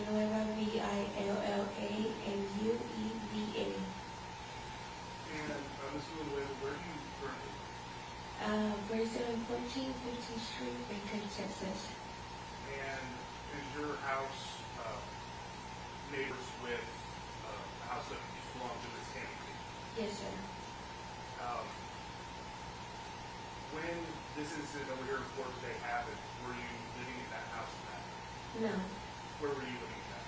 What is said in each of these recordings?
Villanueva, Villanueva. And Ms. Villanueva, where do you currently live? 4714 15th Street, Bacliff, Texas. And is your house neighbors with the house that used to belong to Ms. Tammy King? Yes, sir. When this incident over here in Florida today happened, were you living in that house at that? No. Where were you living at?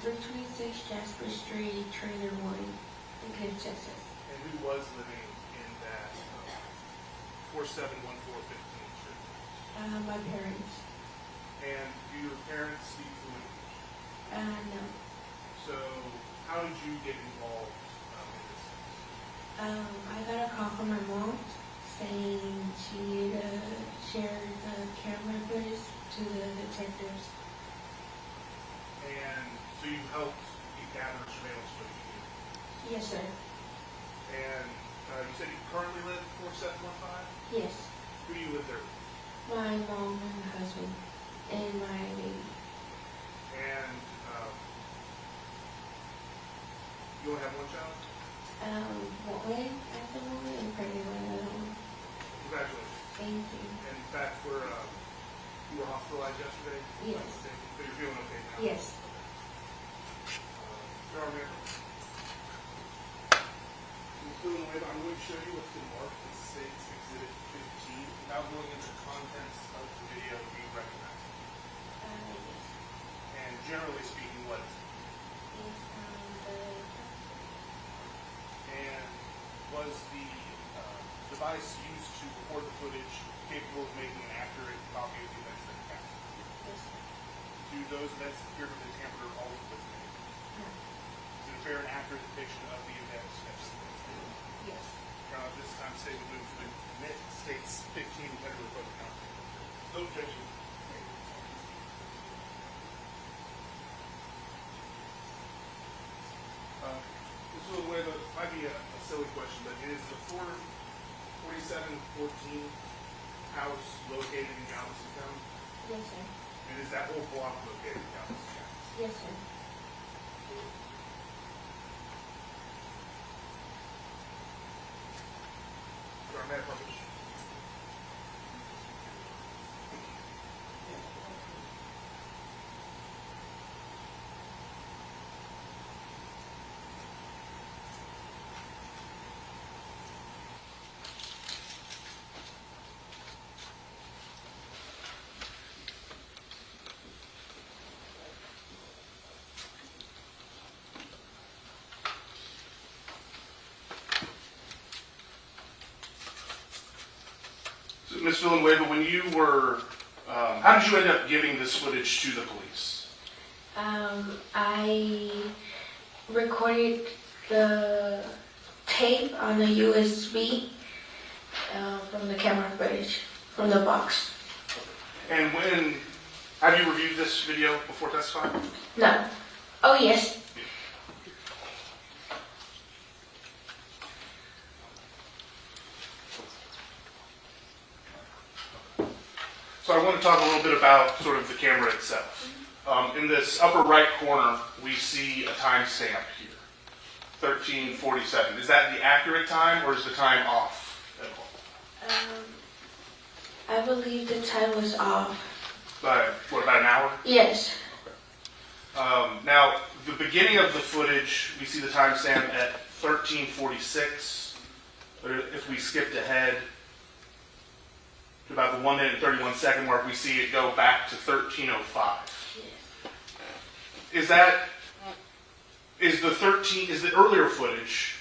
326 Jasper Street, Trailer 1, Bacliff, Texas. And who was living in that 4714 15th Street? My parents. And do your parents speak fluent English? No. So how did you get involved in this case? I got a call from my mom saying she needed to share the camera footage to the detectives. And so you helped gather surveillance footage here. Yes, sir. And you said you currently live at 4715? Yes. Who do you live there with? My mom and my husband and my baby. And you only have one child? One at the moment and pregnant with another one. Congratulations. Thank you. And in fact, you were hospitalized yesterday? Yes. But you're feeling okay now? Yes. I'm going to show you what's been marked as State's Exhibit 15. Without going into the contents of the video, do you recognize it? Yes. And generally speaking, what is it? And was the device used to record the footage capable of making an accurate copy of the events that happened? Yes, sir. Do those events appear to have been tampered or altered with? No. Is it a fair and accurate depiction of the events? Yes. This time, the state would move to admit State's 15 federal vote count. No objection. This is a way that might be a silly question, but is the 4714 house located in Galveston County? Yes, sir. And is that whole block located in Galveston County? Yes, sir. Ms. Villanueva, when you were, how did you end up giving this footage to the police? I recorded the tape on the USB from the camera footage from the box. And have you reviewed this video before testifying? No. Oh, yes. So I want to talk a little bit about sort of the camera itself. In this upper right corner, we see a timestamp here, 13:47. Is that the accurate time, or is the time off at all? I believe the time was off. By, about an hour? Yes. Now, the beginning of the footage, we see the timestamp at 13:46. But if we skipped ahead to about the 1 minute and 31 second mark, we see it go back to 13:05. Yes. Is the earlier footage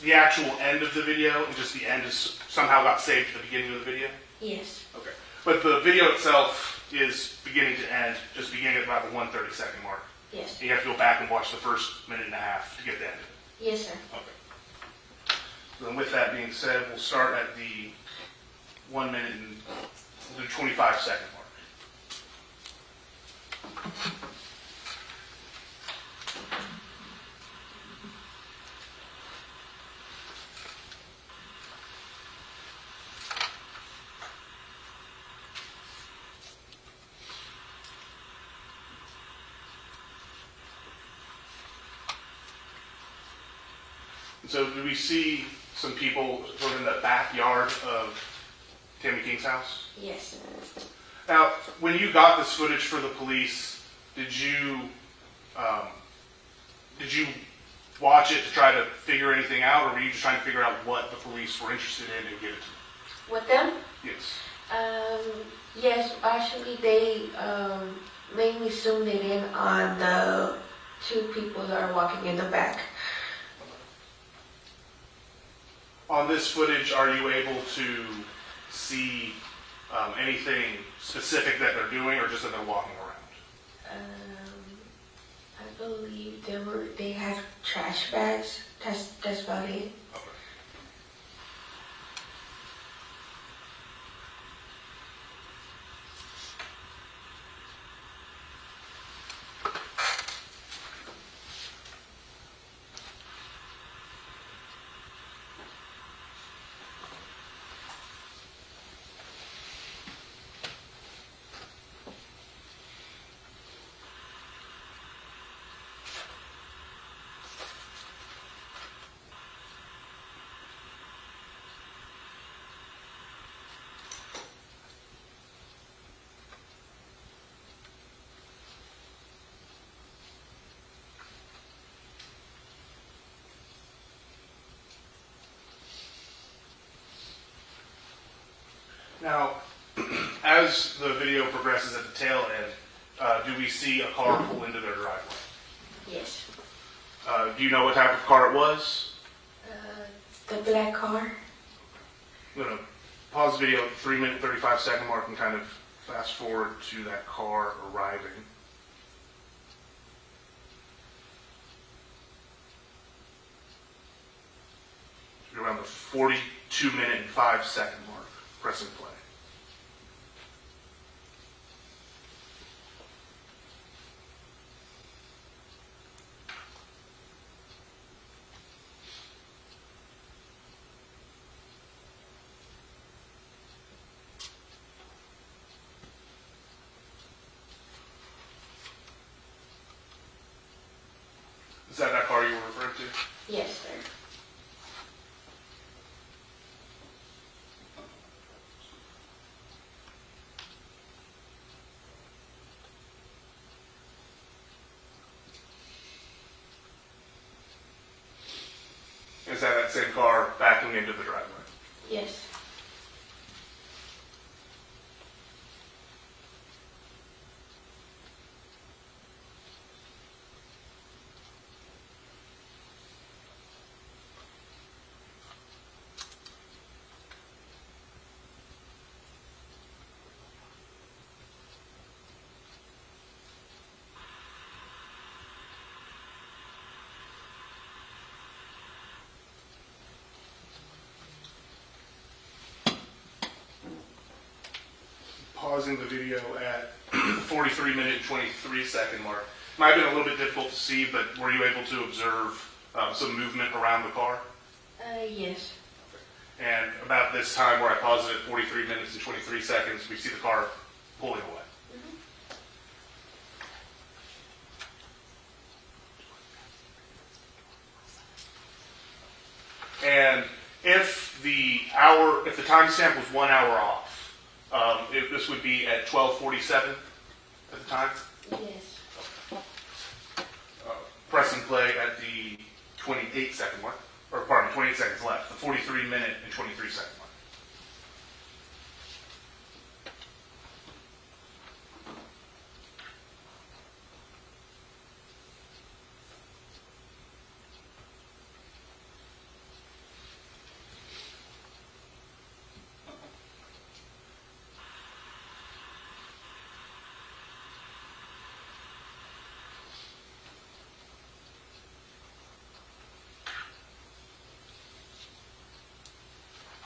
the actual end of the video, and just the end is somehow got saved at the beginning of the video? Yes. Okay. But the video itself is beginning to end, just beginning at about the 1:30 mark. Yes. You have to go back and watch the first minute and a half to get the end of it. Yes, sir. Okay. So then with that being said, we'll start at the 1 minute and 25 second mark. So do we see some people sort of in the backyard of Tammy King's house? Yes. Now, when you got this footage for the police, did you watch it to try to figure anything out, or were you just trying to figure out what the police were interested in and give it to them? With them? Yes. Yes, actually they mainly zoomed it in on the two people that are walking in the back. On this footage, are you able to see anything specific that they're doing, or just that they're walking around? I believe they had trash bags. That's about it. Okay. Now, as the video progresses at the tail end, do we see a car pull into their driveway? Yes. Do you know what type of car it was? The black car. I'm going to pause the video at the 3-minute, 35-second mark and kind of fast forward to that car arriving. Around the 42-minute and 5-second mark, pressing play. Is that car you were referring to? Yes, sir. Is that same car backing into the driveway? Yes. Pausing the video at 43-minute and 23-second mark. Might have been a little bit difficult to see, but were you able to observe some movement around the car? Yes. And about this time where I paused it at 43 minutes and 23 seconds, we see the car pulling away. And if the timestamp was 1 hour off, this would be at 12:47 at the time. Yes. Press and play at the 28-second mark, or pardon me, 28 seconds left. The 43-minute and 23-second mark.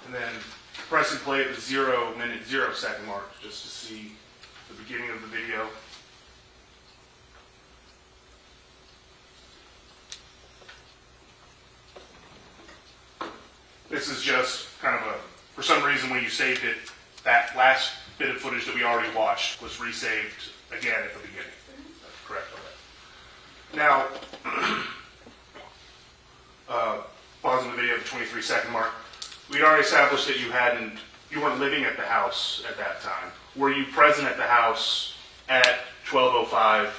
And then press and play at the 0-minute, 0-second mark just to see the beginning of the video. This is just kind of for some reason when you saved it, that last bit of footage that we already watched was resaved again at the beginning. That's correct. Okay. Now, pausing the video at the 23-second mark. We'd already established that you weren't living at the house at that time. Were you present at the house at 12:05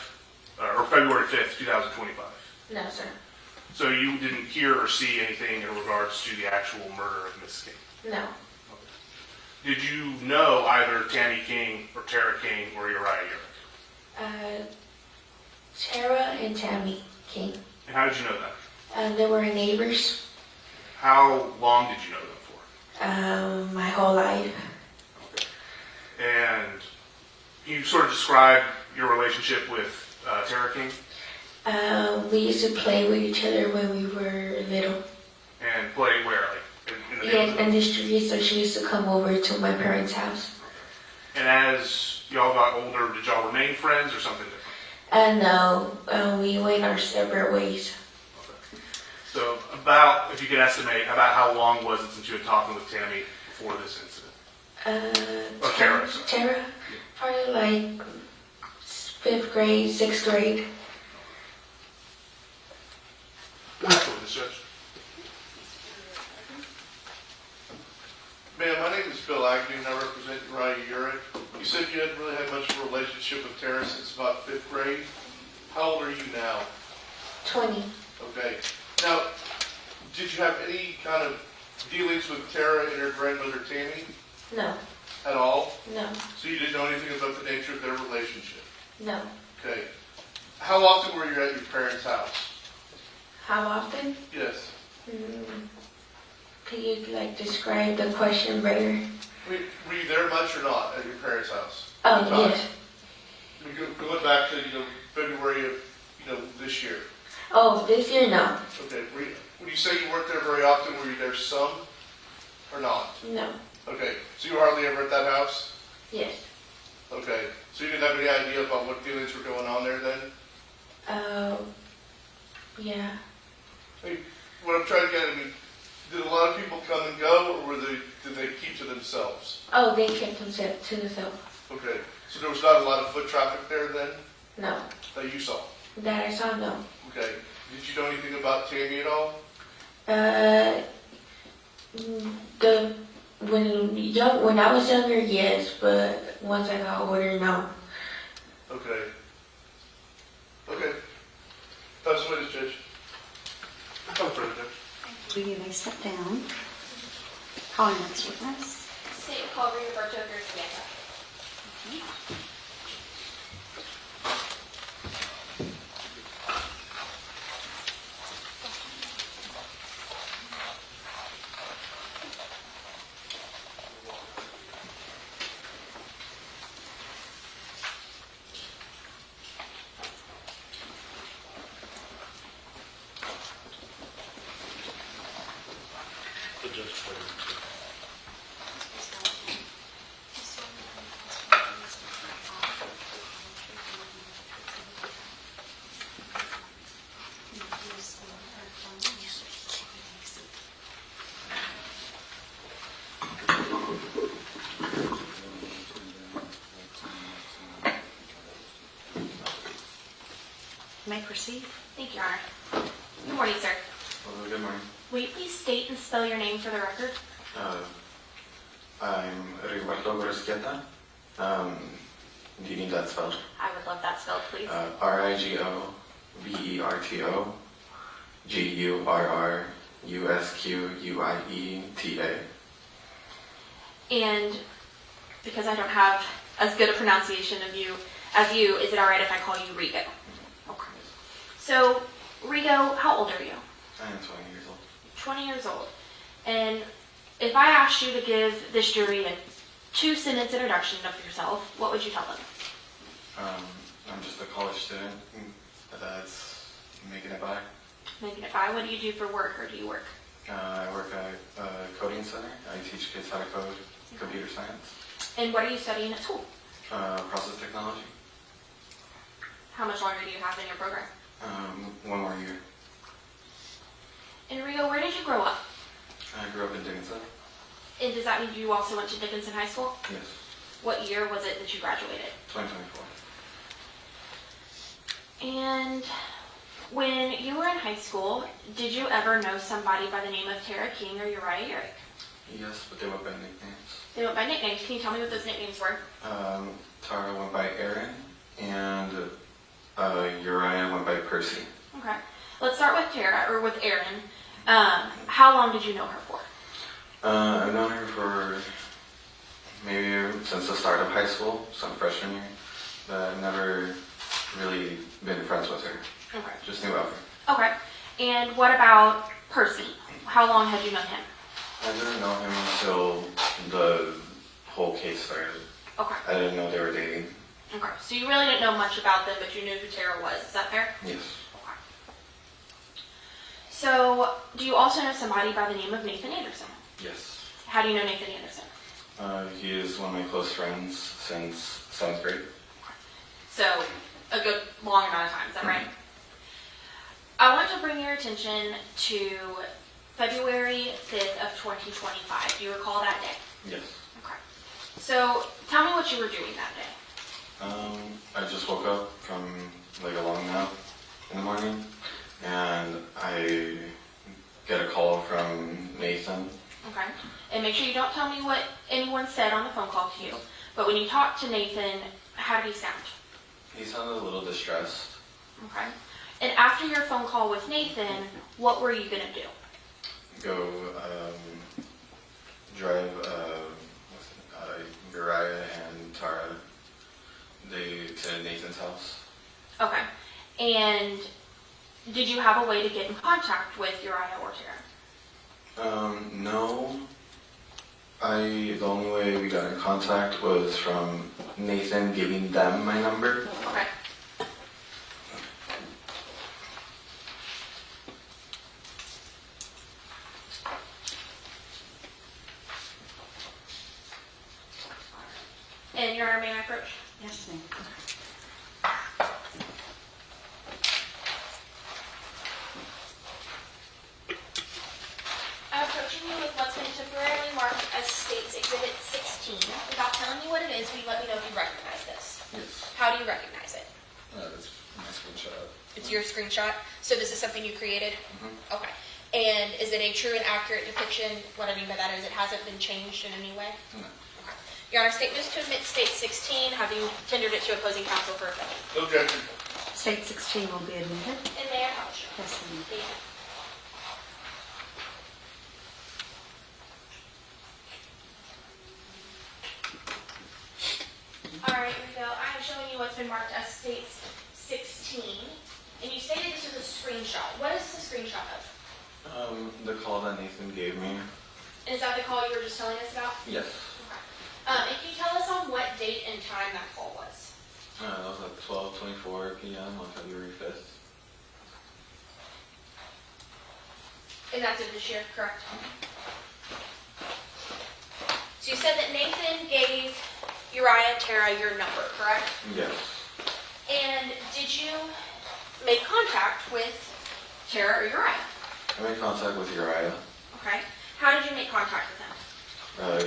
or February 5th, 2025? No, sir. So you didn't hear or see anything in regards to the actual murder of Miss King? No. Did you know either Tammy King or Tara King or Uriah Urick? Tara and Tammy King. And how did you know that? They were neighbors How long did you know them for? my whole life. Okay. And you sort of described your relationship with Tara King? We used to play with each other when we were little. And play where? Like in the Yeah, neighborhood? in the street, so she used to come over to my parents' house. And as y'all got older, did y'all remain friends or something different? No, we went our separate ways. Okay. So about, if you could estimate, about how long was it since you had talked with Tammy before this incident? Or Tara, sorry. Tara? Probably like 5th grade, 6th grade. This judge. Ma'am, my name is Bill Agnew and I represent Uriah Urick. You said you hadn't really had much of a relationship with Tara since about 5th grade. How old are you now? 20. Okay. Now, did you have any kind of dealings with Tara and her grandmother Tammy No, at all? no, So you didn't know anything about the nature of their relationship? no. Okay. How often were you at your parents' house? How often? Yes. Could you describe the question better? Were you there much or not at your parents' house? Oh, Any time? yes. Going back to, February of, this year. Oh, this year, no. Okay. When you say you weren't there very often, were you there some or not? No. Okay. So you were hardly ever at that house? Yes. Okay. So you didn't have any idea about what dealings were going on there then? Yeah. What I'm trying to get at, did a lot of people come and go, or did they keep to themselves? Oh, they kept themselves to themselves. Okay. So there was not a lot of foot traffic there then No. that you saw? That I saw, no. Okay. Did you know anything about Tammy at all? When I was younger, yes, but once I got older, no. Okay. Okay. That's what it is, Judge. Come further, Judge. You may step down. Calling next witness. State of Culver, Roberto Garcia. You may proceed. Thank you, Your Honor. Good morning, sir. Good morning. Will you please state and spell your name for the record? I'm Rigoberto Grosqueta. Do you need that spelled? I would love that spelled, please. Rigoberto Gurrusquieta. And because I don't have as good a pronunciation of you as you, is it all right if I call you Rigo? Okay. So, Rigo, how old are you? I am 20 years old. 20 years old. And if I asked you to give this jury a 2-sentence introduction of yourself, what would you tell them? I'm just a college student that's making it by. Making it by. What do you do for work, or do you work? I work at a coding center. I teach kids how to code computer science. And what are you studying at school? Process technology. How much longer do you have in your program? 1 more year. And Rigo, where did you grow up? I grew up in Dickinson. And does that mean you also went to Dickinson High School? Yes. What year was it that you graduated? 2024. And When you were in high school, did you ever know somebody by the name of Tammy King or Uriah Urick? Yes, but they went by nicknames. They went by nicknames. Can you tell me what those nicknames were? Tara went by Aaron, and Uriah went by Percy. Okay. Let's start with Tara, or with Aaron. How long did you know her for? I've known her for maybe since the start of high school, some freshman year, but I've never really been friends with her. Okay. Just knew of her. Okay. And what about Percy? How long had you known him? I didn't know him until the whole case started. Okay. I didn't know they were dating. Okay. So you really didn't know much about them, but you knew who Tara was. Is that fair? Yes. Okay. So, do you also know somebody by the name of Nathan Anderson? Yes. How do you know Nathan Anderson? He is one of my close friends since 7th grade. So, a good long amount of time. Is that right? I want to bring your attention to February 5th of 2025. Do you recall that day? Yes. Okay. So, tell me what you were doing that day. I just woke up from like a long nap in the morning, and I get a call from Nathan. Okay. And make sure you don't tell me what anyone said on the phone call to you. But when you talked to Nathan, how did he sound? He sounded a little distressed. Okay. And after your phone call with Nathan, what were you going to do? Go drive Uriah and Tara to Nathan's house. Okay. And did you have a way to get in contact with Uriah or Tara? No. The only way we got in contact was from Nathan giving them my number. Okay. And Your Honor, may I approach? Yes, ma'am. I'm approaching you with what's been temporarily marked as State's Exhibit 16. Without telling me what it is, will you let me know if you recognize this? Yes. How do you recognize it? That's my screenshot. It's your screenshot? So this is something you created? Mm-hmm. Okay. And is it a true and accurate depiction? What I mean by that is it hasn't been changed in any way? No. Okay. Your Honor, statement is to admit State 16. Have you tendered it to opposing counsel for opinion? No objection. State 16 will be admitted. And may I approach? Yes, ma'am. Thank you. All right, here we go. I am showing you what's been marked as States 16. And you stated this was a screenshot. What is this a screenshot of? The call that Nathan gave me. And is that the call you were just telling us about? Yes. Okay. And can you tell us on what date and time that call was? That was at 12:24 p.m. on February 5th. And that's of this year, correct? So you said that Nathan gave Uriah and Tara your number, correct? Yes. And did you make contact with Tara or Uriah? I made contact with Uriah. Okay. How did you make contact with him?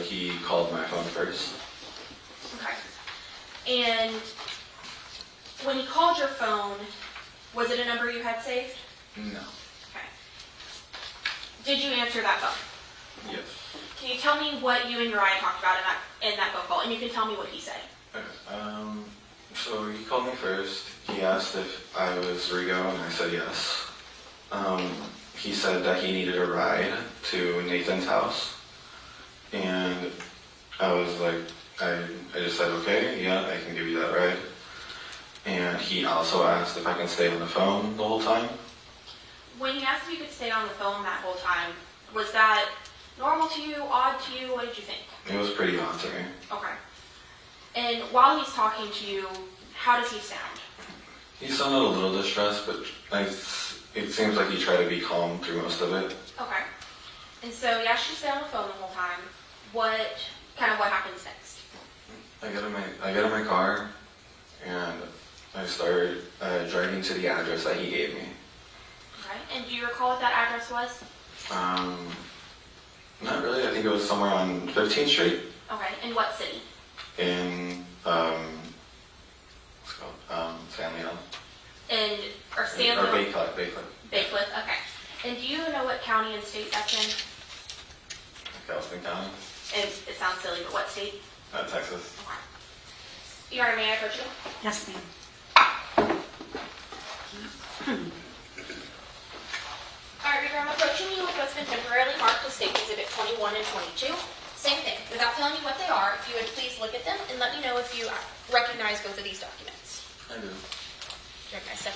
He called my phone first. Okay. And when he called your phone, was it a number you had saved? No. Okay. Did you answer that phone? Yes. Can you tell me what you and Uriah talked about in that phone call? And you can tell me what he said. Okay. So he called me first. He asked if I was Rigo, and I said yes. He said that he needed a ride to Nathan's house. And I was like, I just said, okay, yeah, I can give you that ride. And he also asked if I can stay on the phone the whole time. When he asked if you could stay on the phone that whole time, was that normal to you, odd to you? What did you think? It was pretty odd to me. Okay. And while he's talking to you, how does he sound? He sounded a little distressed, but it seems like he tried to be calm through most of it. Okay. And so he asked you to stay on the phone the whole time. What happens next? I get in my car, and I started driving to the address that he gave me. Okay. And do you recall what that address was? Not really. I think it was somewhere on 15th Street Okay. In what city? in what's it called? San Leon. And, or Or Sandra? Bacliff. Bacliff, okay. And do you know what county and state that's in? Galveston County, And it sounds silly, but what state? Texas. Okay. Your Honor, may I approach you? Yes, ma'am. All right, Reader, I'm approaching you with what's been temporarily marked as State Exhibit 21 and 22. Same thing. Without telling you what they are, if you would please look at them and let me know if you recognize both of these documents. I do. Do you recognize them?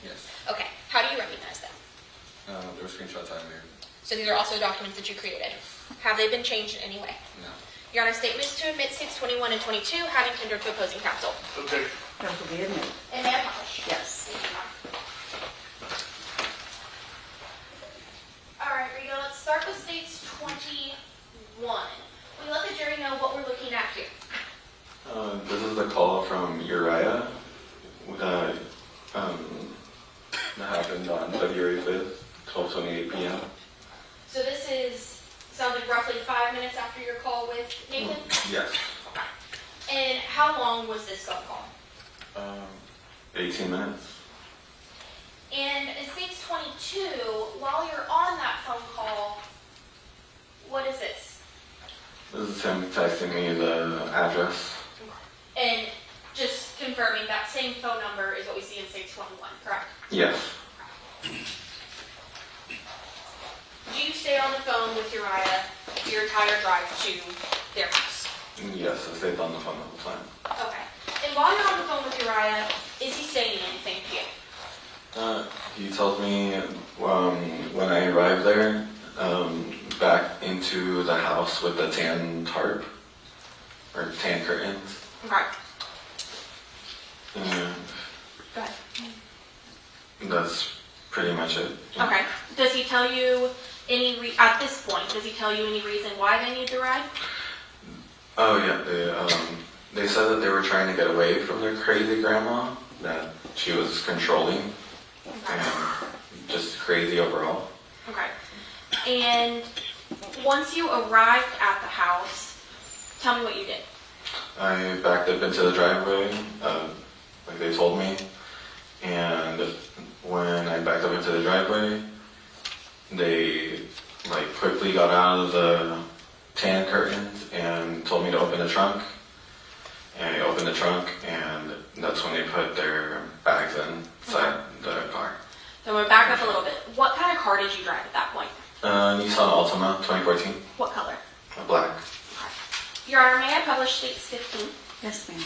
Yes. Okay. How do you recognize them? There were screenshots I made. So these are also documents that you created. Have they been changed in any way? No. Your Honor, statements to admit States 21 and 22 having tendered to opposing counsel. Okay. Those will be admitted. And may I publish? Yes. Thank you, Your Honor. All right, Rigo, let's start with States 21. We let the jury know what we're looking at here. This is the call from Uriah that happened on February 5th, 12:28 p.m. So this is, sounds like roughly 5 minutes after your call with Nathan? Yes. And how long was this phone call? 18 minutes. And in States 22, while you're on that phone call, what is this? This is him texting me the address. And just confirming that same phone number is what we see in States 21, correct? Yes. Do you stay on the phone with Uriah your entire drive to their house? Yes, I stayed on the phone the whole time. Okay. And while you're on the phone with Uriah, is he saying anything to you? He tells me when I arrived there, back into the house with the tan tarp, or tan curtains. Okay. And Go ahead. that's pretty much it. Okay. Does he tell you at this point, does he tell you any reason why they need the ride? Oh yeah, they said that they were trying to get away from their crazy grandma, that she was controlling Okay. and just crazy overall. Okay. And once you arrived at the house, tell me what you did. I backed up into the driveway, like they told me, and when I backed up into the driveway, they like quickly got out of the tan curtains and told me to open the trunk. And I opened the trunk, and that's when they put their bags inside the car. So I'm going to back up a little bit. What kind of car did you drive at that point? Nissan Altima 2014, What color? black. Your Honor, may I publish States 15? Yes, ma'am.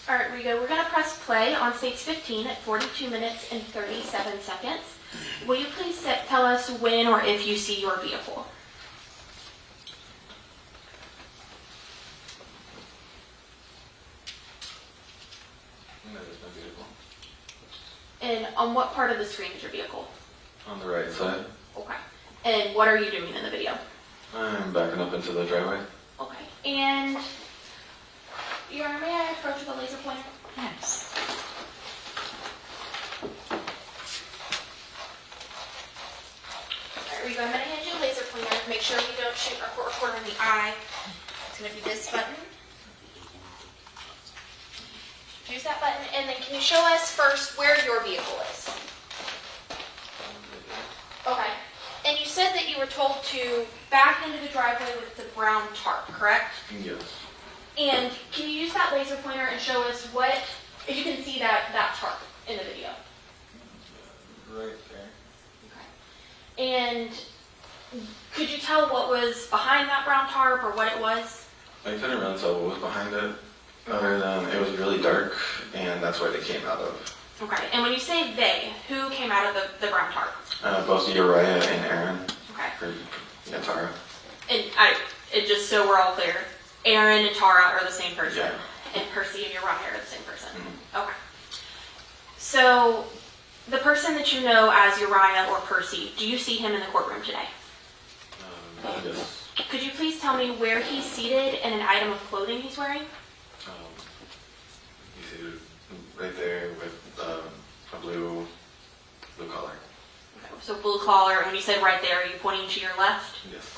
All right, Rigo, we're going to press play on States 15 at 42 minutes and 37 seconds. Will you please tell us when or if you see your vehicle? That is my vehicle. And on what part of the screen is your vehicle? On the right side, Okay. And what are you doing in the video? I'm backing up into the driveway. Okay. And, Your Honor, may I approach with a laser pointer? Yes. All right, Rigo, I'm going to hand you a laser pointer. Make sure you don't shoot a recorder in the eye. It's going to be this button. Use that button, and then can you show us first where your vehicle is? Okay. And you said that you were told to back into the driveway with the brown tarp, correct? Yes. And can you use that laser pointer and show us what, if you can see that tarp in the video? Right there. Okay. And could you tell what was behind that brown tarp or what it was? I couldn't really tell what was behind it, other than it was really dark, and that's where they came out of. Okay. And when you say they, who came out of the brown tarp? Both Uriah and Aaron. Okay. Or, yeah, Tara. And just so we're all clear, Aaron and Tara are the same person, Yeah. and Percy and Uriah are the same person. Mhm. Okay. So, the person that you know as Uriah or Percy, do you see him in the courtroom today? Yes. Could you please tell me where he's seated and an item of clothing he's wearing? You see right there with a blue collar. So blue collar, and when you said right there, are you pointing to your left? Yes.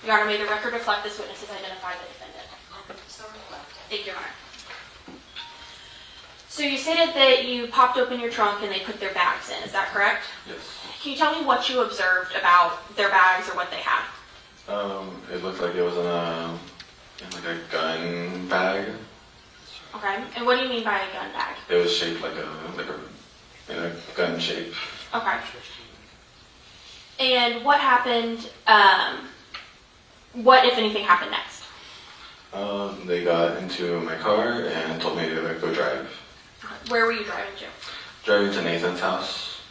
Your Honor, may the record reflect this witness has identified the defendant. Thank you, Your Honor. So you stated that you popped open your trunk and they put their bags in, is that correct? Yes. Can you tell me what you observed about their bags or what they had? It looked like it was in like a gun bag. Okay, and what do you mean by a gun bag? It was shaped in a gun shape. Okay. And what happened, what, if anything, happened next? They got into my car and told me to go drive. Where were you driving to? Driving to Nathan's house.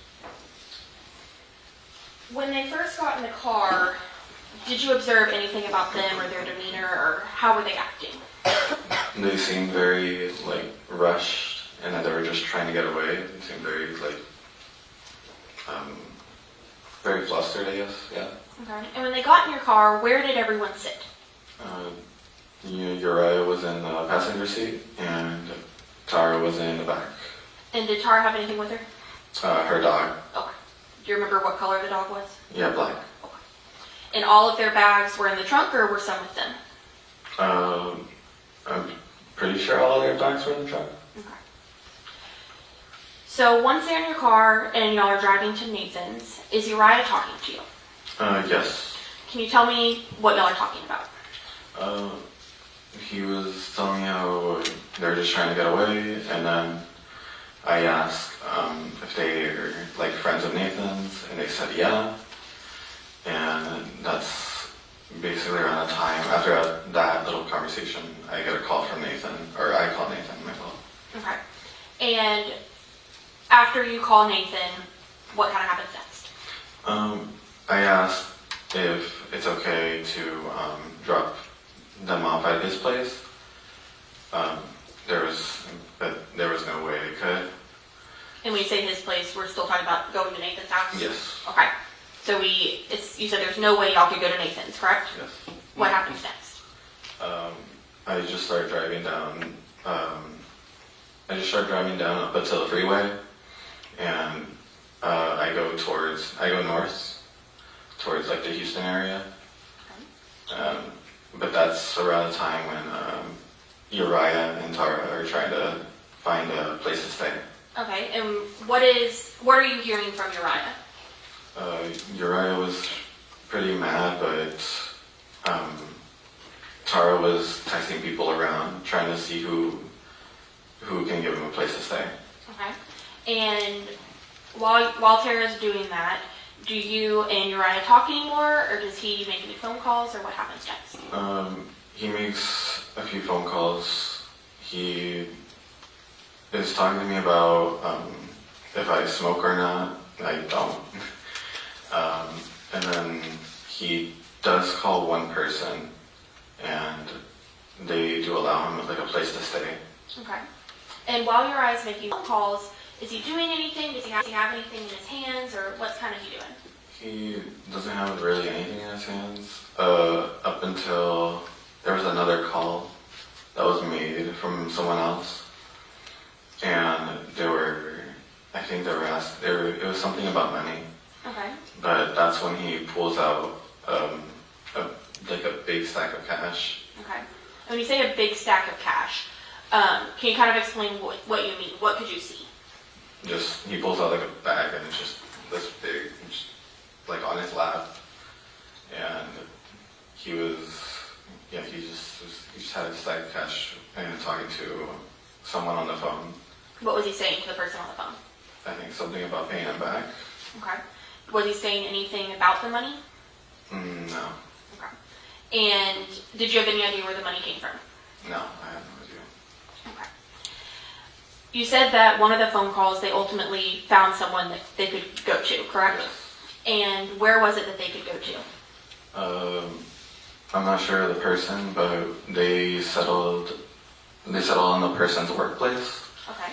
When they first got in the car, did you observe anything about them or their demeanor, or how were they acting? They seemed very rushed, and that they were just trying to get away. They seemed very very flustered, I guess. Yeah. Okay. And when they got in your car, where did everyone sit? Uriah was in the passenger seat, and Tara was in the back. And did Tara have anything with her? Her dog. Okay. Do you remember what color the dog was? Yeah, black. Okay. And all of their bags were in the trunk, or were some with them? I'm pretty sure all of their bags were in the truck. Okay. So once they're in your car and y'all are driving to Nathan's, is Uriah talking to you? Yes. Can you tell me what y'all are talking about? He was telling me how they're just trying to get away, and then I asked if they are friends of Nathan's, and they said yeah. And that's basically around the time after that little conversation, I get a call from Nathan, or I call Nathan myself. Okay. And after you call Nathan, what kind of happens next? I asked if it's okay to drop them off at his place. There was no way they could. And when you say his place, we're still talking about going to Nathan's house? Yes. Okay. So you said there's no way y'all could go to Nathan's, correct? Yes. What happens next? I just started driving down. Up until the freeway, and I go north towards the Houston area. But that's around the time when Uriah and Tara are trying to find a place to stay. Okay, and what are you hearing from Uriah? Uriah was pretty mad, but Tara was texting people around, trying to see who can give him a place to stay. Okay, and while Tara's doing that, do you and Uriah talk anymore, or does he make any phone calls, or what happens next? He makes a few phone calls. He is talking to me about if I smoke or not. I don't. And then he does call one person, and they do allow him a place to stay. Okay. And while Uriah's making phone calls, is he doing anything? Does he have anything in his hands, or what's kind of he doing? He doesn't have really anything in his hands. Up until there was another call that was made from someone else, and it was something about money. Okay. But that's when he pulls out a big stack of cash. Okay. And when you say a big stack of cash, can you kind of explain what you mean? What could you see? Just, he pulls out a bag, and it's just this big, just on his lap. And he just had a stack of cash and talking to someone on the phone. What was he saying to the person on the phone? I think something about paying him back. Okay. Was he saying anything about the money? No. Okay. And did you have any idea where the money came from? No, I have no idea. Okay. You said that one of the phone calls, they ultimately found someone that they could go to, correct? Yes. And where was it that they could go to? I'm not sure of the person, but they settled in the person's workplace. Okay.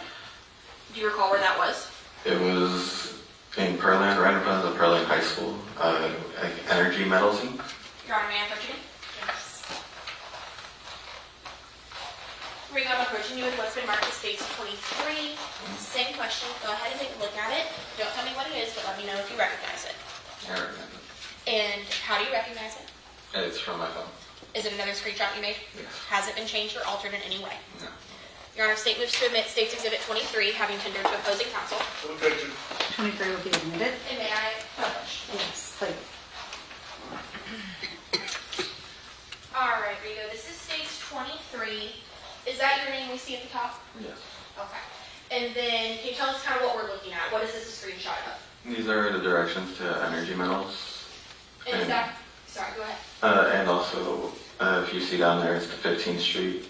Do you recall where that was? It was in Pearland, right in front of the Pearland High School, Energy Metals Inc. Your Honor, may I approach you? Yes. Rico, I'm approaching you with what's been marked as States 23. Same question. Go ahead and take a look at it. Don't tell me what it is, but let me know if you recognize it. I recognize it. And how do you recognize it? It's from my phone. Is it another screenshot you made? Yes. Has it been changed or altered in any way? No. Your Honor, state moves to admit States Exhibit 23, having tendered to opposing counsel. Objection. 23 will be admitted. And may I publish? Yes, please. All right, Rico, this is States 23. Is that your name we see at the top? Yes. Okay. And then can you tell us kind of what we're looking at? What is this a screenshot of? These are the directions to energy metals. And is that, sorry, go ahead. And also, if you see down there, it's the 15th Street.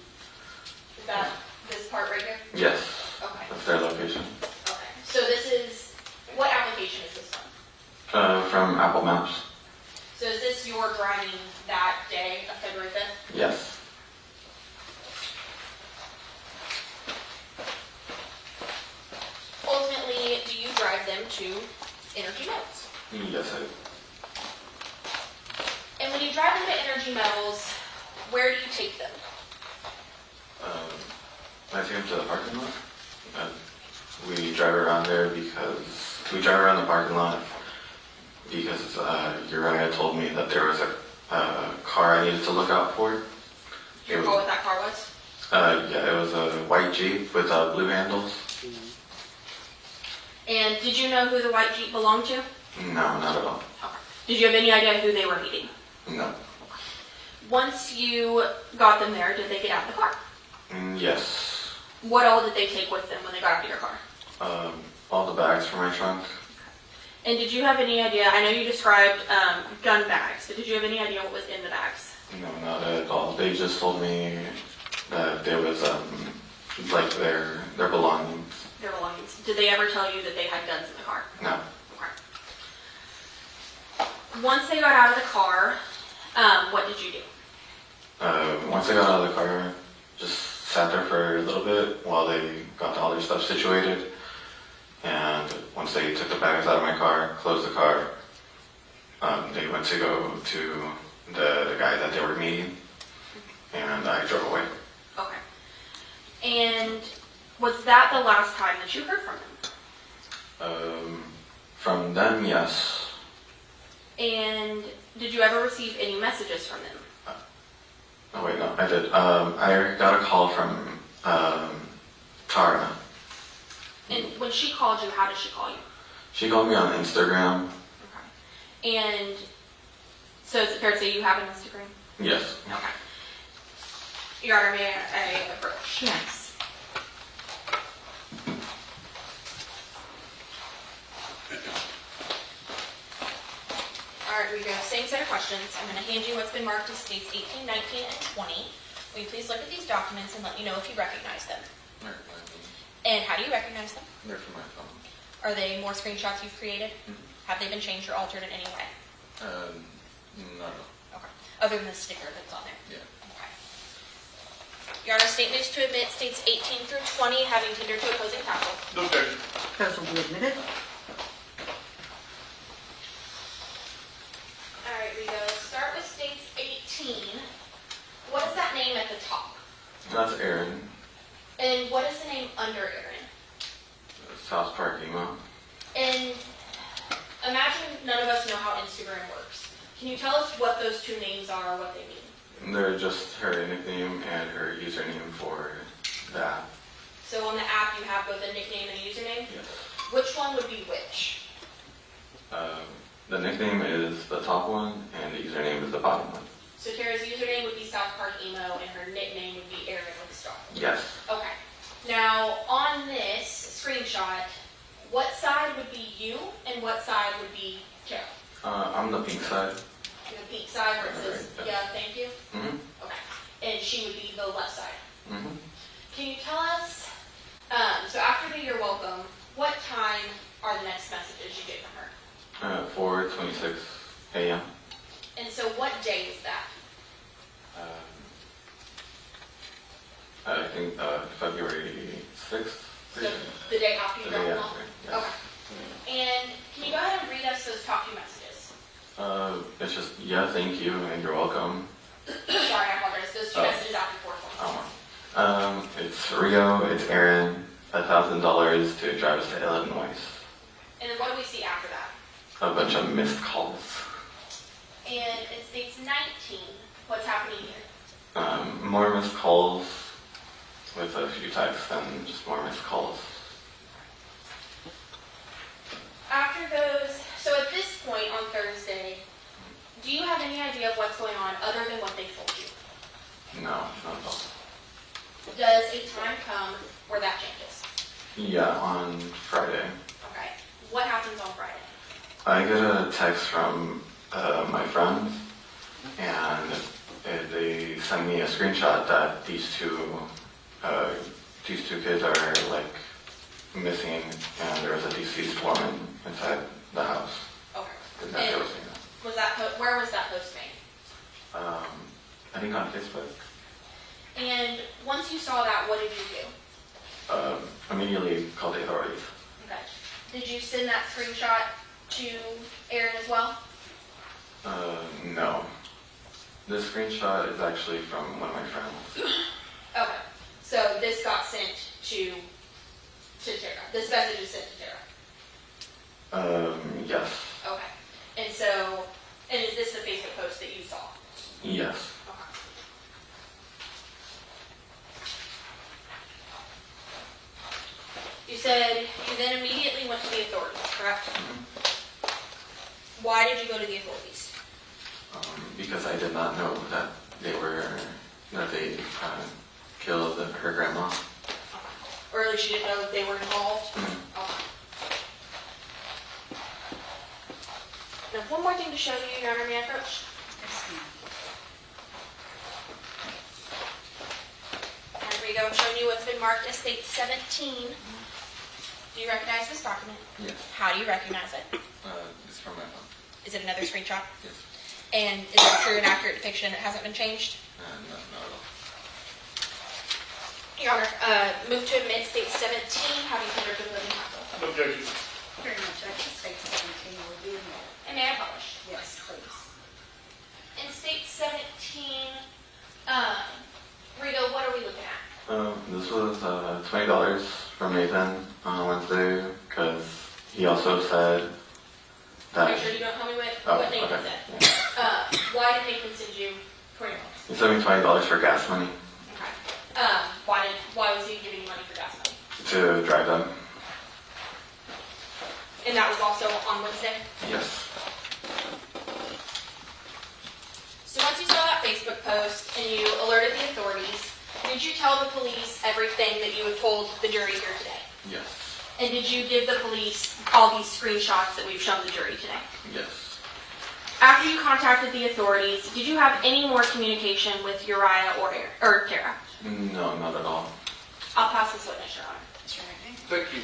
Is that this part right here? Yes. Okay. That's their location. Okay. So this is, what application is this from? From Apple Maps. So is this your driving that day of February 5th? Yes. Ultimately, do you drive them to Energy Metals? Yes, I do. And when you drive them to Energy Metals, where do you take them? I take them to the parking lot. We drive around there because we drive around the parking lot because Uriah told me that there was a car I needed to look out for. Do you recall what that car was? Yeah, it was a white Jeep with blue handles. And did you know who the white Jeep belonged to? No, not at all. Okay. Did you have any idea who they were meeting? No. Once you got them there, did they get out of the car? Yes. What all did they take with them when they got out of your car? All the bags from my trunk. And did you have any idea, I know you described gun bags, but did you have any idea what was in the bags? No, not at all. They just told me that there was like their belongings. Their belongings. Did they ever tell you that they had guns in the car? No. Okay. Once they got out of the car, what did you do? Once I got out of the car, just sat there for a little bit while they got all their stuff situated. And once they took the bags out of my car, closed the car, they went to go to the guy that they were meeting, and I drove away. Okay. And was that the last time that you heard from them? From them, yes. And did you ever receive any messages from them? Oh wait, no, I did. I got a call from Tara. And when she called you, how did she call you? She called me on Instagram. Okay. And so is it fair to say you have an Instagram? Yes. Okay. Your Honor, may I approach? Yes. All right, we go. Same set of questions. I'm going to hand you what's been marked as states 18, 19, and 20. Will you please look at these documents and let me know if you recognize them? And how do you recognize them? They're from my phone. Are they more screenshots you've created? Have they been changed or altered in any way? No. Okay. Other than the sticker that's on there? Yeah. Okay. Your Honor, state moves to admit states 18 through 20 having tendered to opposing counsel. No objection. Those will be admitted. All right, we go. Start with states 18. What is that name at the top? That's Aaron. And what is the name under Aaron? South Park email. And imagine none of us know how Instagram works. Can you tell us what those two names are or what they mean? They're just her nickname and her username for the app. So on the app you have both a nickname and a username? Yes. Which one would be which? The nickname is the top one and the username is the bottom one. So Tara's username would be South Park Emo and her nickname would be Aaron with a star. Yes. Okay. Now on this screenshot, what side would be you and what side would be Tara? I'm the pink side. The pink side where it says, Right, yeah, thank you? Mm-hmm. Okay. And she would be the left side. Mm-hmm. Can you tell us, so after the you're welcome, what time are the next messages you get from her? 4:26 a.m. And so what day is that? I think February 6th. So the day after you The day drop them off? after, yes. Okay. And can you go ahead and read us those top two messages? It's just, yeah, thank you, and you're welcome. Sorry, I apologize. Those two Oh. messages after 4:26. Aaron $1,000 to drive us to Illinois. And then what do we see after that? A bunch of missed calls. And it states 19. What's happening here? More missed calls with a few texts and just more missed calls. After those, so at this point on Thursday, do you have any idea of what's going on other than what they told you? No, not at all. Does a time come where that changes? Yeah, on Friday. Okay. What happens on Friday? I get a text from my friend, and they send me a screenshot that these two kids are like missing, and there's a deceased woman inside the house. Okay. And that And was me. was that where was that post made? I think on Facebook. And once you saw that, what did you do? Immediately called the authorities. Okay. Did you send that screenshot to Aaron as well? No. This screenshot is actually from one of my friends. Okay. So this got sent to Tara. This message is sent to Tara. Yes. Okay. And is this the Facebook post that you saw? Yes. Okay. You said you then immediately went to the authorities, correct? Why did you go to the authorities? Because I did not know that they killed her grandma. Or at least you didn't know that they were involved? Okay. Now, one more thing to show you, Your Honor, may I approach? And here we go, I'm showing you what's been marked as State 17. Do you recognize this document? Yes. How do you recognize it? It's from my phone. Is it another screenshot? Yes. And is it a true and accurate depiction? It hasn't been changed? No, not at all. Your Honor, move to admit State 17, having convicted of living counsel. No objection. Very much. I just state 17 will be in there. And may I publish? Yes, please. In State 17, Rigo, what are we looking at? This was $20 from Nathan on Wednesday because he also said that. Make sure you don't tell me what Nathan okay. said. Yeah. Why did Nathan send you $20? He sent me $20 for gas money Okay. Why was he giving you money for gas money? to drive them. And that was also on Wednesday? Yes. So once you saw that Facebook post and you alerted the authorities, did you tell the police everything that you have told the jury here today? Yes. And did you give the police all these screenshots that we've shown the jury today? Yes. After you contacted the authorities, did you have any more communication with Uriah or Tara? No, not at all. I'll pass this witness, Your Honor. Thank you.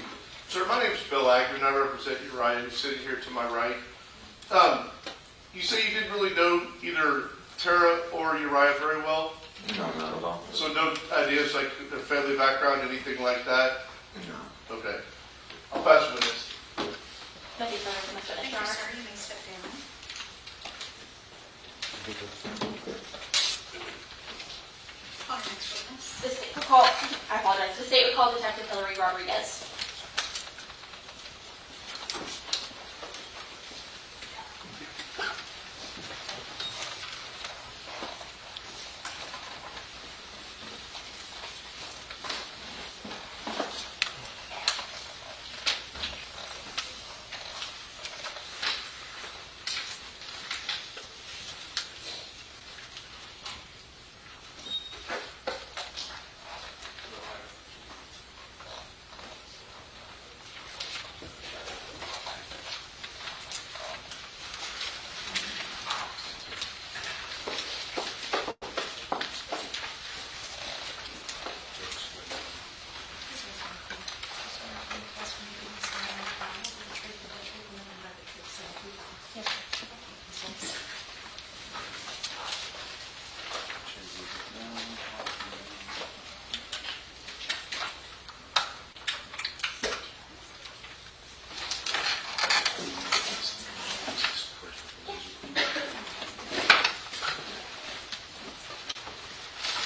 Sir, my name is Bill Agnew, and I represent Uriah, who's sitting here to my right. You say you didn't really know either Tara or Uriah very well? No, not at all. So no ideas like their family background, anything like that? No. Okay. I'll pass with this. Thank you, sir. Witness, Thank Your you, Honor. sir. You may step down. Call your next witness. The state would call, I apologize, the state would call Detective Hillary Rodriguez.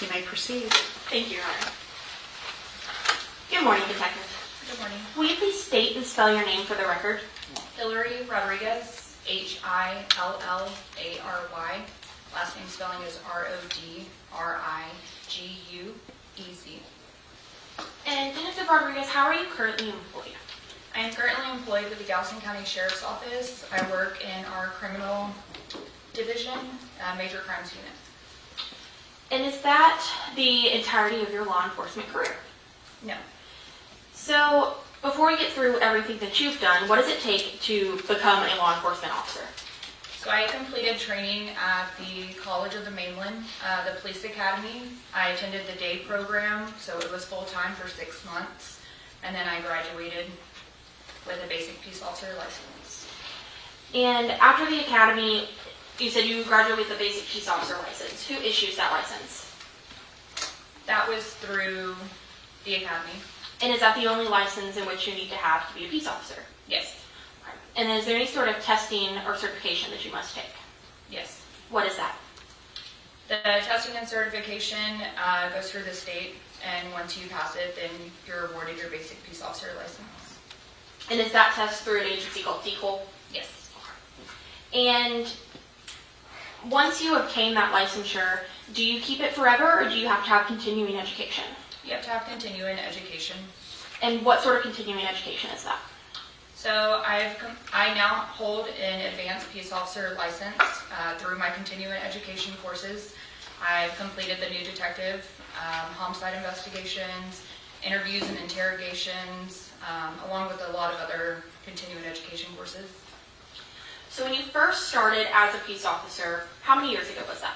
You may proceed. Thank you, Your Honor. Given Good morning, Detective. Good morning. Will you please state and spell your name for the record? Hillary Rodriguez, Hillary. Last name spelling is Rodriguez. And Detective Rodriguez, how are you currently employed? I am currently employed with the Galveston County Sheriff's Office. I work in our criminal division, major crimes unit. And is that the entirety of your law enforcement career? No. So, before we get through everything that you've done, what does it take to become a law enforcement officer? So I completed training at the College of the Mainland, the Police Academy. I attended the day program, so it was full-time for 6 months. And then I graduated with a basic peace officer license. And after the academy, you said you graduated with a basic peace officer license. Who issues that license? That was through the academy. And is that the only license in which you need to have to be a peace officer? Yes. And is there any sort of testing or certification that you must take? Yes. What is that? The testing and certification goes through the state, and once you pass it, then you're awarded your basic peace officer license. And is that test through an agency called DCOL? Yes. And once you obtain that licensure, do you keep it forever or do you have to have continuing education? You have to have continuing education. And what sort of continuing education is that? So I now hold an advanced peace officer license through my continuing education courses. I've completed the new detective, homicide investigations, interviews and interrogations, along with a lot of other continuing education courses. So when you first started as a peace officer, how many years ago was that?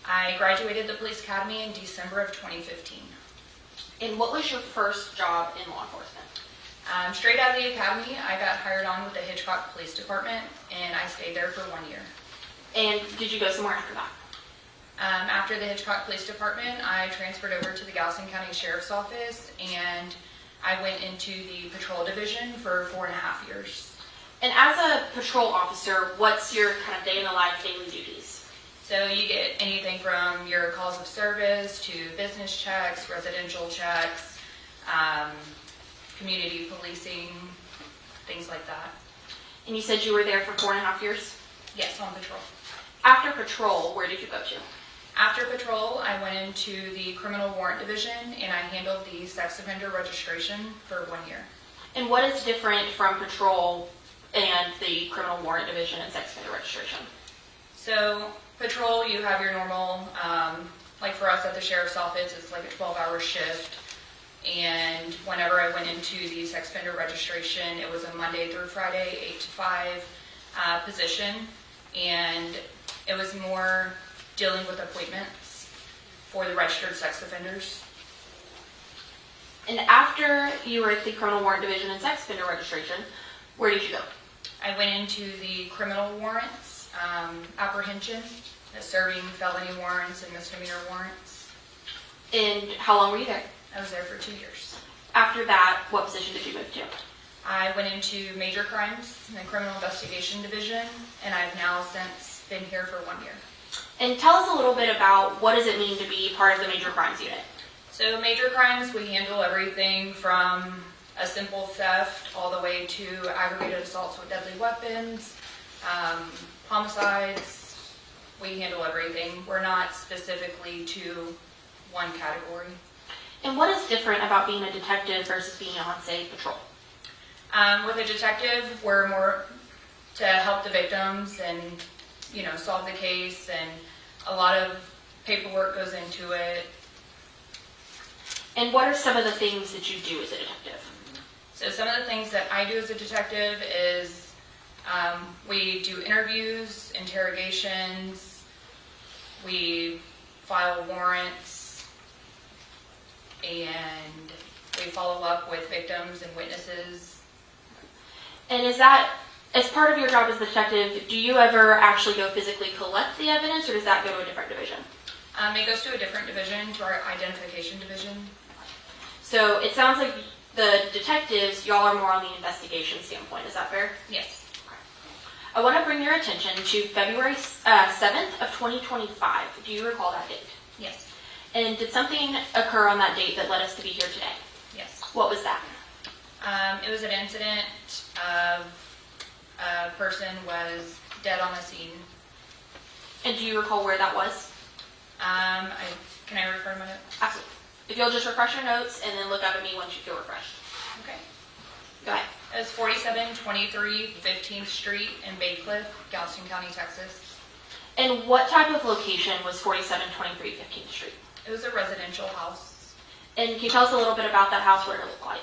I graduated the police academy in December of 2015. And what was your first job in law enforcement? Straight out of the academy, I got hired on with the Hitchcock Police Department, and I stayed there for 1 year. And did you go somewhere after that? After the Hitchcock Police Department, I transferred over to the Galveston County Sheriff's Office, and I went into the patrol division for 4.5 years. And as a patrol officer, what's your kind of day in the life, daily duties? So you get anything from your calls of service to business checks, residential checks, community policing, things like that. And you said you were there for 4.5 years? Yes, on patrol. After patrol, where did you go to? After patrol, I went into the criminal warrant division, and I handled the sex offender registration for 1 year. And what is different from patrol and the criminal warrant division and sex offender registration? So patrol, you have your normal, like for us at the sheriff's office, it's like a 12-hour shift. And whenever I went into the sex offender registration, it was a Monday through Friday, 8 to 5 position. And it was more dealing with appointments for the registered sex offenders. And after you were at the criminal warrant division and sex offender registration, where did you go? I went into the criminal warrants, apprehension, serving felony warrants and misdemeanor warrants. And how long were you there? I was there for 2 years. After that, what position did you move to? I went into major crimes in the criminal investigation division, and I've now since been here for 1 year. And tell us a little bit about what does it mean to be part of the major crimes unit? So major crimes, we handle everything from a simple theft all the way to aggravated assaults with deadly weapons, homicides. We handle everything. We're not specifically to one category. And what is different about being a detective versus being on, say, patrol? With a detective, we're more to help the victims and, solve the case, and a lot of paperwork goes into it. And what are some of the things that you do as a detective? So some of the things that I do as a detective is we do interviews, interrogations, we file warrants, and we follow up with victims and witnesses. And is that, as part of your job as a detective, do you ever actually go physically collect the evidence, or does that go to a different division? It goes to a different division, to our identification division. So it sounds like the detectives, y'all are more on the investigation standpoint. Is that fair? Yes. I want to bring your attention to February 7th of 2025. Do you recall that date? Yes. And did something occur on that date that led us to be here today? What was that? It was an incident of a person was dead on the scene. And do you recall where that was? Can I refer to my notes? Absolutely. If you'll just refresh your notes and then look up at me once you feel refreshed. Okay. Go ahead. It was 4723 15th Street in Bacliff, Galveston County, Texas. And what type of location was 4723 15th Street? It was a residential house. And can you tell us a little bit about that house, what it looked like?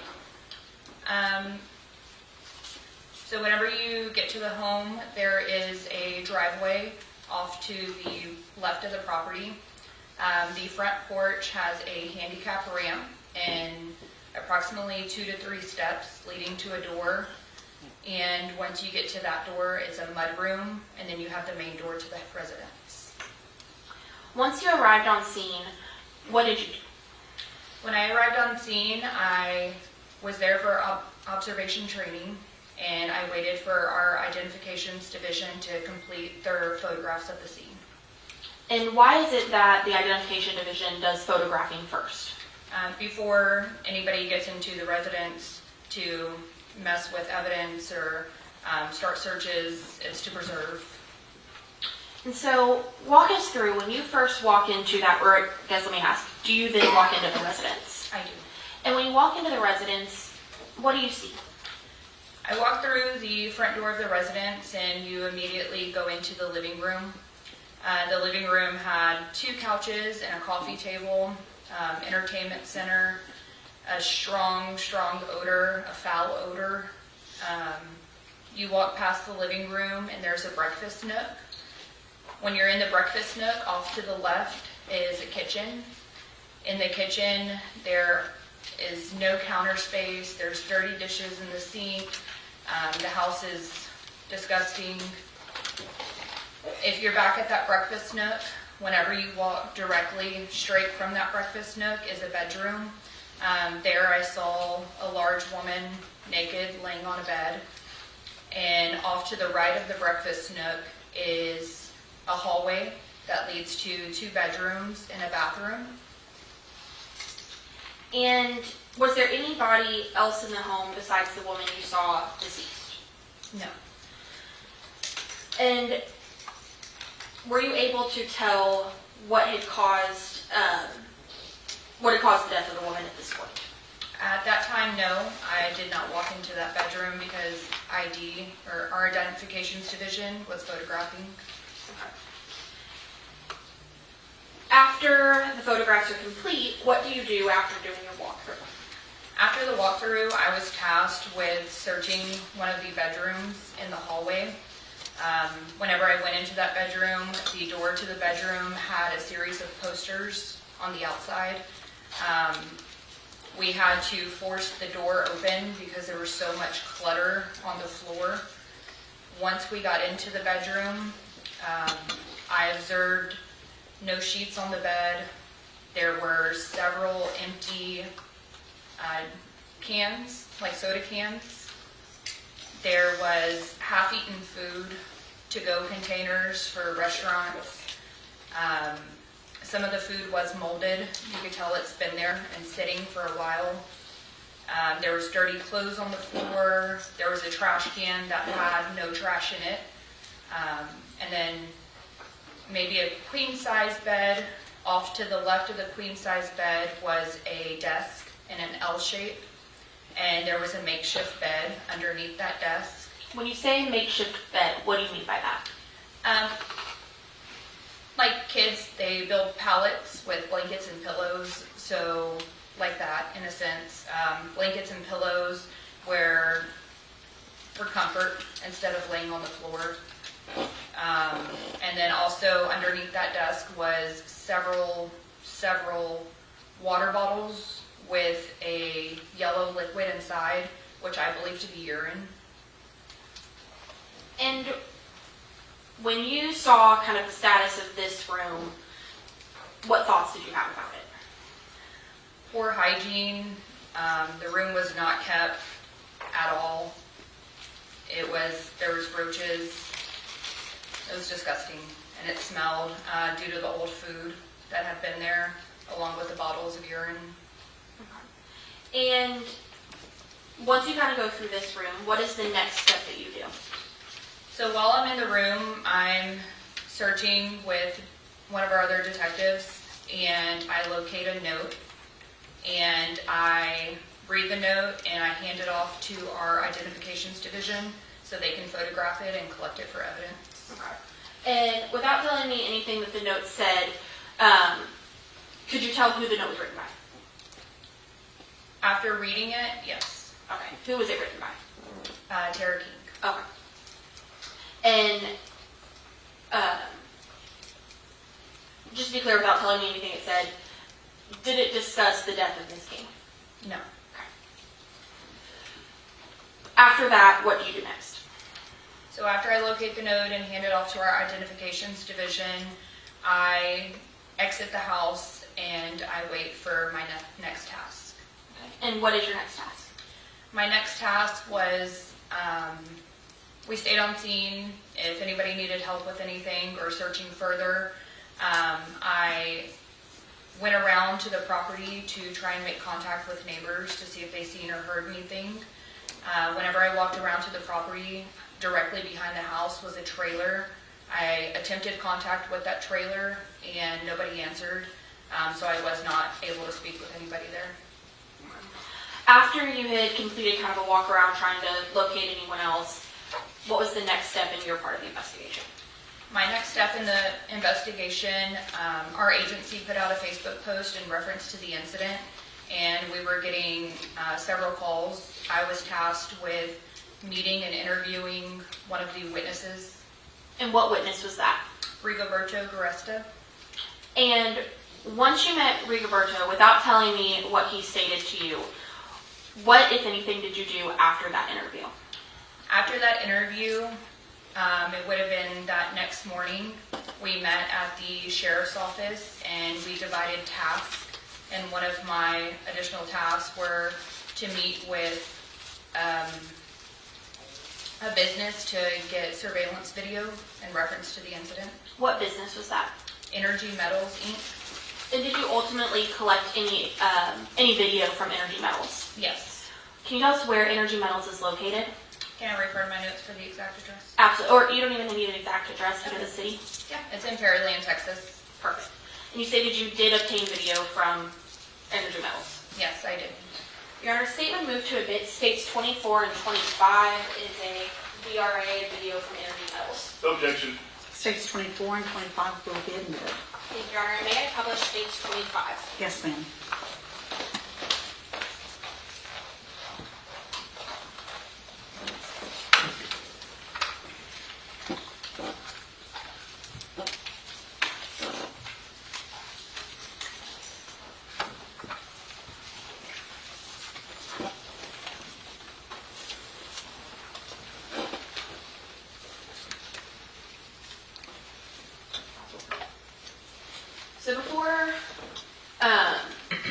So whenever you get to the home, there is a driveway off to the left of the property. The front porch has a handicap ramp and approximately 2 to 3 steps leading to a door. And once you get to that door, it's a mudroom, and then you have the main door to the residence. Once you arrived on scene, what did you do? When I arrived on scene, I was there for observation training, and I waited for our identifications division to complete their photographs of the scene. And why is it that the identification division does photographing first? Before anybody gets into the residence to mess with evidence or start searches, it's to preserve. And so, walk us through, when you first walk into that, or I guess let me ask, do you then walk into the residence? I do. And when you walk into the residence, what do you see? I walk through the front door of the residence and you immediately go into the living room. The living room had 2 couches and a coffee table, entertainment center, a strong odor, a foul odor. You walk past the living room and there's a breakfast nook. When you're in the breakfast nook, off to the left is a kitchen. In the kitchen, there is no counter space. There's dirty dishes in the sink. The house is disgusting. If you're back at that breakfast nook, whenever you walk directly straight from that breakfast nook is a bedroom. There I saw a large woman naked laying on a bed. And off to the right of the breakfast nook is a hallway that leads to 2 bedrooms and a bathroom. And was there anybody else in the home besides the woman you saw deceased? No. And were you able to tell what had caused the death of the woman at this point? At that time, no. I did not walk into that bedroom because ID, or our identifications division, was photographing. After the photographs are complete, what do you do after doing your walkthrough? After the walkthrough, I was tasked with searching one of the bedrooms in the hallway. Whenever I went into that bedroom, the door to the bedroom had a series of posters on the outside. We had to force the door open because there was so much clutter on the floor. Once we got into the bedroom, I observed no sheets on the bed. There were several empty cans, like soda cans. There was half-eaten food, to-go containers for restaurants. Some of the food was molded. You could tell it's been there and sitting for a while. There was dirty clothes on the floor. There was a trash can that had no trash in it. And then maybe a queen-size bed. Off to the left of the queen-size bed was a desk in an L shape. And there was a makeshift bed underneath that desk. When you say makeshift bed, what do you mean by that? Like kids, they build pallets with blankets and pillows, so like that in a sense. Blankets and pillows for comfort instead of laying on the floor. And then also underneath that desk was several water bottles with a yellow liquid inside, which I believe to be urine. And when you saw kind of the status of this room, what thoughts did you have about it? Poor hygiene. The room was not kept at all. There was roaches. It was disgusting, and it smelled due to the old food that had been there, along with the bottles of urine. And once you kind of go through this room, what is the next step that you do? So while I'm in the room, I'm searching with one of our other detectives, and I locate a note, and I read the note, and I hand it off to our identifications division so they can photograph it and collect it for evidence. Okay. And without telling me anything that the note said, could you tell who the note was written by? After reading it, yes, Okay. Who was it written by? Tammy King. Okay. And just to be clear, without telling me anything it said, did it discuss the death of Ms. King? No. After that, what do you do next? So after I locate the note and hand it off to our identifications division, I exit the house and I wait for my next task. Okay. And what is your next task? My next task was, we stayed on scene. If anybody needed help with anything or searching further, I went around to the property to try and make contact with neighbors to see if they seen or heard anything. Whenever I walked around to the property, directly behind the house was a trailer. I attempted contact with that trailer and nobody answered, so I was not able to speak with anybody there. After you had completed kind of a walk around trying to locate anyone else, what was the next step in your part of the investigation? My next step in the investigation, our agency put out a Facebook post in reference to the incident, and we were getting several calls. I was tasked with meeting and interviewing one of the witnesses. And what witness was that? Rigoberto Garesta. And once you met Rigoberto, without telling me what he stated to you, what, if anything, did you do after that interview? After that interview, it would have been that next morning, we met at the sheriff's office and we divided tasks. And one of my additional tasks were to meet with a business to get surveillance video in reference to the incident. What business was that? Energy Metals, Inc. And did you ultimately collect any video from Energy Metals? Yes. Can you tell us where Energy Metals is located? Can I refer to my notes for the exact address? Absolutely. Or you don't even need an exact address to the city? Yeah. It's in Pearland, Texas. Perfect. And you stated you did obtain video from Energy Metals? Yes, I did. Your Honor, statement moved to admit states 24 and 25 is a VRA video from Energy Metals. Objection. States 24 and 25 will be admitted. Thank you, Your Honor. May I publish states 25? Yes, ma'am. So before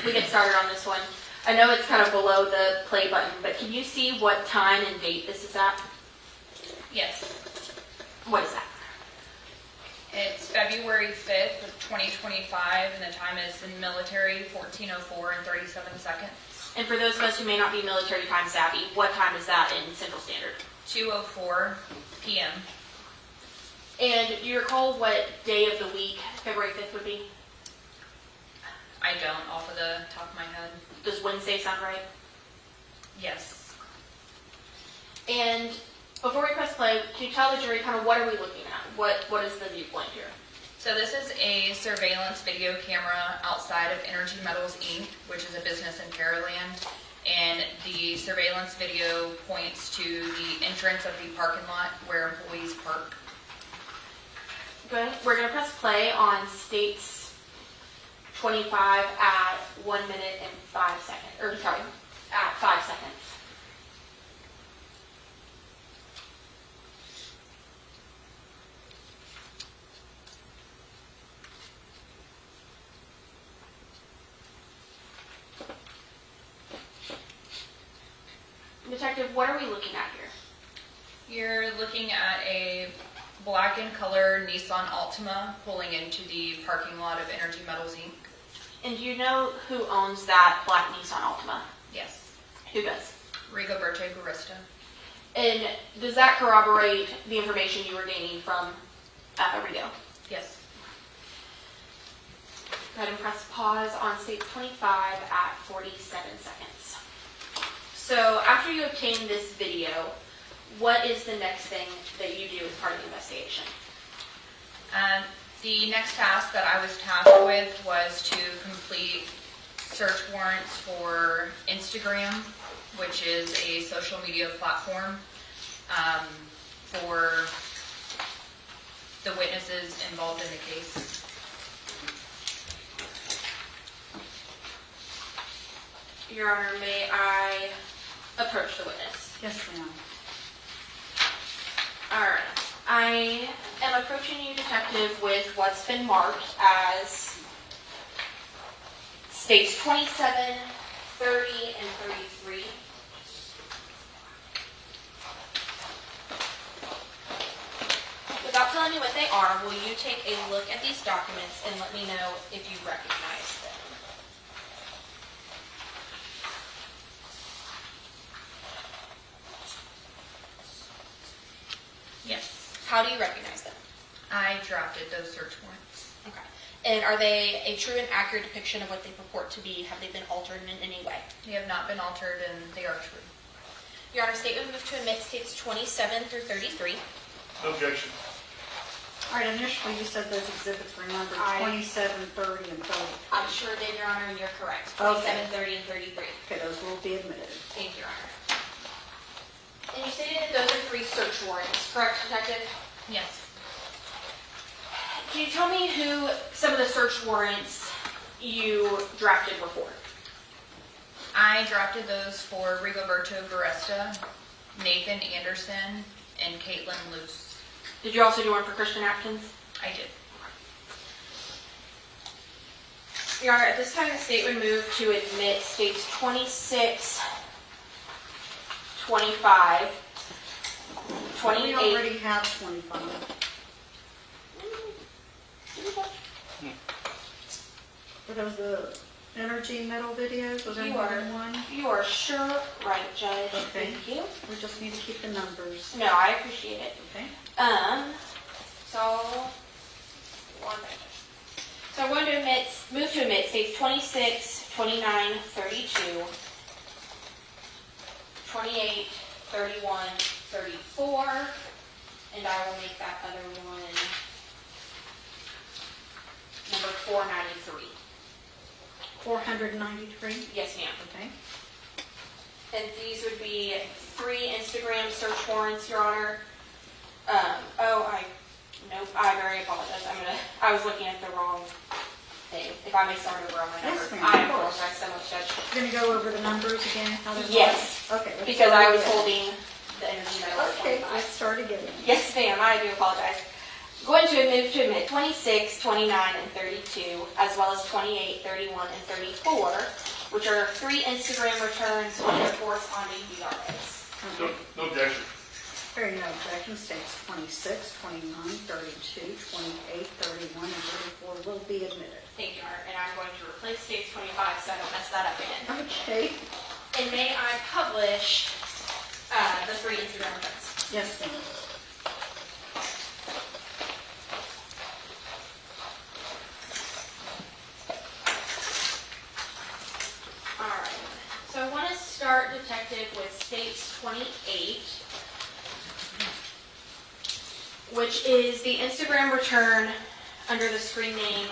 we get started on this one, I know it's kind of below the play button, but can you see what time and date this is at? Yes. What is that? It's February 5th of 2025, and the time is in military, 14:04 and 37 seconds. And for those of us who may not be military time savvy, what time is that in Central Standard? 2:04 p.m. And do you recall what day of the week February 5th would be? I don't off of the top of my head. Does Wednesday sound right? Yes. And before we press play, can you tell the jury kind of what are we looking at? What is the viewpoint here? So this is a surveillance video camera outside of Energy Metals, Inc., which is a business in Pearland. And the surveillance video points to the entrance of the parking lot where employees park. Good. We're going to press play on states 25 at 1 minute and 5 seconds. Or sorry, at 5 seconds. Detective, what are we looking at here? You're looking at a black in color Nissan Altima pulling into the parking lot of Energy Metals, Inc. And do you know who owns that black Nissan Altima? Yes. Who does? Rigoberto Barista. And does that corroborate the information you were gaining from Rigo? Yes. Go ahead and press pause on stage 25 at 47 seconds. So after you obtain this video, what is the next thing that you do as part of the investigation? The next task that I was tasked with was to complete search warrants for Instagram, which is a social media platform, for the witnesses involved in the case. Your Honor, may I approach the witness? Yes, ma'am. All right. I am approaching you, detective, with what's been marked as states 27, 30, and 33. Without telling me what they are, will you take a look at these documents and let me know if you recognize them? Yes. How do you recognize them? I drafted those search warrants. Okay. And are they a true and accurate depiction of what they purport to be? Have they been altered in any way? They have not been altered and they are true. Your Honor, statement moved to admit states 27 through 33. Objection. All right, initially you said those exhibits were numbered 27, 30, and 30. I'm sure they, Your Honor, and you're correct. Okay. 27, 30, and 33. Okay, those will be admitted. Thank you, Your Honor. And you stated that those are 3 search warrants, correct, Detective? Yes. Can you tell me who some of the search warrants you drafted were for? I drafted those for Rigoberto Barista, Nathan Anderson, and Caitlin Luce. Did you also do one for Christian Atkins? I did. Your Honor, at this time the state would move to admit states 26, 25, 28. We already have 25. Were those the energy metal videos? Was there You more are. than one? You are sure right, Judge. Okay. Thank you. We just need to keep the numbers. No, I appreciate it. Okay. So, one minute. So I'm going to move to admit states 26, 29, 32, 28, 31, 34, and I will make that other one number 493. 493. Yes, ma'am. Okay. And these would be 3 Instagram search warrants, Your Honor. Nope, I very apologize. I was looking at the wrong thing. If I may start over on my Yes, numbers. ma'am, I of course. apologize so much, Judge. You're going to go over the numbers again? How they're Yes, marked? Okay. let's because start I was again. holding the energy metal at Okay, 25. let's start again. Yes, ma'am, I do apologize. Going to admit 26, 29, and 32, as well as 28, 31, and 34, which are 3 Instagram returns with their corresponding VRAs. No, no objection. Hearing no objection, states 26, 29, 32, 28, 31, and 34 will be admitted. Thank you, Your Honor. And I'm going to replace states 25 so I don't mess that up again. Okay. And may I publish the 3 Instagram returns? Yes, ma'am. All right. So I want to start, Detective, with states 28, which is the Instagram return under the screen name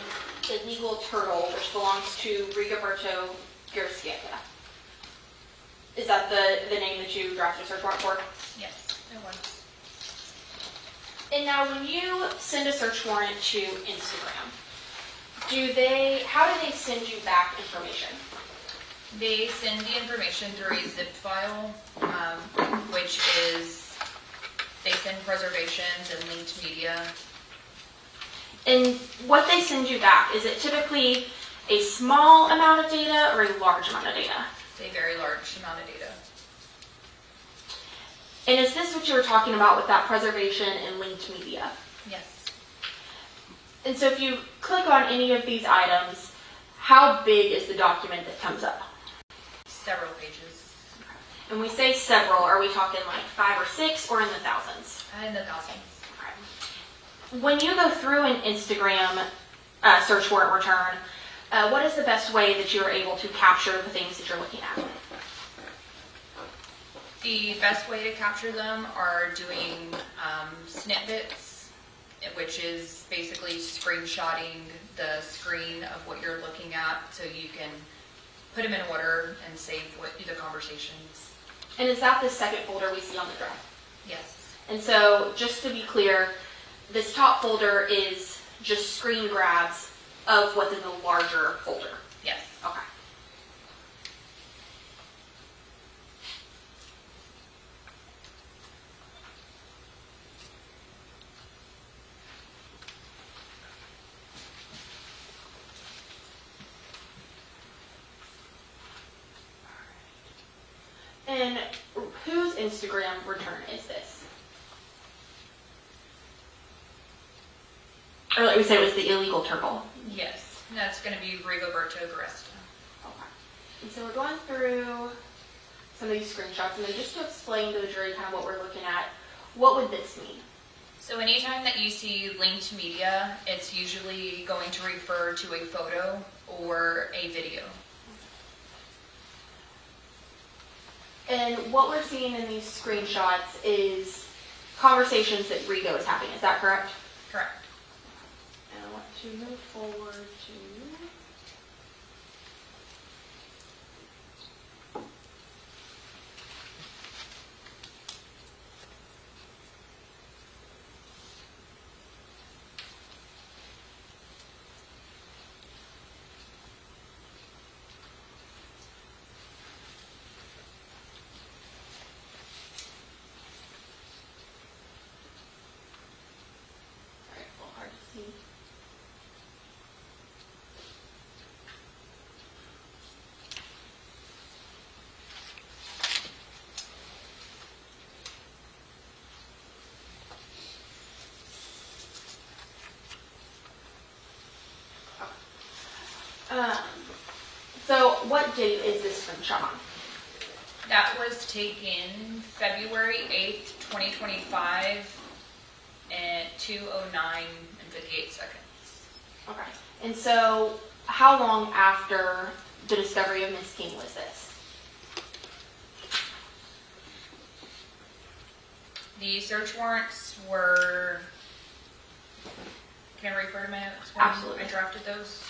Illegal Turtle, which belongs to Rigoberto Garcieta. Is that the name that you drafted a search warrant for? Yes, it was. And now when you send a search warrant to Instagram, how do they send you back information? They send the information through a zip file, which is, they send preservations and linked media. And what they send you back, is it typically a small amount of data or a large amount of data? It's a very large amount of data. And is this what you were talking about with that preservation and linked media? Yes. And so if you click on any of these items, how big is the document that comes up? Several pages. And we say several, are we talking like 5 or 6 or in the thousands? In the thousands. Okay. When you go through an Instagram search warrant return, what is the best way that you're able to capture the things that you're looking at? The best way to capture them are doing snippets, which is basically screenshotting the screen of what you're looking at so you can put them in order and save the conversations. And is that the second folder we see on the drive? Yes. And so, just to be clear, this top folder is just screen grabs of what's in the larger folder. Yes. Okay. And whose Instagram return is this? Or like we said, it was the illegal turtle. Yes. And that's going to be Rigoberto Garesta. Okay. And so we're going through some of these screenshots, and then just to explain to the jury kind of what we're looking at, what would this mean? So anytime that you see linked media, it's usually going to refer to a photo or a video. And what we're seeing in these screenshots is conversations that Rigo is having. Is that correct? Correct. And I want to move forward to... hard to see. So what date is this screenshot on? That was taken February 8th, 2025 at 2:09 and 58 seconds. Okay. And so how long after the discovery of Miss King was this? The search warrants were, can I refer to minutes when Absolutely. I drafted those?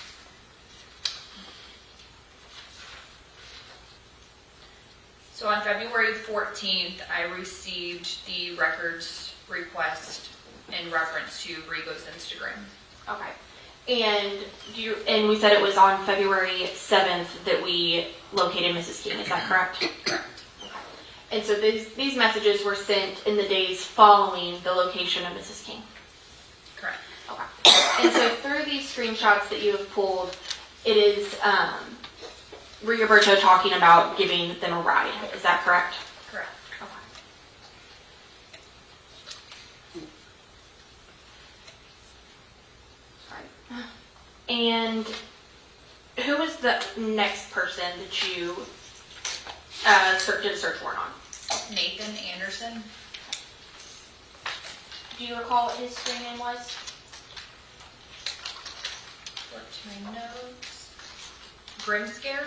So on February 14th, I received the records request in reference to Rigo's Instagram. Okay. And we said it was on February 7th that we located Mrs. King. Is that correct? Correct. And so these messages were sent in the days following the location of Mrs. King. Correct. Okay. And so through these screenshots that you have pulled, it is Rigoberto talking about giving them a ride. Is that correct? Correct. Okay. Sorry. And who was the next person that you did a search warrant on? Nathan Anderson. Do you recall what his screen name was? Flip to my notes. Grimscare.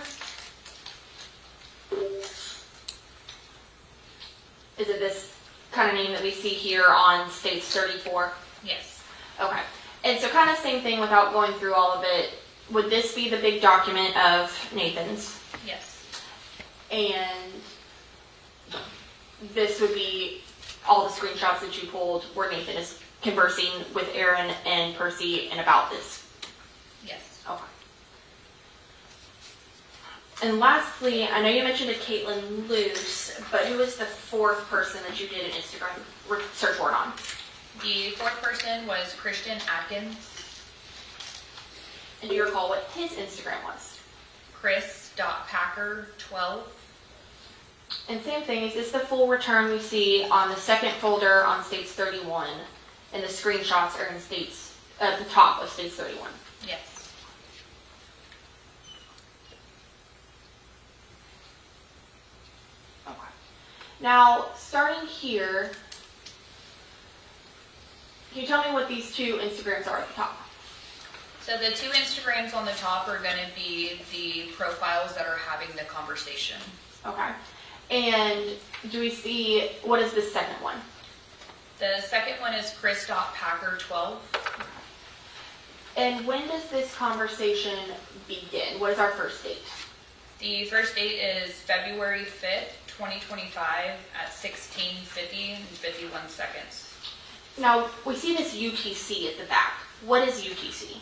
Is it this kind of name that we see here on States 34? Yes. Okay. And so kind of same thing without going through all of it. Would this be the big document of Nathan's? Yes. And this would be all the screenshots that you pulled where Nathan is conversing with Aaron and Percy and about this. Yes. Okay. And lastly, I know you mentioned a Caitlin Luce, but who was the fourth person that you did an Instagram search warrant on? The fourth person was Christian Atkins. And do you recall what his Instagram was? Chris.Packer12. And same thing, is this the full return we see on the second folder on States 31, and the screenshots are in States at the top of States 31? Yes. Now, starting here, can you tell me what these two Instagrams are at the top? So the two Instagrams on the top are going to be the profiles that are having the conversation. Okay. And do we see, what is the second one? The second one is Chris.Packer12. And when does this conversation begin? What is our first date? The first date is February 5th, 2025 at 16:50 and 51 seconds. Now, we see this UTC at the back. What is UTC?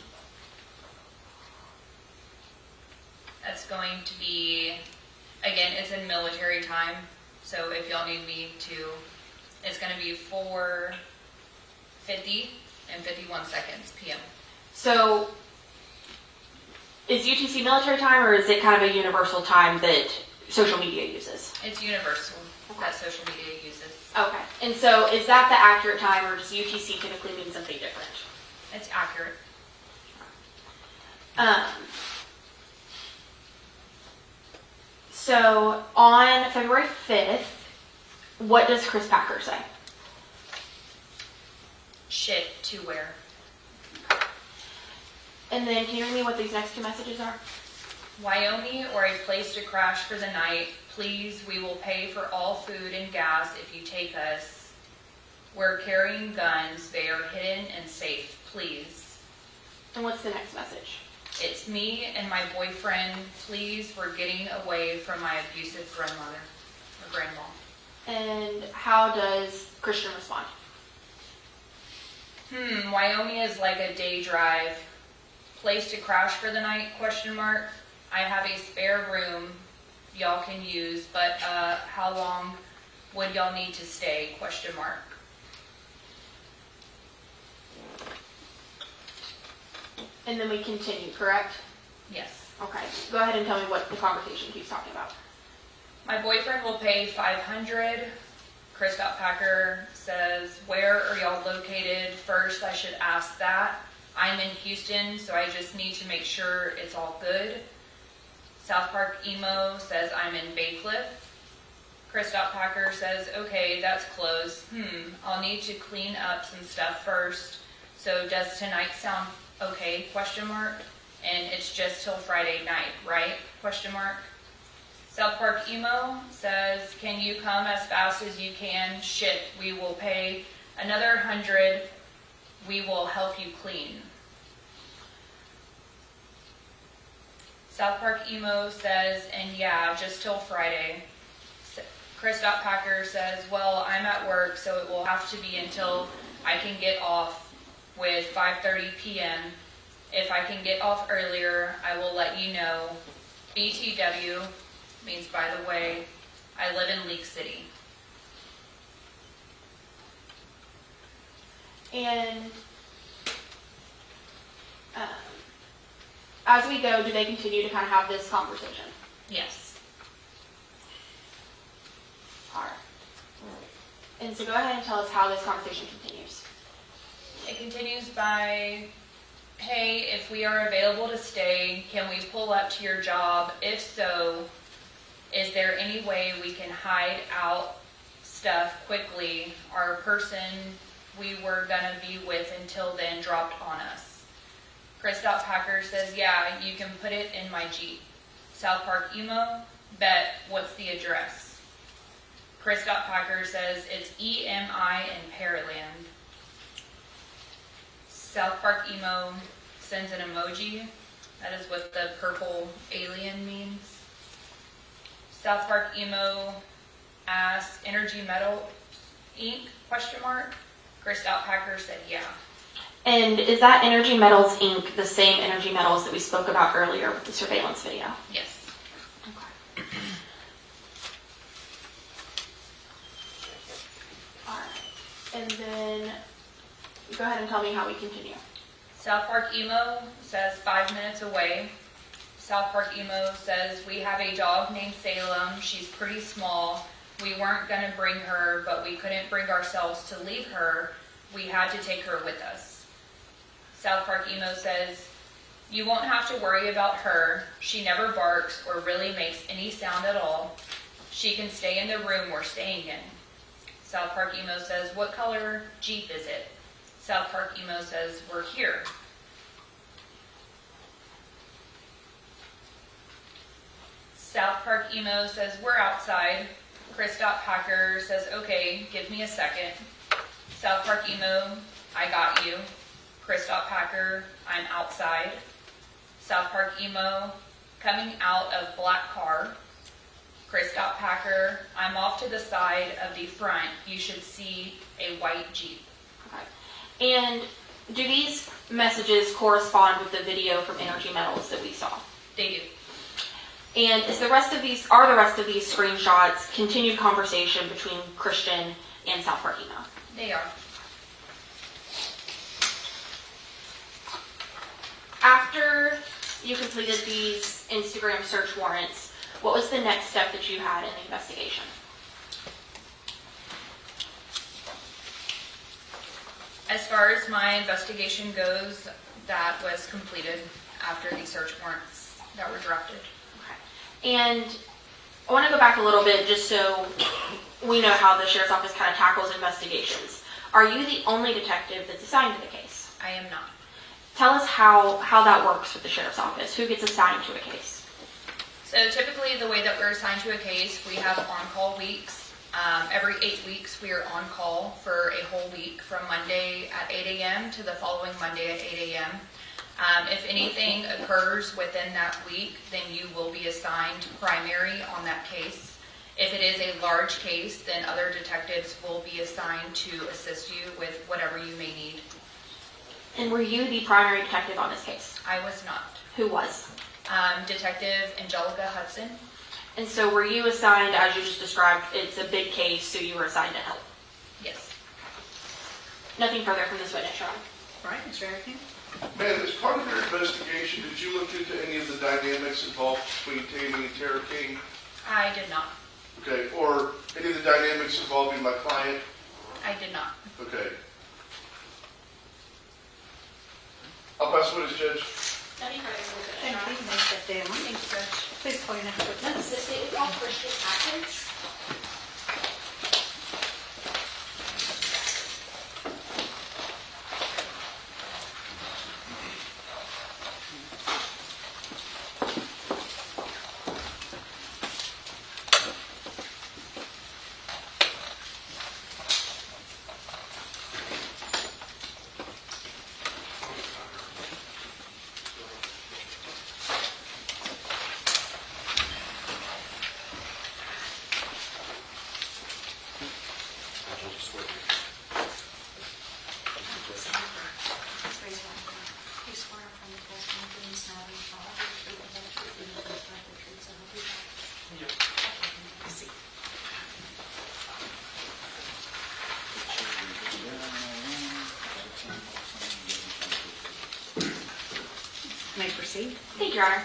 That's going to be, again, it's in military time. So if y'all need me to, it's going to be 4:50 and 51 seconds p.m. So, is UTC military time, or is it kind of a universal time that social media uses? It's universal that social media uses. Okay. And so, is that the accurate time, or does UTC typically mean something different? It's accurate. So, on February 5th, what does Chris Packer say? Shit to wear. And then, can you read me what these next two messages are? Wyoming or a place to crash for the night. Please, we will pay for all food and gas if you take us. We're carrying guns. They are hidden and safe. Please. And what's the next message? It's me and my boyfriend. Please, we're getting away from my abusive grandmother or grandma. And how does Christian respond? Wyoming is like a day drive. Place to crash for the night, question mark. I have a spare room y'all can use, but how long would y'all need to stay, question mark. And then we continue, correct? Yes. Okay. Go ahead and tell me what the conversation keeps talking about. My boyfriend will pay $500. Chris.Packer says, where are y'all located? First, I should ask that. I'm in Houston, so I just need to make sure it's all good. South Park Emo says, I'm in Bacliff. Chris.Packer says, okay, that's close. I'll need to clean up some stuff first. So does tonight sound okay, question mark? And it's just till Friday night, right? Question mark. South Park Emo says, can you come as fast as you can? Shit, we will pay another $100. We will help you clean. South Park Emo says, and yeah, just till Friday. Chris.Packer says, well, I'm at work, so it will have to be until I can get off with 5:30 p.m. If I can get off earlier, I will let you know. BTW means, by the way, I live in Leak City. And as we go, do they continue to kind of have this conversation? Yes. All right. And so go ahead and tell us how this conversation continues. It continues by, hey, if we are available to stay, can we pull up to your job? If so, is there any way we can hide out stuff quickly? Our person we were going to be with until then dropped on us. Chris.Packer says, yeah, you can put it in my Jeep. South Park Emo, bet, what's the address? Chris.Packer says, it's EMI in Pearland. South Park Emo sends an emoji. That is what the purple alien means. South Park Emo asks, Energy Metal Inc? Question mark. Chris.Packer said, yeah. And is that Energy Metals Inc. the same Energy Metals that we spoke about earlier with the surveillance video? Yes. Okay. All right. And then go ahead and tell me how we continue. South Park Emo says 5 minutes away. South Park Emo says, we have a dog named Salem. She's pretty small. We weren't going to bring her, but we couldn't bring ourselves to leave her. We had to take her with us. South Park Emo says, you won't have to worry about her. She never barks or really makes any sound at all. She can stay in the room we're staying in. South Park Emo says, what color Jeep is it? South Park Emo says, we're here. South Park Emo says, we're outside. Chris Packer says, okay, give me a second. South Park Emo, I got you. Chris Packer, I'm outside. South Park Emo, coming out of black car. Chris Packer, I'm off to the side of the front. You should see a white Jeep. Okay. And do these messages correspond with the video from Energy Metals that we saw? They do. And are the rest of these screenshots continued conversation between Christian and South Park Emo? They are. After you completed these Instagram search warrants, what was the next step that you had in the investigation? As far as my investigation goes, that was completed after the search warrants that were drafted. Okay. And I want to go back a little bit just so we know how the Sheriff's Office kind of tackles investigations. Are you the only detective that's assigned to the case? I am not. Tell us how that works with the Sheriff's Office. Who gets assigned to a case? So typically the way that we're assigned to a case, we have on-call weeks. Every 8 weeks we are on call for a whole week from Monday at 8 a.m. to the following Monday at 8 a.m. If anything occurs within that week, then you will be assigned primary on that case. If it is a large case, then other detectives will be assigned to assist you with whatever you may need. And were you the primary detective on this case? I was not. Who was? Detective Angelica Hudson. And so were you assigned, as you just described, it's a big case, so you were assigned to help? Yes. Nothing further from this witness, Your Honor. All right, Mr. King. Man, as part of your investigation, did you look into any of the dynamics involved between Tammy and Tara King? I did not. Okay, or any of the dynamics involving my client? I did not. Okay. I'll pass the witness, Judge. Nothing further from this Thank witness, you. You may step down. Thank you, Judge. Please call your next Your Honor. witness. The state called Christian Atkins. You may proceed. Thank you, Your Honor.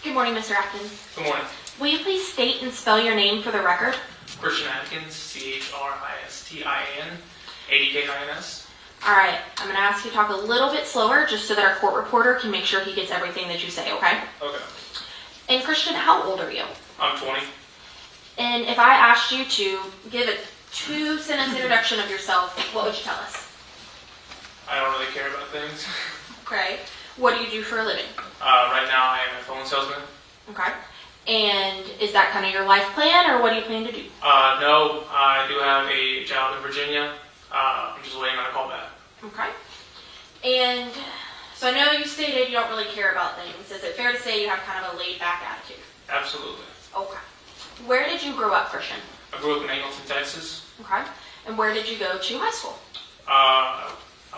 Good morning, Mr. Atkins. Good morning. Will you please state and spell your name for the record? Christian Atkins, Christian, ADKINS. All right, I'm going to ask you to talk a little bit slower just so that our court reporter can make sure he gets everything that you say, okay? Okay. And Christian, how old are you? I'm 20. And if I asked you to give a 2-sentence introduction of yourself, what would you tell us? I don't really care about things. Okay. What do you do for a living? Right now I am a phone salesman. Okay. And is that kind of your life plan, or what do you plan to do? No, I do have a job in Virginia. I'm just waiting on a call back. Okay. And so I know you stated you don't really care about things. Is it fair to say you have kind of a laid-back attitude? Absolutely. Okay. Where did you grow up, Christian? I grew up in Angleton, Texas. Okay. And where did you go to high school? I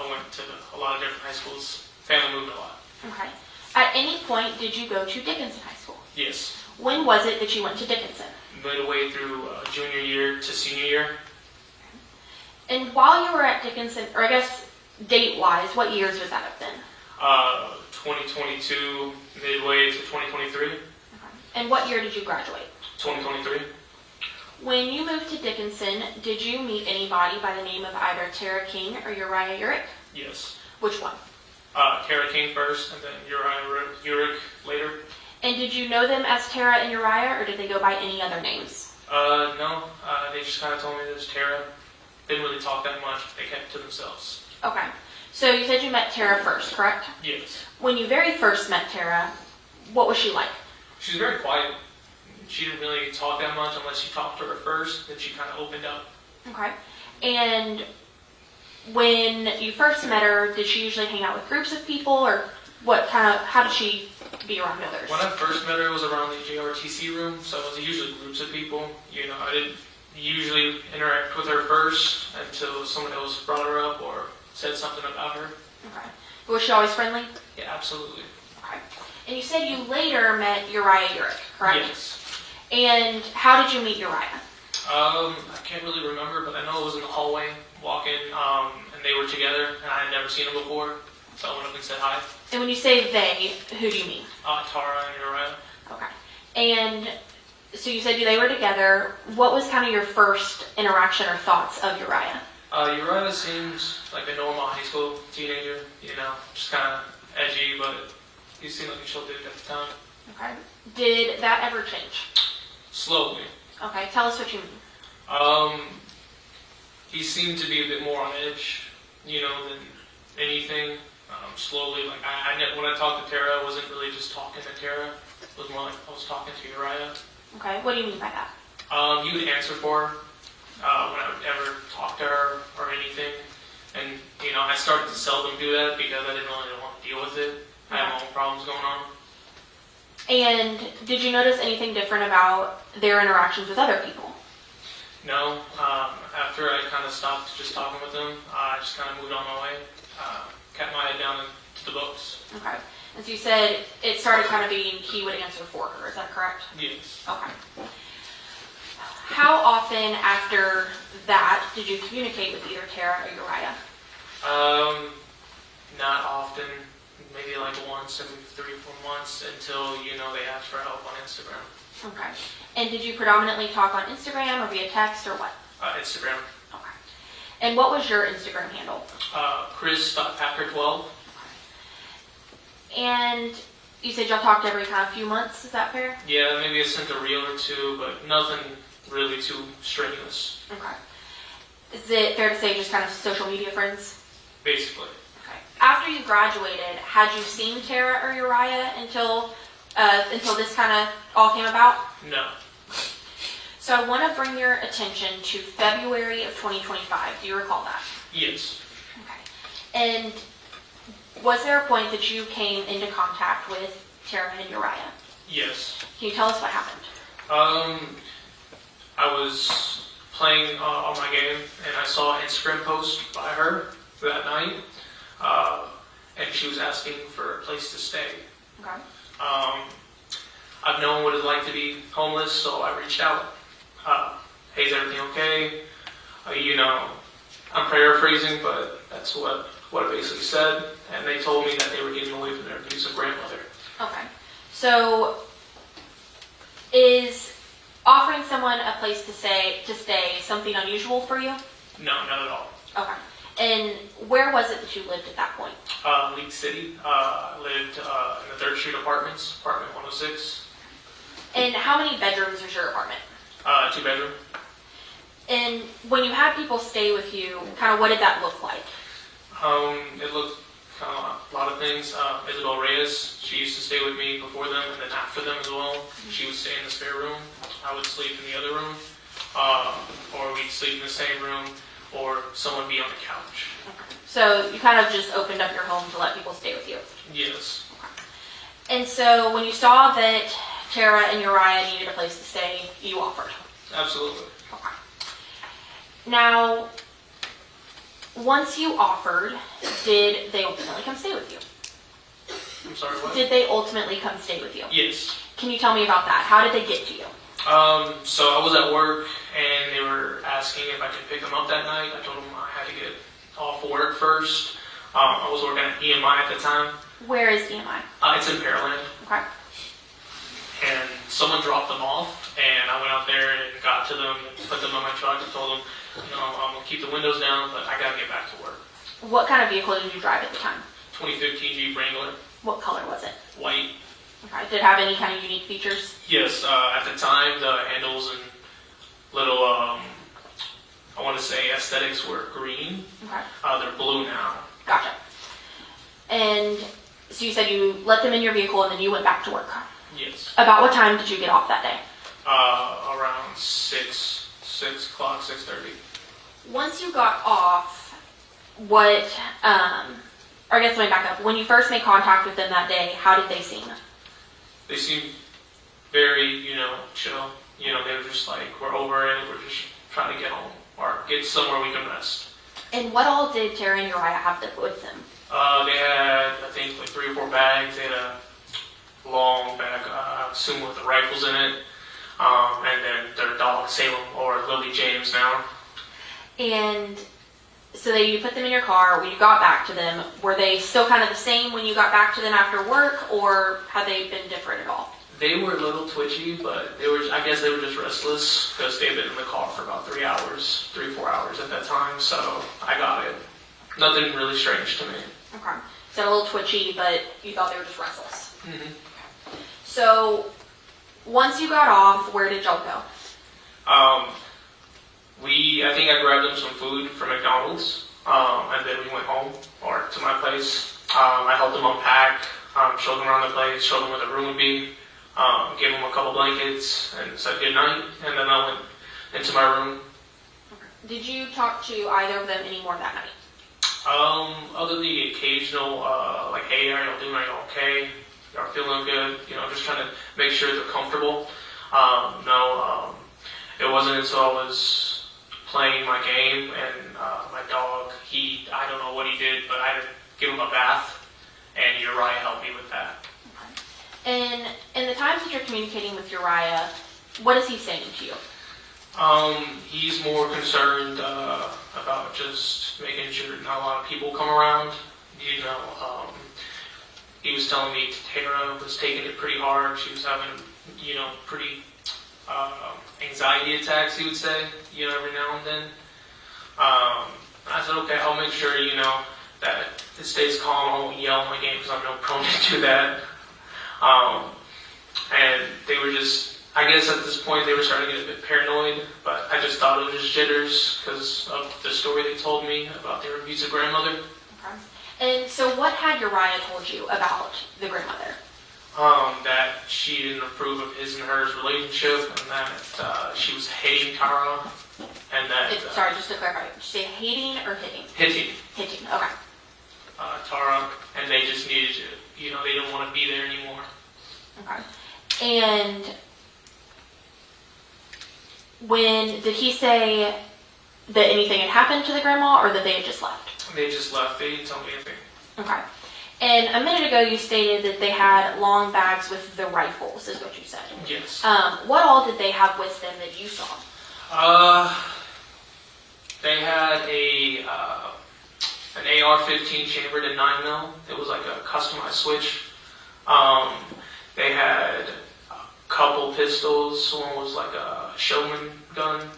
went to a lot of different high schools. Family moved a lot. Okay. At any point, did you go to Dickinson High School? Yes. When was it that you went to Dickinson? Midway through junior year to senior year. And while you were at Dickinson, or I guess date-wise, what years would that have been? 2022, midway to 2023. Okay. And what year did you graduate? 2023. When you moved to Dickinson, did you meet anybody by the name of either Tara King or Uriah Urick? Yes. Which one? Tara King first, and then Uriah Urick later. And did you know them as Tara and Uriah, or did they go by any other names? No. They just kind of told me there's Tara. Didn't really talk that much. They kept it to themselves. Okay. So you said you met Tara first, correct? Yes. When you very first met Tara, what was she like? She was very quiet. She didn't really talk that much unless you talked to her first. Then she kind of opened up. Okay. And when you first met her, did she usually hang out with groups of people, or how did she be around others? When I first met her, it was around the JRTC room, so it was usually groups of people. I didn't usually interact with her first until someone else brought her up or said something about her. Okay. Was she always friendly? Yeah, absolutely. Okay. And you said you later met Uriah Urick, correct? Yes. And how did you meet Uriah? I can't really remember, but I know it was in the hallway, walking, and they were together, and I had never seen them before, so I went up and said hi. And when you say they, who do you mean? Tara and Uriah. Okay. And so you said they were together. What was kind of your first interaction or thoughts of Uriah? Uriah seems like a normal high school teenager, just kind of edgy, but he seemed like a chill dude at the time. Okay. Did that ever change? Slowly. Okay, tell us what you mean. He seemed to be a bit more on edge, than anything. Slowly, when I talked to Tara, I wasn't really just talking to Tara. It was more like I was talking to Uriah. Okay, what do you mean by that? He would answer for her when I would ever talk to her or anything. And, I started to seldom do that because I didn't really want to deal with it. I had my own problems going on. And did you notice anything different about their interactions with other people? No. After I kind of stopped just talking with them, I just kind of moved on my way. Kept my head down to the books. Okay. And so you said it started kind of being he would answer for her. Is that correct? Yes. Okay. How often after that did you communicate with either Tara or Uriah? Not often. Maybe like once every 3 or 4 months until, they asked for help on Instagram. Okay. And did you predominantly talk on Instagram or via text or what? Instagram. Okay. And what was your Instagram handle? Chris.Packer12. And you said y'all talked every kind of few months, is that fair? Yeah, maybe I sent a reel or two, but nothing really too strenuous. Okay. Is it fair to say just kind of social media friends? Basically. Okay. After you graduated, had you seen Tara or Uriah until this kind of all came about? No. So I want to bring your attention to February of 2025. Do you recall that? Yes. Okay. And was there a point that you came into contact with Tara and Uriah? Yes. Can you tell us what happened? I was playing on my game, and I saw an Instagram post by her that night, and she was asking for a place to stay. Okay. I've known what it's like to be homeless, so I reached out. Hey, is everything okay? I'm paraphrasing, but that's what it basically said. And they told me that they were getting away from their abusive grandmother. Okay. So is offering someone a place to stay something unusual for you? No, not at all. Okay. And where was it that you lived at that point? League City. I lived in the 3rd Street Apartments, apartment 106. And how many bedrooms was your apartment? 2 bedroom. And when you had people stay with you, kind of what did that look like? It looked kind of a lot of things. Isabel Reyes, she used to stay with me before them and then after them as well. She would stay in the spare room. I would sleep in the other room. Or we'd sleep in the same room, or someone would be on the couch. Okay. So you kind of just opened up your home to let people stay with you? Yes. And so when you saw that Tara and Uriah needed a place to stay, you offered? Absolutely. Okay. Now, once you offered, did they ultimately come stay with you? I'm sorry, what? Did they ultimately come stay with you? Yes. Can you tell me about that? How did they get to you? So I was at work, and they were asking if I could pick them up that night. I told them I had to get off work first. I was working at EMI at the time. Where is EMI? It's in Pearland. Okay. And someone dropped them off, and I went out there and got to them and put them on my truck and told them, I'm going to keep the windows down, but I got to get back to work. What kind of vehicle did you drive at the time? 2015 Jeep Wrangler. What color was it? White. Okay. Did it have any kind of unique features? Yes, at the time, the handles and little, I want to say aesthetics were green. Okay. They're blue now. Gotcha. And so you said you let them in your vehicle and then you went back to work. Yes. About what time did you get off that day? Around 6 o'clock, 6:30. Once you got off, what, or I guess let me back up. When you first made contact with them that day, how did they seem? They seemed very, chill. They were just like, we're over it. We're just trying to get home or get somewhere we can rest. And what all did Tara and Uriah have with them? They had, I think, like 3 or 4 bags. They had a long bag, I assume with the rifles in it. And then their dog, Salem, or Lily James now. And so you put them in your car. When you got back to them, were they still kind of the same when you got back to them after work, or had they been different at all? They were a little twitchy, but I guess they were just restless because they've been in the car for about 3 hours, 3-4 hours at that time. So I got it. Nothing really strange to me. Okay. So a little twitchy, but you thought they were just restless. Mm-hmm. So once you got off, where did y'all go? I think I grabbed them some food from McDonald's, and then we went home or to my place. I helped them unpack, showed them around the place, showed them where the room would be, gave them a couple blankets, and said good night. And then I went into my room. Okay. Did you talk to either of them anymore that night? Other than the occasional, like, hey, how y'all doing? Are y'all okay? Y'all feeling good? Just trying to make sure they're comfortable. No, it wasn't until I was playing my game and my dog, I don't know what he did, but I had to give him a bath, and Uriah helped me with that. Okay. And in the times that you're communicating with Uriah, what is he saying to you? He's more concerned about just making sure not a lot of people come around. He was telling me Tara was taking it pretty hard. She was having, pretty anxiety attacks, he would say, every now and then. I said, okay, I'll make sure, that it stays calm. I won't yell in my game because I'm not prone to do that. And they were just, I guess at this point they were starting to get a bit paranoid, but I just thought it was just jitters because of the story they told me about their abusive grandmother. Okay. And so what had Uriah told you about the grandmother? That she didn't approve of his and hers relationship, and that she was hating Tara, and that... sorry, just to clarify, did you say hating or hitting? Hitting. Hitting, okay. Tara, and they just needed to, they didn't want to be there anymore. Okay. And did he say that anything had happened to the grandma, or that they had just left? They just left. They didn't tell me anything. Okay. And a minute ago you stated that they had long bags with the rifles, is what you said. Yes. What all did they have with them that you saw? They had an AR-15 chambered in 9mm. It was like a customized switch. They had a couple pistols. One was like a showman gun.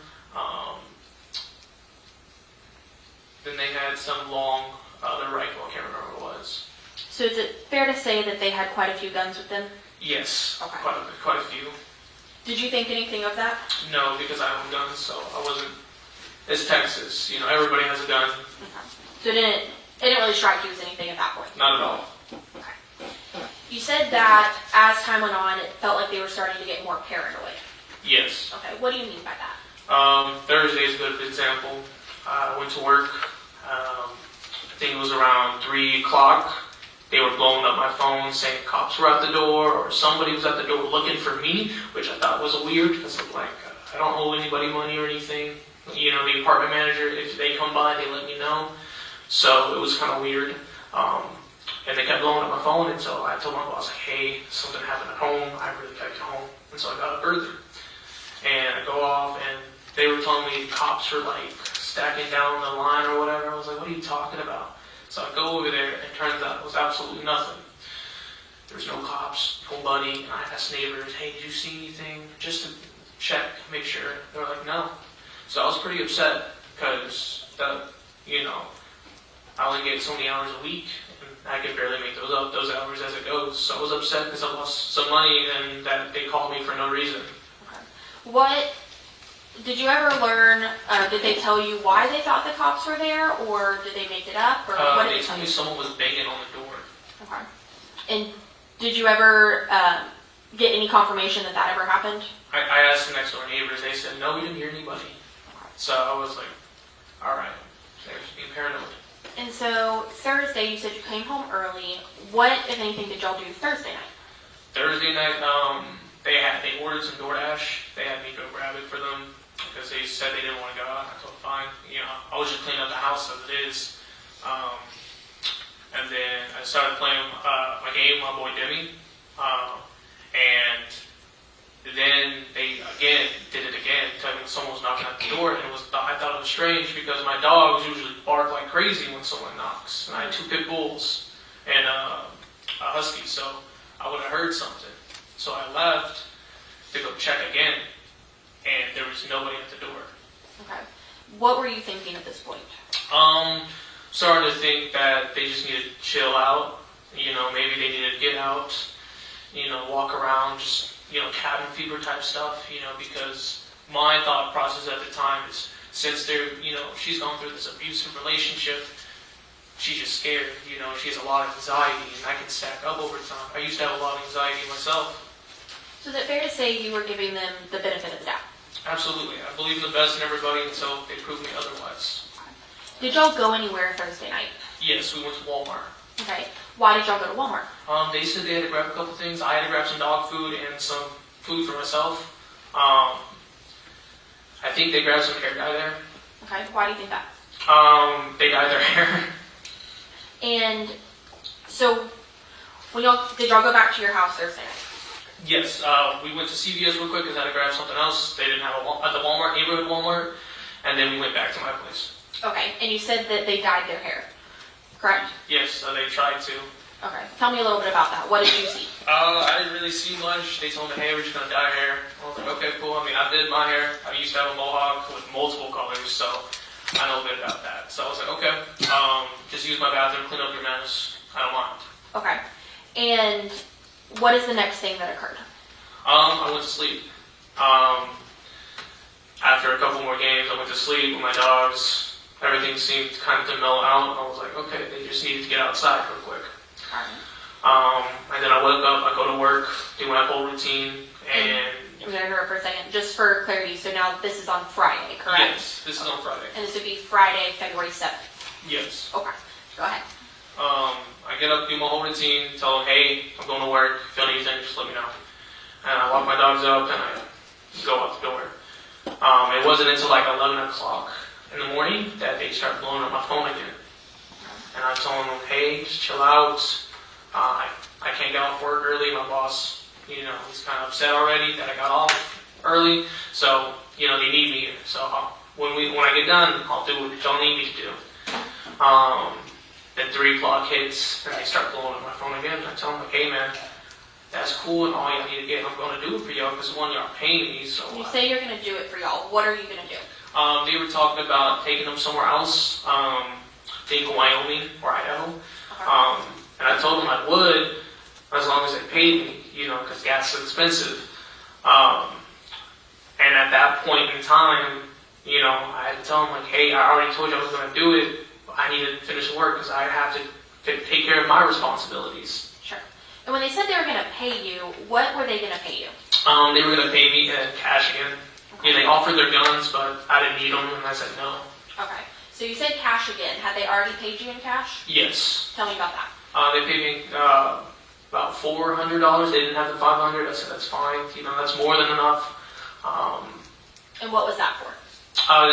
Then they had some long other rifle. I can't remember what it was. So is it fair to say that they had quite a few guns with them? Yes, okay. Quite a few. Did you think anything of that? No, because I own guns, so I wasn't. It's Texas, everybody has a gun. Okay. So it didn't really strike you as anything at that point? Not at all. Okay. You said that as time went on, it felt like they were starting to get more paranoid. Yes. Okay. What do you mean by that? Thursday is a good example. I went to work. I think it was around 3 o'clock. They were blowing up my phone saying cops were at the door or somebody was at the door looking for me, which I thought was weird because I'm like, I don't owe anybody money or anything. The apartment manager, if they come by, they let me know. So it was kind of weird. And they kept blowing up my phone, and so I told my boss, like, hey, something happened at home. I really got to get home. And so I got up early. And I go off, and they were telling me cops were like stacking down the line or whatever. I was like, what are you talking about? So I go over there, and it turns out it was absolutely nothing. There was no cops, nobody. And I asked neighbors, hey, did you see anything? Just to check, make sure. They were like, no. So I was pretty upset because, I only get so many hours a week, and I can barely make those hours as it goes. So I was upset because I lost some money and that they called me for no reason. Okay. What did you ever learn, did they tell you why they thought the cops were there, or did they make it up, or what did They they tell told me you? someone was banging on the door. Okay. And did you ever get any confirmation that that ever happened? I asked the next door neighbors. They said, no, we didn't hear anybody. So I was like, all right, they're just being paranoid. And so Thursday, you said you came home early. What, if anything, did y'all do Thursday night? Thursday night, they ordered some DoorDash. They had me go grab it for them because they said they didn't want to go out. I told them, fine. I was just cleaning up the house as it is. And then I started playing my game, my boy Demi. And then they did it again, telling me someone was knocking at the door, and I thought it was strange because my dogs usually bark like crazy when someone knocks. And I had 2 pit bulls and a husky, so I would have heard something. So I left to go check again, and there was nobody at the door. Okay. What were you thinking at this point? Starting to think that they just needed to chill out. Maybe they needed to get out, walk around, just cabin fever type stuff, because my thought process at the time is since she's gone through this abusive relationship, she's just scared, she has a lot of anxiety, and that can stack up over time. I used to have a lot of anxiety myself. So is it fair to say you were giving them the benefit of the doubt? Absolutely. I believe in the best in everybody until they prove me otherwise. Did y'all go anywhere Thursday night? Yes, we went to Walmart. Okay. Why did y'all go to Walmart? They said they had to grab a couple things. I had to grab some dog food and some food for myself. I think they grabbed some hair dye there. Okay. Why do you think that? They dyed their hair. And so, did y'all go back to your house Thursday night? Yes, we went to CVS real quick because I had to grab something else. They didn't have at the Walmart, neighborhood Walmart, and then we went back to my place. Okay. And you said that they dyed their hair, correct? Yes, they tried to. Okay. Tell me a little bit about that. What did you see? I didn't really see much. They told me, hey, we're just going to dye hair. I was like, okay, cool. I mean, I did my hair. I used to have a mohawk with multiple colors, so I know a bit about that. So I was like, okay, just use my bathroom, clean up your mess. I don't mind. Okay. And what is the next thing that occurred? I went to sleep. After a couple more games, I went to sleep with my dogs. Everything seemed kind of to mellow out. I was like, okay, they just needed to get outside real quick. And then I woke up, I go to work, do my whole routine, and... I'm going to interrupt for a second, just for clarity. So now this is on Friday, correct? Yes, this is on Friday. And this would be Friday, February 7th? Yes. Okay, go ahead. I get up, do my whole routine, tell them, hey, I'm going to work, if you feel anything, just let me know. And I walk my dogs up, and I go out the door. It wasn't until like 11 o'clock in the morning that they start blowing up my phone again. And I told them, hey, just chill out. I can't get off work early. My boss, he's kind of upset already that I got off early. So, they need me here. So when I get done, I'll do what y'all need me to do. Then 3 o'clock hits, and they start blowing up my phone again. I tell them, like, hey, man, that's cool and all y'all need to get. I'm going to do it for y'all because, one, y'all are paying me. So You say you're going to do it for y'all. What are you going to do? they were talking about taking them somewhere else, I think Wyoming or Idaho. Okay. And I told them I would, as long as they paid me, because gas is expensive. And at that point in time, I had to tell them, like, hey, I already told you I was going to do it. I need to finish the work because I have to take care of my responsibilities. Sure. And when they said they were going to pay you, what were they going to pay you? They were going to pay me in cash again. They offered their guns, but I didn't need them, and I said no. Okay. So you said cash again. Had they already paid you in cash? Yes. Tell me about that. They paid me about $400. They didn't have the $500. I said that's fine. That's more than enough. And what was that for?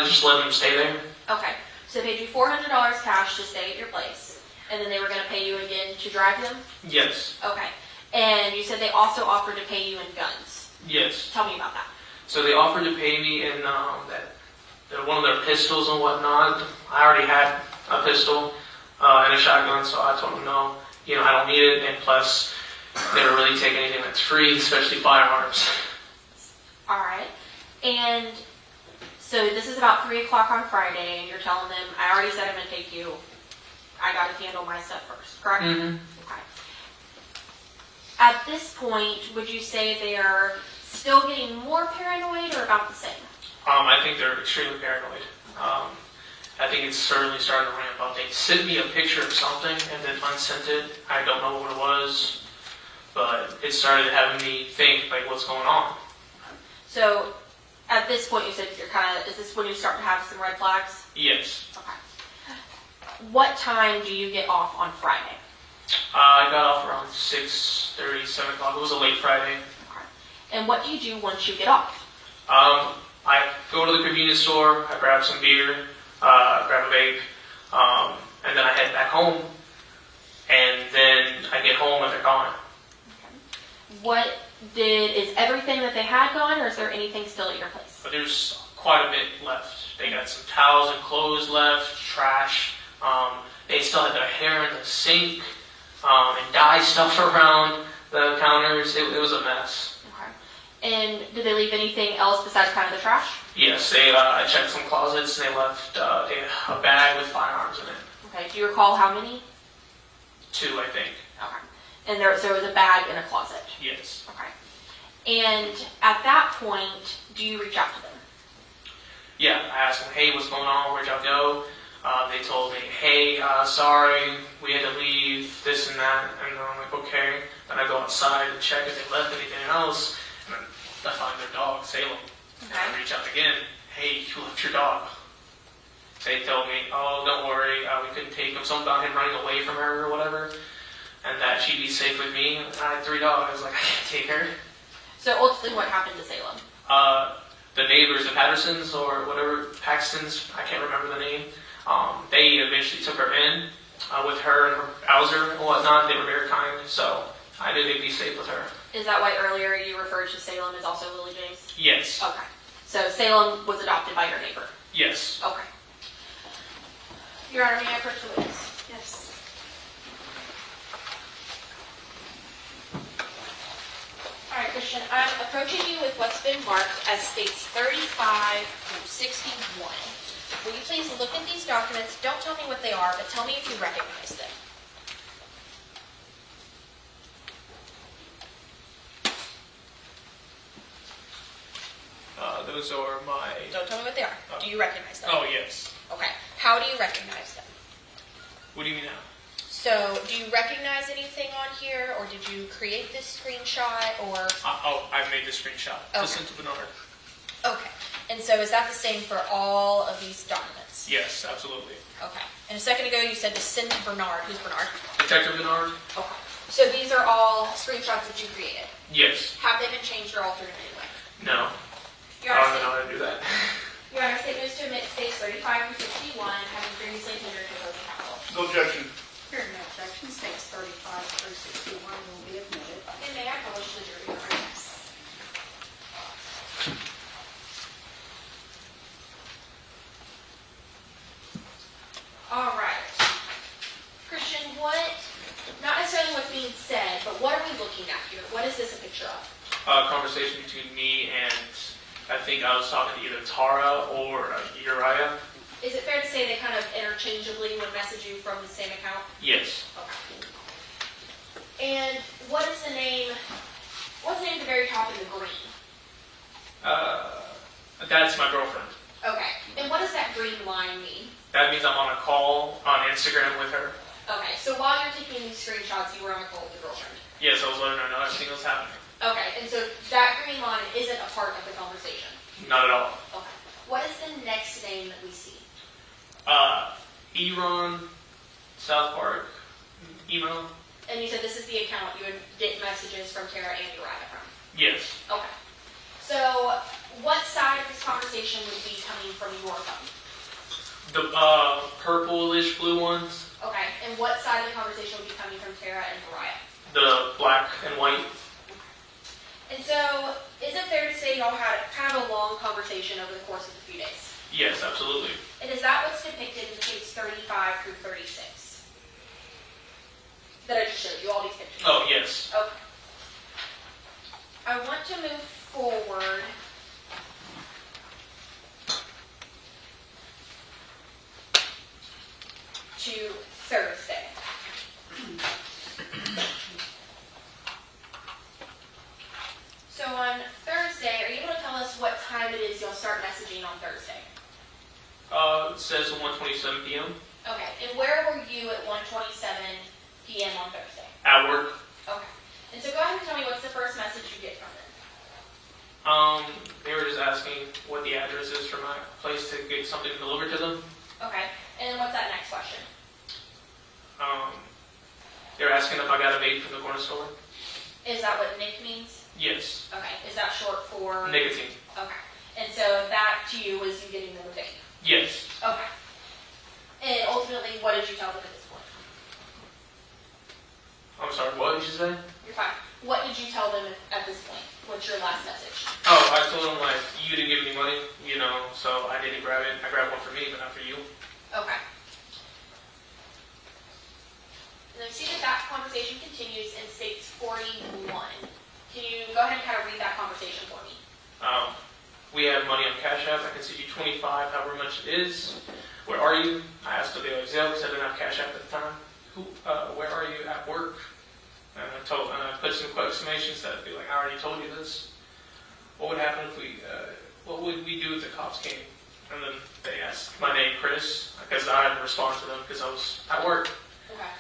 Just let them stay there. Okay. So they paid you $400 cash to stay at your place, and then they were going to pay you again to drive them? Yes. Okay. And you said they also offered to pay you in guns. Yes. Tell me about that. So they offered to pay me in one of their pistols and whatnot. I already had a pistol and a shotgun, so I told them no. I don't need it, and plus, they don't really take anything that's free, especially firearms. All right. And so this is about 3 o'clock on Friday, and you're telling them, I already said I'm going to take you. I got to handle my stuff first, correct? Mm-hmm. Okay. At this point, would you say they are still getting more paranoid or about the same? I think they're extremely paranoid. I think it's certainly starting to ramp up. They sent me a picture of something and then unsent it. I don't know what it was, but it started having me think, like, what's going on? So at this point, you said you're kind of, is this when you start to have some red flags? Yes. Okay. What time do you get off on Friday? I got off around 6:30, 7 o'clock. It was a late Friday. Okay. And what do you do once you get off? I go to the convenience store, I grab some beer, grab a vape, and then I head back home. And then I get home and they're gone. Is everything that they had gone, or is there anything still at your place? But there's quite a bit left. They got some towels and clothes left, trash. They still had their hair in the sink, and dye stuff around the counters. It was a mess. Okay. And did they leave anything else besides kind of the trash? Yes, I checked some closets and they left a bag with firearms in it. Okay. Do you recall how many? 2, I think. Okay. And so it was a bag in a closet. Yes. Okay. And at that point, do you reach out to them? Yeah, I asked them, hey, what's going on? Where'd y'all go? They told me, hey, sorry, we had to leave, this and that. And I'm like, okay. Then I go outside and check if they left anything else. And I find their dog, Salem. And I reach out again, hey, you left your dog. They told me, oh, don't worry, we couldn't take him. Something about him running away from her or whatever. And that she'd be safe with me. I had 3 dogs. I was like, I can't take her. So ultimately, what happened to Salem? The neighbors, the Pattersons or whatever, Paxtons, I can't remember the name. They eventually took her in with her and her Bowser and whatnot. They were very kind, so I knew they'd be safe with her. Is that why earlier you referred to Salem as also Lily James? Yes. Okay. So Salem was adopted by your neighbor? Yes. Okay. Your Honor, may I approach the witness? Yes. All right, Christian, I'm approaching you with what's been marked as states 35 through 61. Will you please look at these documents? Don't tell me what they are, but tell me if you recognize them. Those are my... Don't tell me what they are. Do you recognize them? Oh, yes. Okay. How do you recognize them? What do you mean now? So, do you recognize anything on here, or did you create this screenshot, or... I made the screenshot. Okay. Listen to Bernard. Okay. And so is that the same for all of these documents? Yes, absolutely. Okay. And a second ago you said to send to Bernard. Who's Bernard? Detective Bernard? Okay. So these are all screenshots that you created. Yes. Have they been changed or altered in any way? No. Your I don't Honor, even know how to do that. Your Honor, statement is to admit states 35 through 61, having previously tendered to opposing counsel. No objection. Hearing no objection, states 35 through 61 will be admitted. And may I publish the jury verdict? All right. Christian, not necessarily what's being said, but what are we looking at here? What is this a picture of? A conversation between me and I think I was talking to either Tara or Uriah. Is it fair to say they kind of interchangeably would message you from the same account? Yes. Okay. And what's the name at the very top in the green? That's my girlfriend. Okay. And what does that green line mean? That means I'm on a call on Instagram with her. Okay, so while you're taking these screenshots, you were on a call with your girlfriend. Yes, I was letting her know everything was happening. Okay, and so that green line isn't a part of the conversation. Not at all. Okay. What is the next name that we see? Eron, South Park, email. And you said this is the account you would get messages from Tara and Uriah from? Yes. Okay. So what side of this conversation would be coming from your phone? The purplish blue ones. Okay, and what side of the conversation would be coming from Tara and Uriah? The black and white. And so, is it fair to say y'all had kind of a long conversation over the course of a few days? Yes, absolutely. And is that what's depicted in states 35 through 36? That I just showed you, all these pictures? Oh, yes. Okay. I want to move forward to Thursday. So on Thursday, are you able to tell us what time it is is you'll start messaging on Thursday. It says 1:27 p.m. Okay, and where were you at 1:27 p.m. on Thursday? at work. Okay, and so go ahead and tell me what's the first message you get from them. They were just asking what the address is for my place to get something delivered to them. Okay, and then what's that next question? They're asking if I got a vape from the corner store. Is that what Nick means? Yes. Okay, is that short for? Nicotine. Okay, and so that to you was you getting them a vape? Yes. Okay. And ultimately, what did you tell them at this point? I'm sorry, what did you say? You're fine. What did you tell them at this point? What's your last message? Oh, I told them, like, you didn't give me money, you know, so I didn't grab it. I grabbed one for me, but not for you. Okay. And I see that that conversation continues in states 41. Can you go ahead and kind of read that conversation for me? We have money on Cash App. I can send you 25, however much it is. Where are you? I asked if they were Zelle because I didn't have Cash App at the time. Where are you at work? And I put some exclamations that would be like, I already told you this. What would happen if what would we do if the cops came? And then they asked my name, Chris, because I had to respond to them because I was at work. Okay.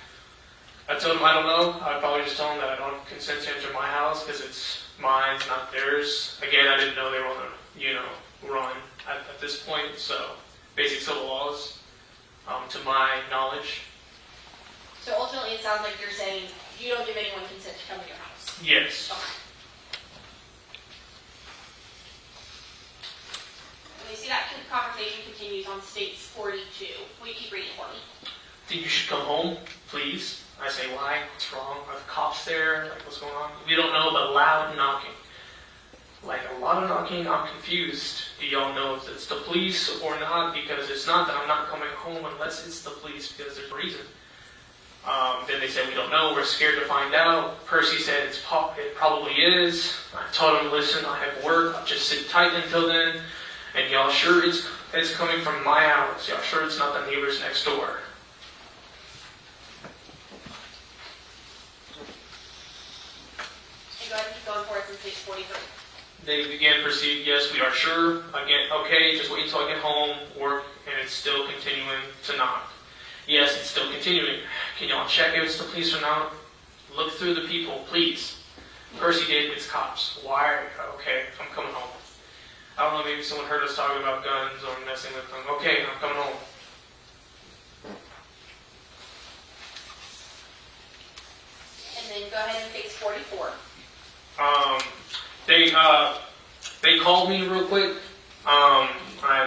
I told them I don't know. I'd probably just tell them that I don't consent to enter my house because it's mine, it's not theirs. Again, I didn't know they were on the, run at this point. So, basic civil laws, to my knowledge. So ultimately, it sounds like you're saying you don't give anyone consent to come to your house. Yes. Okay. And we see that conversation continues on states 42. Will you keep reading for me? Think you should come home, please. I say, why? What's wrong? Are the cops there? Like, what's going on? We don't know, but loud knocking. Like, a lot of knocking, I'm confused. Do y'all know if it's the police or not? Because it's not that I'm not coming home unless it's the police, because there's a reason. Then they said, we don't know. We're scared to find out. Percy said, it probably is. I told him, listen, I have work. I'll just sit tight until then. And y'all sure it's coming from my house? Y'all sure it's not the neighbors next door? And go ahead and keep going for us in states 43. They began to proceed, yes, we are sure. Again, okay, just wait until I get home, work, and it's still continuing to knock. Yes, it's still continuing. Can y'all check if it's the police or not? Look through the people, please. Percy did, it's cops. Why? Okay, I'm coming home. I don't know, maybe someone heard us talking about guns or messing with them. Okay, I'm coming home. And then go ahead and states 44. They called me real quick.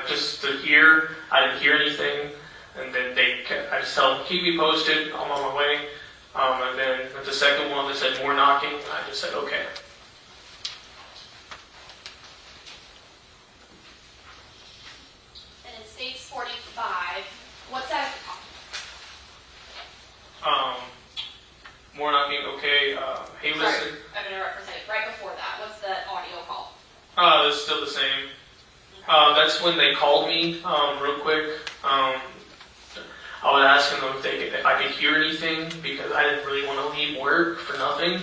Just to hear. I didn't hear anything. And then I just told them, keep me posted, I'm on my way. And then at the second one, they said more knocking. I just said, okay. And in states 45, what's that at the top? More knocking, okay. Hey, listen. Sorry, I'm going to represent it. Right before that, what's the audio call? It's still the same. That's when they called me real quick. I was asking them if I could hear anything because I didn't really want to leave work for nothing.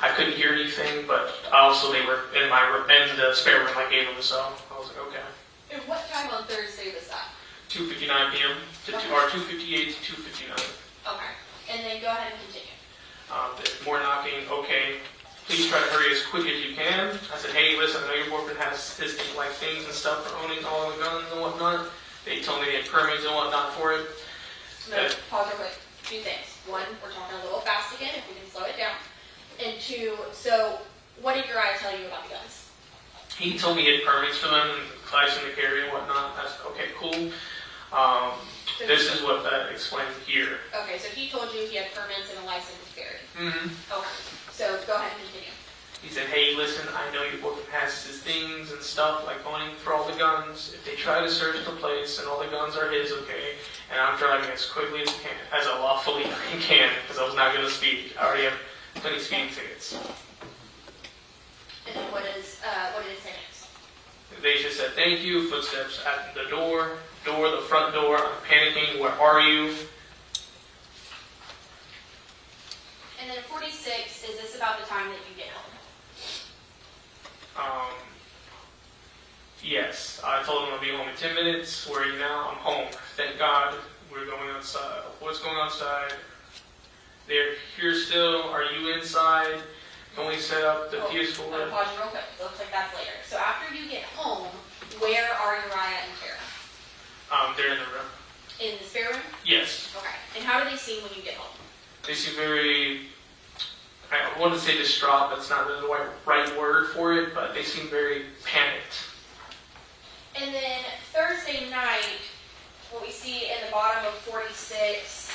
I couldn't hear anything, but also they were in the spare room I gave them, so I was like, okay. And what time on Thursday was that? 2:59 p.m. to Okay. or 2:58 to 2:59. Okay. And then go ahead and continue. More knocking. Okay. Please try to hurry as quick as you can. I said, hey, listen, I know your boyfriend has his like things and stuff for owning all the guns and whatnot. They told me they had permits and whatnot for it. So pause real quick. Two things. One, we're talking a little fast again, if we can slow it down. And two, so what did Uriah tell you about the guns? He told me he had permits for them and license to carry and whatnot. I said, okay, cool. This is what that explained here. Okay, so he told you he had permits and a license to carry. Mm-hmm. Okay, so go ahead and continue. He said, hey, listen, I know your boyfriend has his things and stuff, like owning for all the guns. If they try to search the place and all the guns are his, okay, and I'm driving as quickly as I lawfully can, because I was not going to speed. I already have plenty of speeding tickets. And then what did it say next? They just said, thank you, footsteps at the door, the front door, I'm panicking, where are you? And then 46, is this about the time that you get home? Yes. minutes. Where are you now? I'm home. Thank God. We're going outside. What's going outside? They're here still. Are you inside? Can we set up the I'm gonna PS4? pause you real quick. It looks like that's later. So after you get home, where are Uriah and Tara? They're in the room. In the spare room? Yes. Okay. And how do they seem when you get home? They seem very, I want to say distraught, but it's not really the right word for it, but they seem very panicked. And then Thursday night, what we see in the bottom of 46,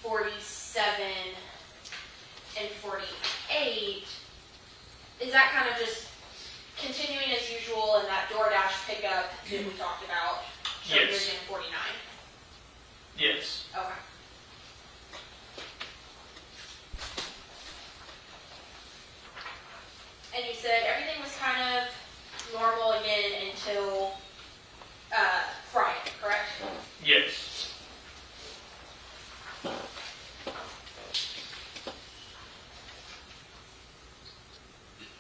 47, and 48, is that kind of just continuing as usual in that DoorDash pickup that we talked about? So Yes. You're getting 49. Yes. Okay. And you said everything was kind of normal again until Friday, correct? Yes.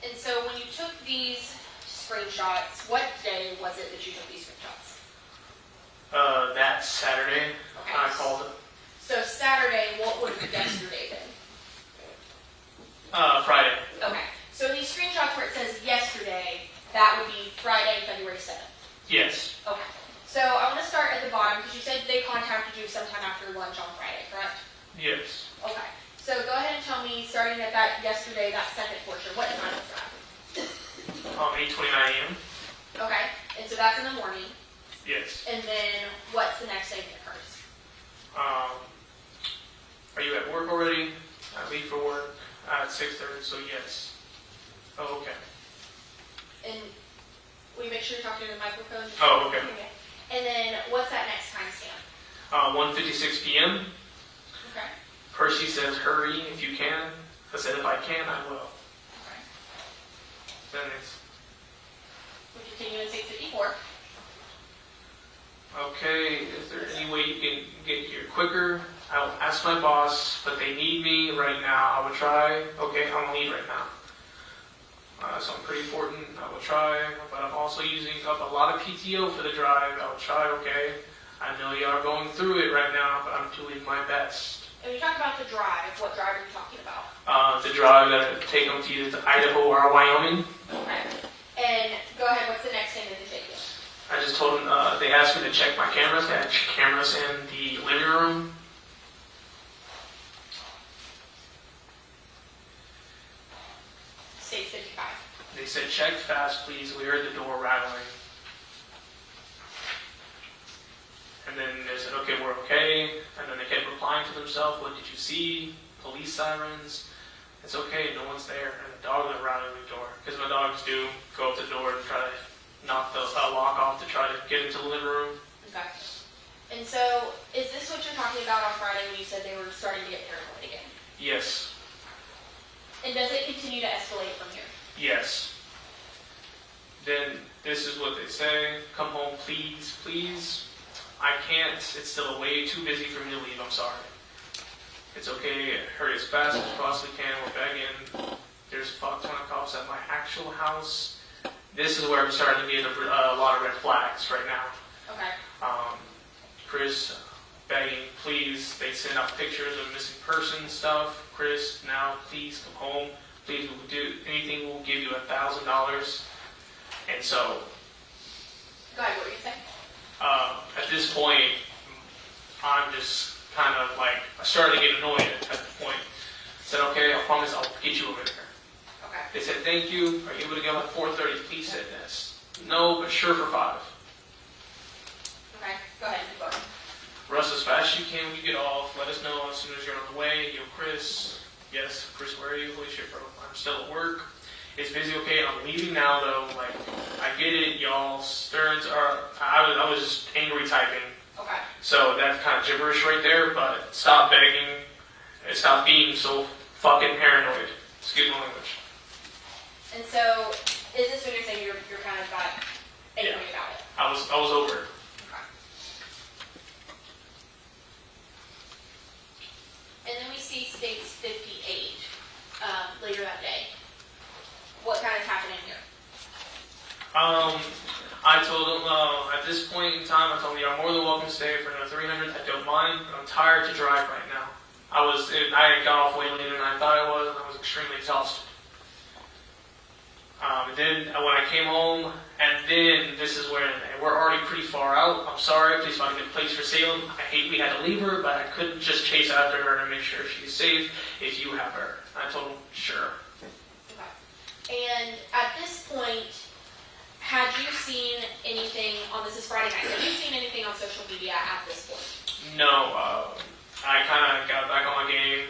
And so when you took these screenshots, what day was it that you took these screenshots? That Saturday, Okay. I called it. So Saturday, what would have yesterday been? Friday. Okay. So in these screenshots where it says yesterday, that would be Friday, February 7th. Yes. Okay. So I want to start at the bottom because you said they contacted you sometime after lunch on Friday, correct? Yes. Okay. So go ahead and tell me, starting at that yesterday, that second portion, what time was that? 8:29 a.m. Okay. And so that's in the morning. Yes. And then what's the next thing that occurs? Are you at work already? I leave for work at 6:30, so yes. Oh, okay. And will you make sure you're talking to the microphone? Oh, okay. And then what's that next timestamp? 1:56 p.m. Okay. Percy says, hurry if you can. I said, if I can, I will. Okay. Then it's, We continue in 6:54. okay, is there any way you can get here quicker? I will ask my boss, but they need me right now. I will try. Okay, I'm gonna leave right now. So I'm pretty important. I will try, but I'm also using up a lot of PTO for the drive. I will try, okay. I know y'all are going through it right now, but I'm doing my best. And we talked about the drive. What drive are you talking about? The drive that I take them to either to Idaho or Wyoming. Okay. And go ahead, what's the next thing that they take you? I just told them, they asked me to check my cameras. They had cameras in the living room. State 55. They said, check fast, please. We heard the door rattling. And then they said, okay, we're okay. And then they kept replying to themselves, what did you see? Police sirens. It's okay, no one's there. And the dog went rattling the door. Because my dogs do go up the door and try to knock the lock off to try to get into the living room. Okay. And so, is this what you're talking about on Friday when you said they were starting to get paranoid again? Yes. And does it continue to escalate from here? Yes. Then this is what they say. Come home, please, please. I can't. It's still way too busy for me to leave. I'm sorry. It's okay. Hurry as fast as you possibly can. We're back in. There's a fuck ton of cops at my actual house. This is where I'm starting to get a lot of red flags right now. Okay. Chris begging, please. They send out pictures of missing person stuff. Chris, now please come home. Please, we'll do anything. We'll give you $1,000. And so, Go ahead, what were you saying? at this point, I'm just kind of like, I started to get annoyed at the point. I said, okay, I promise I'll get you over there. Okay. They said, thank you. Are you able to go at 4:30? Please say this. No, but sure for 5. Okay. Go ahead, keep going. Russ, as fast as you can when you get off, let us know as soon as you're on the way. Yo, Chris. Yes, Chris, where are you? Holy shit, bro. I'm still at work. It's busy, okay? I'm leaving now, though. Like, I get it, y'all. Stearns are... I was just angry typing. Okay. So that's kind of gibberish right there, but stop begging. And stop being so fucking paranoid. Excuse my language. And so, is this when you're saying you're kind of got angry Yeah. about it? I was over it. Okay. And then we see states 58 later that day. What kind of happening here? I told them, time. I told him, you're more than welcome to stay for another 300. I don't mind, but I'm tired to drive right now. I had got off way later than I thought I was, and I was extremely exhausted. And then when I came home, and then this is where we're already pretty far out. I'm sorry, please find a good place for Salem. I hate we had to leave her, but I couldn't just chase after her and make sure she's safe if you have her. I told him, sure. Okay. And at this point, had you seen anything on this is Friday night? Have you seen anything on social media at this point? No, I kind of got back on my game.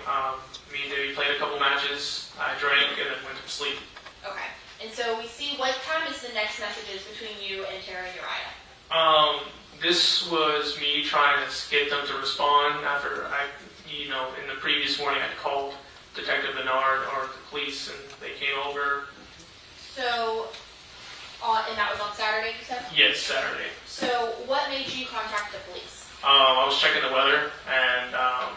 Me and Davey played a couple matches. I drank and then went to sleep. Okay. And so we see, what time is the next messages between you and Tara and Uriah? This was me trying to get them to respond after in the previous morning I called Detective Bernard or the police and they came over. So, and that was on Saturday, you said? Yes, Saturday. So what made you contact the police? I was checking the weather and I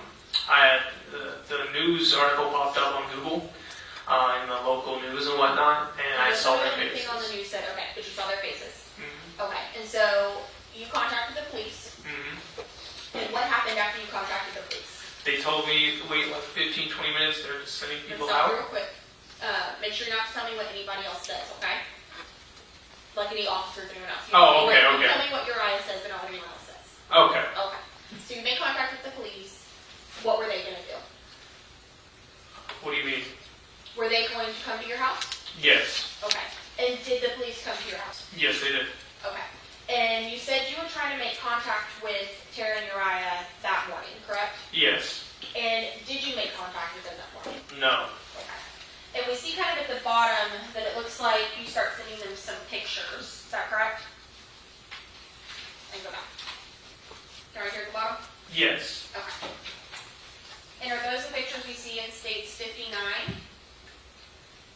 had the news article popped up on Google. In the local news and whatnot, and I saw their faces. Anything on the news said, okay, but you saw their faces. Mm-hmm. Okay, and so you contacted the police. Mm-hmm. And what happened after you contacted the police? They told me to wait like 15, 20 minutes. They're just sending people Stop out. real quick. Make sure you're not to tell me what anybody else says, okay? Like any officers or anyone else. Okay. Tell me what Uriah says, but not what anyone else says. Okay. Okay. So you made contact with the police. What were they going to do? What do you mean? Were they going to come to your house? Yes. Okay. And did the police come to your house? Yes, they did. Okay. And you said you were trying to make contact with Tara and Uriah that morning, correct? Yes. And did you make contact with them that morning? No. Okay. And we see kind of at the bottom that it looks like you start sending them some pictures. Is that correct? And go back. Right here at the bottom? Yes. Okay. And are those the pictures we see in States 59?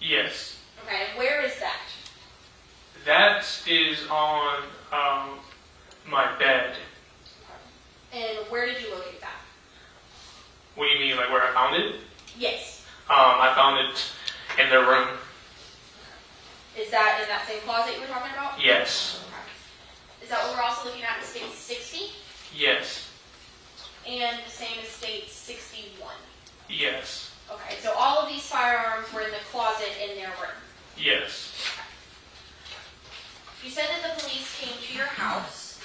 Yes. Okay, and where is that? That is on my bed. And where did you locate that? What do you mean, like where I found it? Yes. I found it in their room. Is that in that same closet you were talking about? Yes. Okay. Is that what we're also looking at in State 60? Yes. And the same as State 61? Yes. Okay, so all of these firearms were in the closet in their room? Yes. You said that the police came to your house.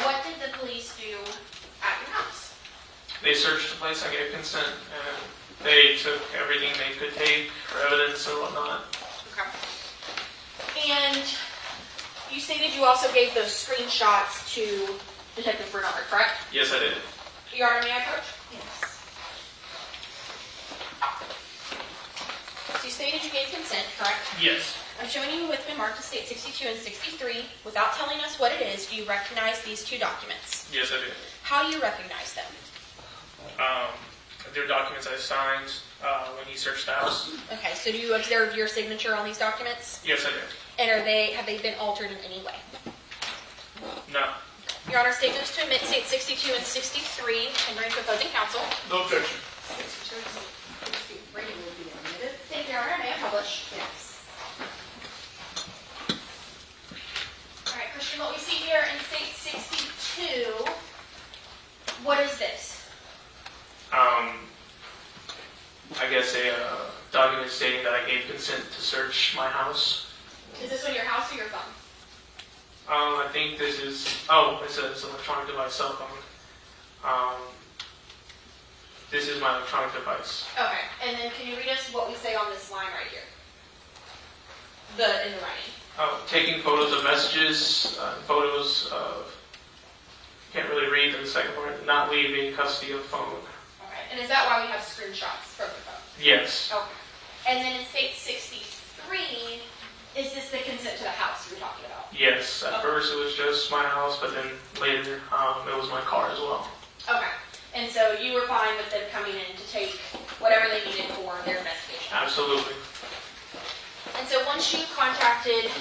What did the police do at your house? They searched the place. I gave consent, and they took everything they could take for evidence and whatnot. Okay. And you stated you also gave those screenshots to Detective Bernard, correct? Yes, I did. Your Honor, may I approach? Yes. So you stated you gave consent, correct? Yes. I'm showing you with me marked as State 62 and 63. Without telling us what it is, do you recognize these two documents? Yes, I did. How do you recognize them? They're documents I signed when he searched the house. Okay, so do you observe your signature on these documents? Yes, I did. And have they been altered in any way? No. Your Honor, statements to admit State 62 and 63 and bring to opposing counsel. No objection. 62 and 63 will be admitted. Thank you, Your Honor. May I publish? Yes. All right, Christian, what we see here in State 62, what is this? I guess a document stating that I gave consent to search my house. Is this on your house or your phone? I think this is, it's an electronic device, cell phone. This is my electronic device. Okay, and then can you read us what we say on this line right here? In the writing. Taking photos of messages, photos of, can't really read the second part, not leaving custody of phone. Okay, and is that why we have screenshots from the phone? Yes. Okay. And then in State 63, is this the consent to the house you were talking about? Yes. At first it was just my house, but then later it was my car as well. Okay. And so you were fine with them coming in to take whatever they needed for their investigation? Absolutely. And so once you contacted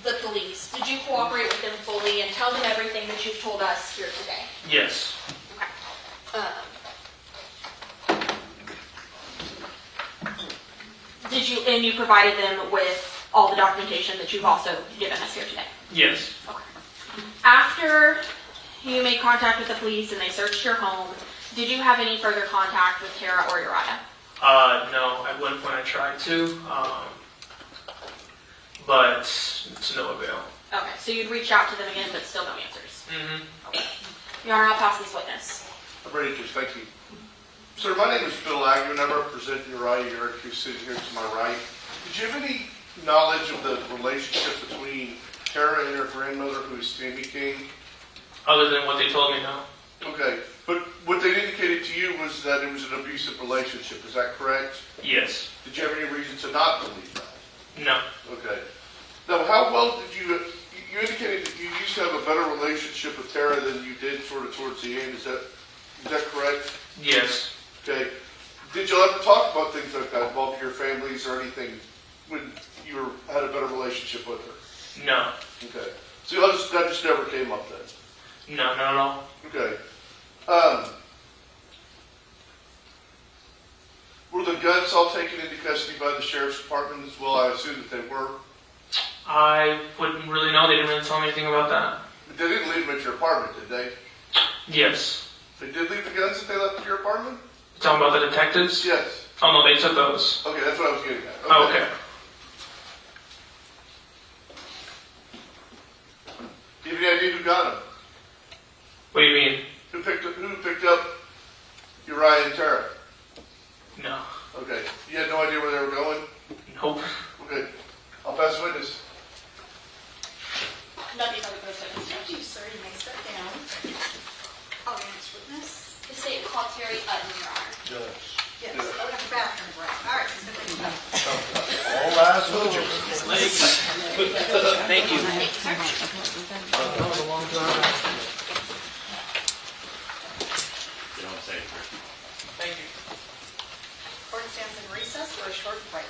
the police, did you cooperate with them fully and tell them everything that you've told us here today? Yes. Okay. And you provided them with all the documentation that you've also given us here today? Yes. Okay. After you made contact with the police and they searched your home, did you have any further contact with Tara or Uriah? No, at one point I tried to, but to no avail. Okay, so you'd reach out to them again, but still no answers. Mm-hmm. Okay. Your Honor, I'll pass this witness. I'm ready to, thank you. Sir, my name is Bill Agnew, and I represent Uriah Urick, who's sitting here to my right. Did you have any knowledge of the relationship between Tara and her grandmother, who is Tammy King? Other than what they told me, no. Okay, but what they indicated to you was that it was an abusive relationship, is that correct? Yes. Did you have any reason to not believe that? No. Okay. Now, how well did you indicated that you used to have a better relationship with Tara than you did sort of towards the end, is that correct? Yes. Okay. Did you ever talk about things like that, involving your families or anything, when you had a better relationship with her? No. Okay. So that just never came up then? No, not at all. Okay. Were the guns all taken into custody by the sheriff's department as well? I assume that they were. I wouldn't really know. They didn't really tell me anything about that. But they didn't leave them at your apartment, did they? Yes. They did leave the guns that they left at your apartment? You talking about the detectives? Yes. Oh, no, they took those. Okay, that's what I was getting at. Oh, okay. Do you have any idea who got them? What do you mean? Who picked up Uriah and Tara? No. Okay. You had no idea where they were going? Nope. Okay. I'll pass the witness. Nothing other than witness. Thank you, sir. You may step down. I'll next witness. The state called Terry Utton, Your Honor. Yes, go to the bathroom break. All right. All last villagers. Thank you. Thank you. Court stands in recess for a short break.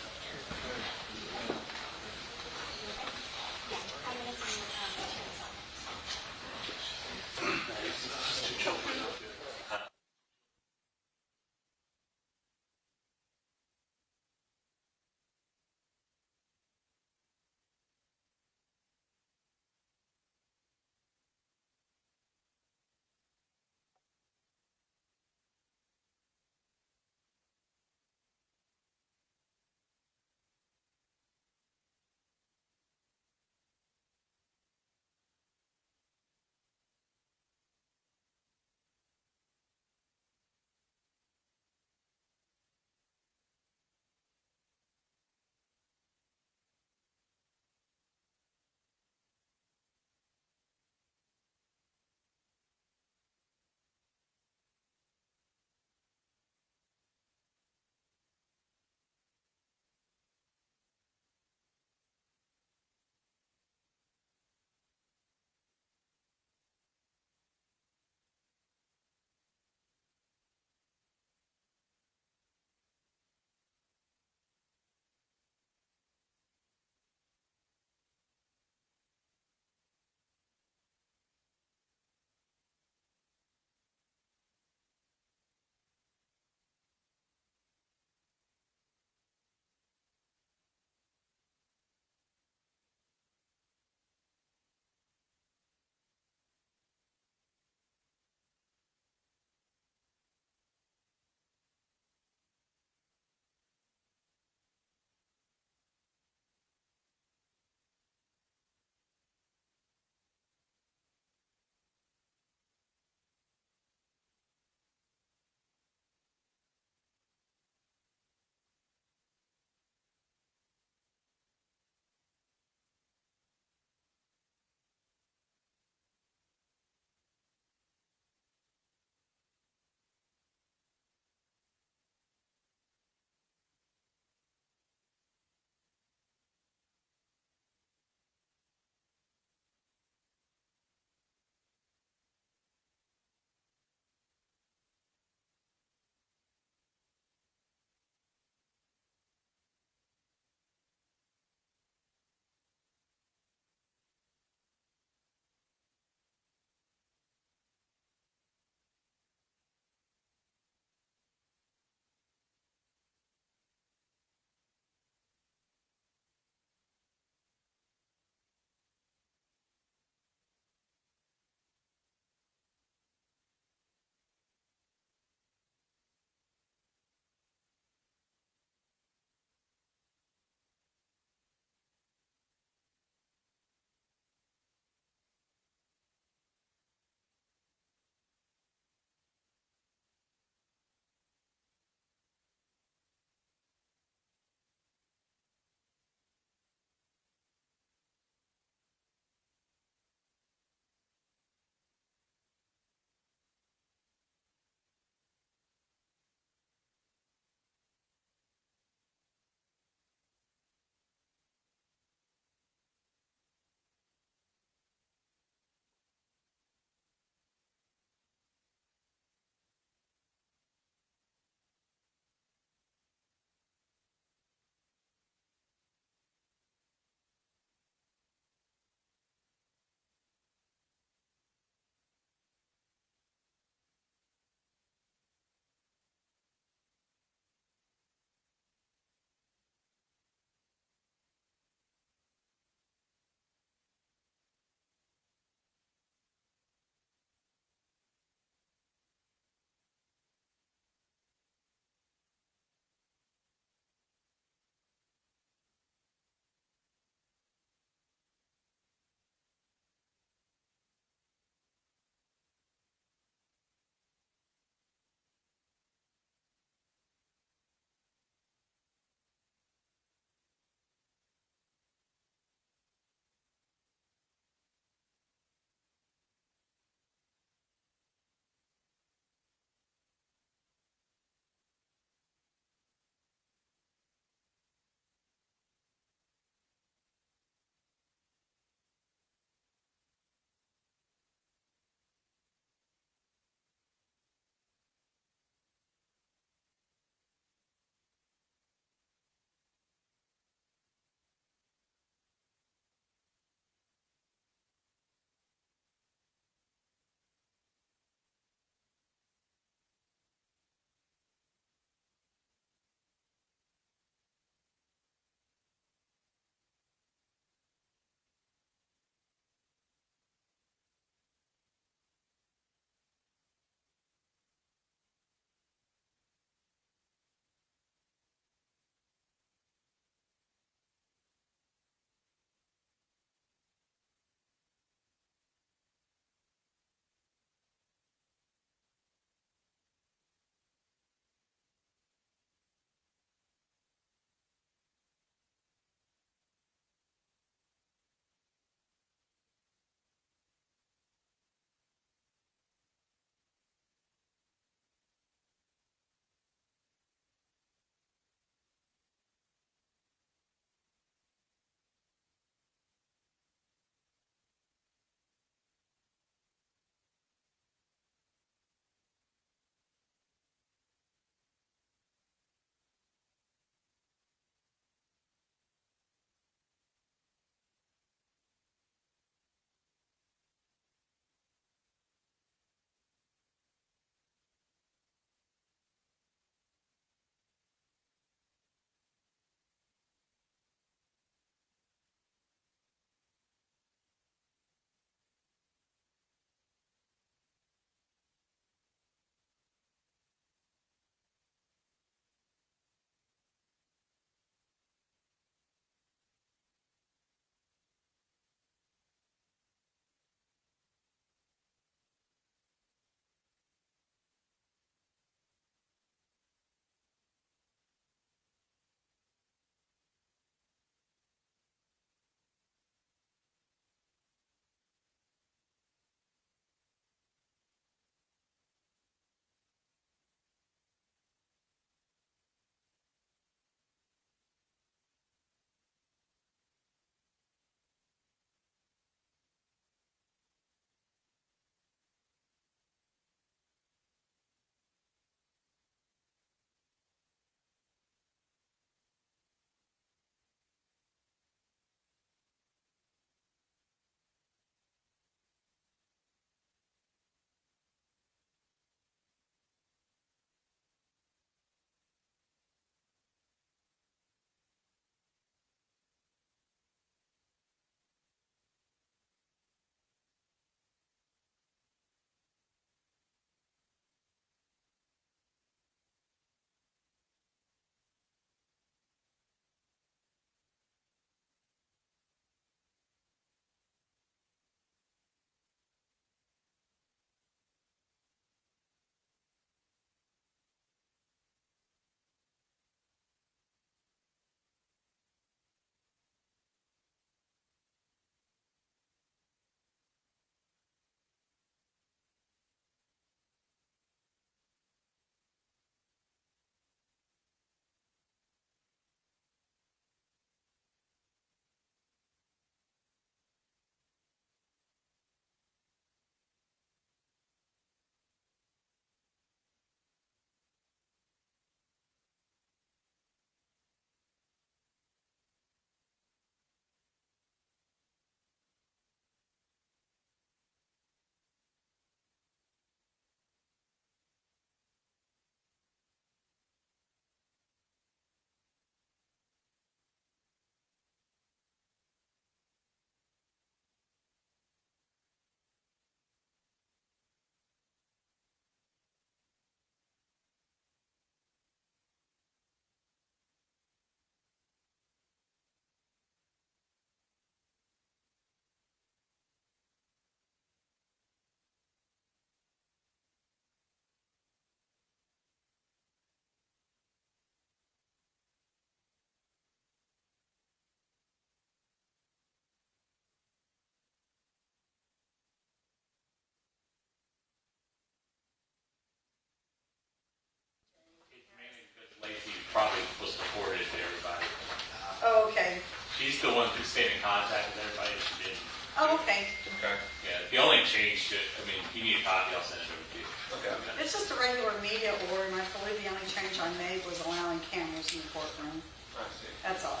still wanted to stay in contact with everybody that's been. Oh, okay. Okay. Yeah, the only change that, I mean, if you need a copy, I'll send it over to you. Okay. It's just a regular media order, and I believe the only change I made was allowing cameras in the courtroom. I see. That's all.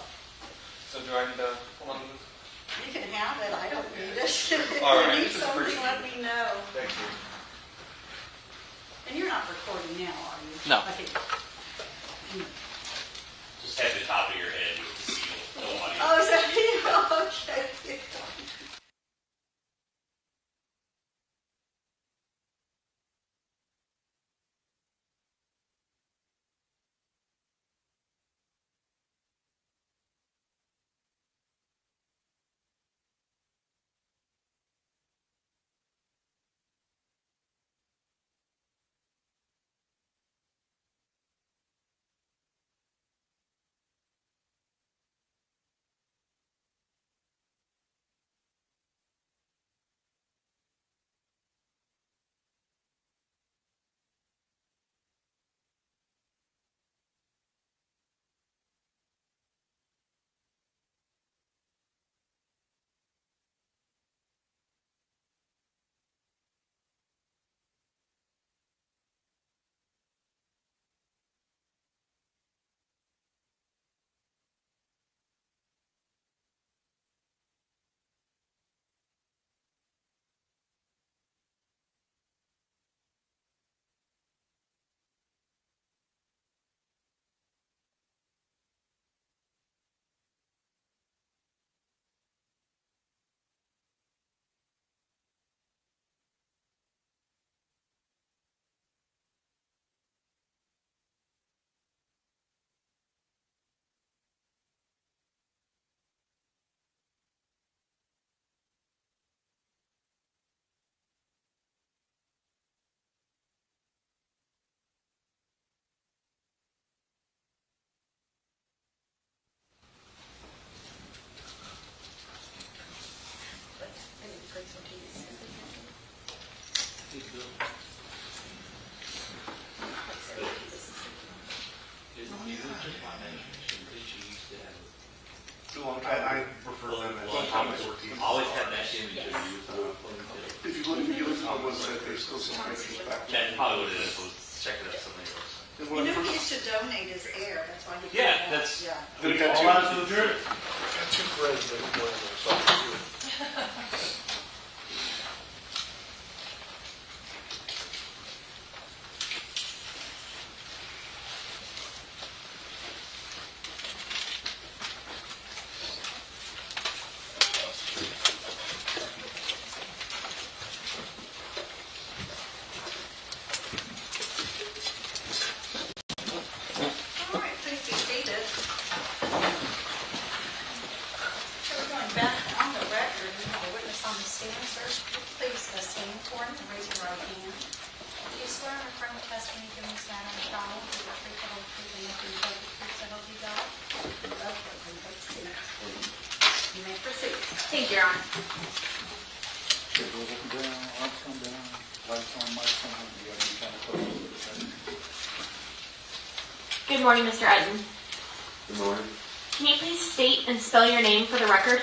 So do I need to hold on to this? You can have it, I don't need it. If All you right, need just something, appreciate let me know. Thank you. And you're not recording now, are you? No. Okay. Just have the top of your head with the seal, no audio. Oh, is that you? Okay. I prefer them as Always have that image of you. If you look on the website, there's still some pictures back there. That's probably what it is, we'll check it out something else. And You when I know, he first- used to donate his air, that's why he. Yeah, did that. that's- Yeah. Then I got All out to the jury. got two friends that were doing this, so I can do it. All right, please be seated. So we're going back on the record, we have a witness on the stand, sir. Please stand for him and raise your right hand. Do you swear or affirm the testimony you give in this matter is the truth, the whole truth, and nothing but the truth, so help you God? Okay, please have a seat. You may proceed. Thank you, Your Honor. Goes up and down, arms come down, lights on, mics on, you gotta be kind of close to it. Good morning, Mr. Utton. Good morning. Can you please state and spell your name for the record?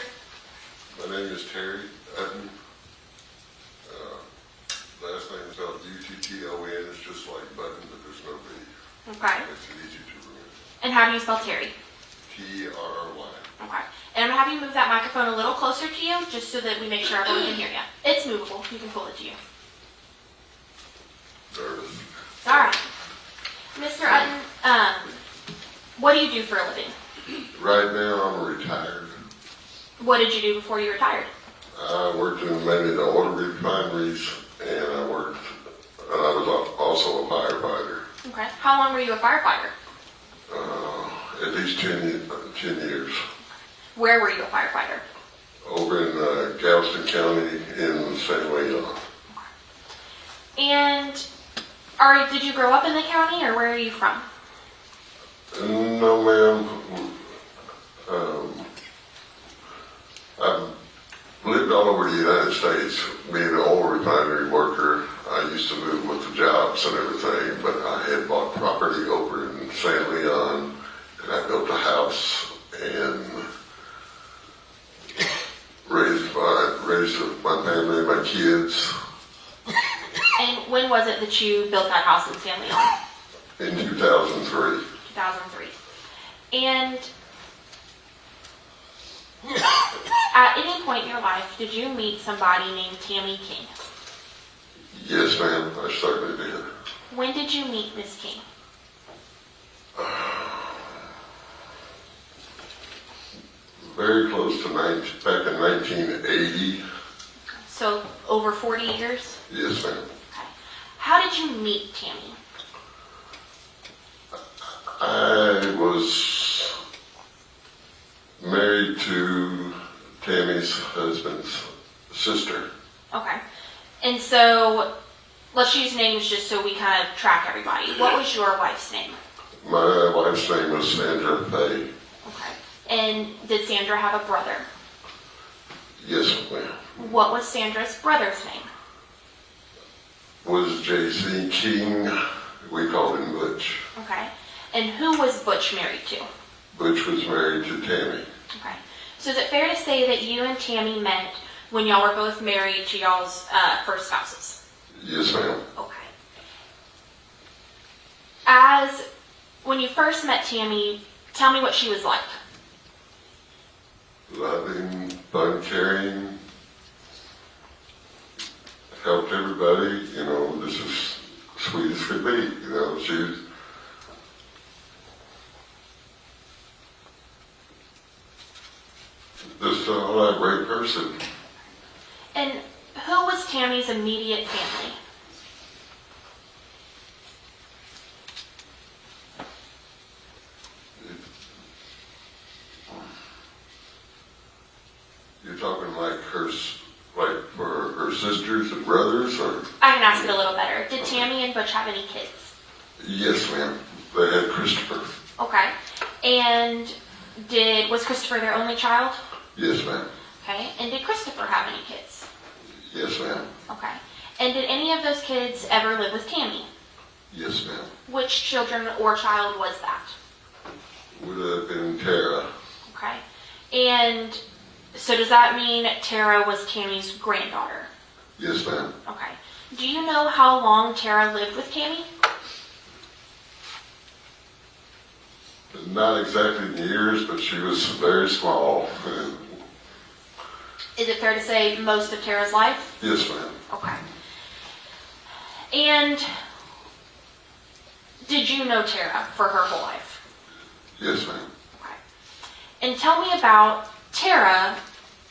My name is Terry Utton. Last name is spelled U-T-T-O-N. It's just like Button, but there's no B. Okay. Makes it easy to remember. And how do you spell Terry? T-R-R-Y. Okay. And I'm going to have you move that microphone a little closer to you, just so that we make sure everyone can hear you. It's movable. You can pull it to you. Nervous. It's all right. Mr. Utton, what do you do for a living? Right now, I'm retired. What did you do before you retired? I worked in mainly the oil refineries, and I was also a firefighter. Okay. How long were you a firefighter? At least 10 years. Where were you a firefighter? Over in Galveston County in San Leon. And did you grow up in the county, or where are you from? No, ma'am. I've lived all over the United States. Being an oil refinery worker, I used to move with the jobs and everything, but I had bought property over in San Leon, and I built a house, and when was it that you built that house in San Leon? In 2003. 2003. And at any point in your life, did you meet somebody named Tammy King? Yes, ma'am, I certainly did. When did you meet Miss King? Very close to back in 1980. So over 40 years? Yes, ma'am. Okay. How did you meet Tammy? I was married to Tammy's husband's sister. Okay. And so let's use names just so we kind of track everybody. What was your wife's name? My wife's name was Sandra Faye. Okay. And did Sandra have a brother? Yes, ma'am. What was Sandra's brother's name? Was J.C. King. We called him Butch. Okay. And who was Butch married to? Butch was married to Tammy. Okay. So is it fair to say that you and Tammy met when y'all were both married to y'all's first spouses? Yes, ma'am. Okay. When you first met Tammy, tell me what she was like. Loving, fun, caring, helped everybody, you know, this is sweet as could be, you know, she was just a great person. And who was Tammy's immediate family? You're talking like like for her sisters and brothers, or? I can ask it a little better. Did Tammy and Butch have any kids? Yes, ma'am. They had Christopher. Okay. And was Christopher their only child? Yes, ma'am. Okay. And did Christopher have any kids? Yes, ma'am. Okay. And did any of those kids ever live with Tammy? Yes, ma'am. Which children or child was that? Would have been Tara. Okay. And so does that mean Tara was Tammy's granddaughter? Yes, ma'am. Okay. Do you know how long Tara lived with Tammy? Not exactly in years, but she was very small. Is it fair to say most of Tara's life? Yes, ma'am. Okay. And did you know Tara for her whole life? Yes, ma'am. Okay. And tell me about Tara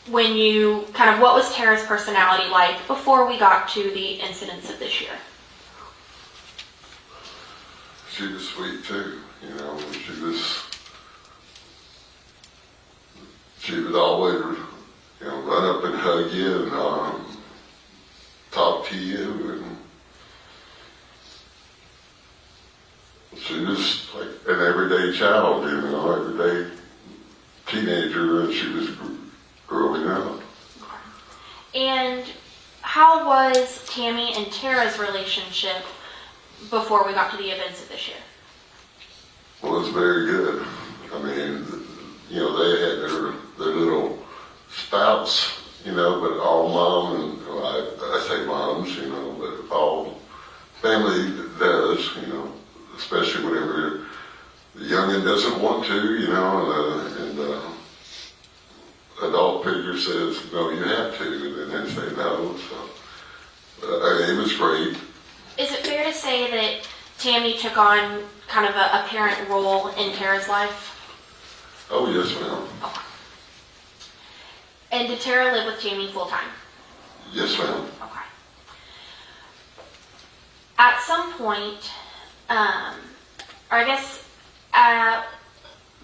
what was Tara's personality like before we got to the incidents of this year? She was sweet too, you know. She would always, you know, run up and hug you and talk to you, and she was like an everyday child, you know, everyday teenager, and she was growing up. And how was Tammy and Tara's relationship before we got to the events of this year? Well, it's very good. I mean, you know, they had their little spouts, you know, but all mom and, well, I say moms, you know, but all family does, you know, especially whenever the youngin doesn't want to, you know, and adult figure says, no, you have to, and then they say no. So it was great. Is it fair to say that Tammy took on kind of a parent role in Tara's life? Oh, yes, ma'am. Okay. And did Tara live with Tammy full time? Yes, ma'am. Okay. At some point, or I guess,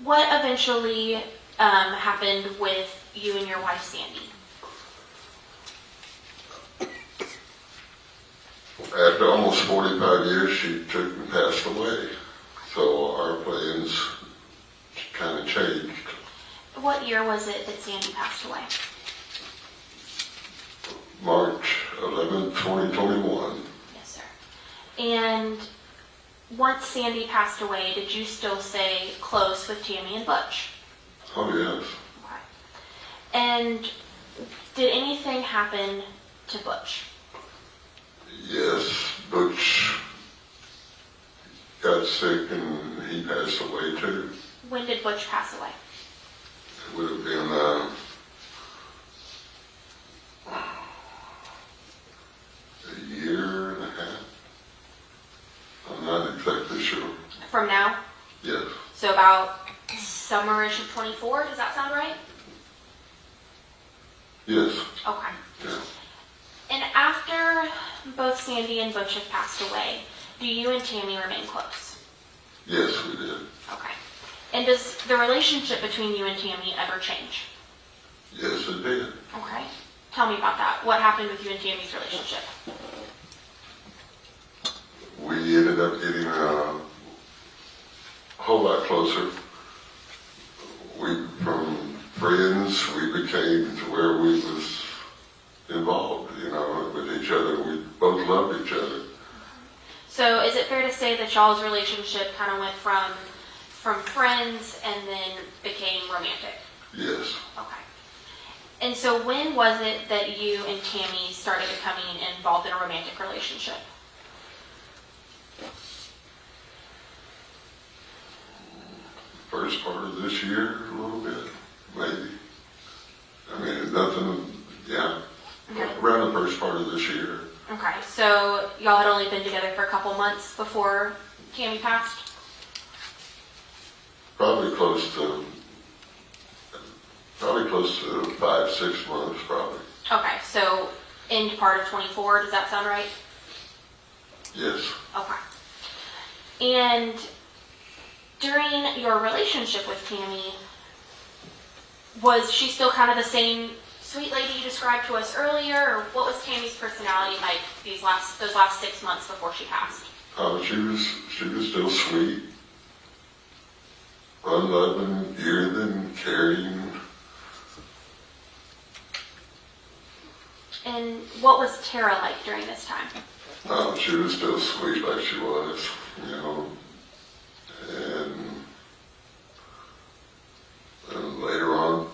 what eventually happened with you and your wife, Sandy? After almost 45 years, she took and passed away. So our plans kind of changed. What year was it that Sandy passed away? March 11, 2021. Yes, sir. And once Sandy passed away, did you still stay close with Tammy and Butch? Oh, yes. Okay. And did anything happen to Butch? Yes, Butch got sick and he passed away too. When did Butch pass away? It would have been a year and a half. I'm not exactly sure. From now? Yes. So about summerish of 24, does that sound right? Yes. Okay. Yeah. And after both Sandy and Butch have passed away, do you and Tammy remain close? Yes, we did. Okay. And does the relationship between you and Tammy ever change? Yes, it did. Okay. Tell me about that. What happened with you and Tammy's relationship? We ended up getting a whole lot closer. From friends, we became to where we was involved, with each other. We both loved each other. So is it fair to say that y'all's relationship kind of went from friends and then became romantic? Yes. Okay. And so when was it that you and Tammy started becoming involved in a romantic relationship? First part of this year, a little bit, maybe. I mean, nothing, yeah. Okay. Around the first part of this year. Okay, so y'all had only been together for a couple months before Tammy passed? Probably close to 5, 6 months, probably. Okay, so end part of 24, does that sound right? Yes. Okay. And during your relationship with Tammy, was she still kind of the same sweet lady you described to us earlier, or what was Tammy's personality like those last 6 months before she passed? She was still sweet, fun-loving, giving, caring. And what was Tara like during this time? She was still sweet like she was, And later on,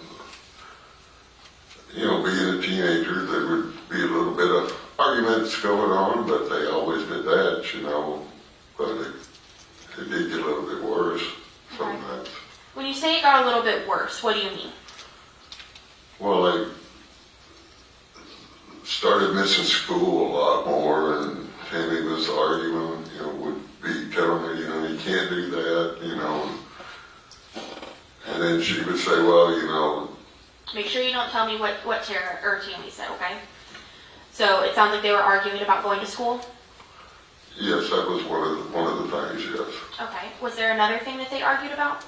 being a teenager, there would be a little bit of arguments going on, but they always did that, But it did get a little bit worse sometimes. When you say it got a little bit worse, what do you mean? Well, I started missing school a lot more, and Tammy was arguing, would be telling her, you can't do that, And then she would say, well, Make sure you don't tell me what Tara or Tammy said, okay? So it sounds like they were arguing about going to school? Yes, that was one of the things, yes. Okay. Was there another thing that they argued about?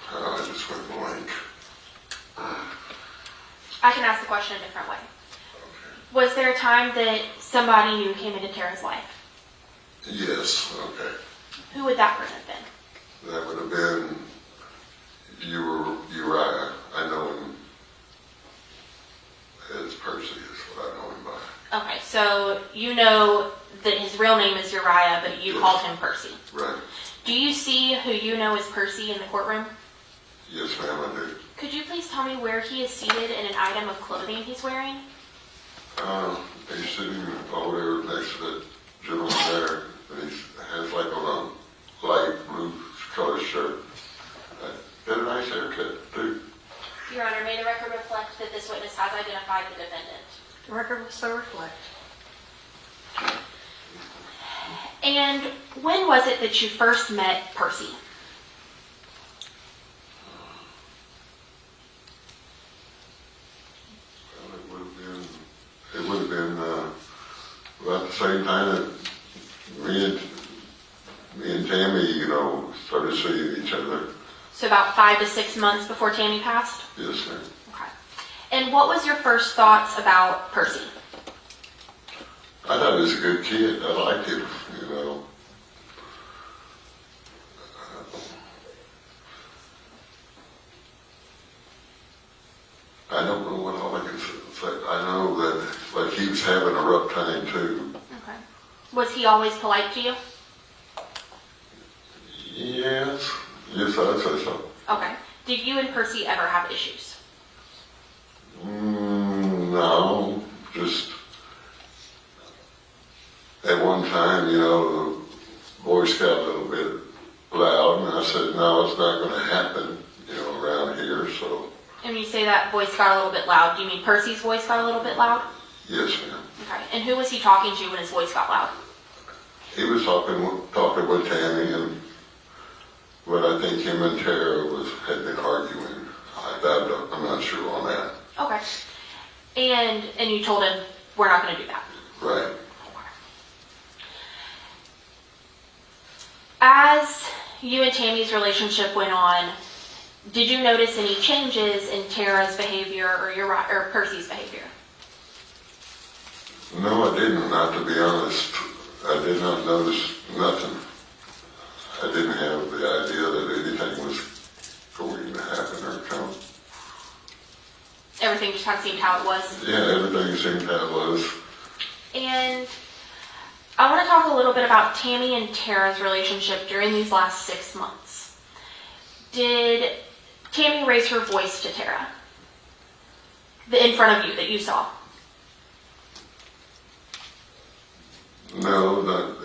I just went blank. I can ask the question a different way. Was there a time that somebody new came into Tara's life? Yes, okay. Who would that person have been? That would have been Uriah. I know him as Percy is what I know him by. Okay, so you know that his real name is Uriah, but you Yes. called him Percy. Right. Do you see who you know as Percy in the courtroom? Yes, ma'am, I do. Could you please tell me where he is seated and an item of clothing he's wearing? He's sitting over there next to that gentleman there, and he has like on a light blue color shirt. Got a nice haircut, too. Your Honor, may the record reflect that this witness has identified the defendant. The record will so reflect. And when was it that you first met Percy? Well, it would have been about the same time that me and Tammy, started seeing each other. So about 5 to 6 months before Tammy passed? Yes, ma'am. Okay. And what was your first thoughts about Percy? I thought he was a good kid. I liked him, I don't know what all I can say. I know that, he was having a rough time, too. Okay. Was he always polite to you? Yes, I'd say so. Okay. Did you and Percy ever have issues? No, just at one time, you know, the voice got a little bit loud, and I said, no, it's not going to happen, you know, around here, so, And when you say that voice got a little bit loud, do you mean Percy's voice got a little bit loud? yes, ma'am. Okay. And who was he talking to when his voice got loud? He was talking with Tammy, but I think him and Tara had been arguing. I'm not sure on that. Okay. And you told him, we're not going to do that. Right. As you and Tammy's relationship went on, did you notice any changes in Tara's behavior or Percy's behavior? No, I didn't, not to be honest. I did not notice nothing. I didn't have the idea that anything was going to happen or come. Everything just kind of seemed how it was? Yeah, everything seemed how it was. And I want to talk a little bit about Tammy and Tara's relationship during these last 6 months. Did Tammy raise her voice to Tara? In front of you, that you saw? No, not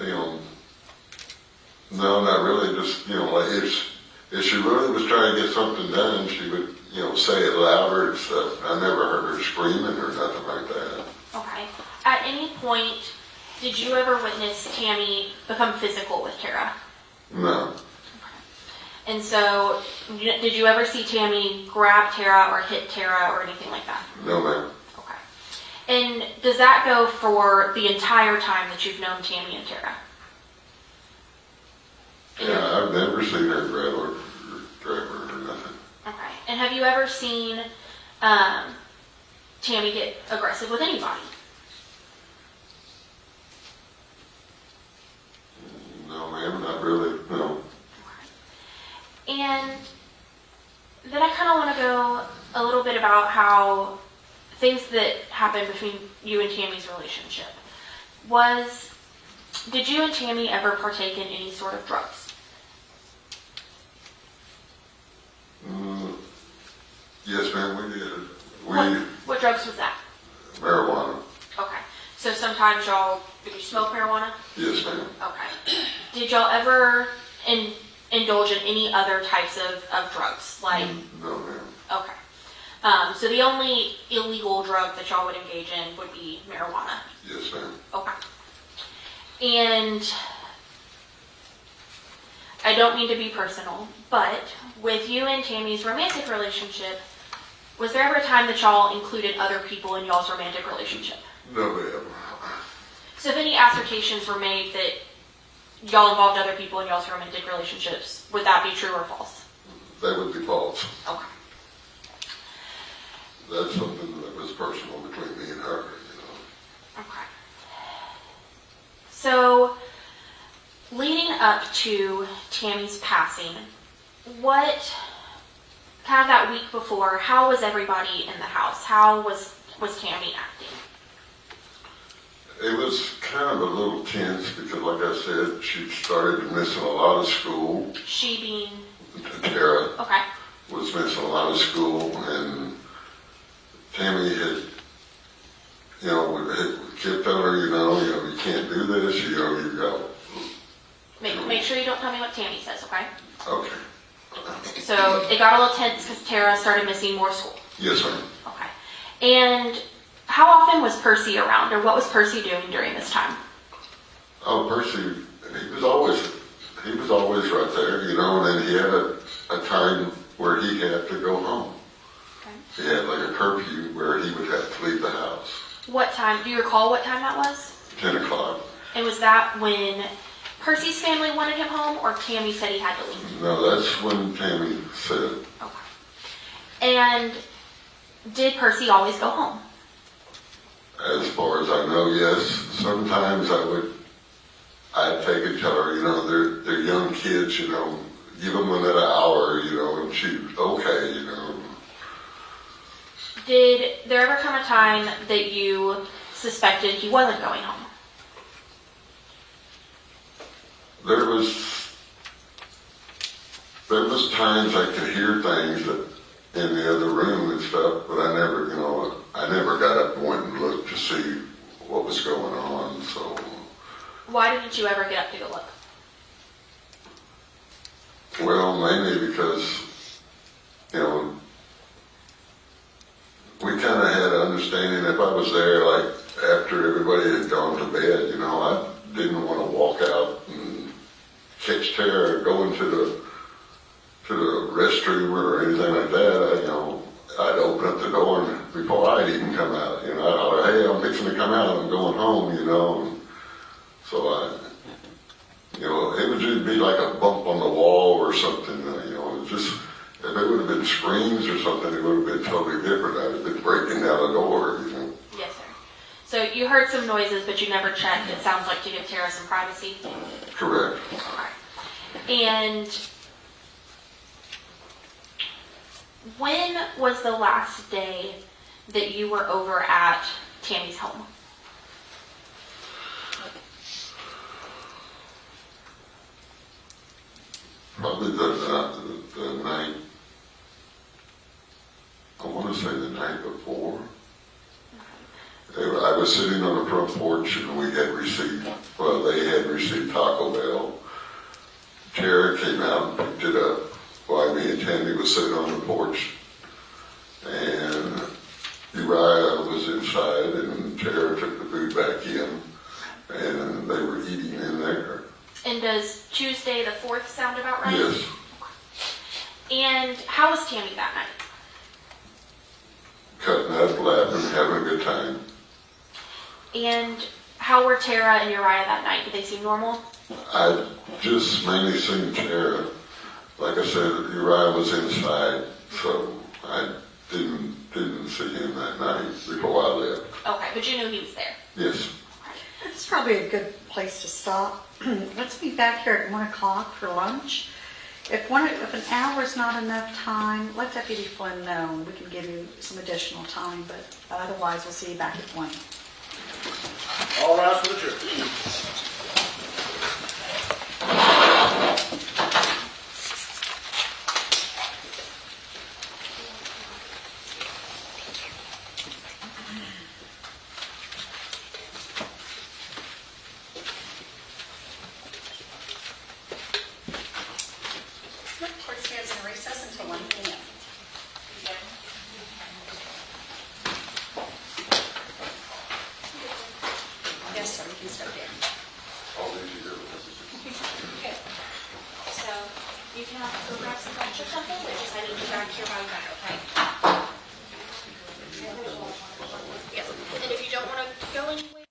really. Just, like if she really was trying to get something done, she would, say it louder and stuff. I never heard her screaming or nothing like that. Okay. At any point, did you ever witness Tammy become physical with Tara? No. And so, did you ever see Tammy grab Tara or hit Tara or anything like that? No, ma'am. Okay. And does that go for the entire time that you've known Tammy and Tara? Yeah, I've never seen her grab her or nothing. Okay. And have you ever seen Tammy get aggressive with anybody? No, ma'am, not really, no. And then I kind of want to go a little bit about how things that happened between you and Tammy's relationship. Did you and Tammy ever partake in any sort of drugs? Yes, ma'am, we did. What drugs was that? Marijuana. Okay. So sometimes did you smoke marijuana? Yes, ma'am. Okay. Did y'all ever indulge in any other types of drugs? Like, No, ma'am. okay. So the only illegal drug that y'all would engage in would be marijuana? Yes, ma'am. Okay. And I don't mean to be personal, but with you and Tammy's romantic relationship, was there ever a time that y'all included other people in y'all's romantic relationship? No, ma'am. So if any assertions were made that y'all involved other people in y'all's romantic relationships, would that be true or false? That would be false. Okay. That's something that was personal between me and her, Okay. So, leading up to Tammy's passing, kind of that week before, how was everybody in the house? How was Tammy acting? It was kind of a little tense because, like I said, she started missing a lot of school. She being? Tara Okay. was missing a lot of school, and Tammy had, kept on her, you can't do this, you got. Make sure you don't tell me what Tammy says, okay? Okay. So it got a little tense because Tara started missing more school. Yes, ma'am. Okay. And how often was Percy around, or what was Percy doing during this time? Oh, Percy, he was always right there, and then he had a time where he had to go home. Okay. He had like a curfew where he would have to leave the house. What time? Do you recall what time that was? 10 o'clock. And was that when Percy's family wanted him home, or Tammy said he had to leave? No, that's when Tammy said. Okay. And did Percy always go home? As far as I know, yes. Sometimes I'd take and tell her, they're young kids, give them another hour, and she, okay, Did there ever come a time that you suspected he wasn't going home? There was times I could hear things in the other room and stuff, but I never got up and went and looked to see what was going on, so. Why didn't you ever get up to go look? Well, mainly because, you know, we kind of had an understanding if I was there, like, after everybody had gone to bed, you know, I didn't want to walk out and catch Tara going to the restroom or anything like that. I'd open up the door and before I'd even come out, you know, I'd holler, hey, I'm fixing to come out, I'm going home, you know. And so it would just be like a bump on the wall or something, you know, just, if it would have been screams or something, it would have been totally different. I'd have been breaking down the door, you know. Yes, sir. So you heard some noises, but you never checked, it sounds like, to give Tara some privacy? Correct. Okay. And when was the last day that you were over at Tammy's home? Probably the night, I want to say the night before. I was sitting on the front porch and we had received, well, they had received Taco Bell. Tara came out and picked it up while me and Tammy was sitting on the porch. And Uriah was inside and Tara took the food back in and they were eating in there. And does Tuesday the 4th sound about right? Yes. And how was Tammy that night? Cutting up, laughing, having a good time. And how were Tara and Uriah that night? Did they seem normal? I just mainly seen Tara. Like I said, Uriah was inside, so I didn't see him that night before I left. Okay, but you knew he was there. Yes. It's probably a good place to stop. Let's be back here at 1 o'clock for lunch. If an hour is not enough time, let Deputy Flynn know, and we can give you some additional time, but otherwise we'll see you back at 1. All rise for the church. Court stands in recess until 1 p.m. Yes, sir, you can start there. All these years. Okay. So you can go grab some lunch or something, but just I need you back here by 1, okay? Yes. And if you don't want to go anywhere,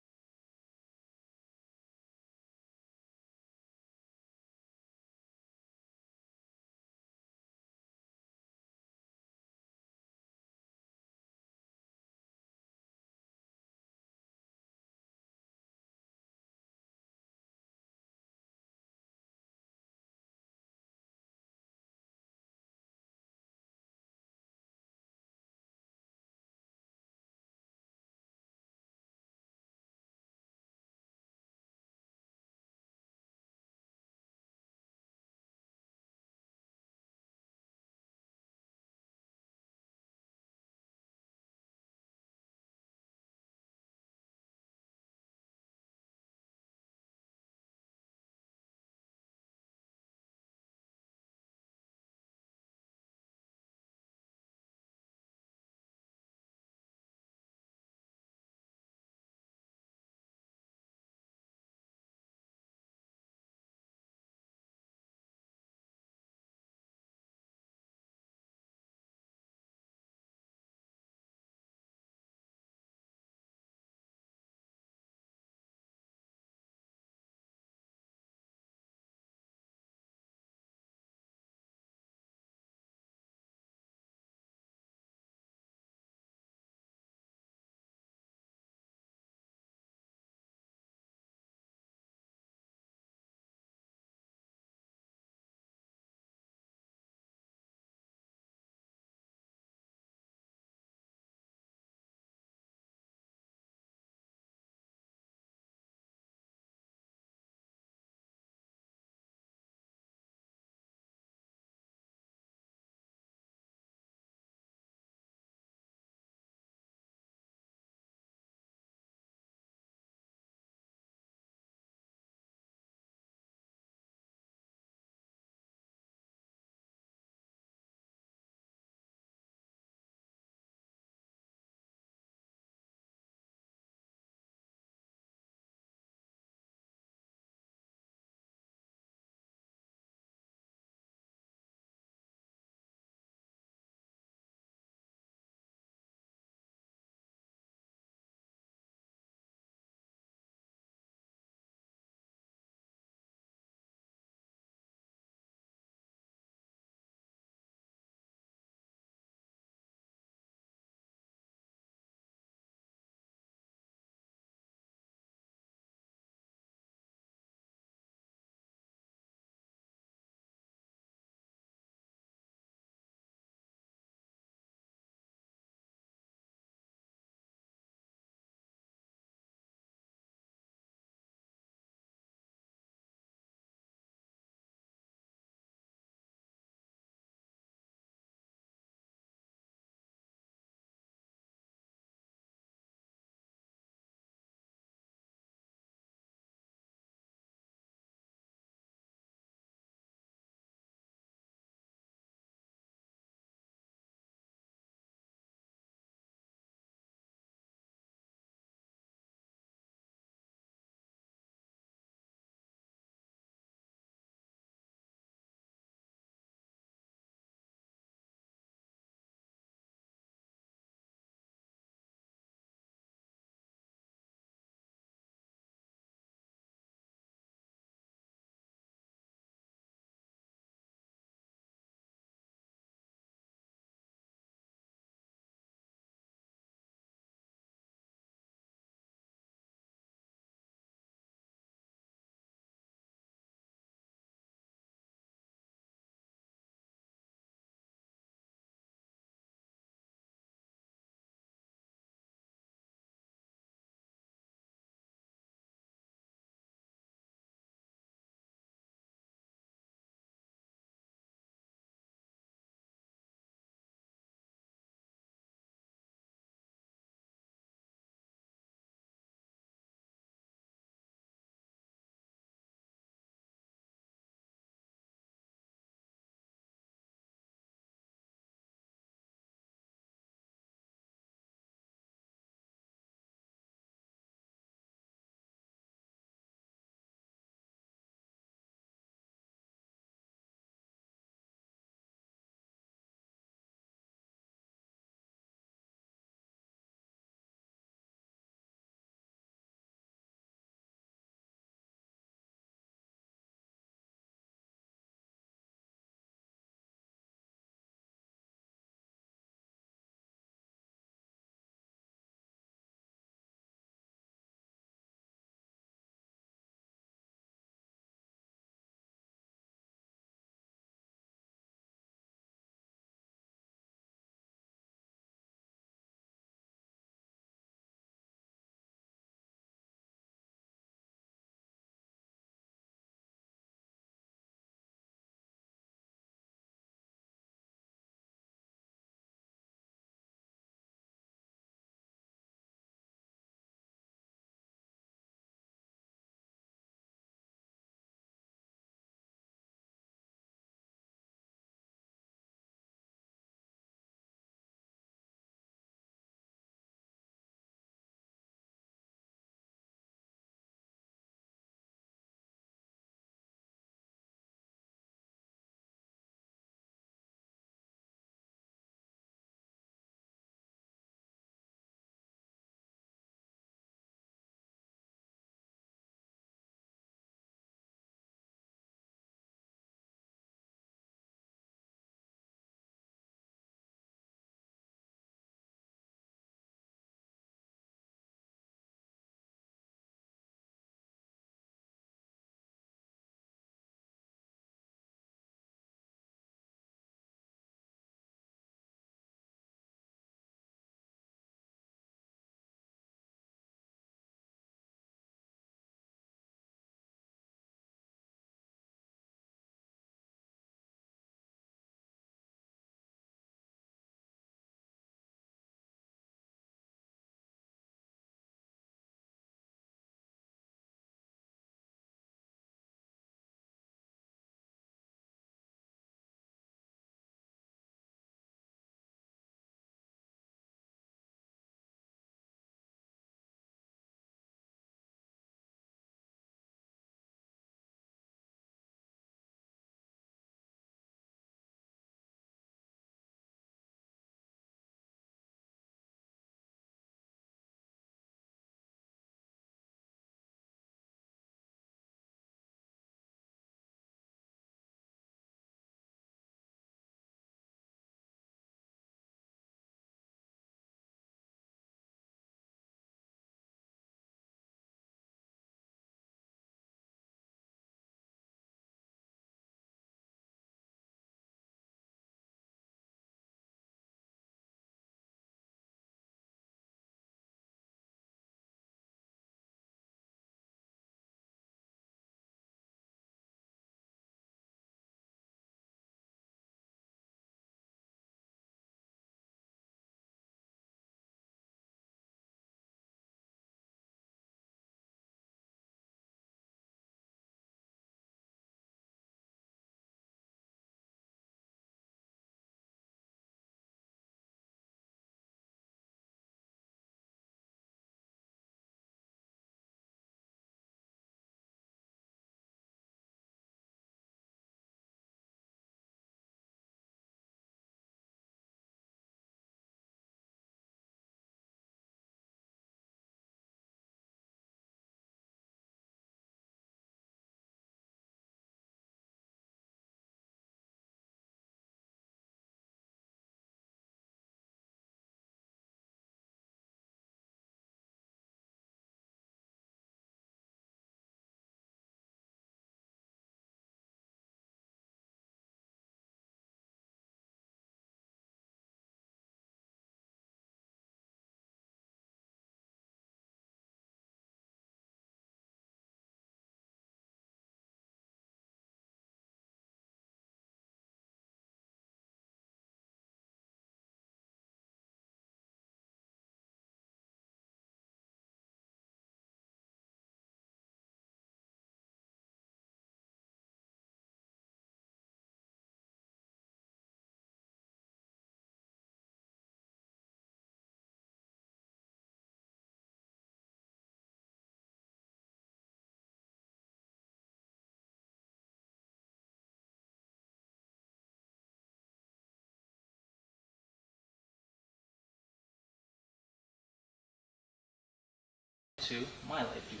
to my live view.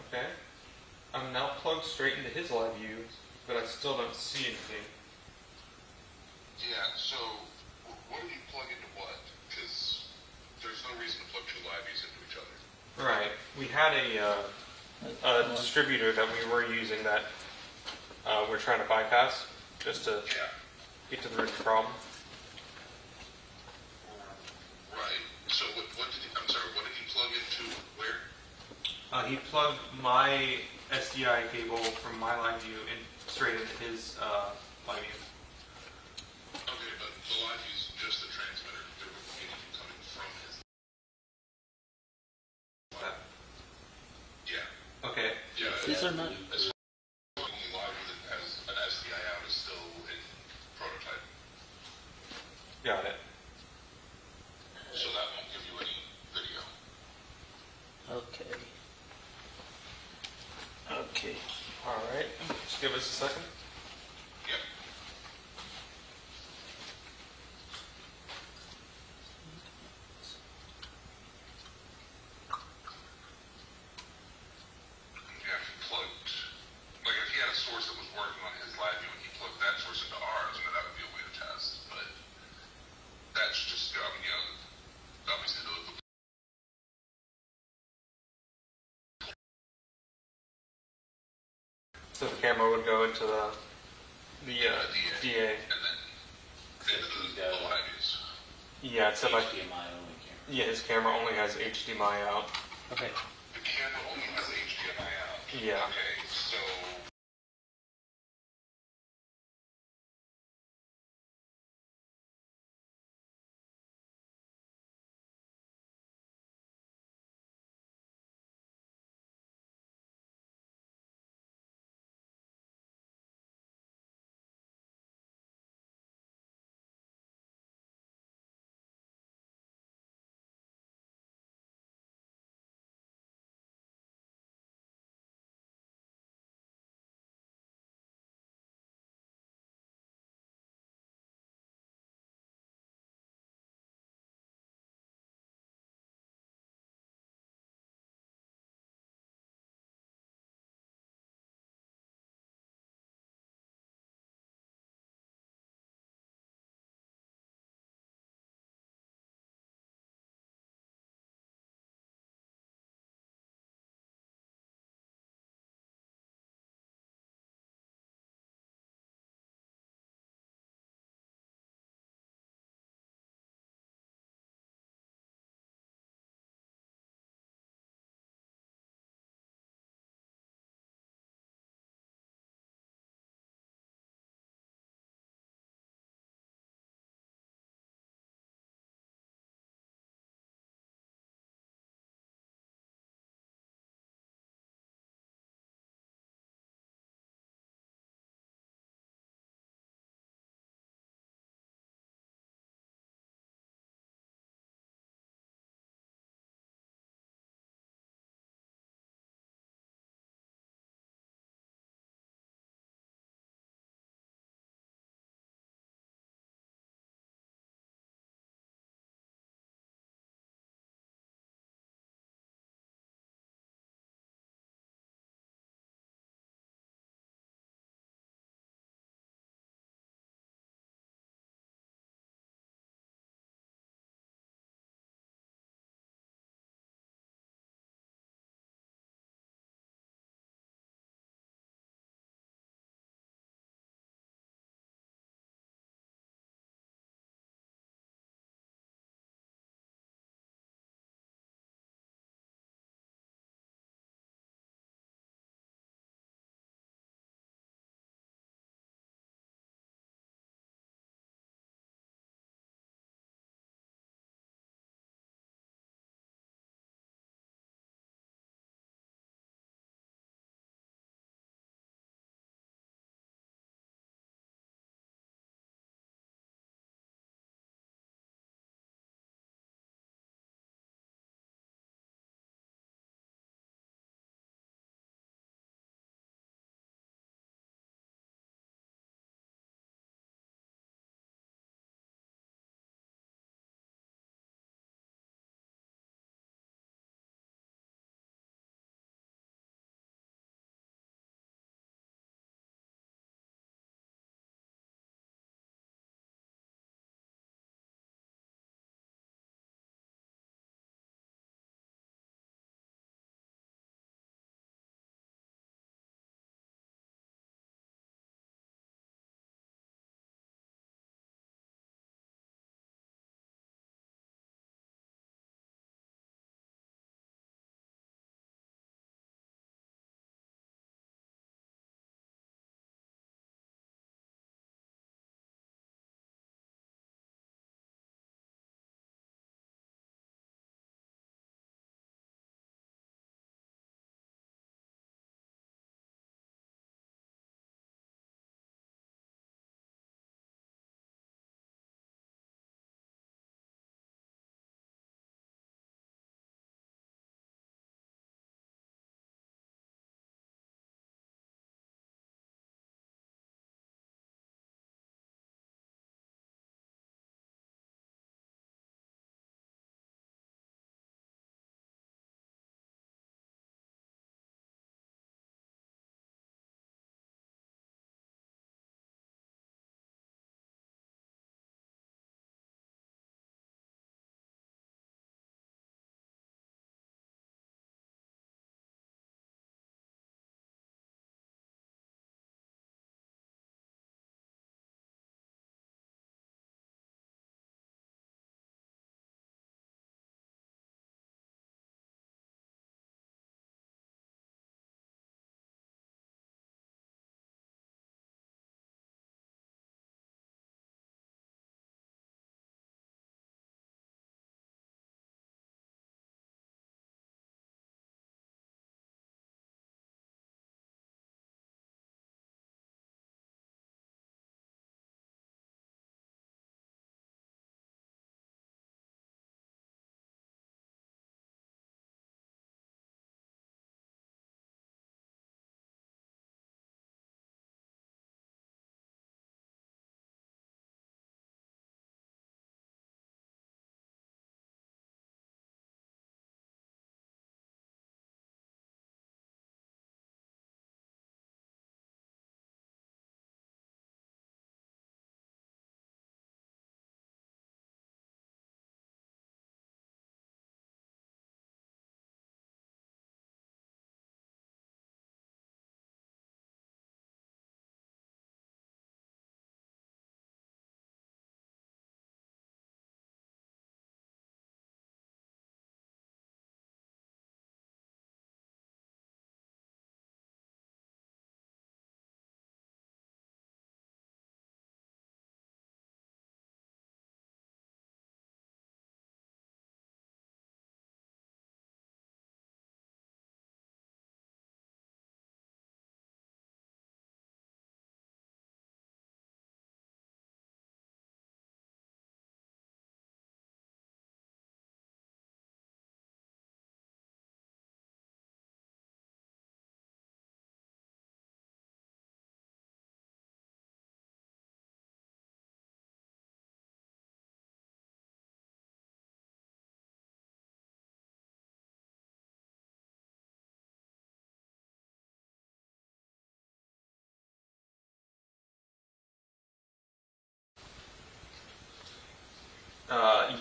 Okay. I'm now plugged straight into his live view, but I still don't see anything. Yeah, so what do you plug into what? Because there's no reason to plug two live views into each other. Right. We had a distributor that we were using that we're trying to bypass just to get to the root of the problem. Right. So what did I'm sorry, what did you plug into where? He plugged my SDI cable from my live view in straight into his live view. Okay, but the live view is just the transmitter. There would be anything coming from his. Yeah. Okay. Yeah. These are not. As long as live with it as an SDI out is still in prototype. Got it. So that won't give you any video. Okay. Okay. All right. Just give us a second. Yep. Yeah, if he plugged, like if he had a source that was working on his live view and he plugged that source into ours, then that would be a way to test. But that's just, I mean, you know, obviously the So the camera would go into the DA. and then the live views. Yeah, except I, HDMI only camera. yeah, his camera only has HDMI out. Okay. The camera only has HDMI out. Yeah. Okay, so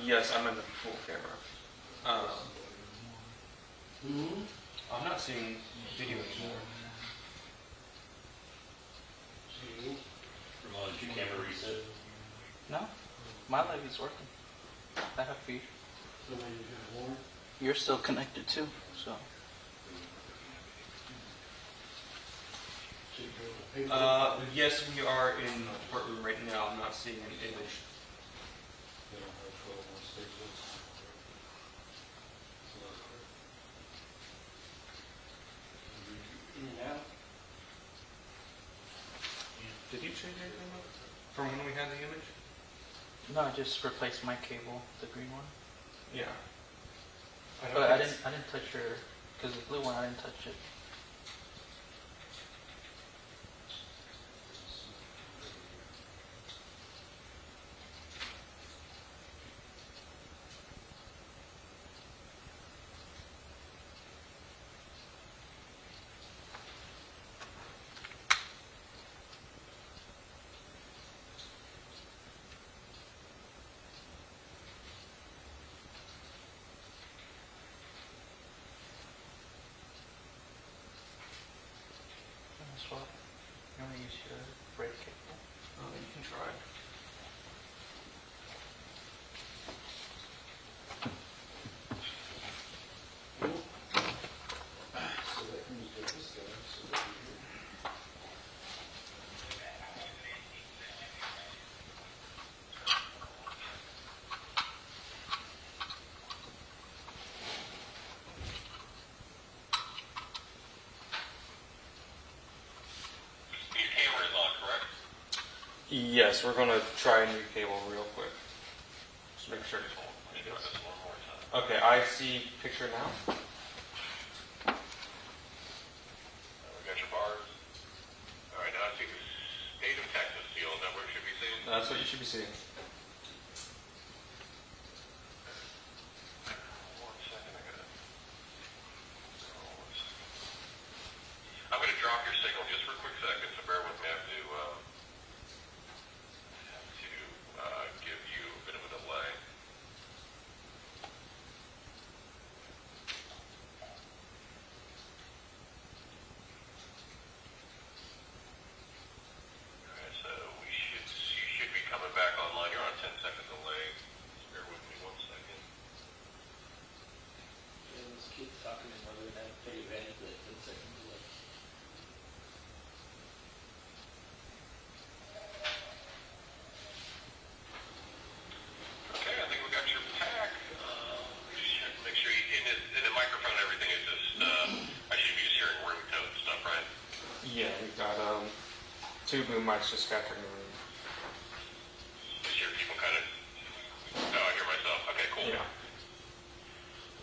Yes, I'm in the pool camera. I'm not seeing video anymore. Ramon, did your camera reset? No, my levy's working. I have feed. You're still connected too, so. Yes, we are in the courtroom right now. I'm not seeing an image. Did you change anything from when we had the image? No, I just replaced my cable, the green one. Yeah. But I didn't touch your, because the blue one, I didn't touch it. Swap. You want to use your red cable? You can try. Yes, we're going to try a new cable real quick. Just make sure. Okay, I see picture now. We got your bars. All right, now I see the state of Texas seal. Is that what it should be saying? That's what you should be seeing. I'm going to drop your signal just for a quick second, so bear with me. I have to give you a bit of a delay. Alright, so you should be coming back online. You're on a 10-second delay. Just bear with me 1 second. Let's keep talking and whether that take advantage of the 10 second delay. Okay, I think we got your pack. Make sure you, in the microphone, everything is just, I should be just hearing room code and stuff, right? Yeah, we've got 2 boom mics just scattering the room. Just hear people kind of, oh, I hear myself. Okay, cool. Yeah.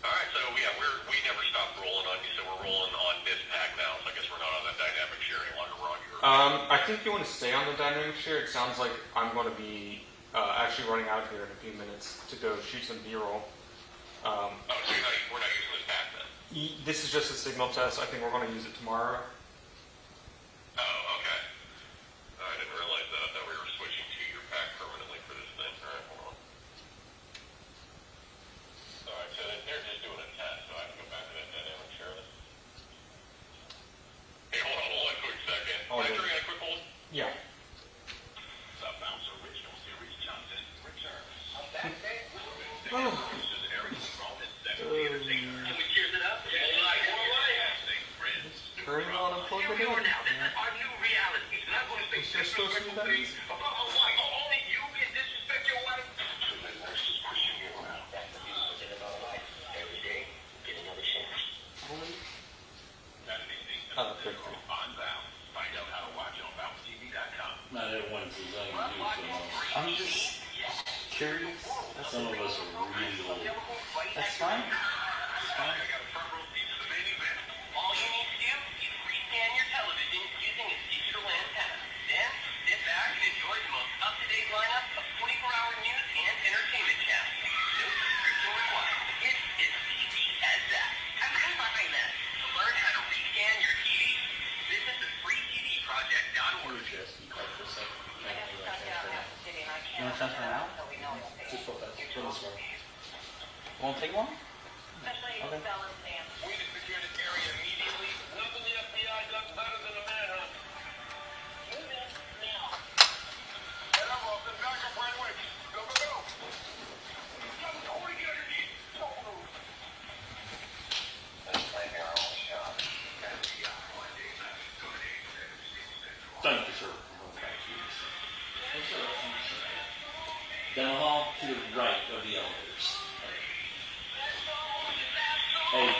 All right, so yeah, we never stopped rolling on you, so we're rolling on this pack now, so I guess we're not on that dynamic share any longer. We're on your... I think you want to stay on the dynamic share. It sounds like I'm going to be actually running out here in a few minutes to go shoot some B-roll. Oh, so we're not using this pack then? This is just a signal test. I think we're going to use it tomorrow. Oh, okay. I didn't realize that. I thought we were switching to your pack permanently for this thing. All right, hold on. All right, so they're just doing a test, so I have to go back to that dynamic share. Hey, hold on a quick second. Oh, Can I yeah. turn you on a quick hold? Yeah. Southbound, so original series Johnson returns. I'm back there. Oh. Can we cheers it up? Turn on and plug it in. Now, this is our new reality. And I'm going to say disrespectful things about a wife. Only you can disrespect your wife. Pushing you around. That's the music about life. Every day, get another chance. Good. Unbound. Find out how to watch on bouncetv.com. Not everyone's designed to do so. I'm just curious. Some of us are really old. That's fine. That's fine. All you need to do is rescan your television using its digital antenna. Then sit back and enjoy the most up-to-date lineup of 24-hour news and entertainment channels. No subscription required. It's as easy as that. I'm behind that. To learn how to rescan your TV, visit the freetdproject.org. Jesse, call for a second. You want to transfer now? Just for that. Won't take long? Especially Okay. Galveston County. We to secure this area immediately. Nothing the FBI does better than a manhunt. Move in now. And I'm off the back of Brandwick. Go, go, go. Go, hold it, get underneath. Don't move. Let's play our own shot. Thank you, sir. Down the hall to the right of the elevators. Hey,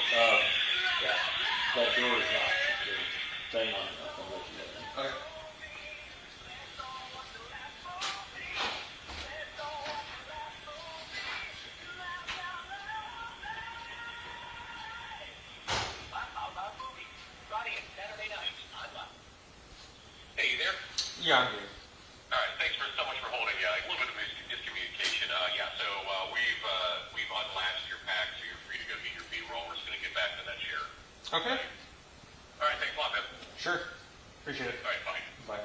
yeah, that door is locked. Stay on it. I'll let you know. Okay. Hey, you there? Yeah, I'm here. All right, thanks so much for holding. A little bit of miscommunication. We've unlatched your pack, so you're free to go meet your B-roll. We're just going to get back to that chair. Okay. All right, thanks a lot, man. Sure. Appreciate it. All right, bye. Bye.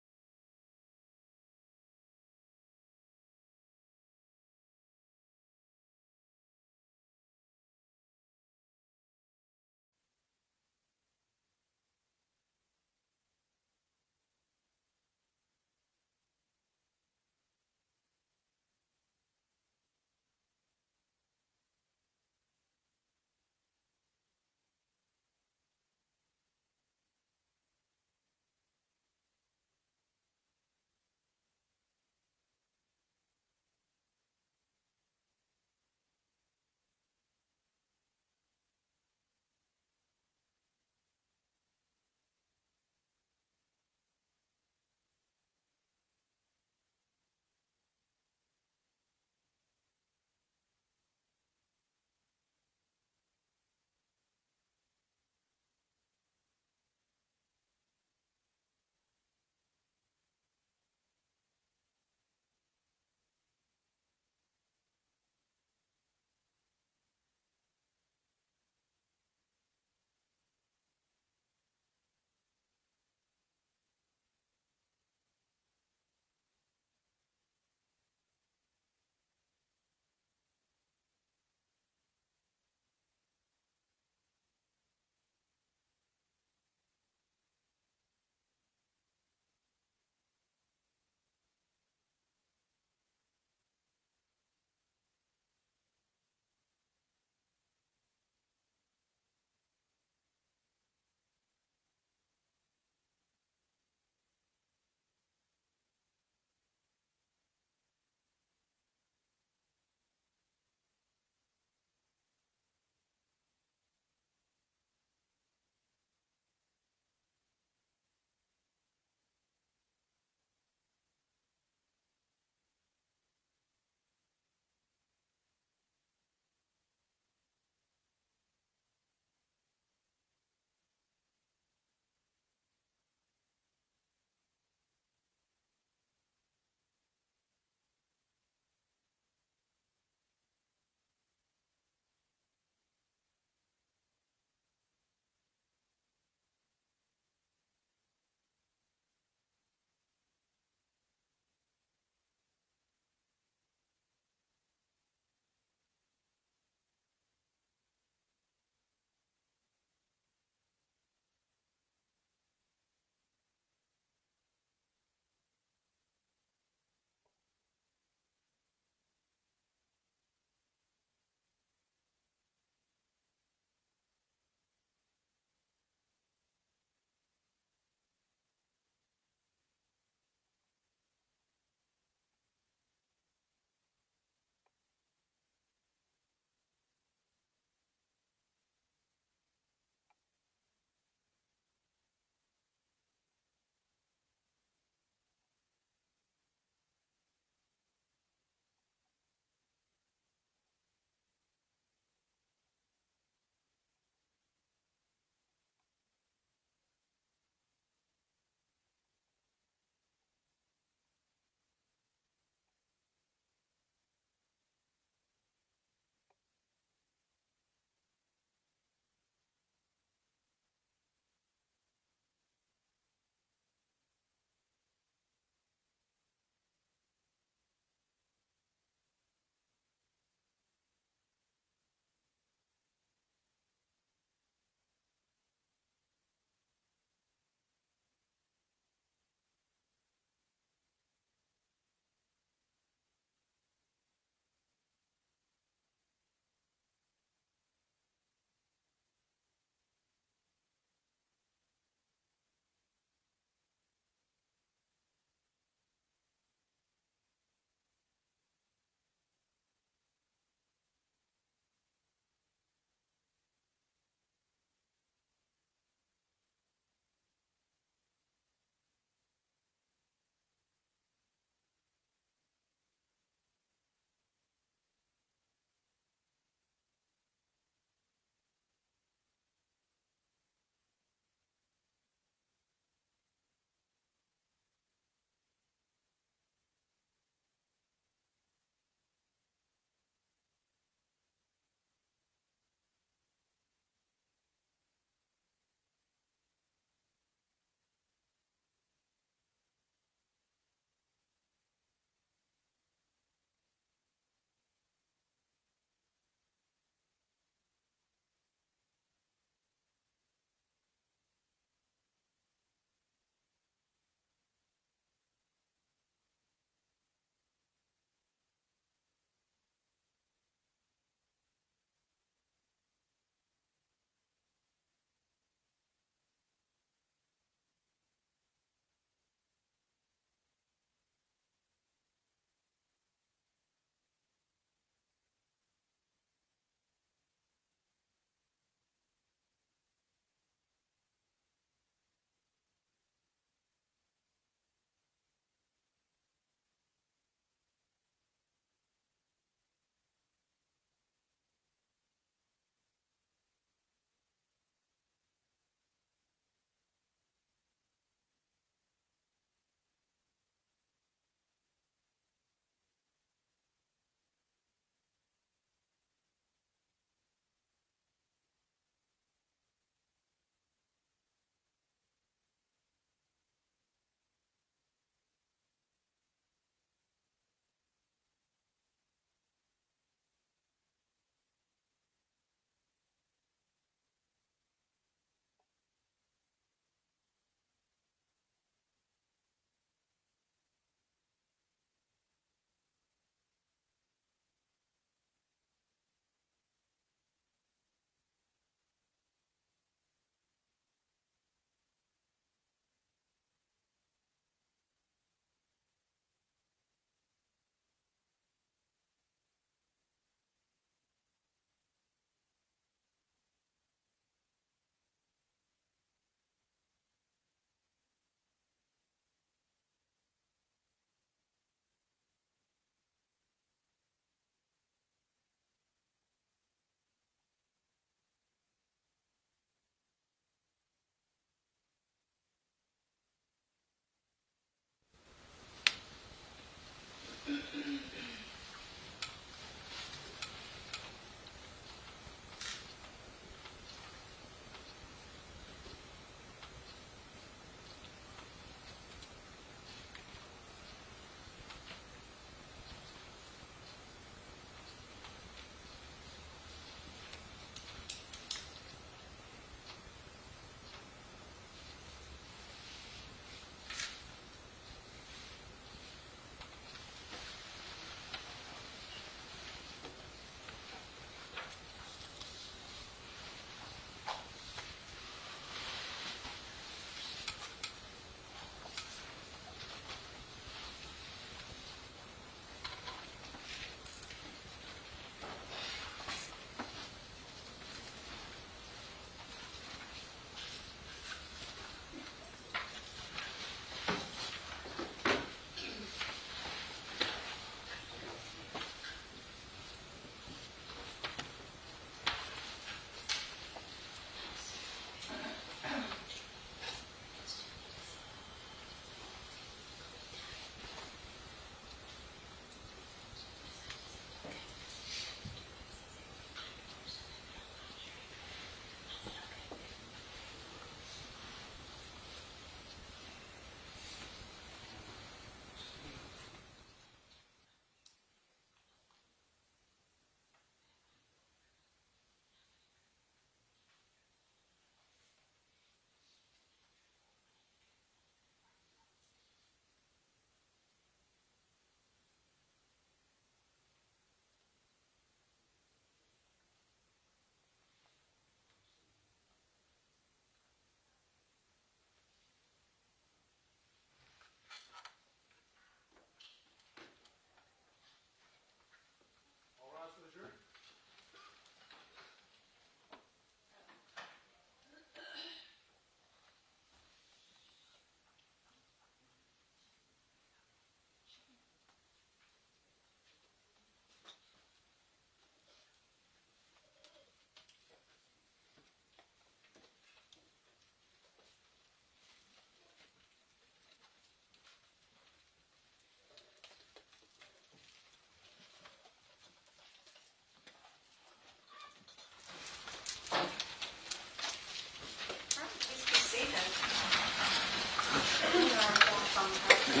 The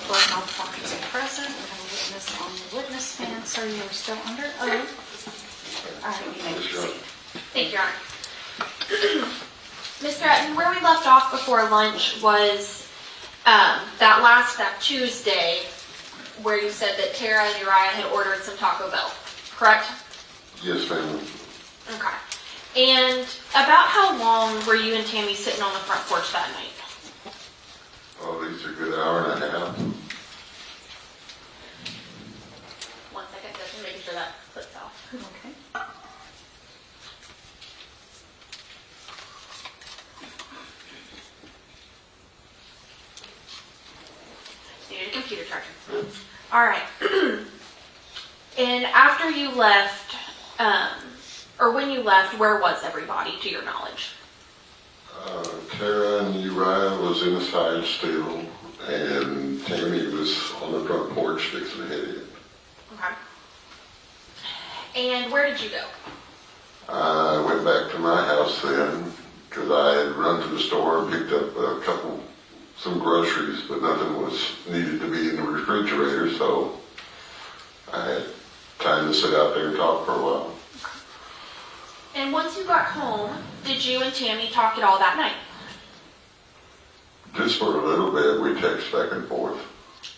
blood malpractice are present. We have a witness on the witness stand, sir. You are still under oath. All right, you may proceed. Thank you, Your Honor. Mr. Etten, where we left off before lunch was that Tuesday, where you said that Tara and Uriah had ordered some Taco Bell, correct? Yes, ma'am. Okay. And about how long were you and Tammy sitting on the front porch that night? Oh, these are a good hour and a half. 1 second, just making sure that clips off. Okay. Need a computer charger. All right. And after you left, or when you left, where was everybody, to your knowledge? Tara and Uriah was inside still, and Tammy was on the front porch fixing to head in. Okay. And where did you go? I went back to my house then, because I had run to the store and picked up some groceries, but nothing was needed to be in the refrigerator, so I had time to sit out there and talk for a while. And once you got home, did you and Tammy talk at all that night? Just for a little bit, we text back and forth.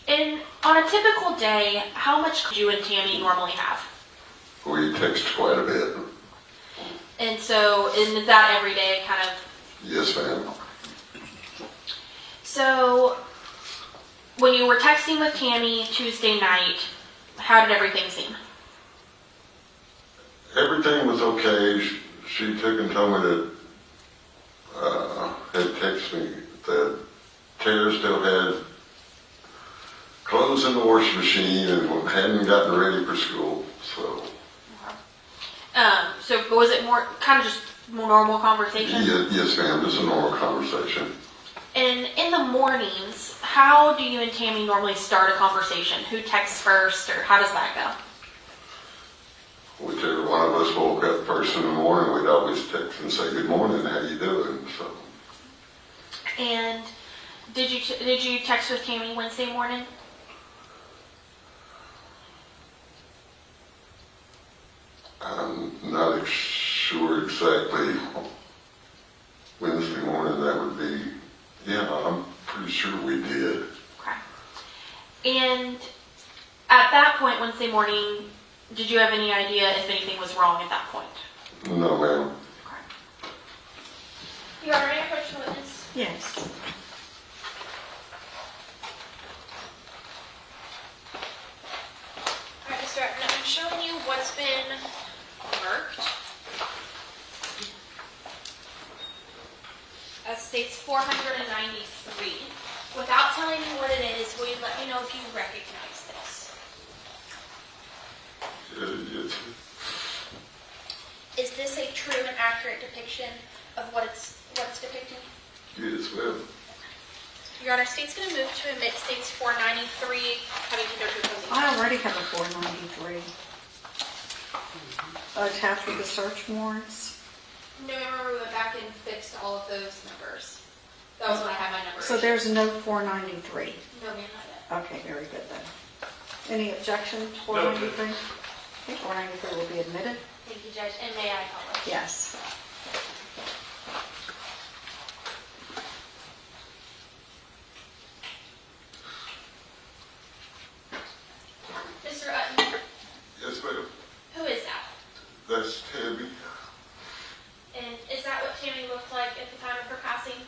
And on a typical day, how much do you and Tammy normally have? We text quite a bit. And is that every day, kind of? Yes, ma'am. So, when you were texting with Tammy Tuesday night, how did everything seem? Everything was okay. She took and told me that, had texted me that Tara still had clothes in the washing machine and hadn't gotten ready for school, so. So was it more, kind of just more normal conversation? Yes, ma'am, just a normal conversation. And in the mornings, how do you and Tammy normally start a conversation? Who texts first, or how does that go? Whichever one of us woke up first in the morning, we'd always text and say, "Good morning, how you doing?" So. And did you text with Tammy Wednesday morning? I'm not sure exactly. Wednesday morning, that would be, yeah, I'm pretty sure we did. Okay. And at that point, Wednesday morning, did you have any idea if anything was wrong at that point? No, ma'am. Okay. You already approached the witness? Yes. All right, Mr. Eckman, I'm showing you what's been marked. That states 493. Without telling me what it is, will you let me know if you recognize this? Yes. Is this a true and accurate depiction of what it's depicting? Yes, ma'am. Your Honor, state's going to move to admit states 493. Having to go to the I already have a 493. Attached with the search warrants. No, remember we went back and fixed all of those numbers. That was when I had my numbers. So there's no 493. No, ma'am, not yet. Okay, very good then. Any objection to 493? Okay, 493 will be admitted. Thank you, Judge. And may I follow? Yes. Mr. Utton, Yes, ma'am. who is that? That's Tammy. And is that what Tammy looked like at the time of her passing?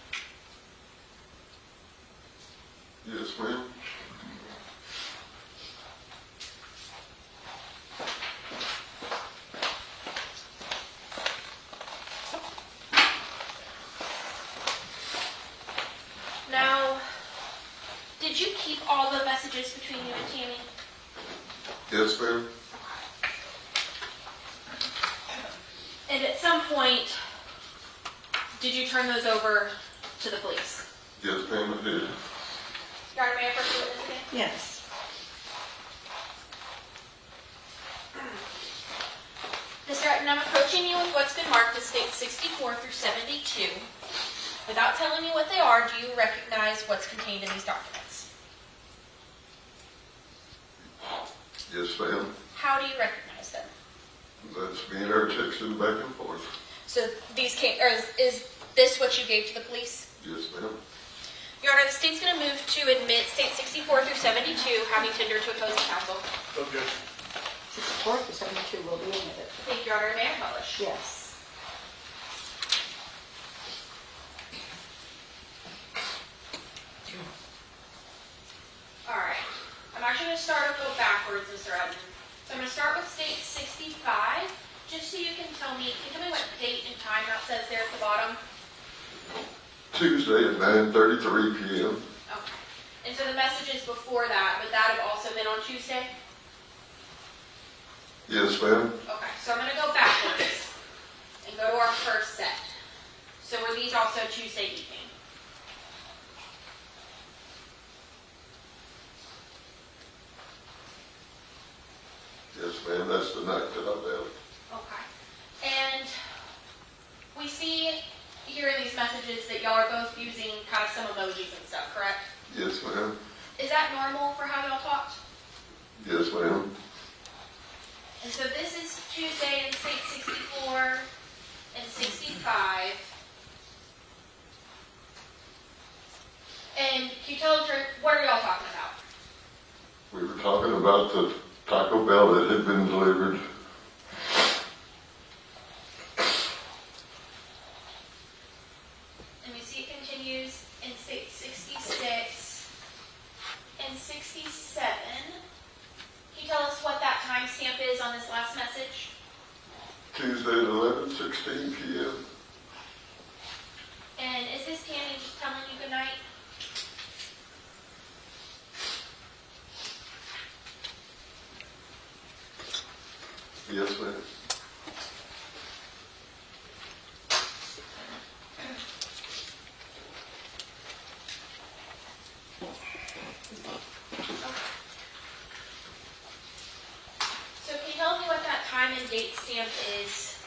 Yes, ma'am. Now, did you keep all the messages between you and Tammy? Yes, ma'am. And at some point, did you turn those over to the police? Yes, ma'am, I did. Your Honor, may I approach the witness again? Yes. Mr. Utton, I'm approaching you with what's been marked as states 64 through 72. Without telling me what they are, do you recognize what's contained in these documents? Yes, ma'am. How do you recognize them? That's me and her texting back and forth. So these came, or is this what you gave to the police? Yes, ma'am. Your Honor, the state's going to move to admit States 64 through 72, having tendered to opposing counsel. Okay. 64 to 72 will be admitted. Thank you, Your Honor. May I publish? Yes. All right. I'm actually going to start and go backwards, Mr. Evans. So I'm going to start with State 65, just so you can tell me what date and time that says there at the bottom. Tuesday at 9:33 p.m. Okay. And so the messages before that, would that have also been on Tuesday? Yes, ma'am. Okay. So I'm going to go backwards and go to our first set. So were these also Tuesday evening? Yes, ma'am. That's the night that I left. Okay. And we see here in these messages that y'all are both using kind of some emojis and stuff, correct? Yes, ma'am. Is that normal for how y'all talked? Yes, ma'am. And so this is Tuesday in State 64 and 65. And can you tell us, what are y'all talking about? We were talking about the Taco Bell that had been delivered. And we see it continues in State 66 and 67. Can you tell us what that timestamp is on this last message? Tuesday at 11:16 p.m. And is this Tammy just telling you good night? Yes, ma'am. So can you tell me what that time and date stamp is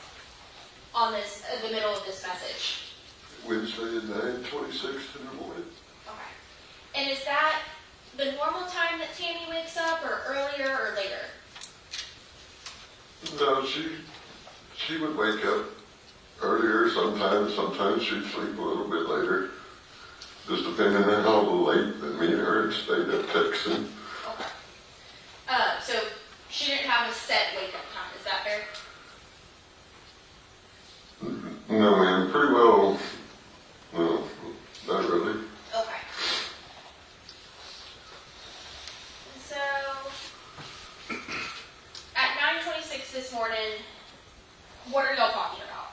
on this, the middle of this message? Wednesday at 9:26 in the morning. Okay. And is that the normal time that Tammy wakes up, or earlier or later? No, she would wake up earlier sometimes she'd sleep a little bit later. Just depending on how late that me and her had stayed up texting. Okay. So she didn't have a set wake-up time, is that fair? No, ma'am, pretty well, no, not really. Okay. And so, at 9:26 this morning, what are y'all talking about?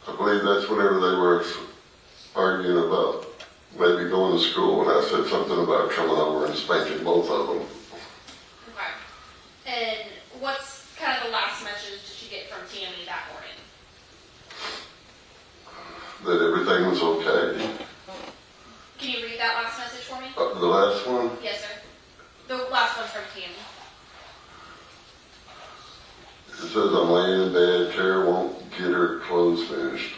I believe that's whenever they were arguing about maybe going to school, and I said something about coming over and spanking both of them. Okay. And what's kind of the last message that you get from Tammy that morning? That everything was okay. Can you read that last message for me? The last one, Yes, sir. The last one's from Tammy. it says I'm laying in bed, Tara won't get her clothes finished.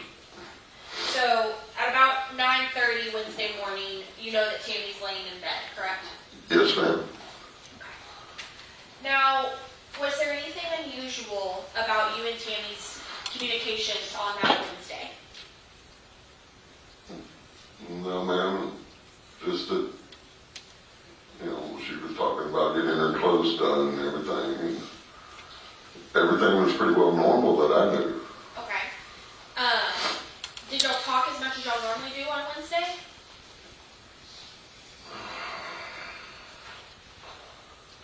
So, at about 9:30 Wednesday morning, you know that Tammy's laying in bed, correct? Yes, ma'am. Now, was there anything unusual about you and Tammy's communications on that Wednesday? No, ma'am, just that, she was talking about getting her clothes done and everything. And everything was pretty well normal that I knew. Okay. Did y'all talk as much as y'all normally do on Wednesday?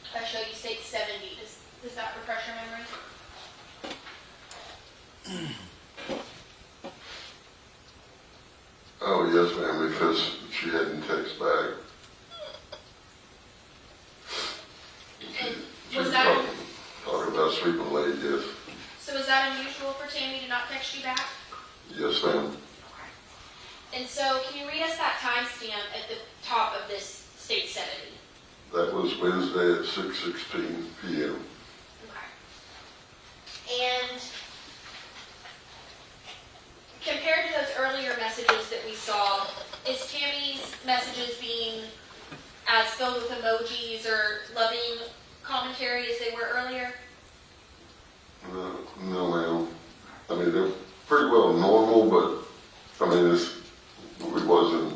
If I show you State 70, does that refresh your memory? Oh, yes, ma'am, because she hadn't texted back. She Was was that, talking about sleeping late, yes. so is that unusual for Tammy to not text you back? Yes, ma'am. And so can you read us that timestamp at the top of this State 70? That was Wednesday at 6:16 p.m. Okay. And compared to those earlier as filled with emojis or loving commentary as they were earlier? No, ma'am. I mean, they're pretty well normal, but, I mean, it wasn't,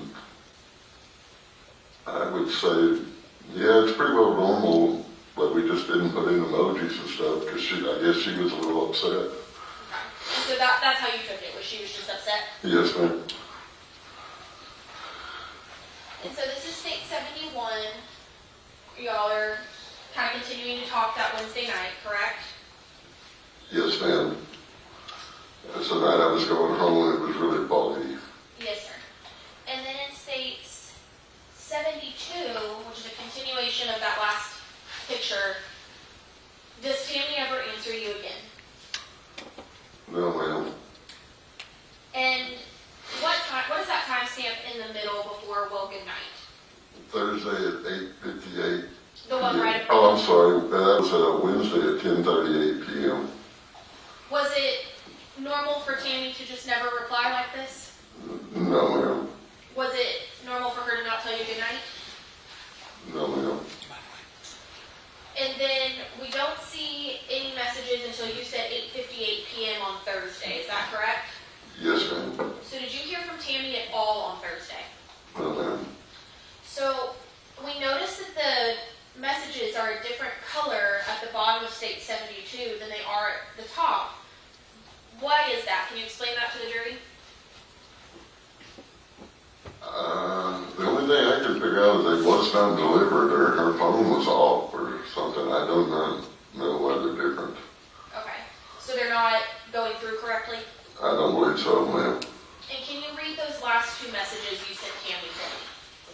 I would say, yeah, it's pretty well normal, but we just didn't put in emojis and stuff, because I guess she was a little upset. Okay. So that's how you took it, was she was just upset? Yes, ma'am. And so this is state 71. Y'all are kind of continuing to talk that Wednesday night, correct? Yes, ma'am. That's the night I was going home, and it was really foggy. Yes, sir. And then in states 72, which is a continuation of that last picture, does Tammy ever answer you again? No, ma'am. And what is that timestamp in the middle before well good night? Thursday at 8:58. The one right above. Oh, I'm sorry. That was a Wednesday at 10:38 p.m. Was it normal for Tammy to just never reply like this? No, ma'am. Was it normal for her to not tell you good night? No, ma'am. And then we don't see any messages until you said 8:58 p.m. on Thursday. Is that correct? Yes, ma'am. So did you hear from Tammy at all on Thursday? No, ma'am. So we noticed that the messages are a different color at the bottom of state 72 than they are at the top. Why is that? Can you explain that to the jury? The only thing I can figure out is it was not delivered, or her phone was off, or something. I do not know why they're different. Okay. So they're not going through correctly? I don't believe so, ma'am. And can you read those last two messages you sent Tammy to me?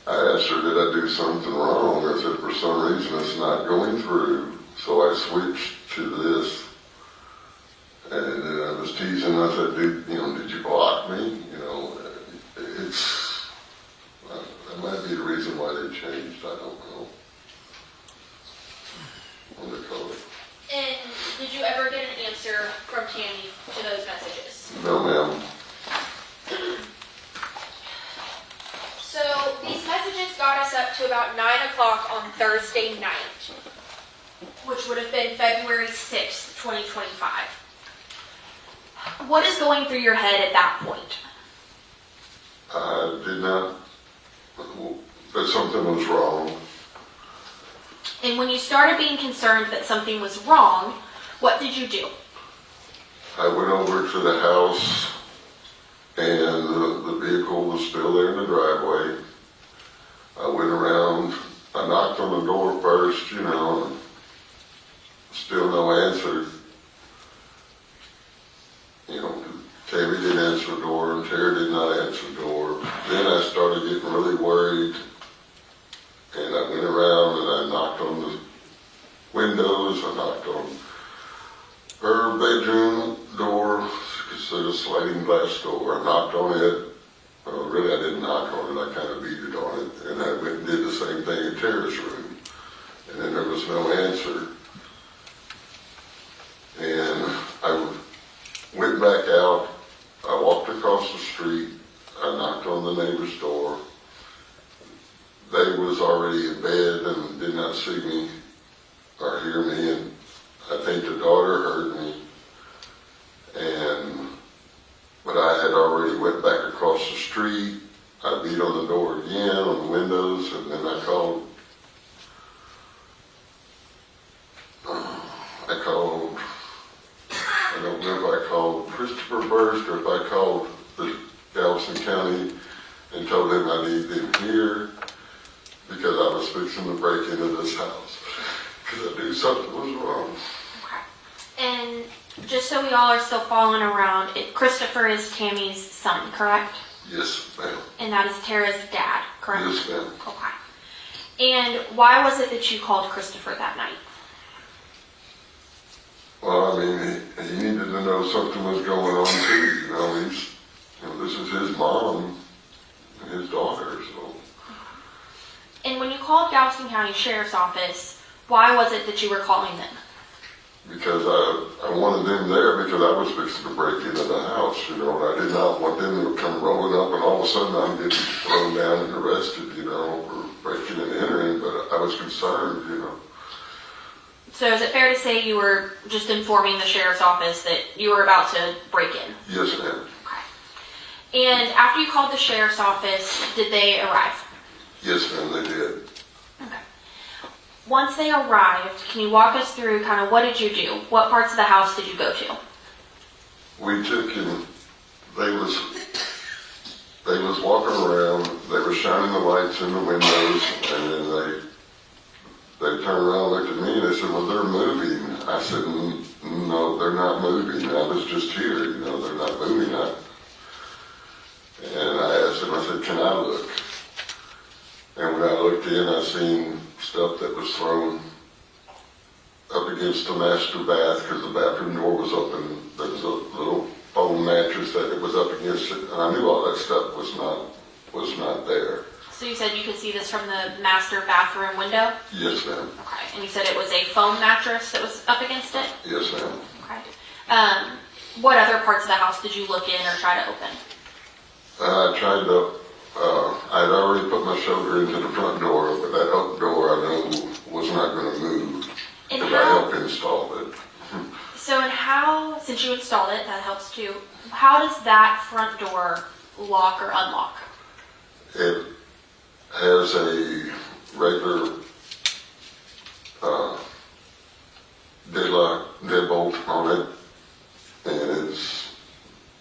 I asked her, did I do something wrong? I said, for some reason it's not going through. So I switched to this. And then I was teasing. I said, did you block me? That might be the reason why they changed. I don't know. On the color. And did you ever get an answer from Tammy to those messages? No, ma'am. So these messages got us up to about 9 o'clock on Thursday night, which would have been February 6th, 2025. What is going through your head at that point? I did not, that something was wrong. And when you started being concerned that something was wrong, what did you do? I went over to the house, and the vehicle was still there in the driveway. I went around, I knocked on the door first, and still no answer. Tammy didn't answer the door, and Tara did not answer the door. Then I started getting really worried, and I went around and I knocked on the windows, I knocked on her bedroom door, it's a sliding glass door. I knocked on it. Well, really, I didn't knock on it. I kind of beat it on it. And I went and did the same thing in Tara's room. And then there was no answer. And I went back out. I walked across the street. I knocked on the neighbor's door. They was already in bed and did not see me or hear me. And I think the daughter heard me. But I had already went back across the street. I beat on the door again, on the windows, and then I called, I don't know if I called Christopher first or if I called the Galveston County and told them I needed them here because I was fixing to break into this house because I knew something was wrong. Okay. And just so we all are still following around, Christopher is Tammy's son, correct? Yes, ma'am. And that is Tara's dad, correct? Yes, ma'am. Okay. And why was it that you called Christopher that night? Well, I mean, he needed to know something was going on too. This is his mom and his daughter, so. And when you called Galveston County Sheriff's Office, why was it that you were calling them? because I wanted them there because I was fixing to break into the house, you know, and I did not want them to come rolling up and all of a sudden I'm getting thrown down and arrested, you know, for breaking and entering, but I was concerned, you know. So is it fair to say you were just informing the sheriff's office that you were about to break in? Yes, ma'am. Okay. And after you called the sheriff's office, did they arrive? Yes, ma'am, they did. Okay. Once they arrived, can you walk us through kind of what did you do? What parts of the house did you go to? We took and they was walking around, they were shining the lights in the windows, and then they turned around, looked at me, and they said, well, they're moving. I said, no, they're not moving. I was just here, you know, they're not moving. And I asked them, I said, can I look? And when I looked in, I seen stuff that was thrown up against the master bath because the bathroom door was open. There was a little foam mattress that it was up against it, and I knew all that stuff was not there. So you said you could see this from the master bathroom window? Yes, ma'am. Okay. And you said it was a foam mattress that was up against it? Yes, ma'am. Okay. What other parts of the house did you look in or try to open? I tried to, I'd already put my shoulder into the front door, but that oak door I know was not going to move because I helped install it. So since you installed it, that helps too, how does that front door lock or unlock? It has a regular deadbolt on it, and it's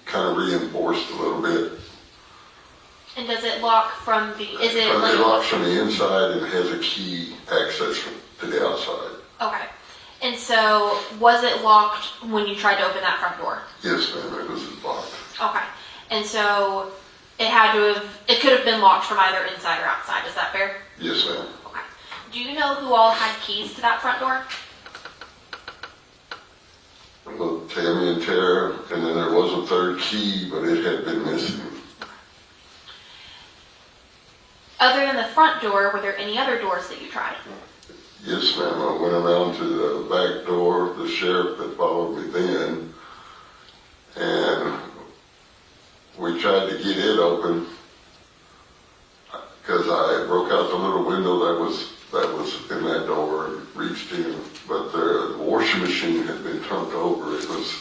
kind of reinforced a little bit. And does it lock from the, It locks from the inside and has a key access to the outside. Okay. And so, was it locked when you tried to open that front door? Yes, ma'am, it was locked. Okay. And so, it could have been locked from either inside or outside, is that fair? Yes, ma'am. Okay. Do you know who all had keys to that front door? Well, Tammy and Tara, and then there was a third key, but it had been missing. Other than the front door, were there any other doors that you tried? Yes, ma'am. I went around to the back door, the sheriff that followed me then, and we tried to get it open because I broke out the little window that was in that door and reached in, but the washing machine had been turned over. It was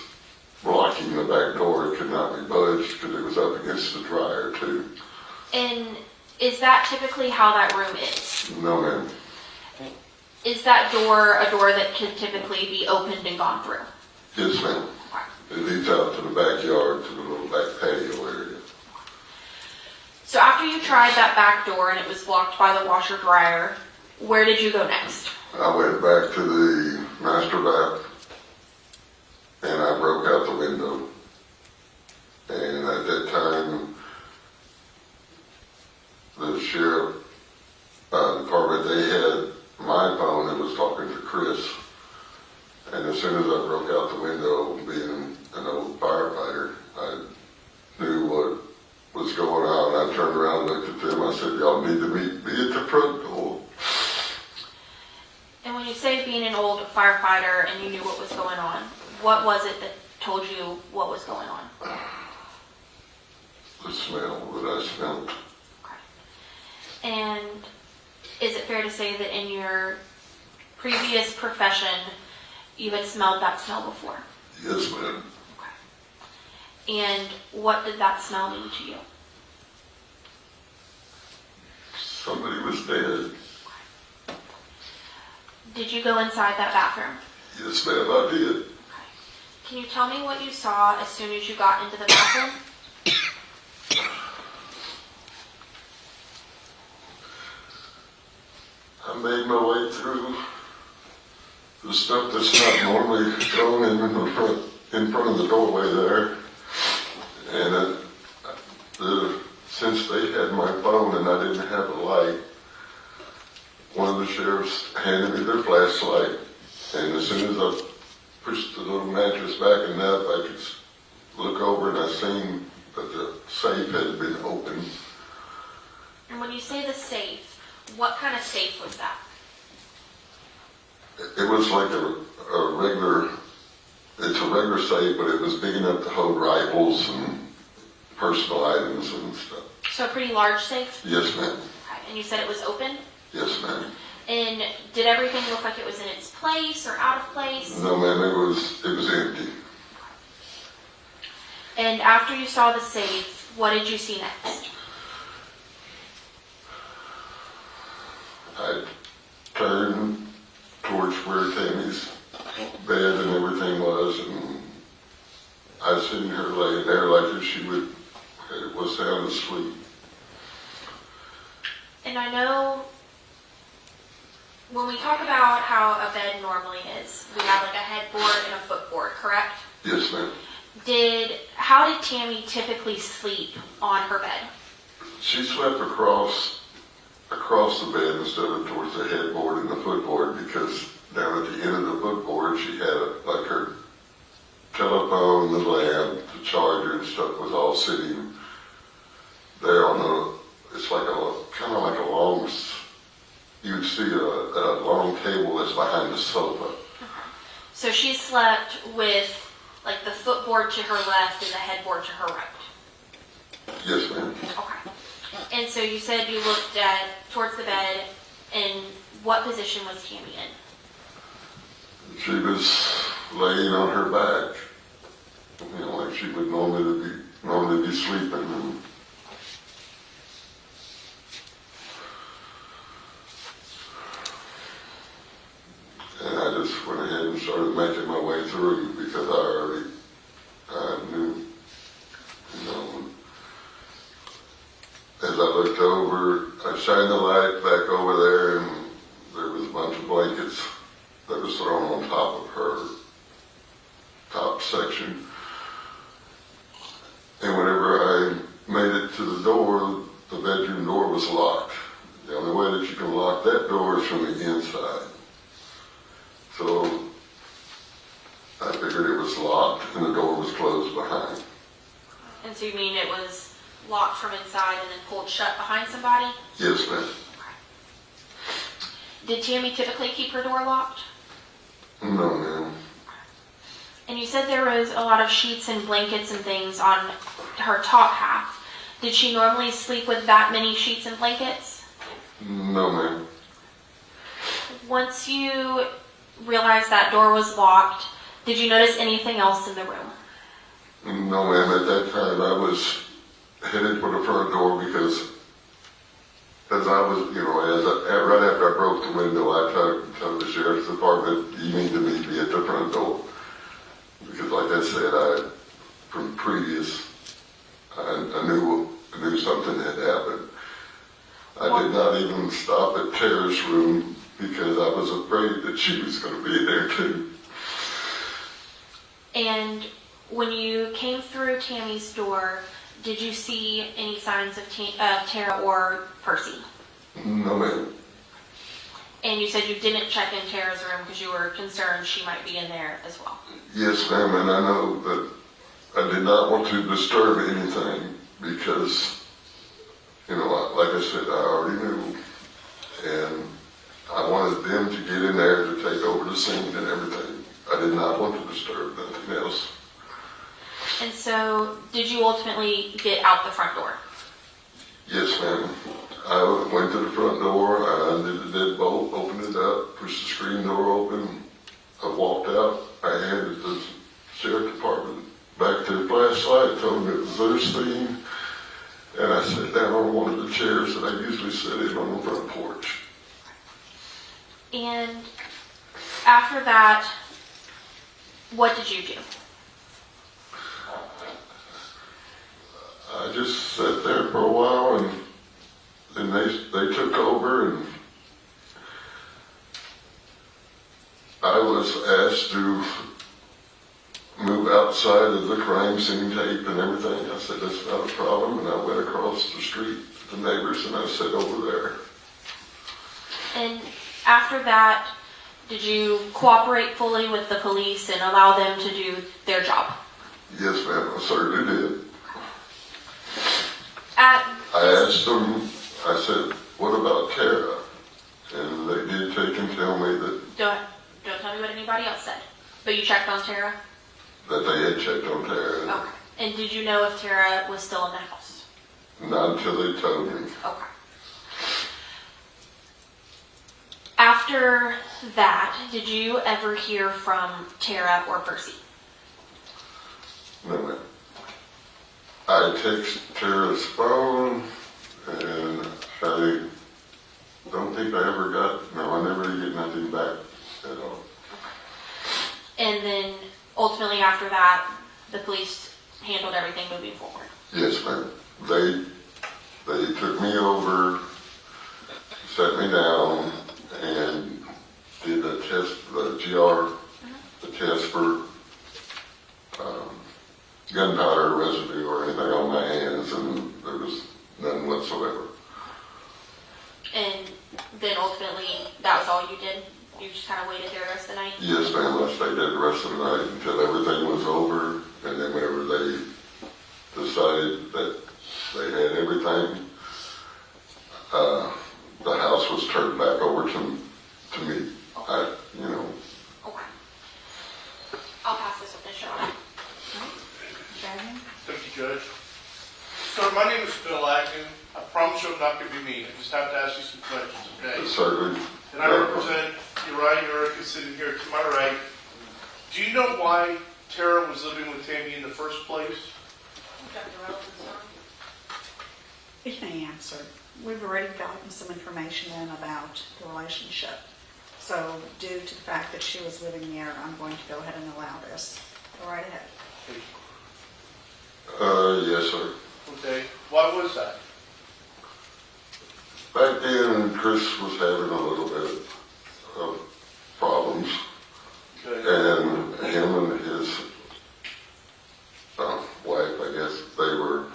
blocking the back door. It could not be budged because it was up against the dryer too. And is that typically how that room is? No, ma'am. Is that door a door that can typically be opened and gone through? Yes, ma'am. It leads out to the backyard, to the little back patio area. So after you tried that back door and it was blocked by the washer dryer, where did you go next? I went back to the master bath and I broke out the window. And at that time, the sheriff department, they had my phone that was talking to Chris. And as soon as I broke out the window, being an old firefighter, I knew what was going on. I turned around and looked at them. I said, y'all need to meet me at the front door. And when you say being an old firefighter and you knew what was going on, what was it that told you what was going on? The smell that I smelled. Okay. And is it fair to say that in your previous profession, you had smelled that smell before? Yes, ma'am. Okay. And what did that smell mean to you? Somebody was dead. Did you go inside that bathroom? Yes, ma'am, I did. Okay. Can you tell me what you saw as soon as you got into the bathroom? I made my way through the stuff that's not normally thrown in front of the doorway there. And since they had my phone and I didn't have a light, one of the sheriffs handed me their flashlight. And as soon as I pushed the little mattress back enough, I could look over and I seen that the safe had been opened. And when you say the safe, what kind of safe was that? It was like a regular, it's a regular safe, but it was big enough to hold rifles and personal items and stuff. So a pretty large safe? Yes, ma'am. Okay. And you said it was open? Yes, ma'am. And did everything look like it was in its place or out of place? No, ma'am, it was empty. And after you saw the safe, what did you see next? I turned towards where Tammy's bed and everything was, and I seen her laying there like if she was sound asleep. And I know when we talk about how a bed normally is, we have like a headboard and a footboard, correct? Yes, ma'am. How did Tammy typically sleep on her bed? She slept across the bed instead of towards the headboard and the footboard, because down at the end of the footboard she had like her telephone, the lamp, the charger and stuff was all sitting there on it's like kind of like a long, you'd see a long table that's behind the sofa. So she slept with like the footboard to her left and the headboard to her right. Yes, ma'am. Okay. And so you said you looked towards the bed, and what position was Tammy in? She was laying on her back, like she would normally be sleeping. And I just went ahead and started making my way through because I knew, as I looked over, I shined the light back over there, and there was a bunch of blankets that was thrown on top of her top section. And whenever I made it to the door, the bedroom door was locked. The only way that you can lock that door is from the inside. So I figured it was locked and the door was closed behind. And so you mean it was locked from inside and then pulled shut behind somebody? Yes, ma'am. Did Tammy typically keep her door locked? No, ma'am. And you said there was a lot of sheets and blankets and things on her top half. Did she normally sleep with that many sheets and blankets? No, ma'am. Once you realized that door was locked, did you notice anything else in the room? No, ma'am. At that time, I was headed for the front door because as I was, right after I broke the window, I told the sheriff's department, you need to meet me at the front door. Because like I said, from previous, I knew something had happened. I did not even stop at Tara's room because I was afraid that she was going to be there too. And when you came through Tammy's door, did you see any signs of Tara or Percy? No, ma'am. And you said you didn't check in Tara's room because you were concerned she might be in there as well. Yes, ma'am, and I know that I did not want to disturb anything because, like I said, I already knew, and I wanted them to get in there to take over the scene and everything. I did not want to disturb nothing else. And so, did you ultimately get out the front door? Yes, ma'am. I went to the front door, I undid the deadbolt, opened it up, pushed the screen door open. I walked out. I handed the sheriff department back their flashlight, told them it was their scene, and I sat down on one of the chairs that I usually sit in on the front porch. And after that, what did you do? I just sat there for a while, and then they took over, and I was asked to move outside of the crime scene tape and everything. I said, that's not a problem, and I went across the street to the neighbors, and I sat over there. And after that, did you cooperate fully with the police and allow them to do their job? Yes, ma'am, I certainly did. I asked them, I said, what about Tara? And they did take and tell me that But you checked on Tara? that they had checked on Tara. Okay. And did you know if Tara was still in the house? Not until they told me. Okay. After that, did you ever hear from Tara or Percy? No, ma'am. I text Tara's phone, and I don't think I ever got, no, I never get nothing back at all. And then ultimately after that, the police handled everything moving forward. Yes, ma'am. They took me over, sat me down, and did a test, the GR, the test for gunpowder residue or anything on my hands, and there was none whatsoever. And then ultimately, that was all you did? You just kind of waited there the rest of the night? Yes, ma'am. I stayed there the rest of the night until everything was over, and then whenever they decided that they had everything, the house was turned back over to me. Okay. I'll pass this with Michelle. Thank you, Judge. Sir, my name is Bill Agnew. I promise you I'm not going to be mean. I just have to ask you some questions, okay? Certainly. And I represent Uriah Urick, who's sitting here to my right. Do you know why Tara was living with Tammy in the first place? You may answer. We've already gotten some information in about the relationship. So due to the fact that she was living there, I'm going to go ahead and allow this. Go right ahead. Yes, sir. Okay. Why was that? Back then, Chris was having a little bit of problems, Okay. and him and his wife, I guess, they were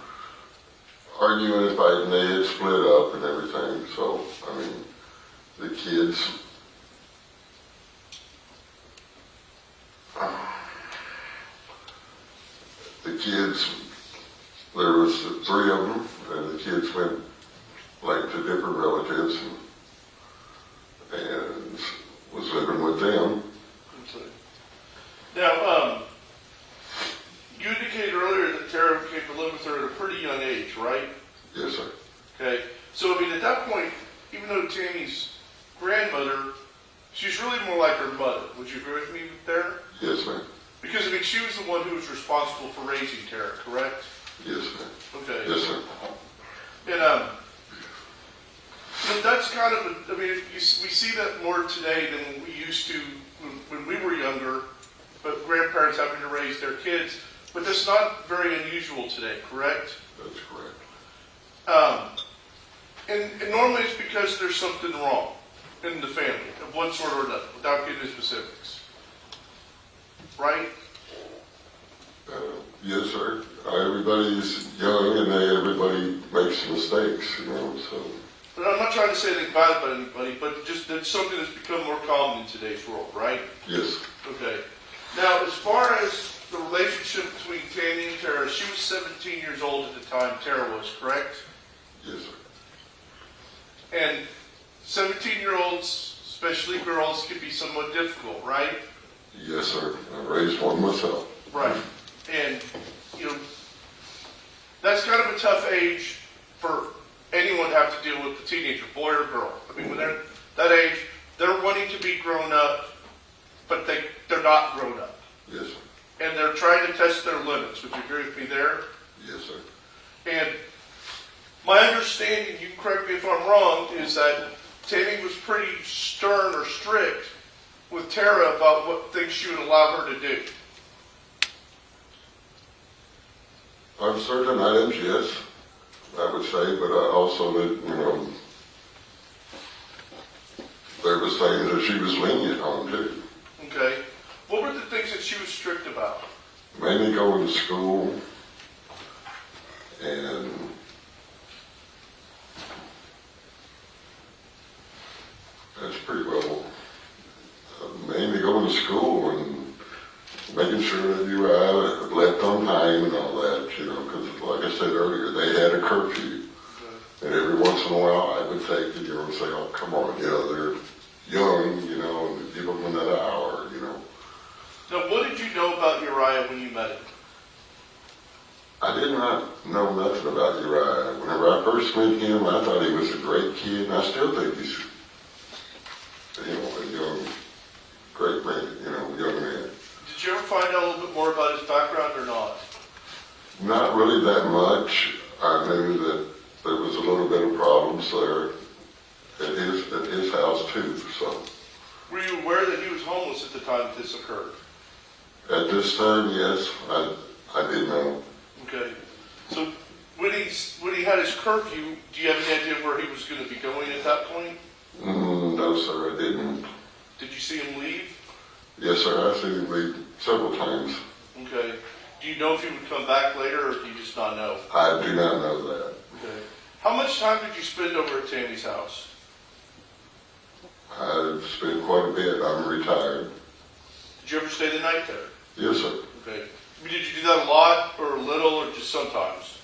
arguing and fighting. They had split up and everything. So, I mean, the kids. There was 3 of them, and the kids went like to different relatives and was living with them. Okay. Now, you indicated earlier that Tara came to live with her at a pretty young age, right? Yes, sir. Okay. So, I mean, at that point, even though Tammy's grandmother, she's really more like her mother. Would you agree with me there? Yes, ma'am. Because, I mean, she was the one who was responsible for raising Tara, correct? Yes, ma'am. Okay. Yes, sir. And, but that's kind of, I mean, we see that more today than we used to when we were younger, but grandparents having to raise their kids. But that's not very unusual today, correct? That's correct. And normally it's because there's something wrong in the family of one sort or another, without getting into specifics. Right? Yes, sir. Everybody's young and everybody makes mistakes, so. But I'm not trying to say anything bad about anybody, but just that's something that's become more common in today's world, right? Yes. Okay. Now, as far as the relationship between Tammy and Tara, she was 17 years old at the time Tara was, correct? Yes, sir. And 17-year-olds, especially girls, can be somewhat difficult, right? Yes, sir. I raised one myself. Right. And, that's kind of a tough age for anyone to have to deal with a teenager, boy or girl. I mean, when they're that age, they're wanting to be grown up, but they're not grown up. Yes, sir. And they're trying to test their limits. Would you agree with me there? Yes, sir. And my understanding, you can correct me if I'm wrong, is that Tammy was pretty stern or strict with Tara about what things she would allow her to do. On certain items, yes, I would say, but I also, there was things that she was lenient on, too. Okay. What were the things that she was strict about? Mainly going to school and that's pretty well, mainly going to school and making sure that you left on time and all that, because like I said earlier, they had a curfew. And every once in a while I would take it, and say, oh, come on, they're young, and give them another hour, Now, I did not know nothing about Uriah. Whenever I first met him, I thought he was a great kid, and I still think he's, a young, great man, young man. Did you ever find out a little bit more about his background or not? Not really that much. I knew that there was a little bit of problems there at his house too, so. Were you aware that he was homeless at the time that this occurred? At this time, yes, I did know. Okay. So when he had his curfew, do you have any idea where he was going to be going at that point? No, sir, I didn't. Did you see him leave? Yes, sir, I've seen him leave several times. Okay. Do you know if he would come back later, or do you just not know? I do not know that. Okay. How much time did you spend over at Tammy's house? I've spent quite a bit. I'm retired. Did you ever stay the night there? Yes, sir. Okay. Did you do that a lot, or a little, or just sometimes?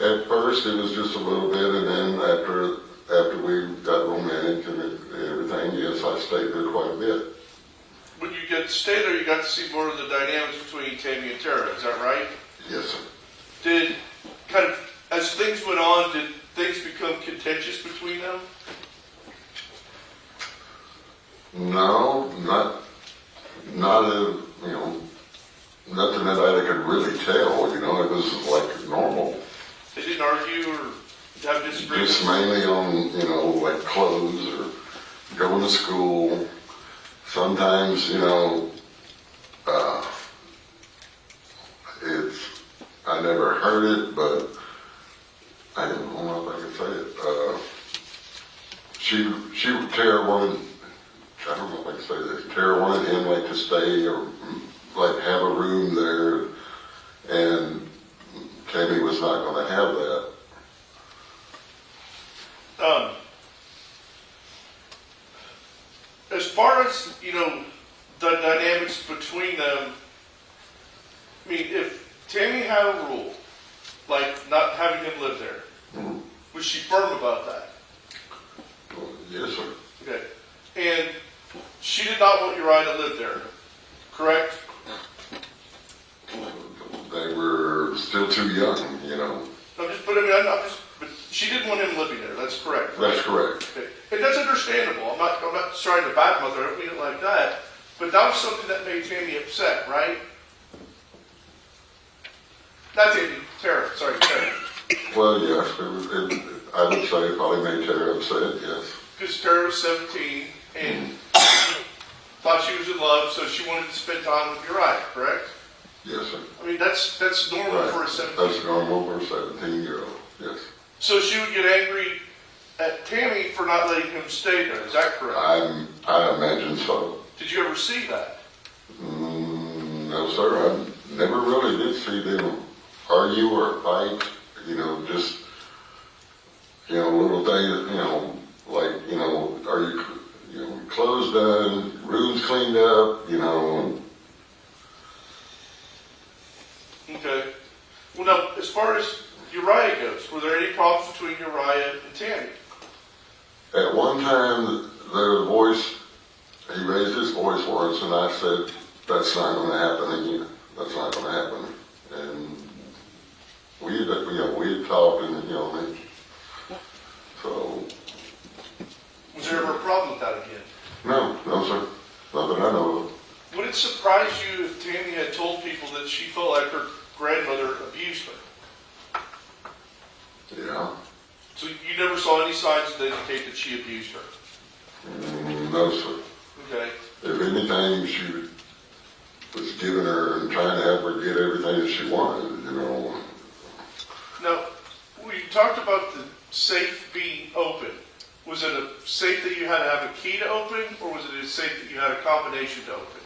At first, it was just a little bit, and then after we got romantic and everything, yes, I stayed there quite a bit. When you get to stay there, you got to see more of the dynamics between Tammy and Tara. Is that right? Yes, sir. Did kind of as things went on, did things become contentious between them? No, not nothing that I could really tell. It was like normal. They didn't argue or have disagreements? Just mainly on, like clothes or going to school. Sometimes, I never heard it, but I don't know if I can say it. Tara wanted, I don't know if I can say this, Tara wanted him like to stay or like have a room there, and Tammy was not going to have that. As far as, the dynamics between them, I mean, if Tammy had a rule, like not having him live there, was she firm about that? Yes, sir. Okay. And she did not want Uriah to live there, correct? They were still too young, But she didn't want him living there. That's correct. Right? That's correct. Okay. And that's understandable. I'm not trying to badmother her. I don't mean it like that. But that was something that made Tammy upset, right? Not Tammy, Tara. Sorry, Tara. Well, yes, I would say it probably made Tara upset, yes. Because Tara was 17 and thought she was in love, so she wanted to spend time with Uriah, correct? Yes, sir. I mean, that's normal Right. for a 17. That's normal for a 17-year-old, yes. So she would get angry at Tammy for not letting him stay there. Is that correct? I imagine so. Did you ever see that? No, sir. I never really did see them argue or fight. Just little things. Like are you clothes done, rooms cleaned up. Okay. Well, now, as far as Uriah goes, were there any problems between Uriah and Tammy? At one time, he raised his voice once, and I said, "That's not going to happen again. That's not going to happen." And we had talked, and so. Was there ever a problem with that again? No, sir. Not that I know of. Would it surprise you if Tammy had told people that she felt like her grandmother abused her? Yeah. So you never saw any signs that indicate that she abused her? No, sir. Okay. If anything, she was giving her and trying to help her get everything that she wanted, Now, we talked about the safe being open. Was it a safe that you had to have a key to open, or was it a safe that you had a combination to open?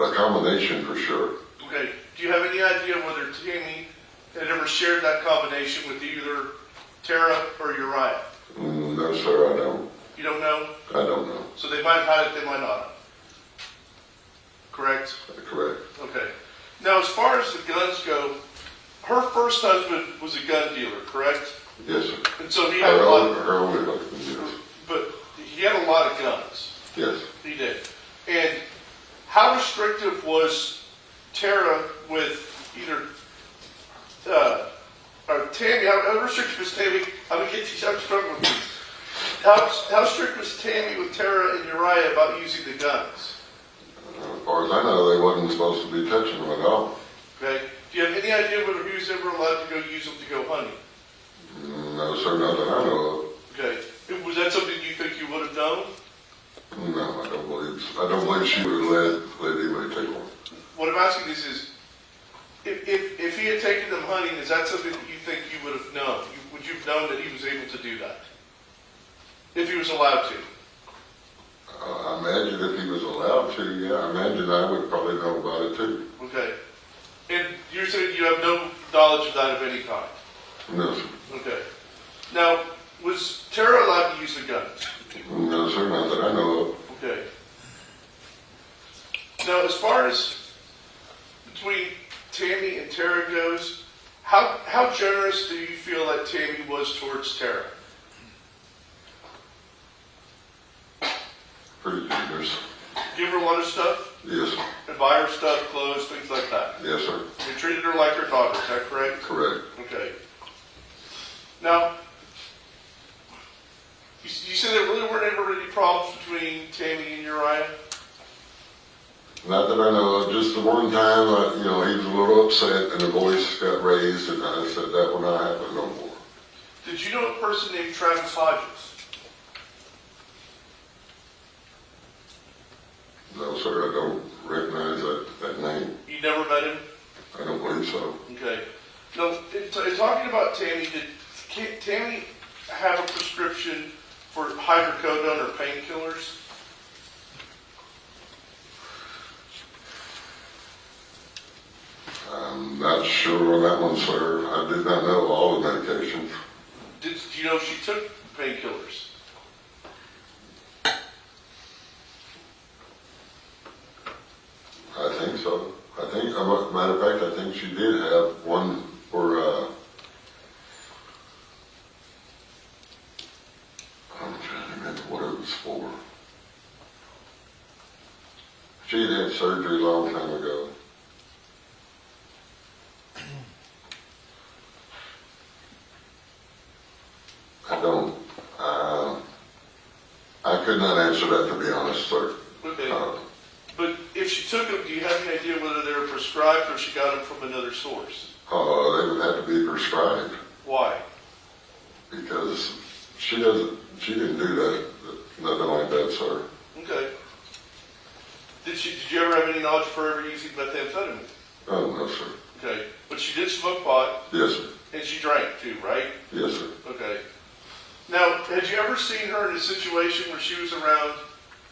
A combination for sure. Okay. Do you have any idea whether Tammy had ever shared that combination with either Tara or Uriah? No, sir, I don't. You don't know? I don't know. So they might have had it, they might not have. Correct? Correct. Okay. Now, as far as the guns go, her first husband was a gun dealer, correct? Yes, sir. And so he had a lot of, her only husband, yes. but he had a lot of guns. Yes. He did. And how restrictive was Tara with either, or Tammy, how restrictive was Tammy, I'm struggling with these. How strict was Tammy with Tara and Uriah about using the guns? As far as I know, they wasn't supposed to be touching them at all. Okay. Do you have any idea whether he was ever allowed to go use them to go hunting? No, sir, not that I know Okay. Was that something you think you would have known? of. No, I don't believe she would have let anybody take one. What I'm asking is if he had taken them hunting, is that something that you think you would have known? Would you have known that he was able to do that? If he was allowed to? I imagine if he was allowed to, yeah, I imagine I would probably know about it too. Okay. And you're saying you have no knowledge of that of any kind? No, sir. Okay. Now, was Tara allowed to use the guns? No, sir, not that I know of. Okay. Now, as far as between Tammy and Tara goes, how generous do you feel that Tammy was towards Tara? Pretty generous. Give her a lot of stuff? Yes, sir. And buy her stuff, clothes, things like that? Yes, sir. You treated her like her daughter, is that correct? Correct. Okay. Now, you said there really weren't ever any problems between Tammy and Uriah? Not that I know of. Just the one time, he was a little upset and the voice got raised, and I said that will not happen no more. Did you know a person named Travis Hodges? No, sir, I don't recognize that name. You never met him? I don't believe so. Okay. Now, in talking about Tammy, did Tammy have a prescription for hydrocodone or painkillers? I'm not sure on that one, sir. I did not know all the medications. Do you know if she took painkillers? I think so. Matter of fact, I think she did have one for, I'm trying to remember what it was for. She had surgery a long time ago. I could not answer that, to be honest, sir. Okay. But if she took them, do you have any idea whether they were prescribed or she got them from another source? They would have to be prescribed. Why? Because she didn't do that, nothing like that, sir. Okay. Did you ever have any knowledge of her ever using methamphetamine? Oh, no, sir. Okay. But she did smoke pot. Yes, sir. And she drank too, right? Yes, sir. Okay. Now, had you ever seen her in a situation where she was around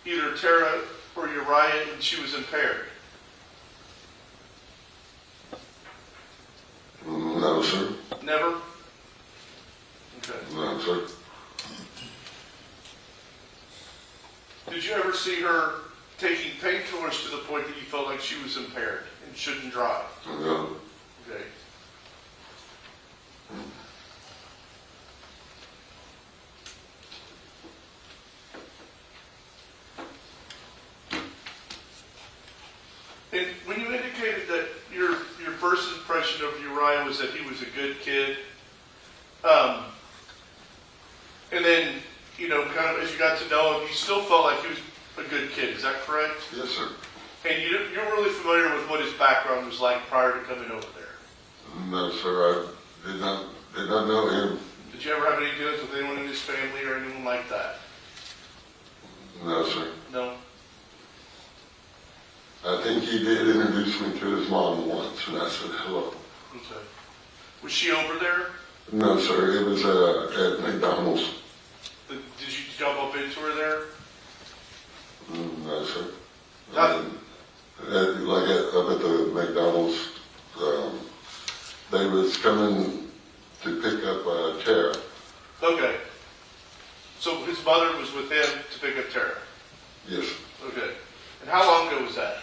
either Tara or Uriah and she was impaired? No, sir. Never? Okay. No, sir. Did you ever see her taking painkillers to the point that you felt like she was impaired and shouldn't drive? No. Okay. And when you indicated that your first impression of Uriah was that he was a good kid, and then, kind of as you got to know him, you still felt like he was a good kid. Is that correct? Yes, sir. And you're really familiar with what his background was like prior to coming over there? No, sir. I did not know him. Did you ever have any dealings with anyone in his family or anyone like that? No, sir. No? I think he did introduce me to his mom once, and I said hello. Okay. Was she over there? No, sir. It was at McDonald's. Did you jump up into her there? No, sir. Not, Up at the McDonald's, they was coming to pick up Tara. okay. So his mother was with him to pick up Tara? Yes. Okay. And how long ago was that?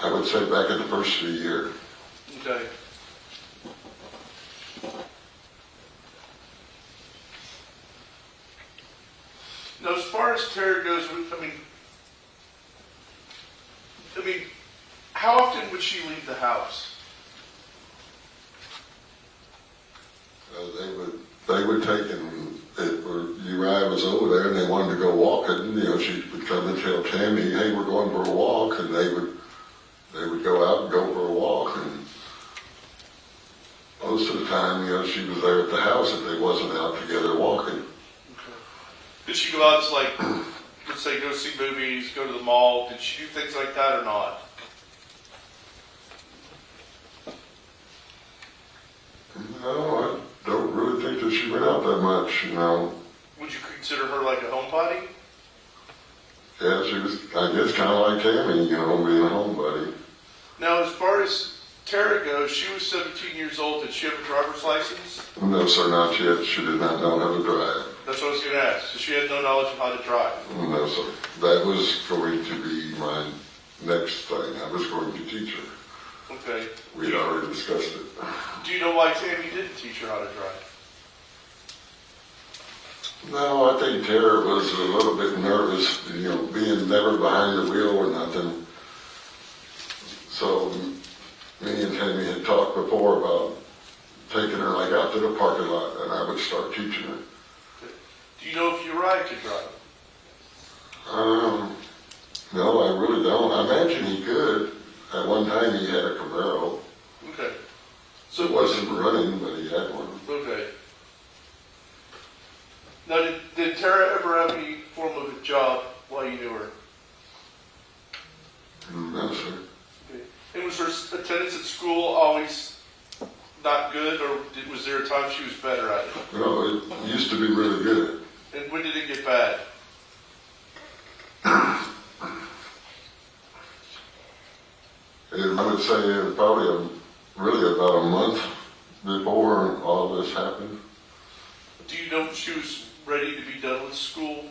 I would say back in the first of the year. Okay. Now, as far as Tara goes, I mean, how often would she leave the house? They would take him, Uriah was over there and they wanted to go walking, she would come and tell Tammy, hey, we're going for a walk, and they would go out and go for a walk, and most of the time, she was there at the house if they wasn't out together walking. Okay. Did she go out to, like, let's say, go see movies, go to the mall? Did she do things like that or not? No, I don't really think that she went out that much, Would you consider her like a homebody? Yeah, she was, I guess, kind of like Tammy, being a homebody. Now, as far as Tara goes, she was 17 years old. Did she have a driver's license? No, sir, not yet. She did not know how to drive. That's what I was going to ask. So she had no knowledge of how to drive? No, sir. That was going to be my next thing. I was going to teach her. Okay. We'd already discussed it. Do you know why Tammy didn't teach her how to drive? No, I think Tara was a little bit nervous, being never behind the wheel or nothing. So me and Tammy had talked before about taking her like out to the parking lot, and I would start teaching her. Do you know if Uriah could drive? No, I really don't. I imagine he could. At one time he had a Camaro. Okay. So it wasn't running, but he had one. Okay. Now, did Tara ever have any form of a job while you knew her? No, sir. Okay. And was her attendance at school always not good, or was there a time she was better at it? No, it used to be really good. And when did it get bad? And I would say probably really about a month before all this happened. Do you know if she was ready to be done with school?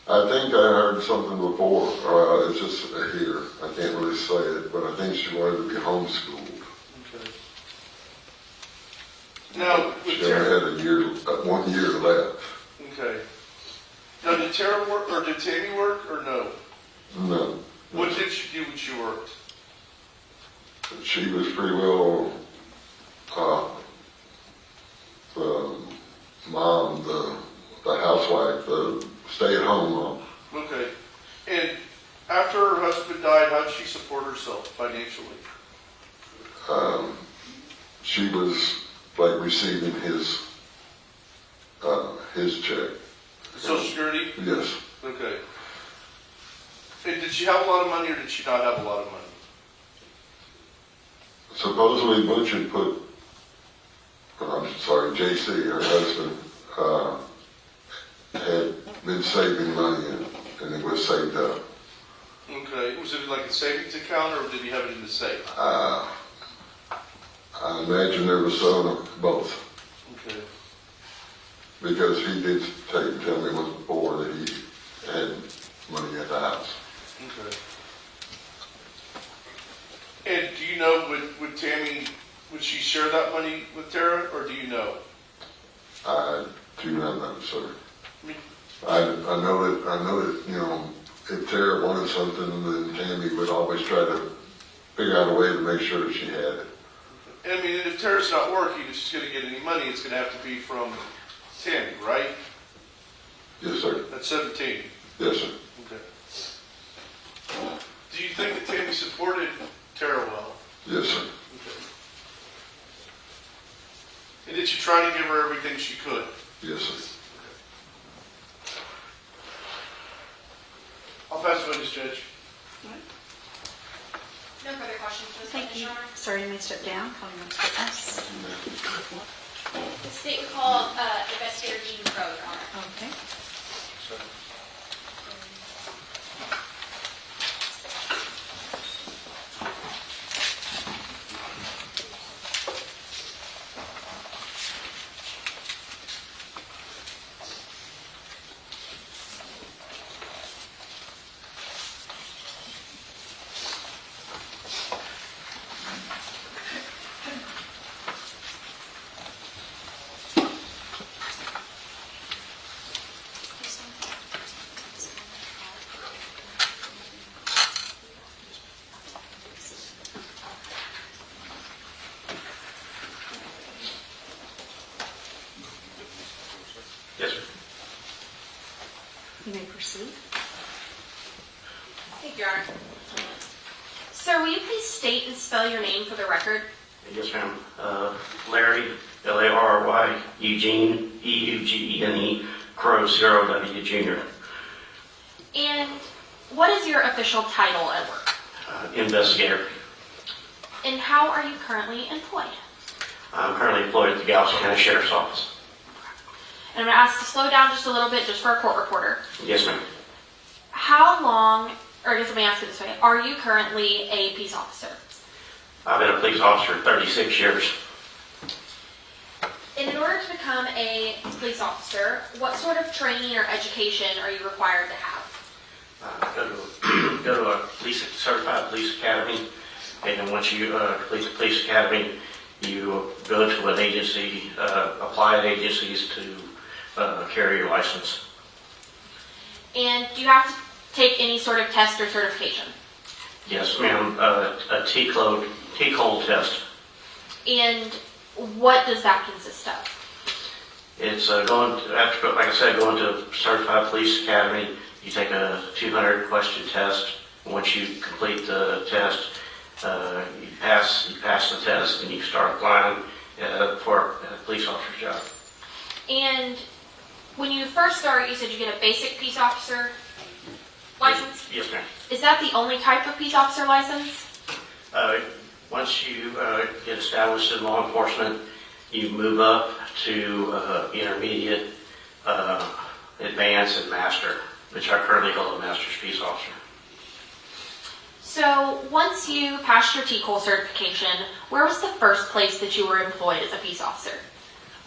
I think I heard something before, or it's just here. I can't really say it, but I think she wanted to be homeschooled. Okay. Now, She only had 1 year left. Okay. Now, did Tara work, or did Tammy work, or no? No. What did she do when she worked? She was pretty well the mom, the housewife, the stay-at-home mom. Okay. And after her husband died, how did she support herself financially? She was like receiving his check. Social Security? Yes. Okay. And did she have a lot of money, or did she not have a lot of money? Supposedly Butch had put, JC, her husband, had been saving money and it was saved up. Okay. Was it like a savings account, or did he have it in the safe? I imagine there was some of both. Okay. Because he did tell me once before that he had money at the house. Okay. And do you know, would Tammy, would she share that money with Tara, or do you know? I do not know, sir. I mean, I know that, if Tara wanted something, then Tammy would always try to figure out a way to make sure that she had it. and I mean, if Tara's not working, if she's going to get any money, it's going to have to be from Tammy, right? Yes, sir. At 17. Yes, sir. Okay. Do you think that Tammy supported Tara well? Yes, sir. Okay. And did she try to give her everything she could? Yes, sir. I'll pass the witness, Judge. No further questions for this Thank witness, you. Your Honor. Sir, you may step down. Call your next witness. The state would call Investigator Dean Crow, Your Honor. Okay. You may proceed. Thank you, Your Honor. Sir, will you please state and spell your name for the record? Yes, ma'am. Larry, L-A-R-Y, Eugene, E-U-G-E-N-E, Crow, Zero, W, Jr. And what is your official title at work? Investigator. And how are you currently employed? I'm currently employed at the Galveston County Sheriff's Office. And I'm going to ask to slow down just a little bit just for a court reporter. Yes, ma'am. How long, or I guess let me ask it this way, are you currently a peace officer? I've been a police officer 36 years. And in order to become a police officer, what sort of training or education are you required to have? Go to a certified police academy, and then once you complete the police academy, you go to an agency, apply at agencies to carry your license. And do you have to take any sort of test or certification? Yes, ma'am. A T-code test. And what does that consist of? It's going to certified police academy. You take a 200 question test. Once you complete the test, you pass the test, and you start applying for a police officer's job. And when you first start, you said you get a basic peace officer license? Yes, ma'am. Is that the only type of peace officer license? Once you get established in law enforcement, you move up to intermediate, advanced, and master, which I currently hold a master's peace officer. So once you passed your TCOL certification, where was the first place that you were employed as a peace officer?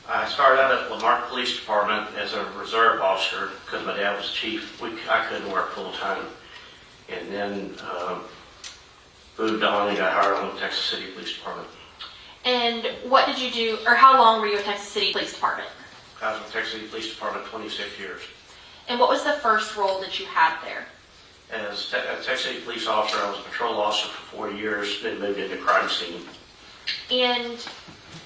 I started out at Lamarck Police Department as a reserve officer because my dad was chief. I couldn't work full time. And then moved on and got hired on the Texas City Police Department. And what did you do, or how long were you at Texas City Police Department? I was in the Texas City Police Department 26 years. And what was the first role that you had there? As a Texas City Police Officer, I was a patrol officer for 4 years, then moved into crime scene. And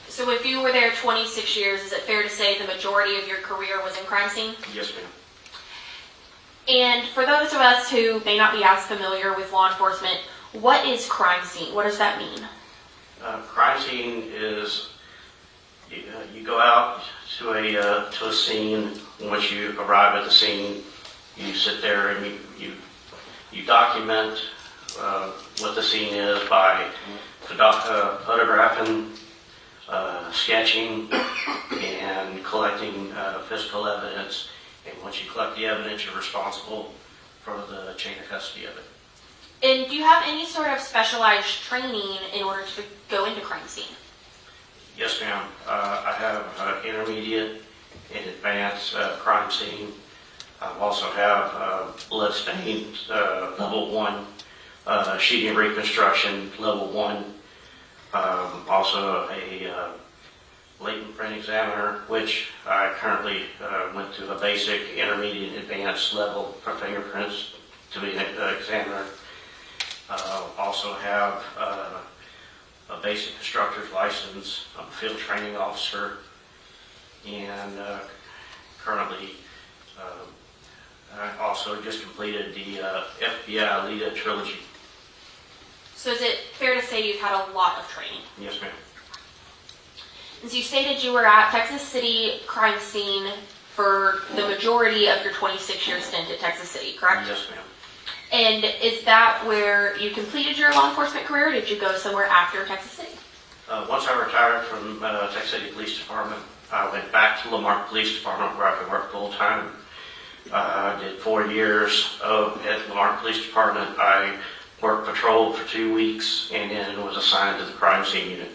so if you were there 26 years, is it fair to say the majority of your career was in crime scene? Yes, ma'am. And for those of us who may not be as familiar with law enforcement, what is crime scene? What does that mean? Crime scene is you go out to a scene. Once you arrive at the scene, you sit there and you document what the scene is by photographing, sketching, and collecting physical evidence. And once you collect the evidence, you're responsible for the chain of custody of it. And do you have any sort of specialized training in order to go into crime scene? Yes, ma'am. I have intermediate and advanced crime scene. I also have bloodstained level 1, sheeting reconstruction level 1. Also a latent print examiner, which I currently went to a basic, intermediate, and advanced level for fingerprints to be an examiner. Also have a basic instructor's license. I'm a field training officer, and currently I also just completed the FBI LEDA trilogy. So is it fair to say you've had a lot of training? Yes, ma'am. As you stated, you were at Texas City crime scene for the majority of your 26-year stint at Texas City, correct? Yes, ma'am. And is that where you completed your law enforcement career, or did you go somewhere after Texas City? Once I retired from Texas City Police Department, I went back to Lamarck Police Department where I could work full time. I did 4 years at Lamarck Police Department. I worked patrol for 2 weeks and then was assigned to the crime scene unit.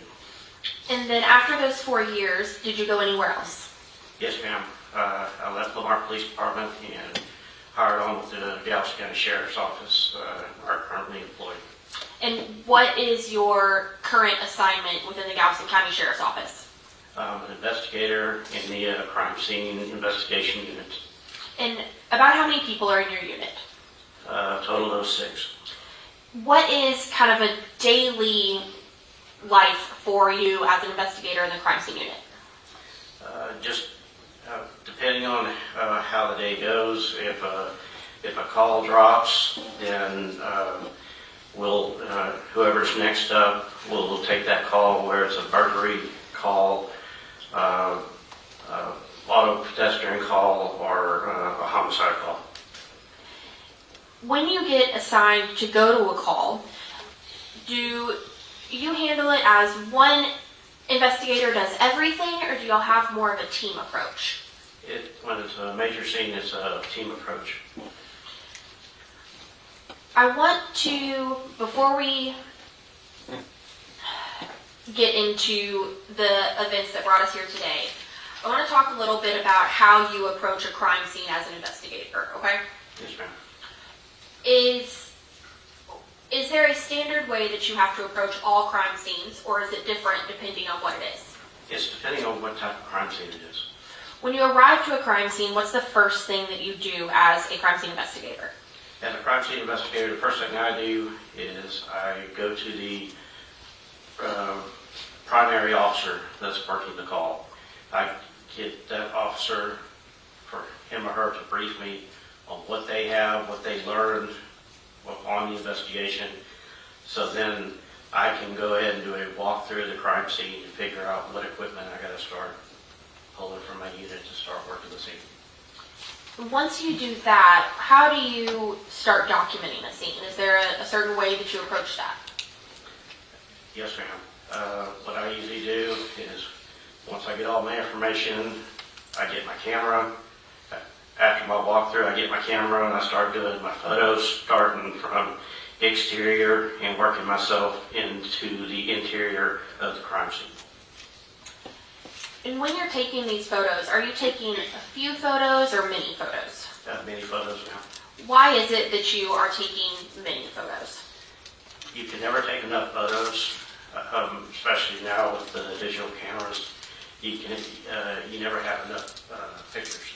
And then after those 4 years, did you go anywhere else? Yes, ma'am. I left Lamarck Police Department and hired on with the Galveston County Sheriff's Office, are currently employed. And what is your current assignment within the Galveston County Sheriff's Office? I'm an investigator in the crime scene investigation unit. And about how many people are in your unit? A total of 6. What is kind of a daily life for you as an investigator in the crime scene unit? Just Depending on how the day goes, if a call drops, then whoever's next up will take that call, where it's a burglary call, auto pedestrian call, or a homicide call. When you get assigned to go to a call, do you handle it as one investigator does everything, or do y'all have more of a team approach? When it's a major scene, it's a team approach. I want to, before we get into the events that brought us here today, I want to talk a little bit about how you approach a crime scene as an investigator, okay? Yes, ma'am. Is there a standard way that you have to approach all crime scenes, or is it different depending on what it is? It's depending on what type of crime scene it is. When you arrive to a crime scene, what's the first thing that you do as a crime scene investigator? As a crime scene investigator, the first thing I do is I go to the primary officer that's working the call. I get that officer, for him or her, to brief me on what they have, what they learned on the investigation. So then I can go ahead and do a walk through the crime scene to figure out what equipment I got to start pulling from my unit to start working the scene. Once you do that, how do you start documenting a scene? Is there a certain way that you approach that? Yes, ma'am. What I usually do is, once I get all my information, I get my camera. After my walkthrough, I get my camera and I start doing my photos, starting from exterior and working myself into the interior of the crime scene. And when you're taking these photos, are you taking a few photos or many photos? Many photos now. Why is it that you are taking many photos? You can never take enough photos, especially now with the digital cameras. You never have enough pictures.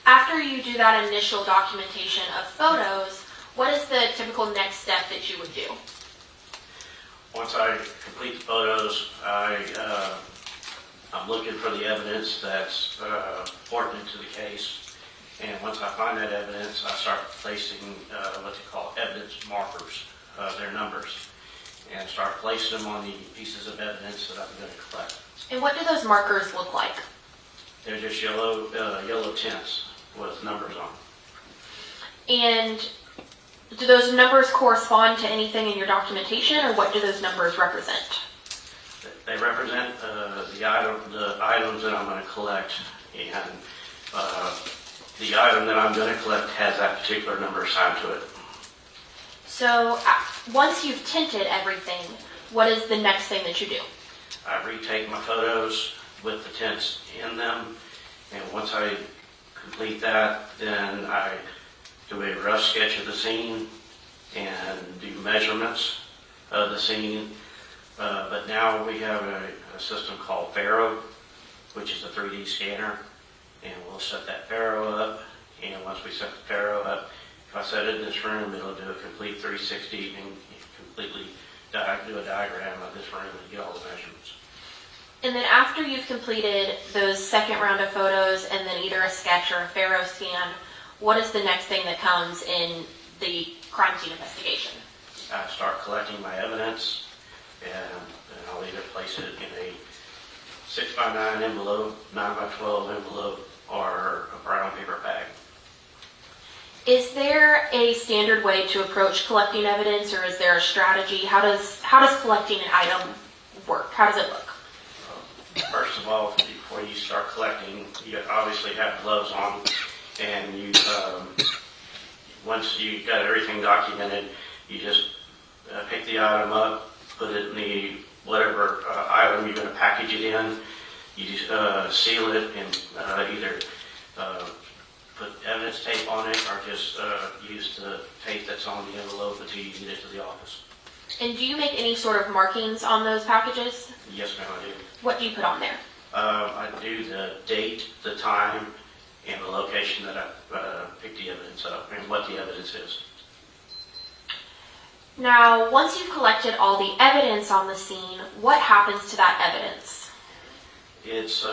After you do that initial documentation of photos, what is the typical next step that you would do? Once I complete the photos, I'm looking for the evidence that's pertinent to the case. And once I find that evidence, I start placing what they call evidence markers, their numbers, and start placing them on the pieces of evidence that I'm going to collect. And what do those markers look like? They're just yellow tints with numbers on them. And do those numbers correspond to anything in your documentation, or what do those numbers represent? They represent the items that I'm going to collect, and the item that I'm going to collect has that particular number assigned to it. So once you've tinted everything, what is the next thing that you do? I retake my photos with the tints in them, and once I complete that, then I do a rough sketch of the scene and do measurements of the scene. But now we have a system called Faro, which is a 3D scanner, and we'll set that Faro up. And once we set the Faro up, if I set it in this room, it'll do a complete 360 and completely do a diagram of this room and get all the measurements. And then after you've completed those second round of photos and then either a sketch or a Faro scan, what is the next thing that comes in the crime scene investigation? I start collecting my evidence, and I'll either place it in a 6x9 envelope, 9x12 envelope, or a brown paper bag. Is there a standard way to approach collecting evidence, or is there a strategy? How does collecting an item work? How does it look? First of all, before you start collecting, you obviously have gloves on, and you once you got everything documented, you just pick the item up, put it in the whatever item you're going to package it in. You just seal it and either put evidence tape on it or just use the tape that's on the envelope until you get it to the office. And do you make any sort of markings on those packages? Yes, ma'am, I do. What do you put on there? I do the date, the time, and the location that I picked the evidence up and what the evidence is. Now, once you've collected all the evidence on the scene, what happens to that evidence? It's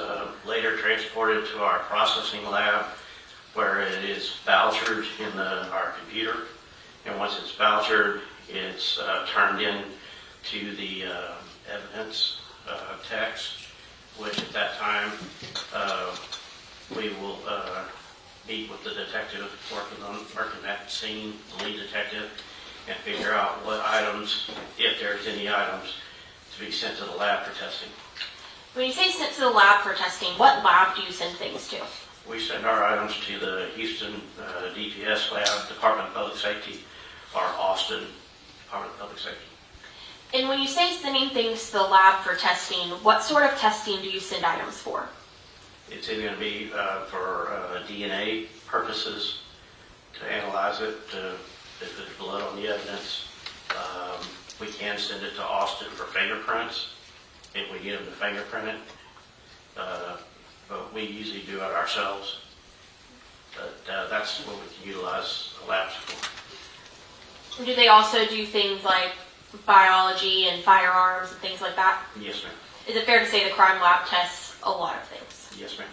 later transported to our processing lab where it is vouchered in our computer. And once it's vouchered, it's turned in to the evidence text, which at that time we will meet with the detective working that scene, the lead detective, and figure out what items, if there's any items, to be sent to the lab for testing. When you say sent to the lab for testing, what lab do you send things to? We send our items to the Houston DPS lab, Department of Public Safety, or Austin Department of Public Safety. And when you say sending things to the lab for testing, what sort of testing do you send items for? It's either going to be for DNA purposes, to analyze it, if there's blood on the evidence. We can send it to Austin for fingerprints, if we get them to fingerprint it. But we usually do it ourselves. But that's what we can utilize the labs for. Do they also do things like biology and firearms and things like that? Yes, ma'am. Is it fair to say the crime lab tests a lot of things? Yes, ma'am.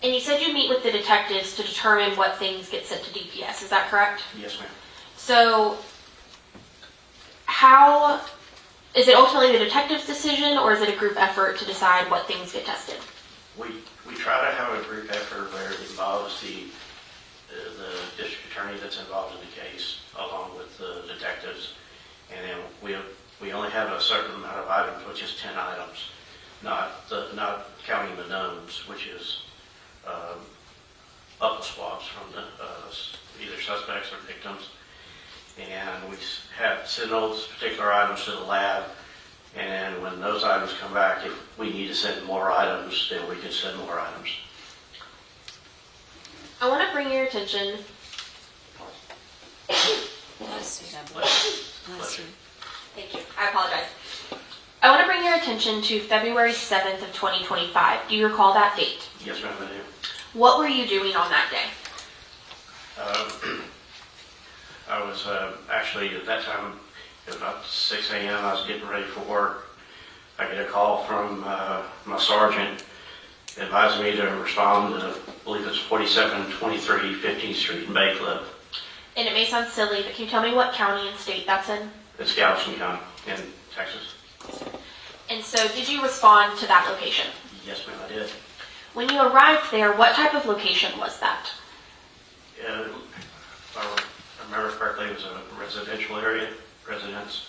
And you said you meet with the detectives to determine what things get sent to DPS. Is that correct? Yes, ma'am. So how is it ultimately the detective's decision, or is it a group effort to decide what things get tested? We try to have a group effort where it involves the district attorney that's involved in the case, along with the detectives, and then we only have a certain amount of items, which is 10 items, not counting the knowns, which is buckle swabs from either suspects or victims. And we send those particular items to the lab, and when those items come back, if we need to send more items, then we can send more items. I want to bring your attention. Bless you. Thank you. I apologize. I want to bring your attention to February 7th of 2025. Do you recall that date? Yes, ma'am, I do. What were you doing on that day? I was actually, at that time, it was about 6 a.m. I was getting ready for work. I get a call from my sergeant advising me to respond to, I believe it's 4723 15th Street in Bacliff. And it may sound silly, but can you tell me what county and state that's in? It's Galveston County in Texas. And so did you respond to that location? Yes, ma'am, I did. When you arrived there, what type of location was that? If I remember correctly, it was a residential area, residence.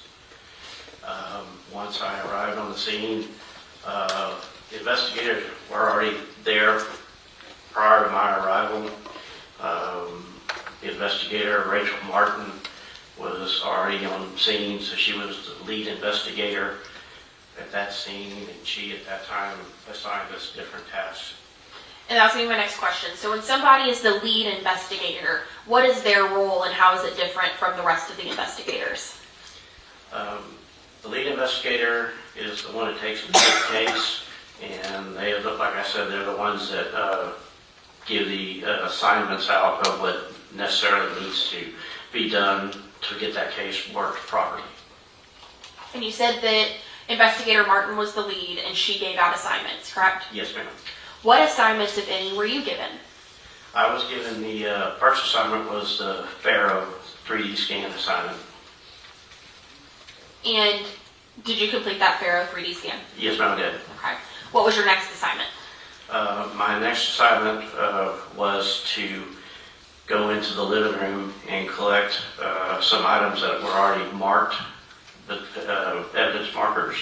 Once I arrived on the scene, the investigators were already there prior to my arrival. The investigator, Rachel Martin, was already on scene, so she was the lead investigator at that scene, and she at that time assigned us different tasks. And that was going to be my next question. So when somebody is the lead investigator, what is their role and how is it different from the rest of the investigators? The lead investigator is the one that takes the case, and they look, like I said, they're the ones that give the assignments out of what necessarily needs to be done to get that case worked properly. And you said that Investigator Martin was the lead and she gave out assignments, correct? Yes, ma'am. What assignments, if any, were you given? I was given the first assignment was the Pharaoh 3D scan assignment. And did you complete that Pharaoh 3D scan? Yes, ma'am, I did. Okay. What was your next assignment? My next assignment was to go into the living room and collect some items that were already marked, the evidence markers,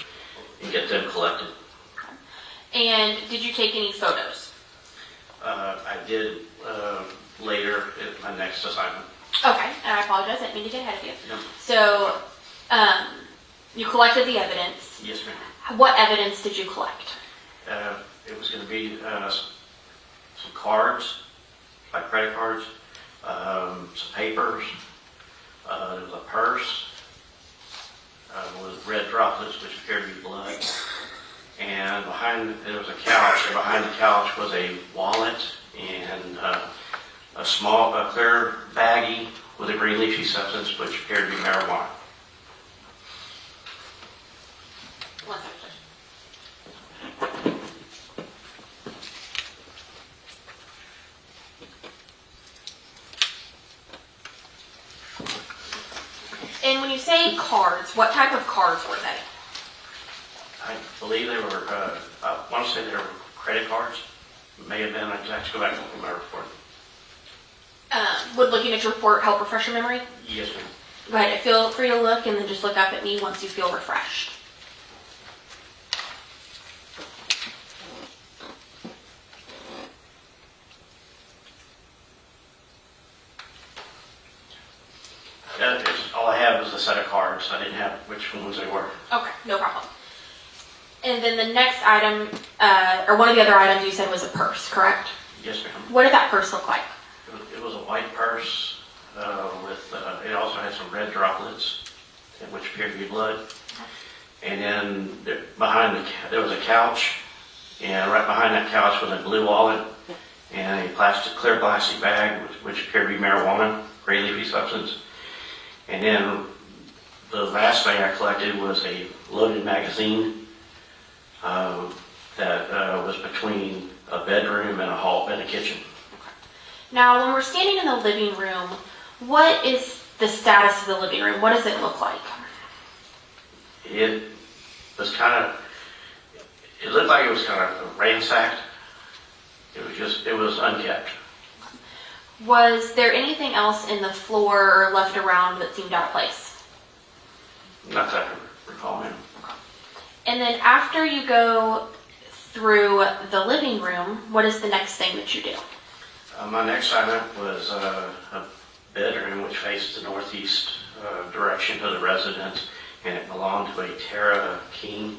and get them collected. And did you take any photos? I did later at my next assignment. Okay, and I apologize, I didn't mean to get ahead of you. No. So, you collected the evidence. Yes, ma'am. What evidence did you collect? It was going to be some cards, like credit cards, some papers, there was a purse with red droplets, which appeared to be blood. And there was a couch, and behind the couch was a wallet and a small, clear baggie with a green leafy substance, which appeared to be marijuana. One second. say cards, what type of cards were they? I believe they were, I want to say they were credit cards. May have been, I have to go back and look at my report. Would looking at your report help refresh your memory? Yes, ma'am. Go ahead, feel free to look and then just look up at me once you feel refreshed. All I have is a set of cards. I didn't have which ones they were. Okay, no problem. And then the next item, or one of the other items you said was a purse, correct? Yes, ma'am. What did that purse look like? It was a white purse with, it also had some red droplets, which appeared to be blood. And then behind there was a couch, and right behind that couch was a blue wallet and a clear plastic bag, which appeared to be marijuana, gray leafy substance. And then the last thing I collected was a loaded magazine that was between a bedroom and a hall and a kitchen. Now, when we're standing in the living room, what is the status of the living room? What does it look like? It was it looked like it was kind of ransacked. It was unkept. Was there anything else in the floor or left around that seemed out of place? Not that I can recall, ma'am. And then after you go through the living room, what is the next thing that you do? My next item was a bedroom which faced the northeast direction of the residence, and it belonged to a Tammy King.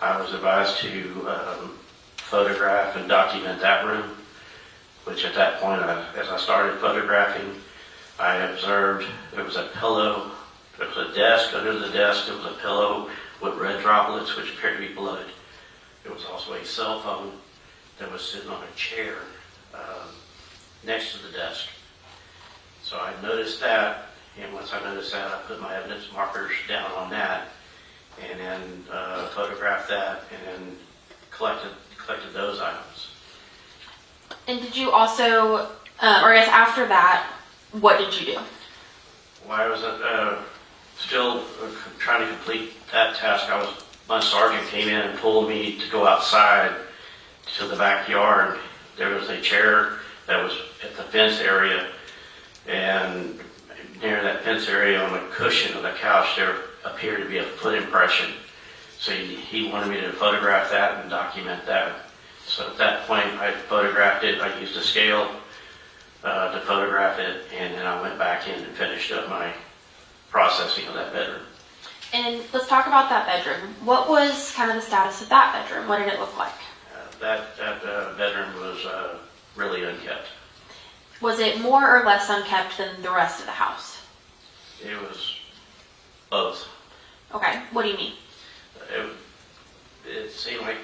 I was advised to photograph and document that room, which at that point, as I started photographing, I observed there was a pillow, there was a desk. Under the desk, there was a pillow with red droplets, which appeared to be blood. There was also a cell phone that was sitting on a chair next to the desk. So I noticed that, and once I noticed that, I put my evidence markers down on that, and then photographed that, and then collected those items. And did you also, or I guess after that, what did you do? While I was still trying to complete that task, my sergeant came in and pulled me to go outside to the backyard. There was a chair that was at the fence area, and near that fence area on the cushion of the couch there appeared to be a foot impression. So he wanted me to photograph that and document that. So at that point I photographed it. I used a scale to photograph it, and then I went back in and finished up my processing of that bedroom. And let's talk about that bedroom. What was kind of the status of that bedroom? What did it look like? That bedroom was really unkept. Was it more or less unkept than the rest of the house? It was both. Okay, what do you mean? It seemed like,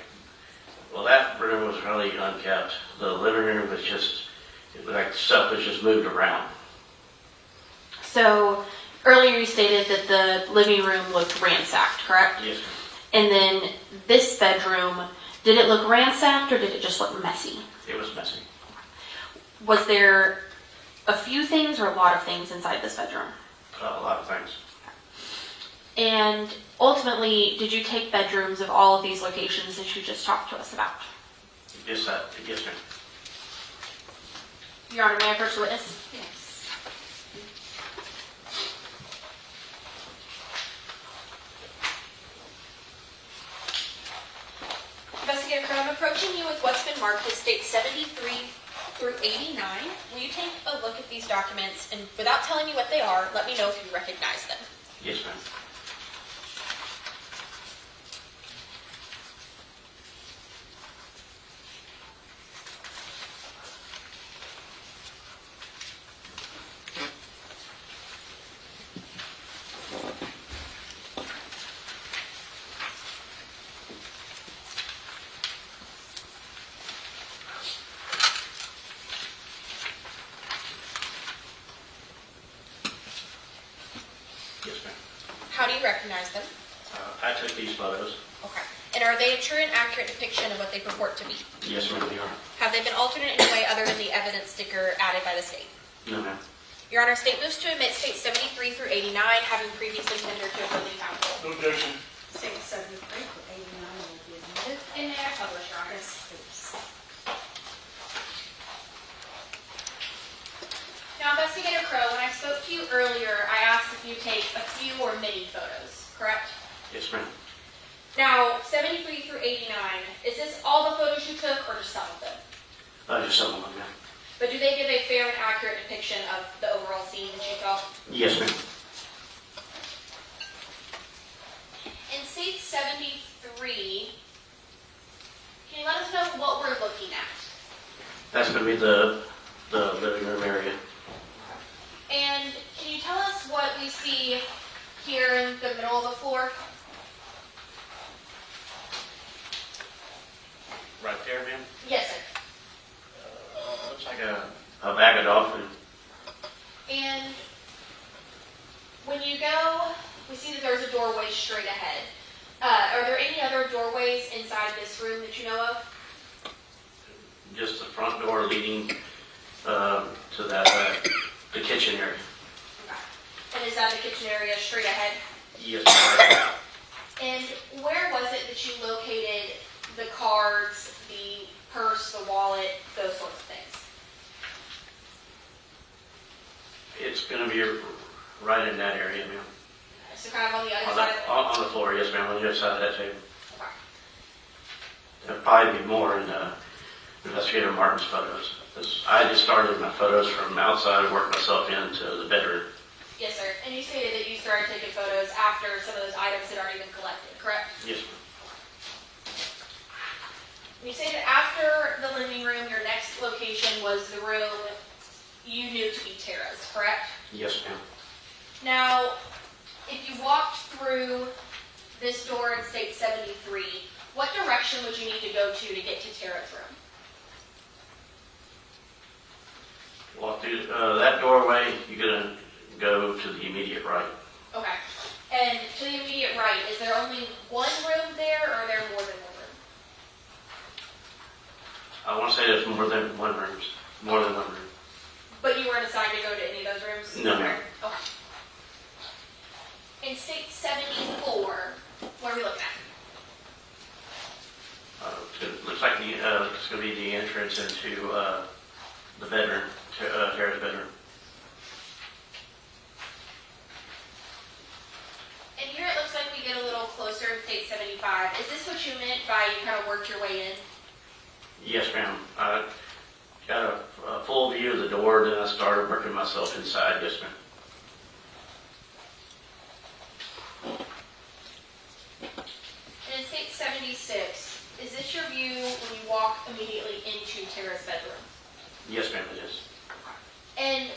well, that room was really unkept. The living room was just, like stuff was just moved around. So earlier you stated that the living room looked ransacked, correct? Yes. And then this bedroom, did it look ransacked or did it just look messy? It was messy. Was there a few things or a lot of things inside this bedroom? A lot of things. And ultimately, did you take bedrooms of all of these locations that you just talked to us about? Yes, ma'am. Your Honor, may I approach the witness? Yes. Investigator Crow, I'm approaching you with what's been marked as states 73 through 89. Will you take a look at these documents and without telling me what they are, let me know if you recognize them? Yes, ma'am. Yes, ma'am. How do you recognize them? I took these photos. Okay. And are they a true and accurate depiction of what they purport to be? Yes, ma'am, they are. Have they been altered in any way other than the evidence sticker added by the state? No, ma'am. Your Honor, state moves to admit States 73 through 89, having previously tendered to opposing counsel. No objection. State 73 for 89 will be admitted. And may I publish, Your Honor? Yes, please. Now, Investigator Crow, when I spoke to you earlier, I asked if you take a few or many photos, correct? Yes, ma'am. Now, 73 through 89, is this all the photos you took or just some of them? Just some of them, ma'am. But do they give a fair and accurate depiction of the overall scene that you saw? Yes, ma'am. In State 73, can you let us know what we're looking at? That's going to be the living room area. And can you tell us what we see here in the middle of the floor? Right there, ma'am. Yes, sir. Looks like a bag of dog food. And when you go, we see that there's a doorway straight ahead. Are there any other doorways inside this room that you know of? Just the front door leading to that the kitchen area. And is that the kitchen area straight ahead? Yes, ma'am. And where was it that you located the cards, the purse, the wallet, those sorts of things? It's going to be right in that area, ma'am. So kind of on the other side of the On the floor, yes, ma'am, on the other side of that table. Okay. There'll probably be more in Investigator Martin's photos. 'Cause I just started my photos from outside and worked myself into the bedroom. Yes, sir. And you stated that you started taking photos after some of those items had already been collected, correct? Yes, ma'am. You stated after the living room, your next location was the room you knew to be Tara's, correct? Yes, ma'am. Now, if you walked through this door in State 73, what direction would you need to go to get to Tara's room? Walk through that doorway, you're going to go to the immediate right. Okay. And to the immediate right, is there only one room there, or are there more than one room? I want to say there's more than one room. More than one room. But you weren't assigned to go to any of those rooms? No, ma'am. Okay. In State 74, what are we looking at? It looks like it's going to be the entrance into the bedroom, Tara's bedroom. And here it looks like we get a little closer in State 75. Is this what you meant by you kind of worked your way in? Yes, ma'am. I got a full view of the door, then I started working myself inside. Yes, ma'am. And in State 76, is this your view when you walk immediately into Tara's bedroom? Yes, ma'am, it is. And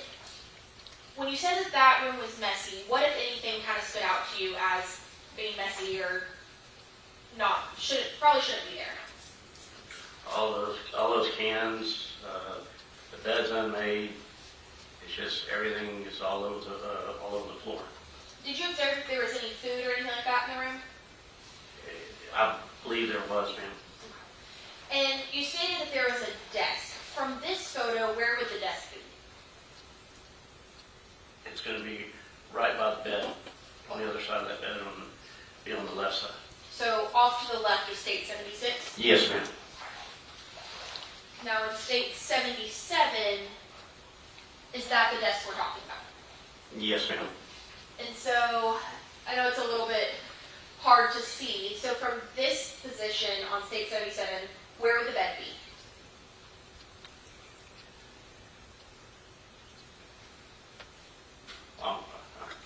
when you said that that room was messy, what, if anything, kind of stood out to you as being messy or not? Probably shouldn't be there. All those cans, the bed's unmade. It's just everything is all over the floor. Did you observe if there was any food or anything like that in the room? I believe there was, ma'am. And you stated that there was a desk. From this photo, where would the desk be? It's going to be right by the bed, on the other side of that bed, be on the left side. So off to the left of State 76? Yes, ma'am. Now in State 77, is that the desk we're talking about? Yes, ma'am. And so, I know it's a little bit hard to see. So from this position on State 77, where would the bed be?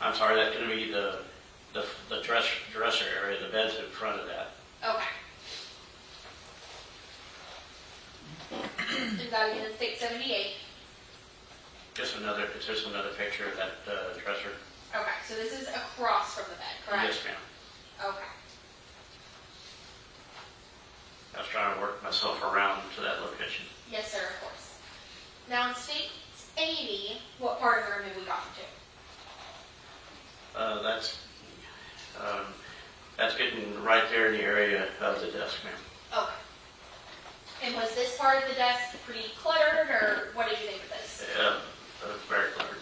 I'm sorry, that's going to be the dresser area. The bed's in front of that. Okay. Is that again in State 78? It's just another picture of that dresser. Okay, so this is across from the bed, correct? Yes, ma'am. Okay. I was trying to work myself around to that location. Yes, sir, of course. Now in State 80, what part of the room have we gotten to? That's getting right there in the area of the desk, ma'am. Okay. And was this part of the desk pretty cluttered, or what did you think of this? Very cluttered.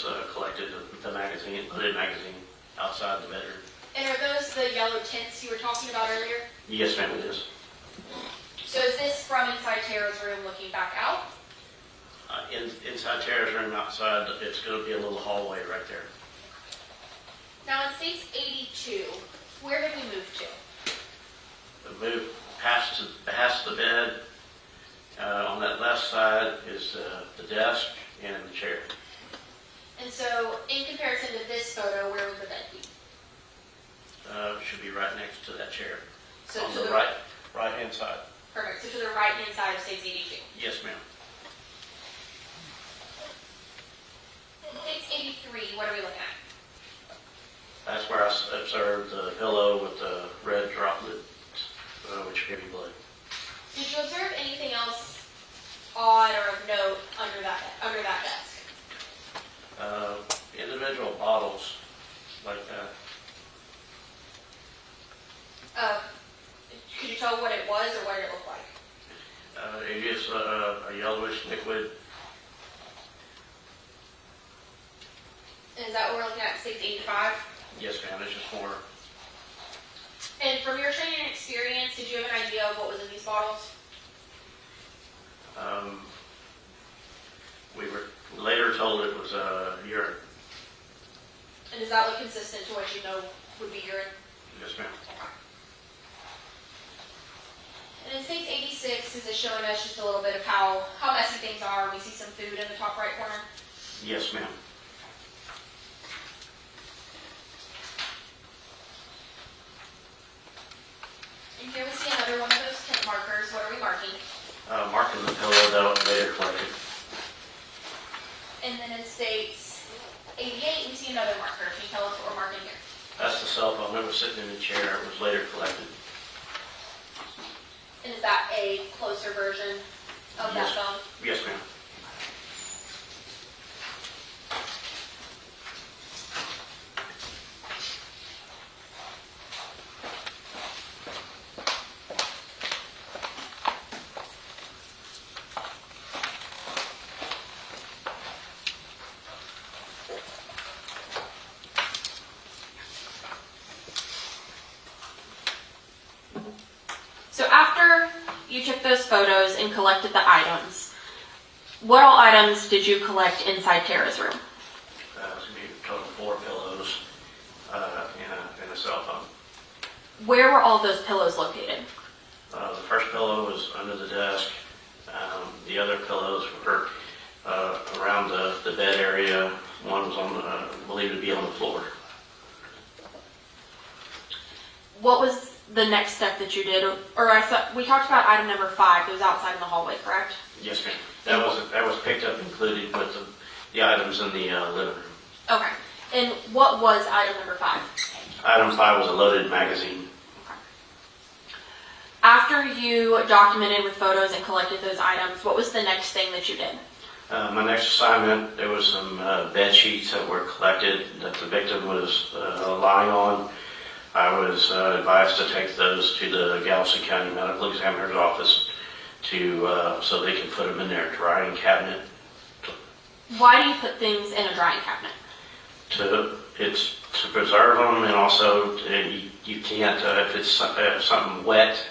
was collected, the magazine, loaded magazine, outside the bedroom. And are those the yellow tints you were talking about earlier? Yes, ma'am, it is. So is this from inside Tara's room looking back out? Inside Tara's room, outside, it's going to be a little hallway right there. Now it states 82. Where did we move to? The move past the bed. On that left side is the desk and the chair. And so in comparison to this photo, where would the bed be? Should be right next to that chair. So on to the the right hand side. Perfect. So to the right hand side of states 82. Yes, ma'am. States 83. What are we looking at? That's where I observed the pillow with the red droplet, which could be blood. Did you observe anything else odd or of note under that desk? Individual bottles like that. Could you tell what it was or what did it look like? It is a yellowish liquid. And is that what we're looking at, states 85? Yes, ma'am. It's just more. And from your training and experience, did you have an idea of what was in these bottles? We were later told it was urine. And does that look consistent to what you know would be urine? Yes, ma'am. And in states 86, is it showing us just a little bit of how messy things are? We see some food in the top right corner. Yes, ma'am. And here we see another one of those tint markers. What are we marking? Marking the pillow that was later collected. And then in states 88, we see another marker. Can you tell us what we're marking here? That's the cell phone that was sitting in the chair. It was later collected. And is that a closer version of that phone? Yes, ma'am. So after you took those photos and collected the items, what all items did you collect inside Tara's room? That was going to be a total of 4 pillows and a cell phone. Where were all those pillows located? The first pillow was under the desk. The other pillows were around the bed area. One was believed to be on the floor. What was the next step that you did? We talked about item number 5. It was outside in the hallway, correct? Yes, ma'am. That was picked up included with the items in the living room. Okay. And what was item number 5? Item 5 was a loaded magazine. After you documented with photos and collected those items, what was the next thing that you did? My next assignment, there was some bed sheets that were collected that the victim was lying on. I was advised to take those to the Galveston County Medical Examiner's office so they can put them in their drying cabinet. Why do you put things in a drying cabinet? It's to preserve them, and also you can't if it's something wet,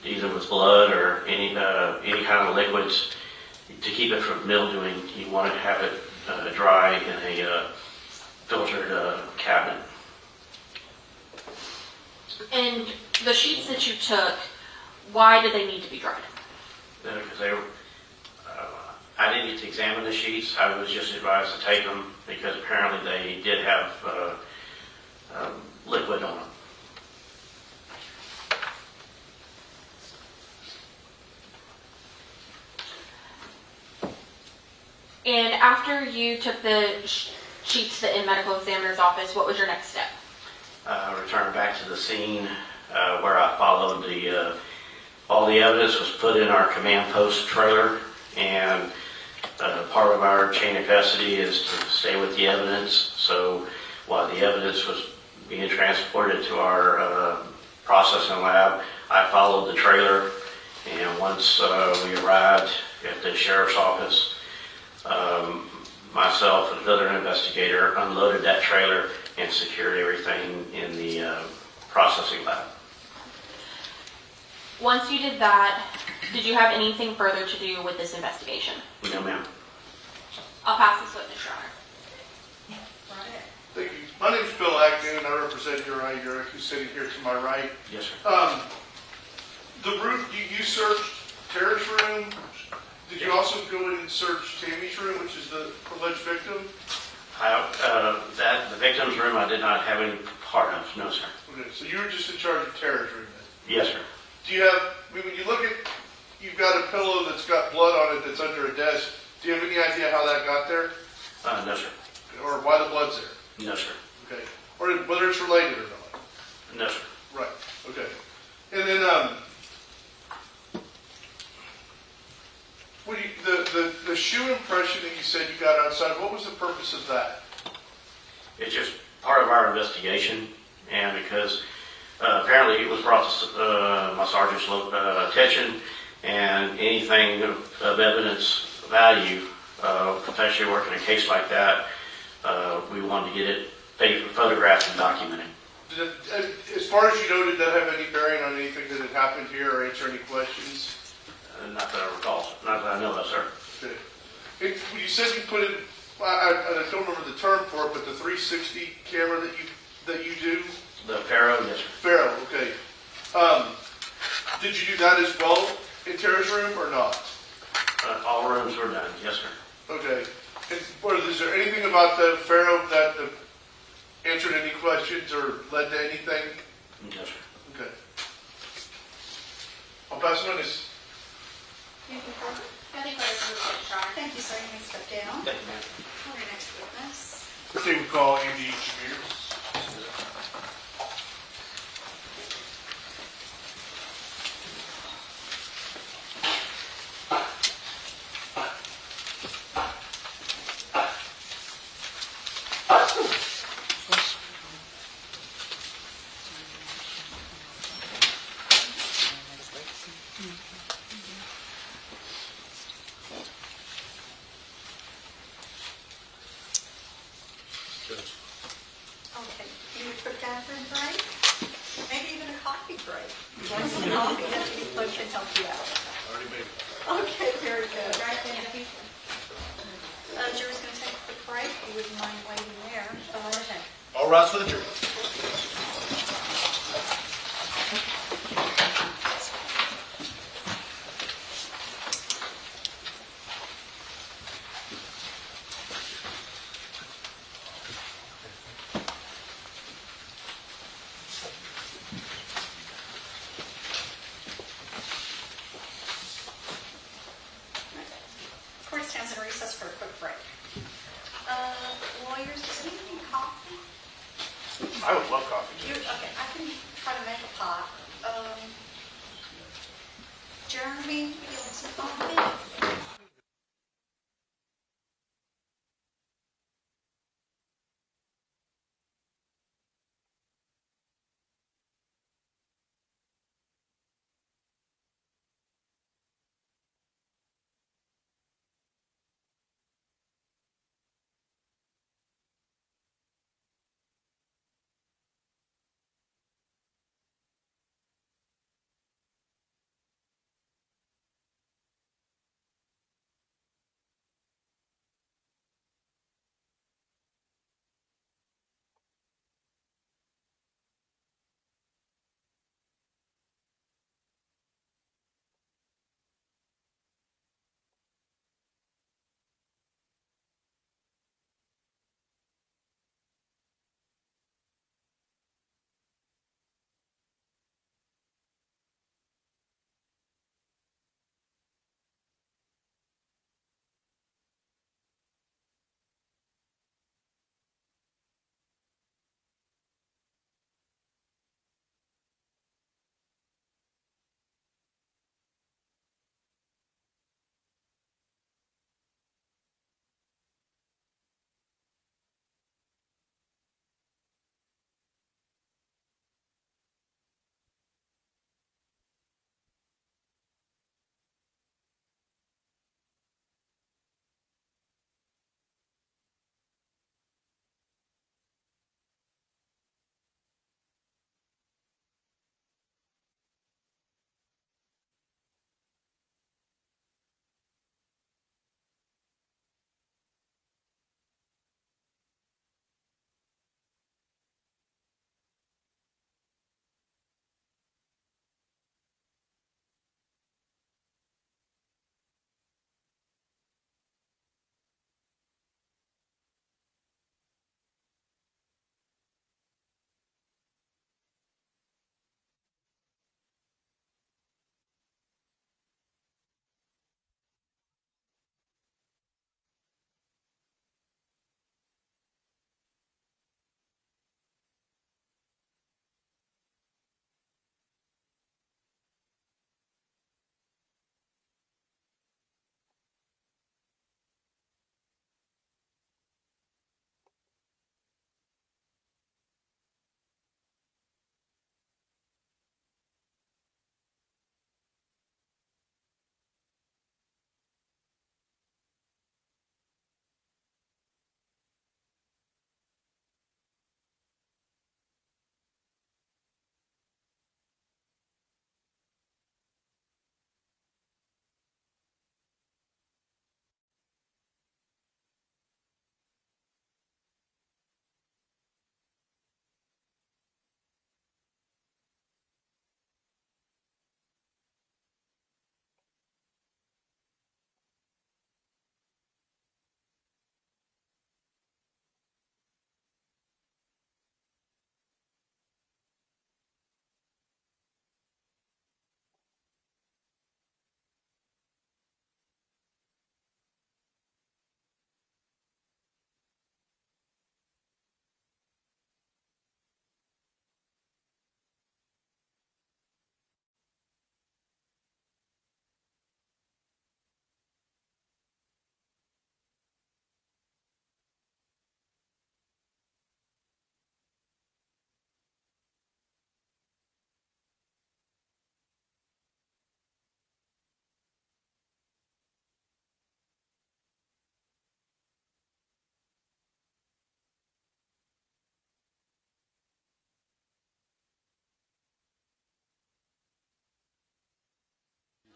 either with blood or any kind of liquids, to keep it from mildewing. You want to have it dry in a filtered cabinet. And the sheets that you took, why did they need to be dried? Because they were, I didn't get to examine the sheets. I was just advised to take them because apparently they did have liquid on them. And after you took the sheets to the medical examiner's office, what was your next step? Returned back to the scene where I followed all the evidence was put in our command post trailer, and part of our chain of custody is to stay with the evidence. So while the evidence was being transported to our processing lab, I followed the trailer, and once we arrived at the sheriff's office, myself and another investigator unloaded that trailer and secured everything in the processing lab. Once you did that, did you have anything further to do with this investigation? No, ma'am. I'll pass this witness, Your Honor. Thank you. My name is Bill Agnew, and I represent Uriah Urick, who's sitting here to my right. Yes, sir. The room, you searched Tara's room. Did you also go in and search Tammy's room, which is the alleged victim? The victim's room I did not have any part of. No, sir. Okay, so you were just in charge of Tara's room then? Yes, sir. Do you have, when you look at, you've got a pillow that's got blood on it that's under a desk. Do you have any idea how that got there? No, sir. Or why the blood's there? No, sir. Okay. Or whether it's related or not? No, sir. Right, okay. And then, the shoe impression that you said you got outside, what was the purpose of that? It's just part of our investigation, and because apparently it was brought to my sergeant's attention, and anything of evidence value, especially working a case like that, we wanted to get it photographed and documented. As far as you know, did that have any bearing on anything that had happened here or answer any questions? Not that I recall. Not that I know of, sir. Okay. You said you put in, I don't remember the term for it, but the 360 camera that you do? The Pharaoh, yes, sir. Pharaoh, okay. Did you do that as well in Tara's room or not? All rooms were done, yes, sir. Okay. And is there anything about the Pharaoh that answered any questions or led to anything? Yes, sir. Okay. I'll pass it on this. Anything further? Nothing further from the witness, Your Honor. Thank you, sir. You may step down. Thank you, ma'am. Call your next witness. I think we call Andy Jameers. Okay, you would put down for a break? Maybe even a coffee break. You want some coffee? Deputy Clerk can help you out. Already made it. Okay, very good. Right then, if you, jury's going to take a quick break. You wouldn't mind waiting there. Go right ahead. All rise for the jury. Court stands in recess for a quick break. Lawyers, does anyone need coffee? I would love coffee. Okay, I can try to make a pot. Jeremy, you want some coffee?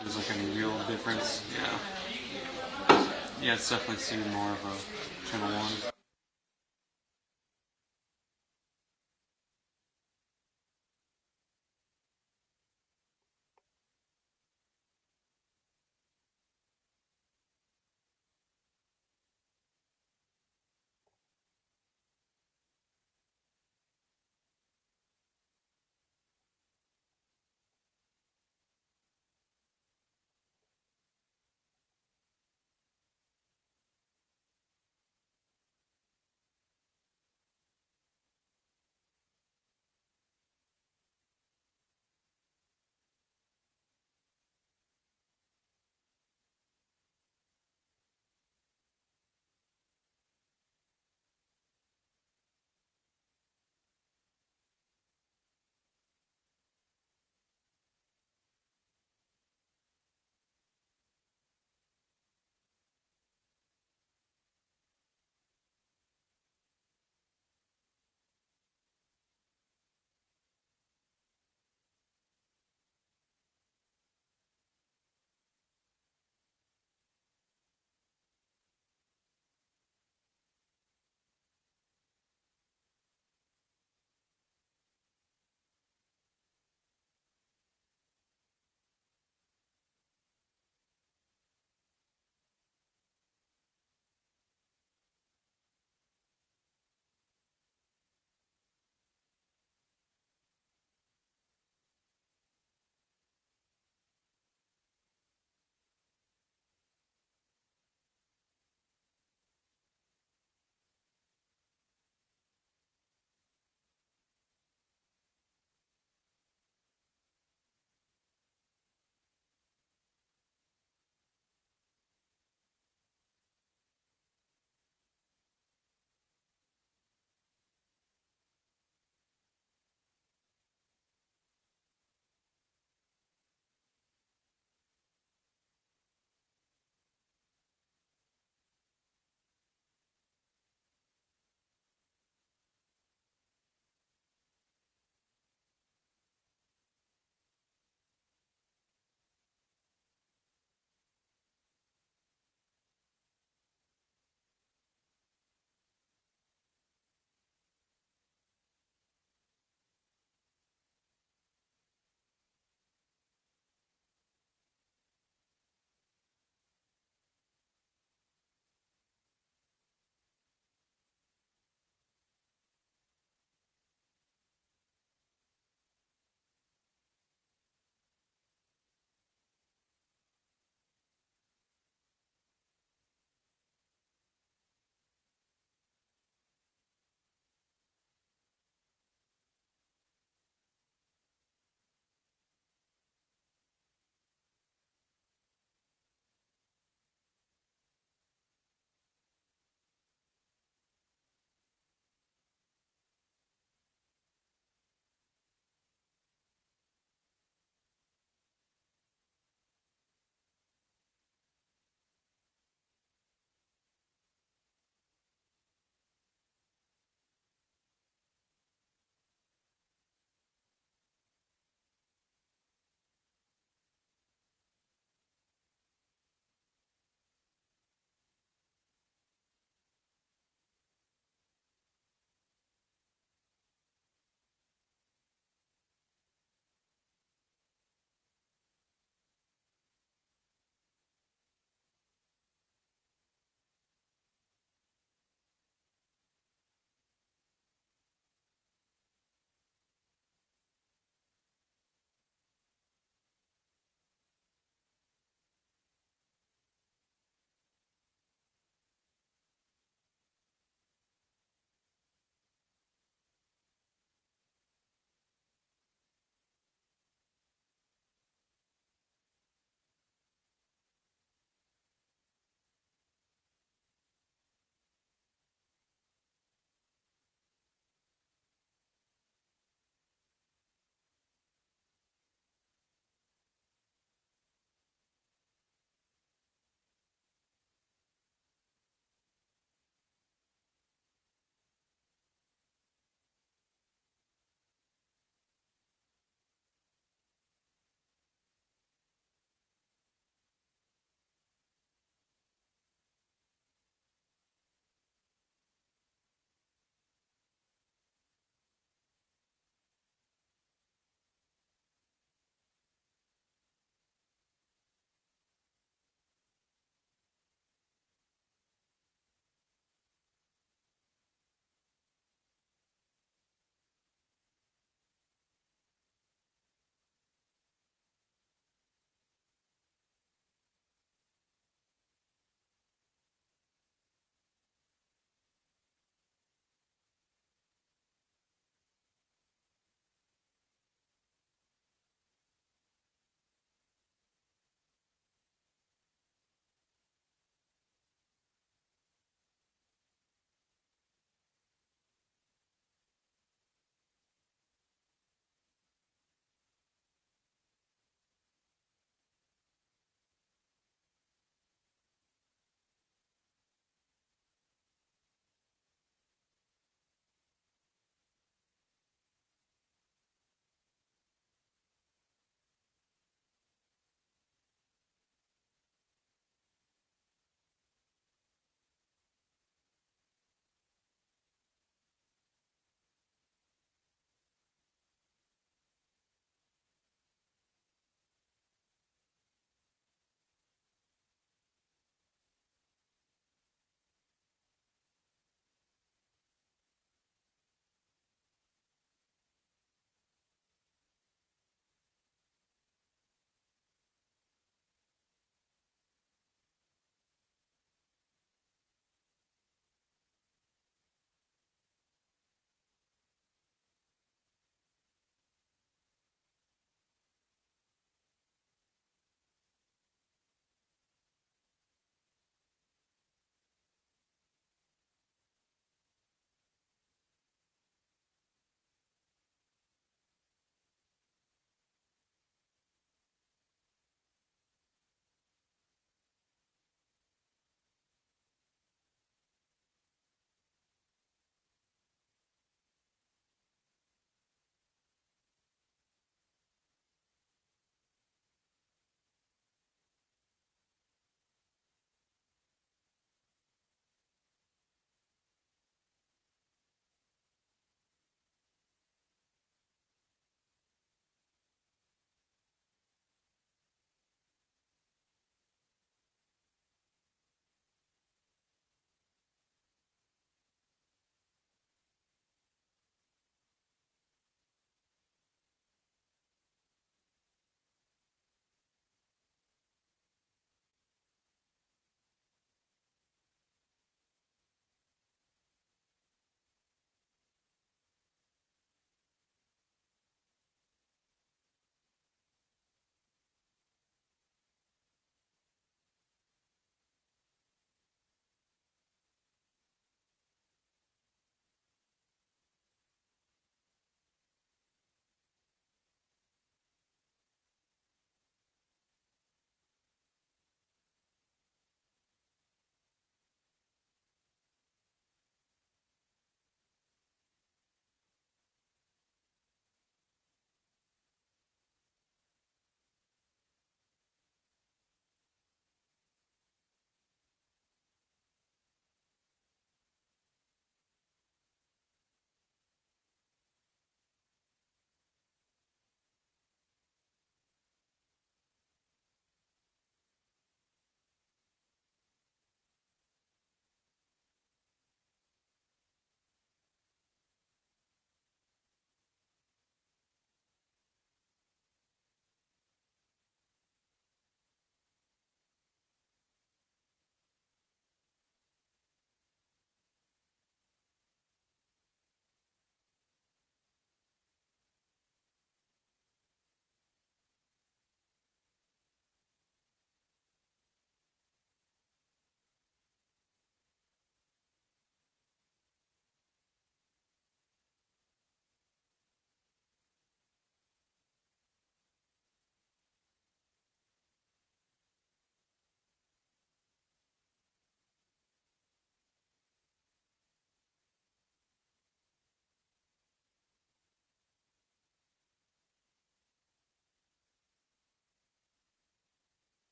There's like any real difference. Yeah. Yeah, it's definitely seen more of a channel 1.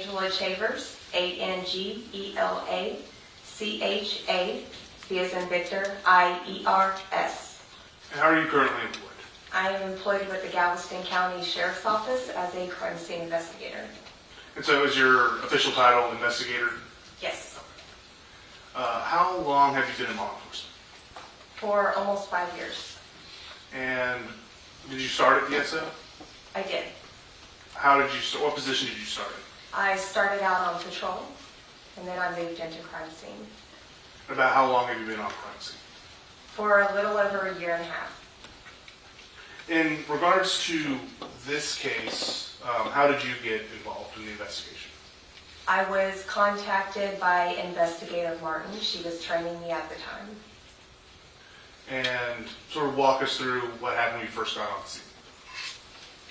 Angela Chavers, Angela V as in Victor, IERS. And how are you currently employed? I am employed with the Galveston County Sheriff's Office as a crime scene investigator. And so is your official title investigator? Yes, How long have you been in law enforcement? for almost 5 years. And did you start at the SO? I did. How did you start? What position did you start in? I started out on patrol, and then I moved into crime scene About how long have you been on crime scene? for a little over a year and a half. In regards to this case, how did you get involved in the investigation? I was contacted by Investigator Martin. She was training me at the time. And sort of walk us through what happened when you first got on scene.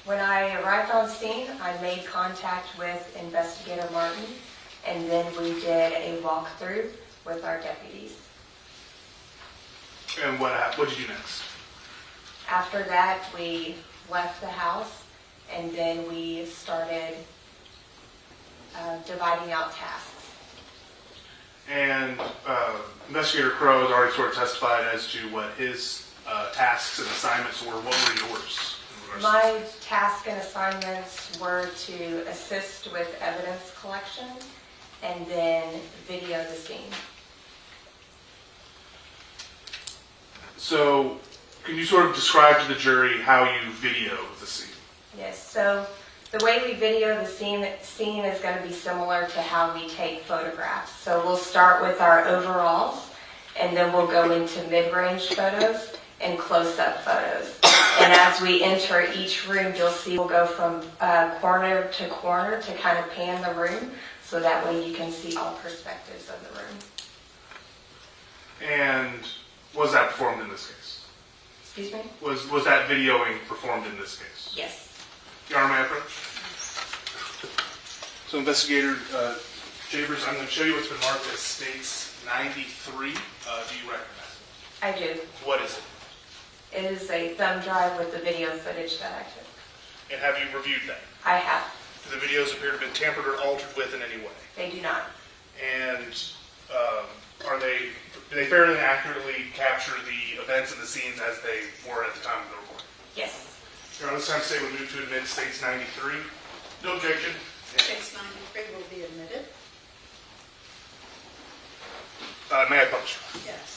When I arrived on scene, I made contact with Investigator Martin, and then we did a walkthrough with our deputies. And what did you do next? After that, we left the house, and then we started dividing out tasks. And Investigator Crow has already sort of testified as to what his tasks and assignments were. What were yours? My tasks and assignments were to assist with evidence collection and then video the scene. So, can you sort of describe to the jury how you video the scene? Yes, so the way we video the scene is going to be similar to how we take photographs. So we'll start with our overalls, and then we'll go into mid-range photos and close-up photos. And as we enter each room, you'll see we'll go from corner to corner to kind of pan the room, so that way you can see all perspectives of the room. And was that performed in this case? Excuse me? Was that videoing performed in this case? Yes. Your Honor, may I approach? So, Investigator Chavers, I'm going to show you what's been marked as States 93. Do you recognize it? I do. What is it? It is a thumb drive with the video footage that I took. And have you reviewed that? I have. Do the videos appear to have been tampered or altered with in any way? They do not. And do they fairly and accurately capture the events and the scenes as they were at the time of the recording? Yes. Your Honor, this time state would move to admit States 93. No objection. States 93 will be admitted. May I publish? Yes.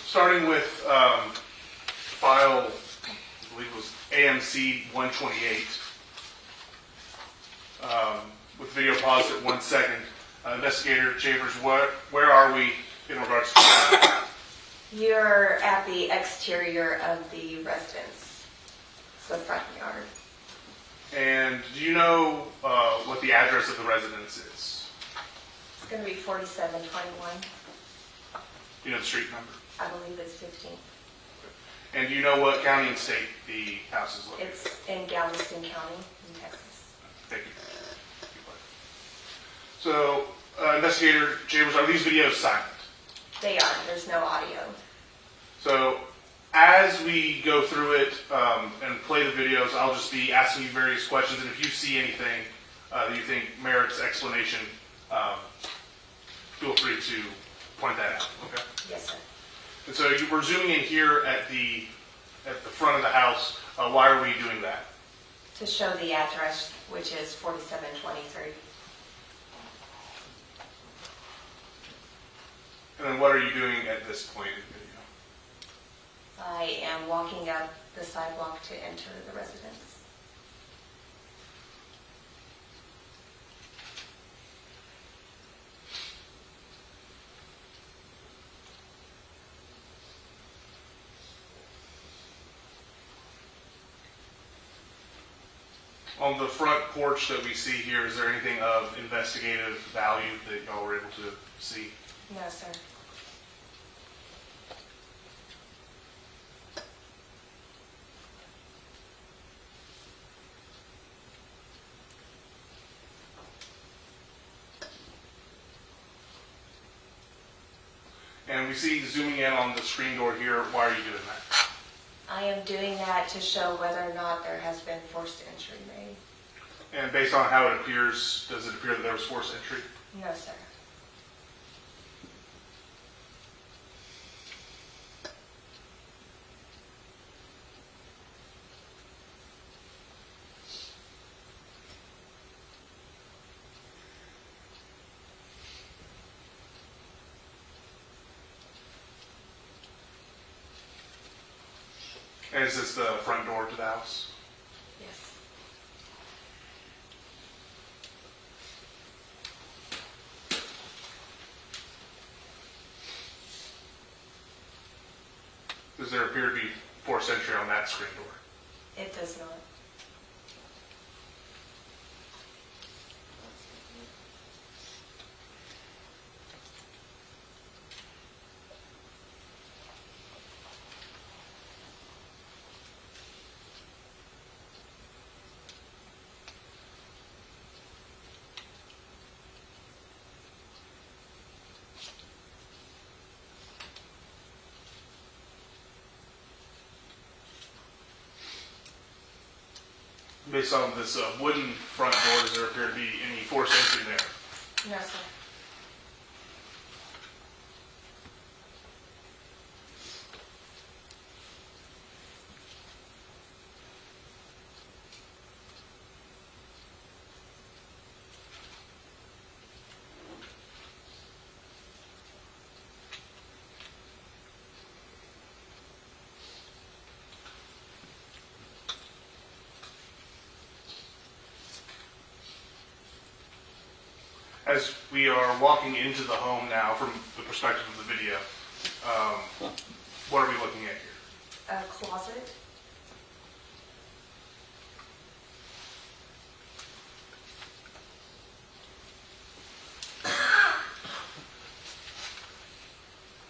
Starting with file, I believe it was AMC 128, with video paused at 1 second. Investigator Chavers, where are we in regards to that? You're at the exterior of the residence, so front yard. And do you know what the address of the residence is? It's going to be 4721. Do you know the street number? I believe it's 15. And do you know what county and state the house is located? It's in Galveston County in Texas. Thank you. So, Investigator Chambers, are these videos silent? They are. There's no audio. So, as we go through it and play the videos, I'll just be asking you various questions, and if you see anything that you think merits explanation, feel free to point that out. Okay. Yes, sir. And so we're zooming in here at the front of the house. Why are we doing that? To show the address, which is 4723. And then what are you doing at this point in the video? I am walking up the sidewalk to enter the residence. On the front porch that we see here, is there anything of investigative value that y'all were able to see? No, sir. And we see zooming in on the screen door here. Why are you doing that? I am doing that to show whether or not there has been forced entry made. And based on how it appears, does it appear that there was forced entry? No, sir. And is this the front door to the house? Yes. Does there appear to be forced entry on that screen door? It does not. Based on this wooden front door, does there appear to be any forced entry there? No, sir. As we are walking into the home now from the perspective of the video, what are we looking at here? A closet.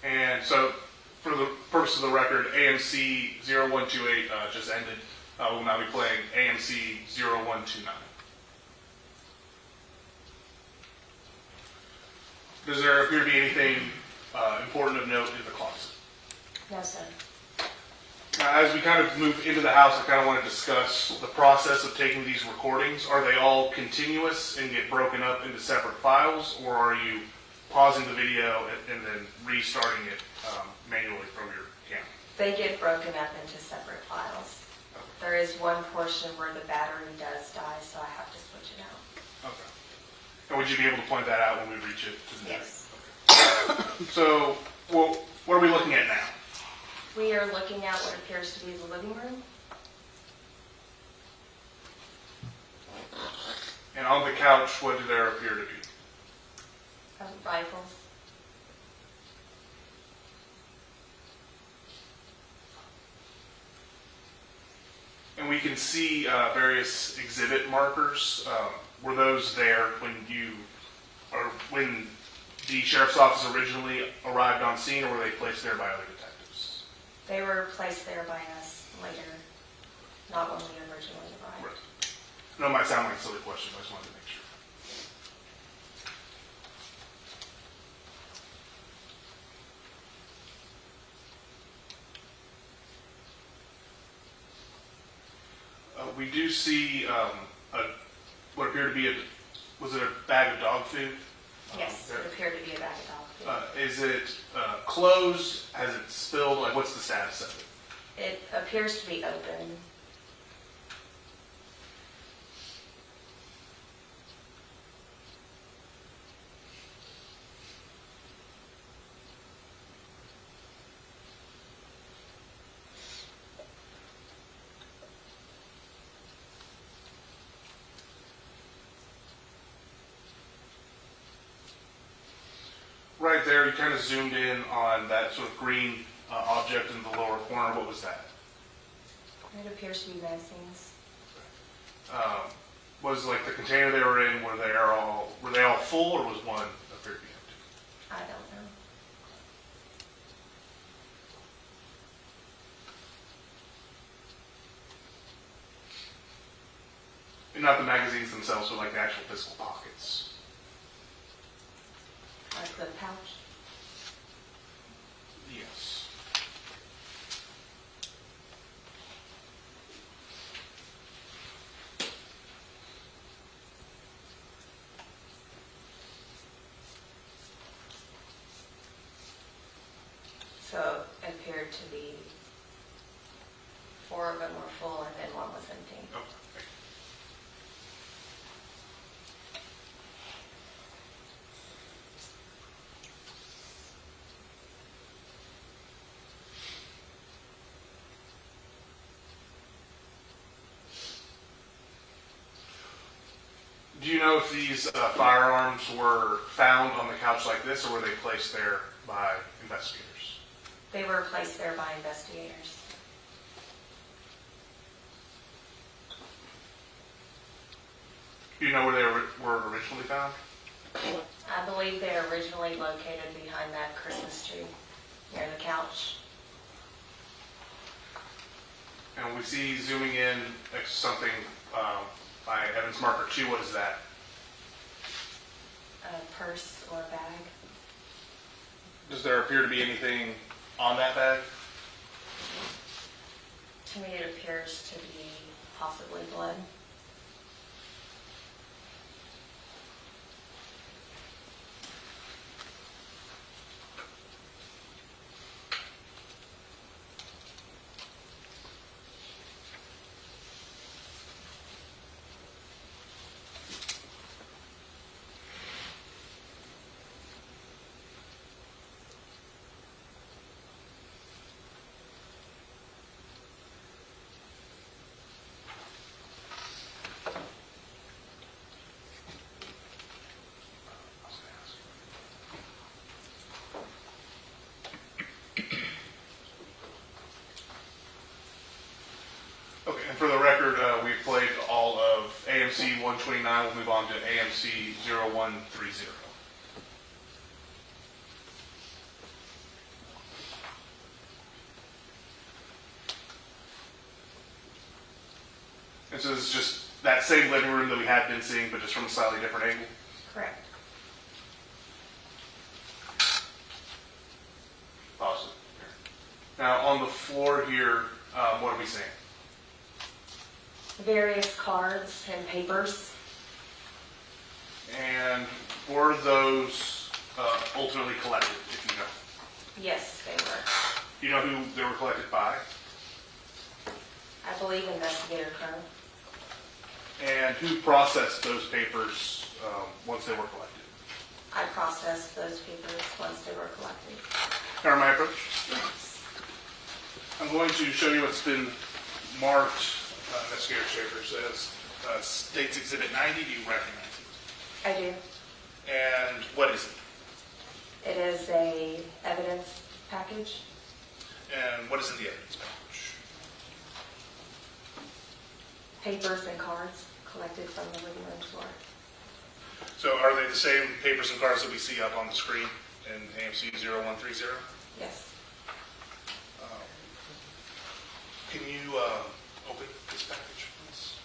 And so, for the purpose of the record, AMC 0128 just ended. We'll now be playing AMC 0129. Does there appear to be anything important of note in the closet? No, sir. Now, as we kind of move into the house, I kind of want to discuss the process of taking these recordings. Are they all continuous and get broken up into separate files, or are you pausing the video and then restarting it manually from your camera? They get broken up into separate files. There is one portion where the battery does die, so I have to switch it out. Okay. And would you be able to point that out when we reach it to the Yes. Okay. So, well, what are we looking at now? We are looking at what appears to be the living room. And on the couch, what do there appear to be? Rifles. And we can see various exhibit markers. Were those there when the sheriff's office originally arrived on scene, or were they placed there by other detectives? They were placed there by us later, not when we originally arrived. Right. I know it might sound like a silly question, but I just wanted to make sure. We do see what appeared to be was it a bag of dog food? Yes, it appeared to be a bag of dog food. Is it closed? Has it spilled? Like, what's the status of it? It appears to be open. Right there, you kind of zoomed in on that sort of green object in the lower corner. What was that? It appears to be medicines. Was like the container they were in, were they all full, or was one appeared to be empty? I don't know. And not the magazines themselves, but like the actual physical pockets. Like the pouch. appeared to be 4 of them were full and then 1 was empty. Okay. Do you know if these firearms were found on the couch like this, or were they placed there by investigators? They were placed there by investigators. Do you know where they were originally found? I believe they were originally located behind that Christmas tree near the couch. And we see zooming in next to something by Evans marker 2. What is that? A purse or bag. Does there appear to be anything on that bag? To me, it appears to be possibly blood. Okay, and for the record, we've played all of AMC 129. We'll move on to AMC 0130. And so this is just that same living room that we had been seeing, but just from a slightly different angle? Correct. Awesome. Now, on the floor here, what are we seeing? Various cards and papers. And were those ultimately collected, if you know? Yes, they were. Do you know who they were collected by? I believe Investigator Kern. And who processed those papers once they were collected? I processed those papers once they were collected. Now, my approach? I'm going to show you what's been marked, Investigator Schaefer says, State's Exhibit 90. Do you recognize it? I do. And what is it? It is a evidence package. And what is in the evidence package? Papers and cards collected from the living room floor. So are they the same papers and cards that we see up on the screen in AMC 0130? Yes. Can you open this package, please?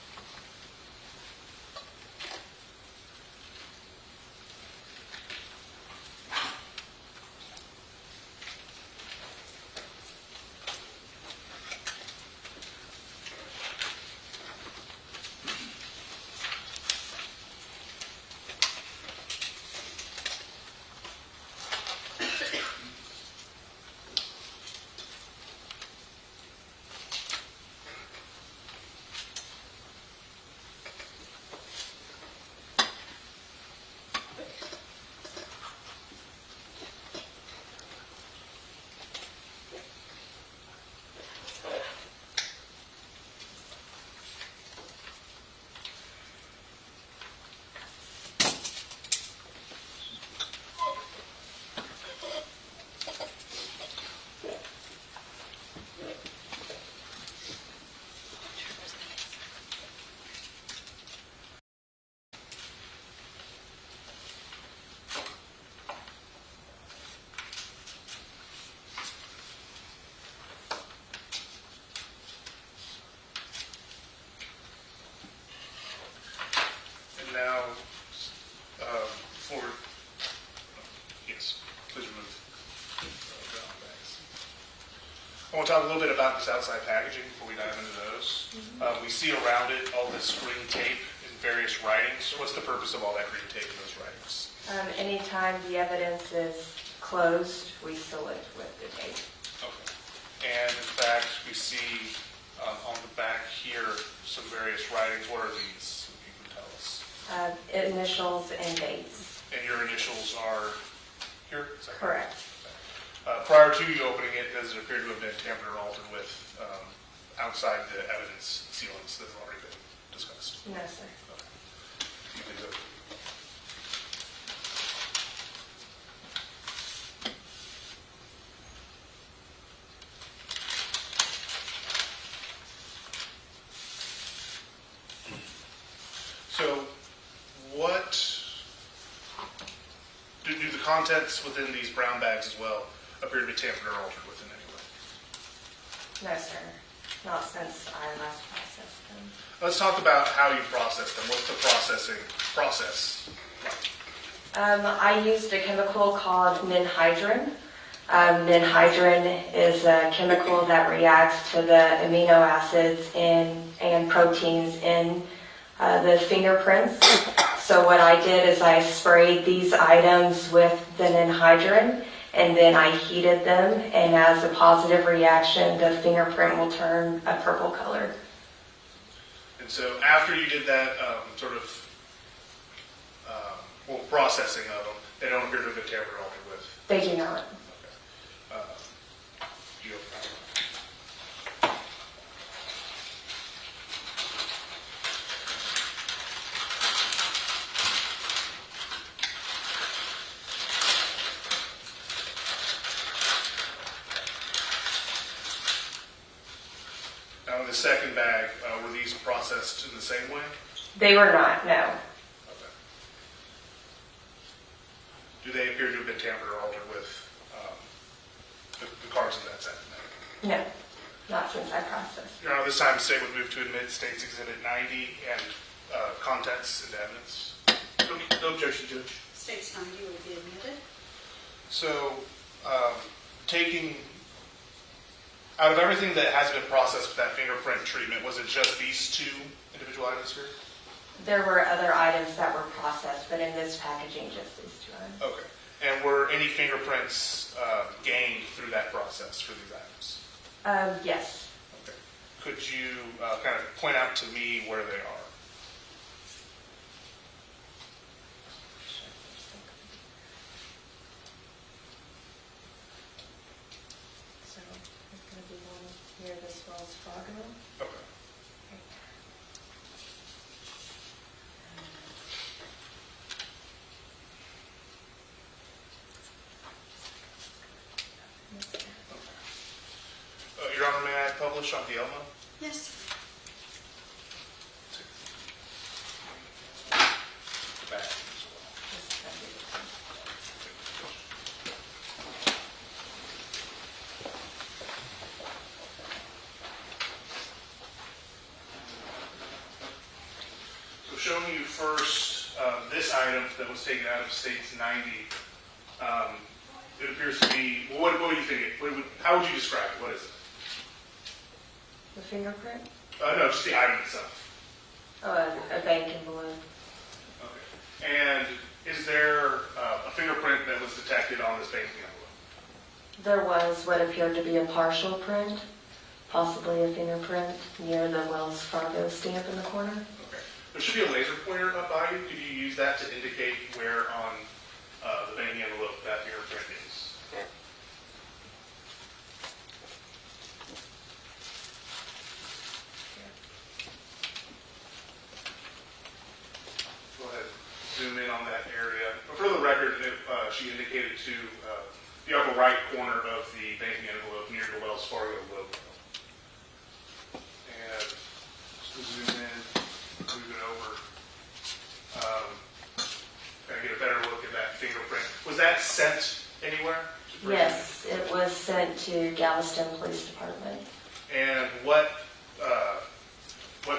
Now, yes, please remove brown bags. I want to talk a little bit about this outside packaging before we dive into those. We see around it all this green tape in various writings. What's the purpose of all that green tape in those writings? Anytime the evidence is closed, we seal it with the tape. Okay. And in fact, we see on the back here some various writings. What are these? If you can tell us. Initials and dates. And your initials are here? Is that Correct. Prior to you opening it, does it appear to have been tampered or altered with outside the evidence sealings that have already been discussed? No, sir. You please open. So, what do the contents within these brown bags as well appear to be tampered or altered with in any way? No, sir. Not since I last processed them. Let's talk about how you process them. What's the processing process like? I used a chemical called ninhydrin. Ninhydrin is a chemical that reacts to the amino acids and proteins in the fingerprints. So what I did is I sprayed these items with the ninhydrin, and then I heated them, and as a positive reaction, the fingerprint will turn a purple color. And so after you did that processing of them, they don't appear to have been tampered or altered with? They do not. Do you Now, in the second bag, were these processed in the same way? They were not, no. Okay. Do they appear to have been tampered or altered with the cards in that second bag? No, not since I processed. Your Honor, this time the state would move to admit State's Exhibit 90 and contents into evidence. No objection, Judge. State's 90 would be admitted. So, taking, out of everything that has been processed with that fingerprint treatment, was it just these two individual items here? There were other items that were processed, but in this packaging, just these two items. Okay. And were any fingerprints gained through that process for these items? Yes. Okay. Could you kind of point out to me where they are? So it's going to be one near this Wells Fargo. Okay. Your Honor, may I publish on the Elmo? Yes. Back as well. So showing you first this item that was taken out of State's 90. It appears to be, well, what do you think? How would you describe it? What is it? The fingerprint? No, just the item itself. Oh, a bank envelope. Okay. And is there a fingerprint that was detected on this banking envelope? There was what appeared to be a partial print, possibly a fingerprint near the Wells Fargo stamp in the corner. Okay. There should be a laser pointer up by you. Could you use that to indicate where on the banking envelope that fingerprint is? Go ahead, zoom in on that area. For the record, she indicated to the upper right corner of the banking envelope near the Wells Fargo logo. And just to zoom in, move it over. Kind of get a better look at that fingerprint. Was that sent anywhere? Yes, it was sent to Galveston Police Department. And what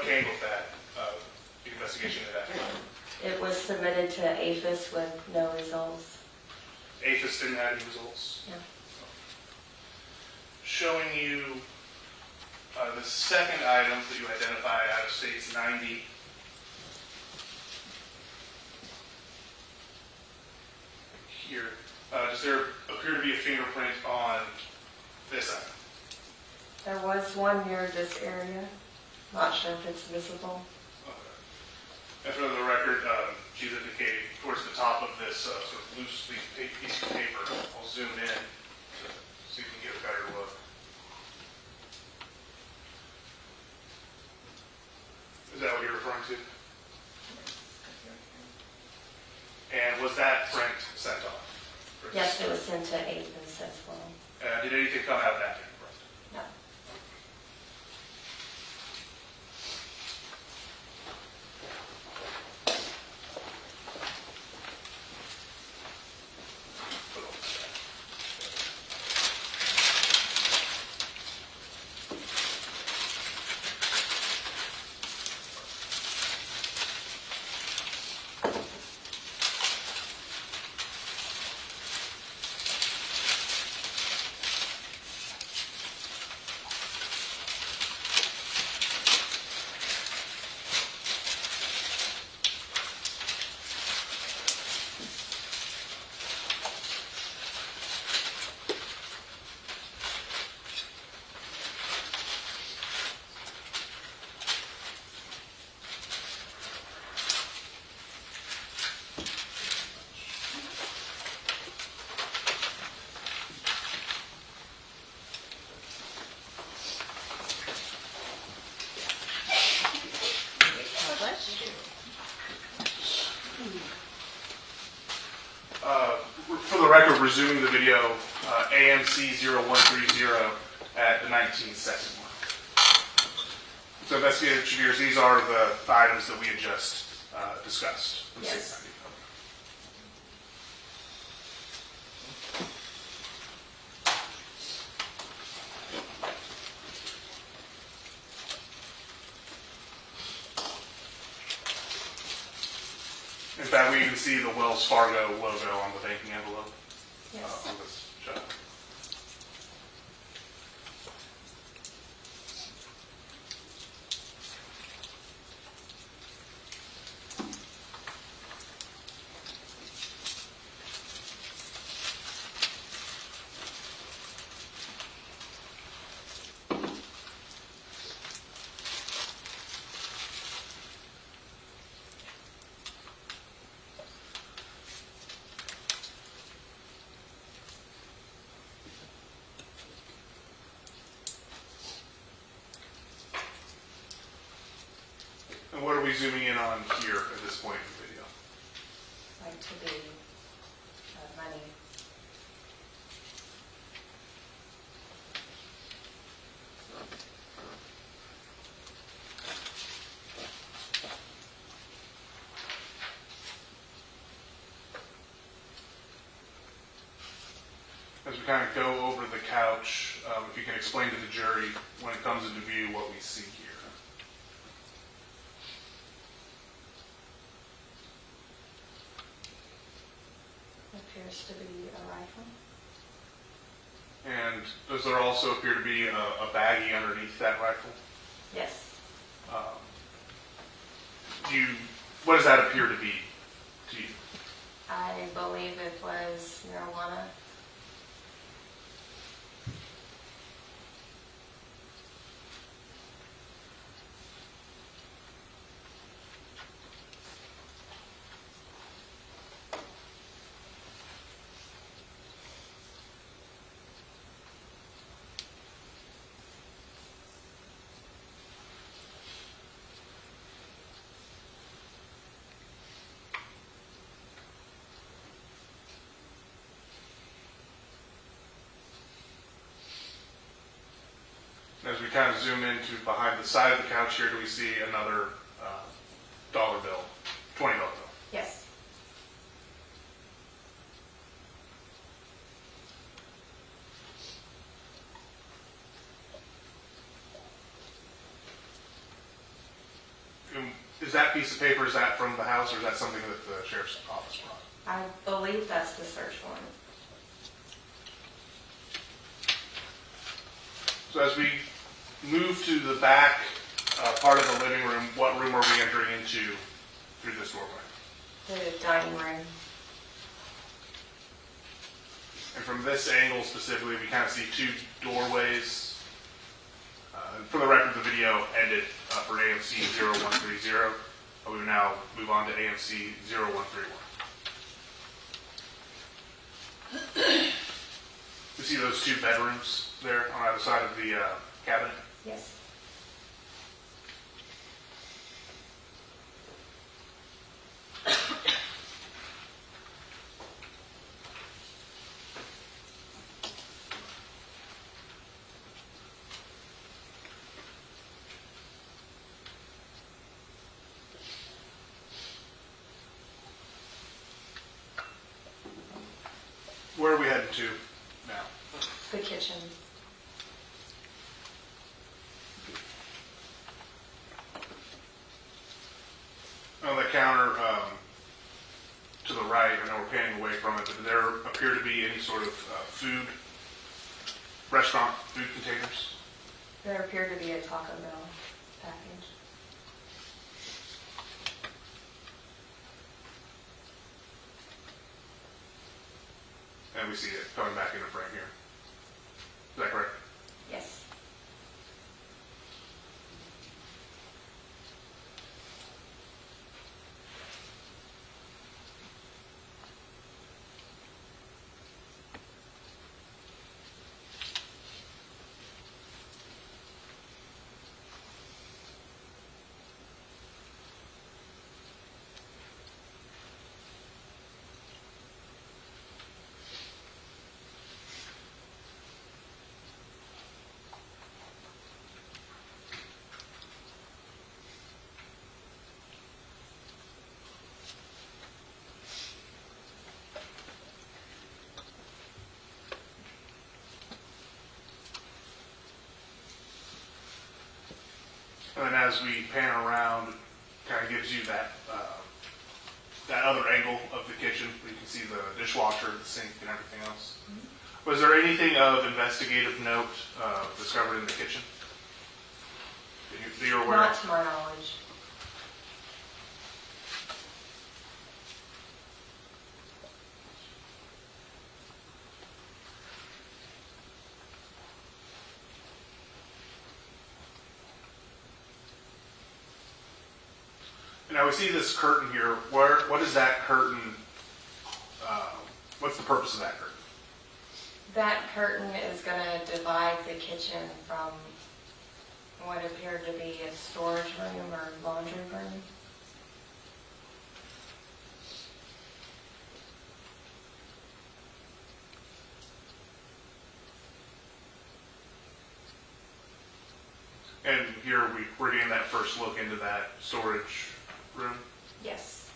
came with that investigation of that? It was submitted to APHIS with no results. APHIS didn't have any results? No. Showing you the second item that you identified out of State's 90. Here. Does there appear to be a fingerprint on this item? There was one near this area. Not sure if it's visible. And for the record, she's indicating towards the top of this sort of loose piece of paper. I'll zoom in to see if we can get a better look. Is that what you're referring to? And was that print sent off? Yes, it was sent to Athens as well. Did anything come out of that? No. For the record, resuming the video, AMC 0130 at the 19-second mark. So, investigative engineers, these are the items that we had just discussed. Yes. In fact, we even see the Wells Fargo logo on the banking envelope Yes. on this check. And what are we zooming in on here at this point in the video? Like to be money. As we kind of go over the couch, if you can explain to the jury when it comes into view what we see here. Appears to be a rifle. And does there also appear to be a baggie underneath that rifle? Yes. What does that appear to be to you? I believe it was marijuana. As we kind of zoom into behind the side of the couch here, do we see another dollar bill, $20 bill? Yes. Is that piece of paper, is that from the house, or is that something that the sheriff's office brought? I believe that's the search warrant. So as we move to the back part of the living room, what room are we entering into through this doorway? The dining room. And from this angle specifically, we kind of see two doorways For the record, the video ended for AMC 0130. We will now move on to AMC 0131. You see those two bedrooms there on either side of the cabinet? Yes. Where are we heading to now? The kitchen. On the counter to the right, I know we're panning away from it, but there appear to be any sort of restaurant food containers? There appeared to be a Taco Bell package. And we see it coming back into frame here. Is that correct? Yes. And then as we pan around, kind of gives you that that other angle of the kitchen. You can see the dishwasher, the sink, and everything else. Mm-hmm. Was there anything of investigative note discovered in the kitchen that you're aware Not of? to my knowledge. Now we see this curtain here. What is that curtain? What's the purpose of that curtain? That curtain is going to divide the kitchen from what appeared to be a storage room or laundry room. And here we're getting that first look into that storage room. Yes.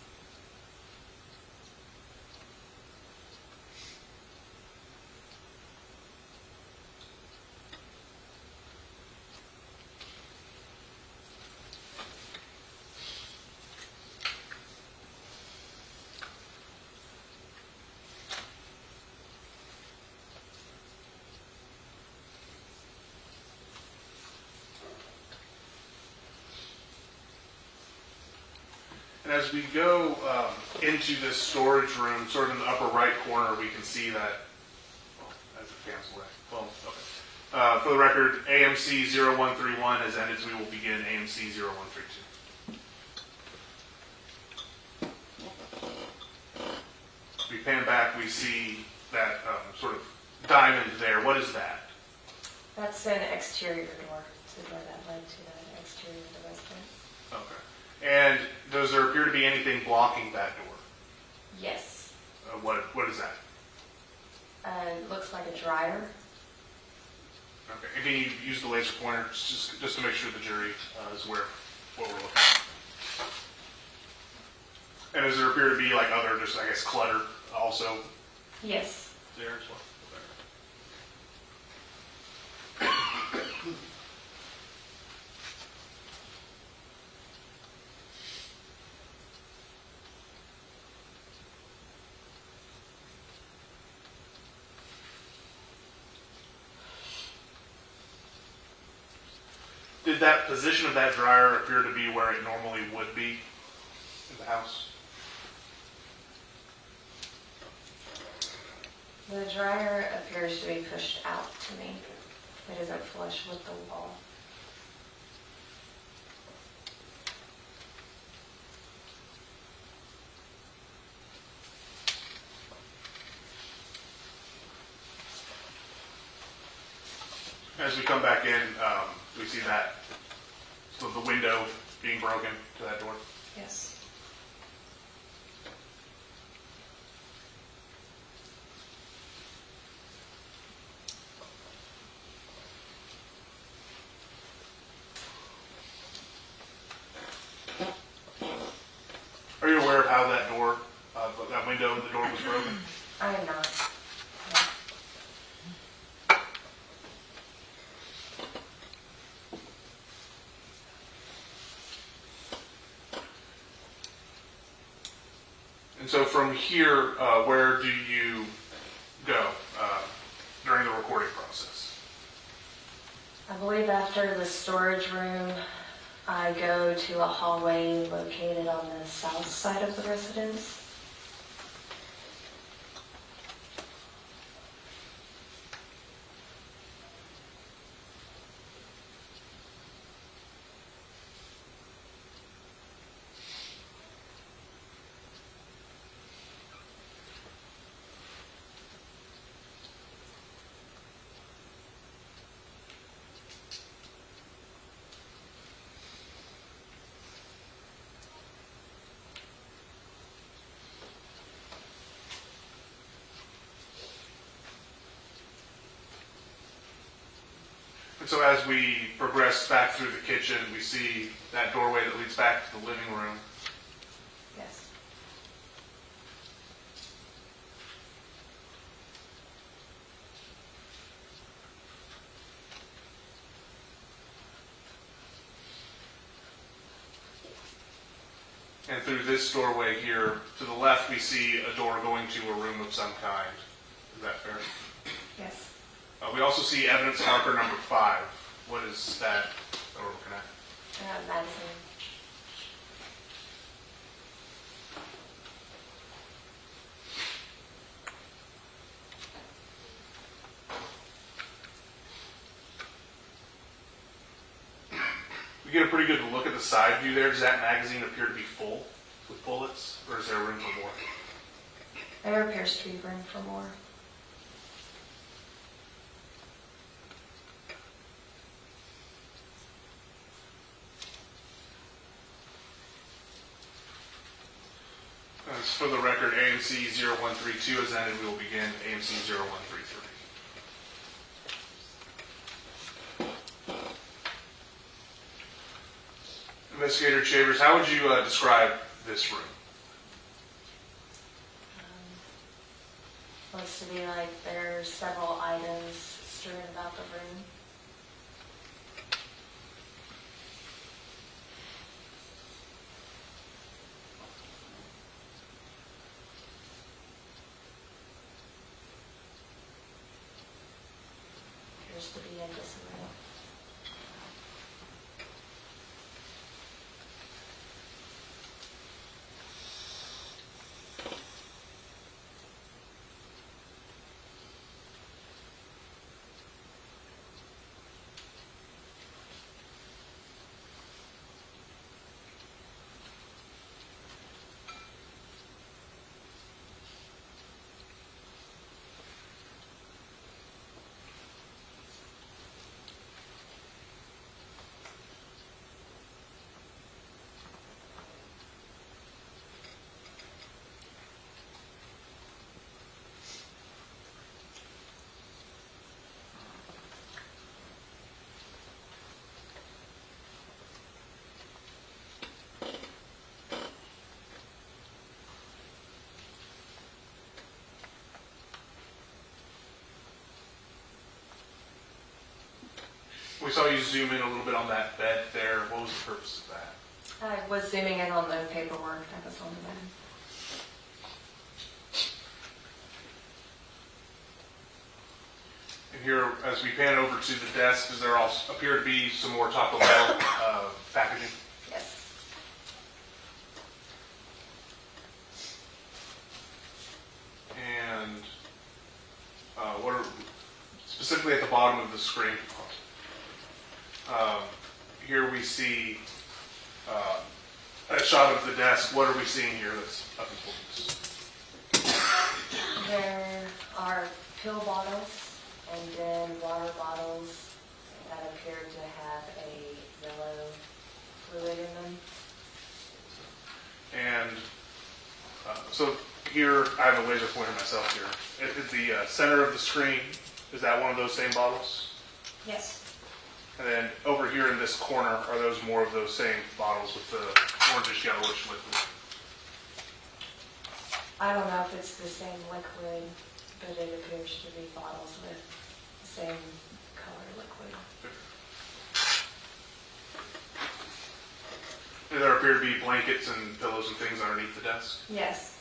And as we go into this storage room, sort of in the upper right corner, we can see that. Oh, that's a cancel that. Well, okay. For the record, AMC 0131 has ended, so we will begin AMC 0132. We pan back, we see that sort of diamond there. What is that? That's an exterior door. It's the door that led to the exterior of the residence. Okay. And does there appear to be anything blocking that door? Yes. What is that? It looks like a dryer. Okay. And can you use the laser pointer just to make sure the jury is aware of what we're looking at? And does there appear to be like other, just I guess, clutter also Yes. there as well? Did that position of that dryer appear to be where it normally would be in the house? The dryer appears to be pushed out to me. It isn't flush with the wall. As we come back in, we see that, so the window being broken to that door. Yes. Are you aware of how that door, that window in the door was broken? I am not. And so from here, where do you go during the recording process? I believe after the storage room, I go to a hallway located on the south side of the residence. And so as we progress back through the kitchen, we see that doorway that leads back to the living room. Yes. And through this doorway here, to the left, we see a door going to a room of some kind. Is that fair? Yes. We also see evidence marker number 5. What is that that we're looking at? Madison. We get a pretty good look at the side view there. Does that magazine appear to be full with bullets, or is there room for more? There appears to be room for more. As for the record, AMC 0132 has ended. We will begin AMC 0133. Investigator Chambers, how would you describe this room? Looks to be like there's several items strewn about the room. Appears to be in disarray. We saw you zoom in a little bit on that bed there. What was the purpose of that? I was zooming in on the paperwork that was on the bed. And here, as we pan over to the desk, does there also appear to be some more Taco Bell packaging? Yes. And what are, specifically at the bottom of the screen, here we see a shot of the desk. What are we seeing here that's of importance? There are pill bottles and then water bottles that appeared to have a yellow fluid in them. And so here, I have a laser pointer myself here. At the center of the screen, is that one of those same bottles? Yes. And then over here in this corner, are those more of those same bottles with the orangish yellowish liquid? I don't know if it's the same liquid, but it appears to be bottles with the same color liquid. And there appear to be blankets and pillows and things underneath the desk? Yes.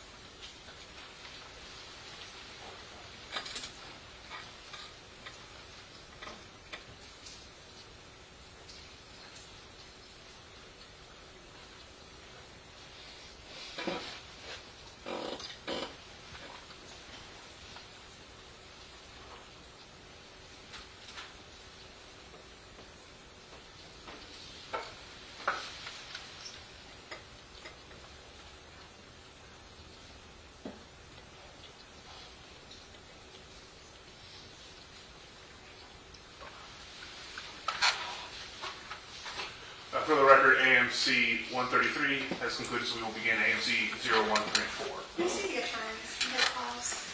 For the record, AMC 133 has concluded, so we will begin AMC 0134. You see the attorneys, their calls.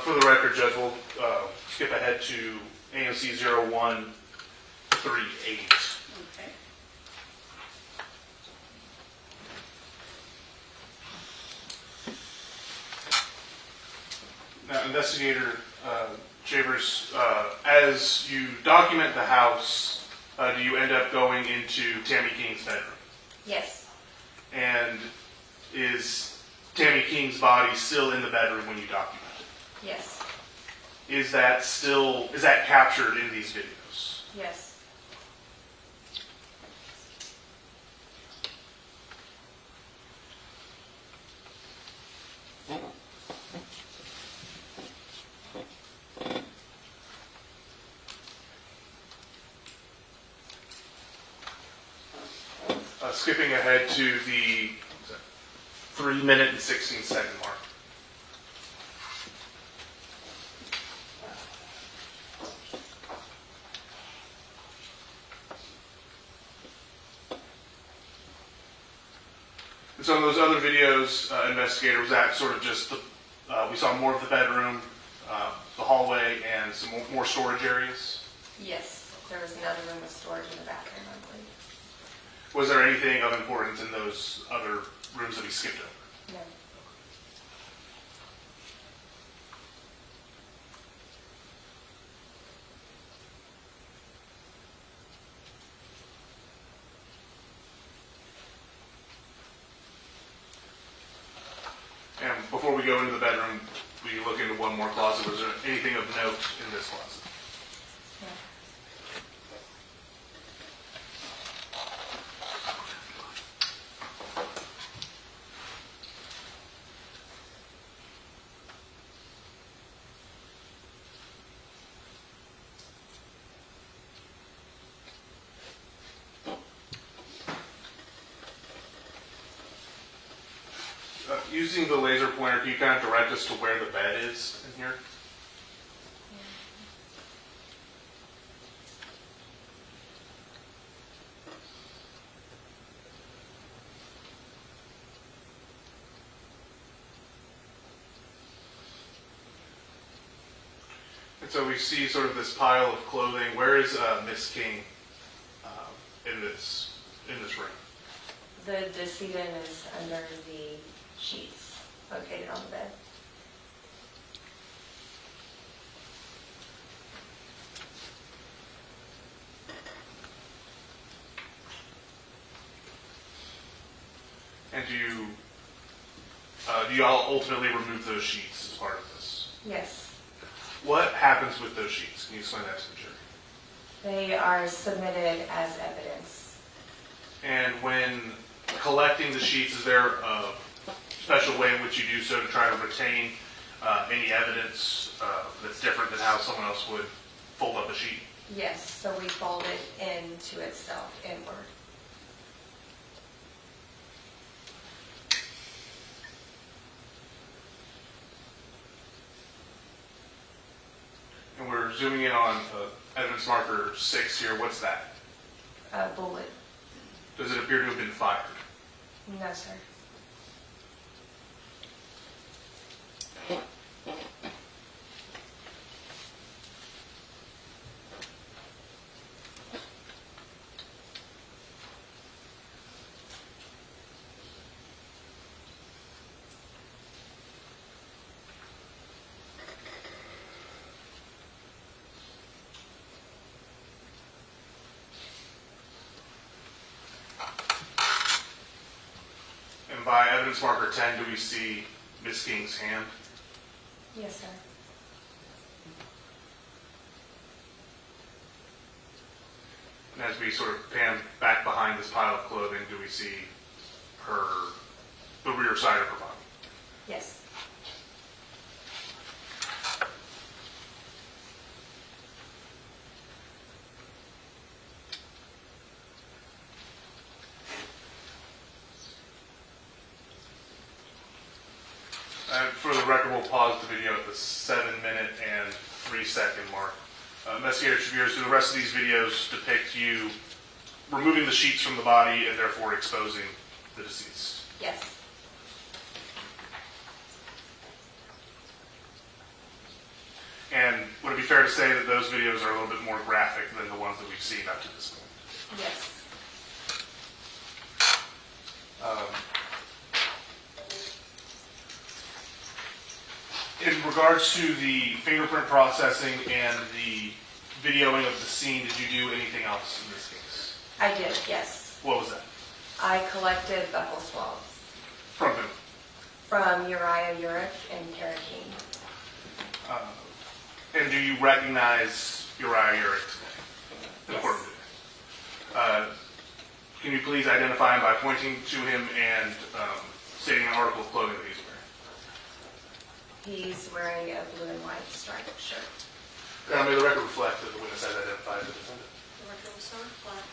For the record, Judge, we'll skip ahead to AMC 0138. Okay. Now, Investigator Chavers, as you document the house, do you end up going into Tammy King's bedroom? Yes. And is Tammy King's body still in the bedroom when you document it? Yes. Is that captured in these videos? Yes. Skipping ahead to the 3-minute and 16-second mark. And so in those other videos, investigator, was that sort of just we saw more of the bedroom, the hallway, and some more storage areas? Yes. There was another room with storage in the bathroom, I believe. Was there anything of importance in those other rooms that we skipped over? No. And before we go into the bedroom, we look into one more closet. Was there anything of note in this closet? No. Using the laser pointer, can you kind of direct us to where the bed is in here? And so we see sort of this pile of clothing. Where is Miss King in this room? The decedent is under the sheets located on the bed. And do you all ultimately remove those sheets as part of this? Yes. What happens with those sheets? Can you explain that to the jury? They are submitted as evidence. And when collecting the sheets, is there a special way in which you do so to try to retain any evidence that's different than how someone else would fold up a sheet? Yes, so we fold it into itself inward. And we're zooming in on evidence marker 6 here. What's that? A bullet. Does it appear to have been fired? No, sir. And by evidence marker 10, do we see Miss King's hand? Yes, sir. And as we sort of pan back behind this pile of clothing, do we see the rear side of her body? Yes. And for the record, we'll pause the video at the 7-minute and 3-second mark. Investigator Chaviers, do the rest of these videos depict you removing the sheets from the body and therefore exposing the deceased? Yes. And would it be fair to say that those videos are a little bit more graphic than the ones that we've seen up to this point? Yes. In regards to the fingerprint processing and the videoing of the scene, did you do anything else in this case? I did, yes. What was that? I collected buckle swabs From who? from Uriah Urick and Tammy King. And do you recognize Uriah Urick today? Yes. Court. Can you please identify him by pointing to him and stating an article of clothing that he's wearing? He's wearing a blue and white striped shirt. May the record reflect that the witness has identified the defendant. The record will so reflect.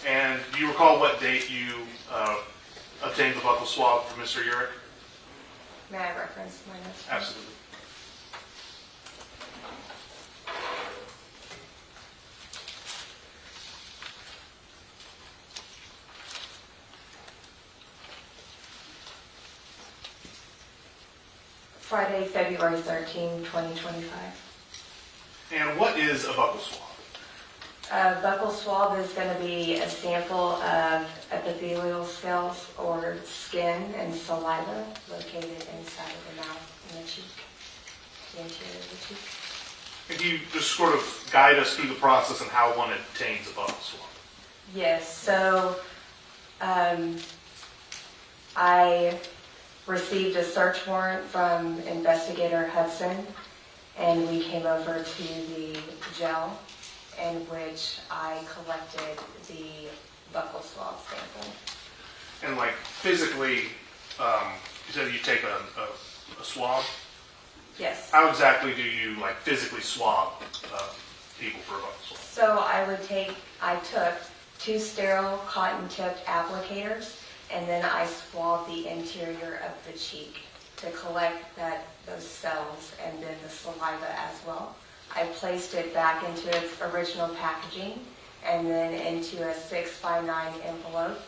And do you recall what date you obtained the buccal swab from Mr. Urick? May I reference my notes? Absolutely. Friday, February 13, 2025. And what is a buccal swab? A buccal swab is going to be a sample of epithelial cells or skin and saliva located inside of the mouth and the cheek, the interior of the cheek. Can you just sort of guide us through the process and how one obtains a buccal swab? Yes, so I received a search warrant from Investigator Hudson, and we came over to the jail in which I collected the buccal swab sample. And like physically, you said you take a swab? Yes. How exactly do you like physically swab people for a buccal swab? So I took 2 sterile cotton-tipped applicators, and then I swabbed the interior of the cheek to collect those cells and then the saliva as well. I placed it back into its original packaging and then into a 6x9 envelope.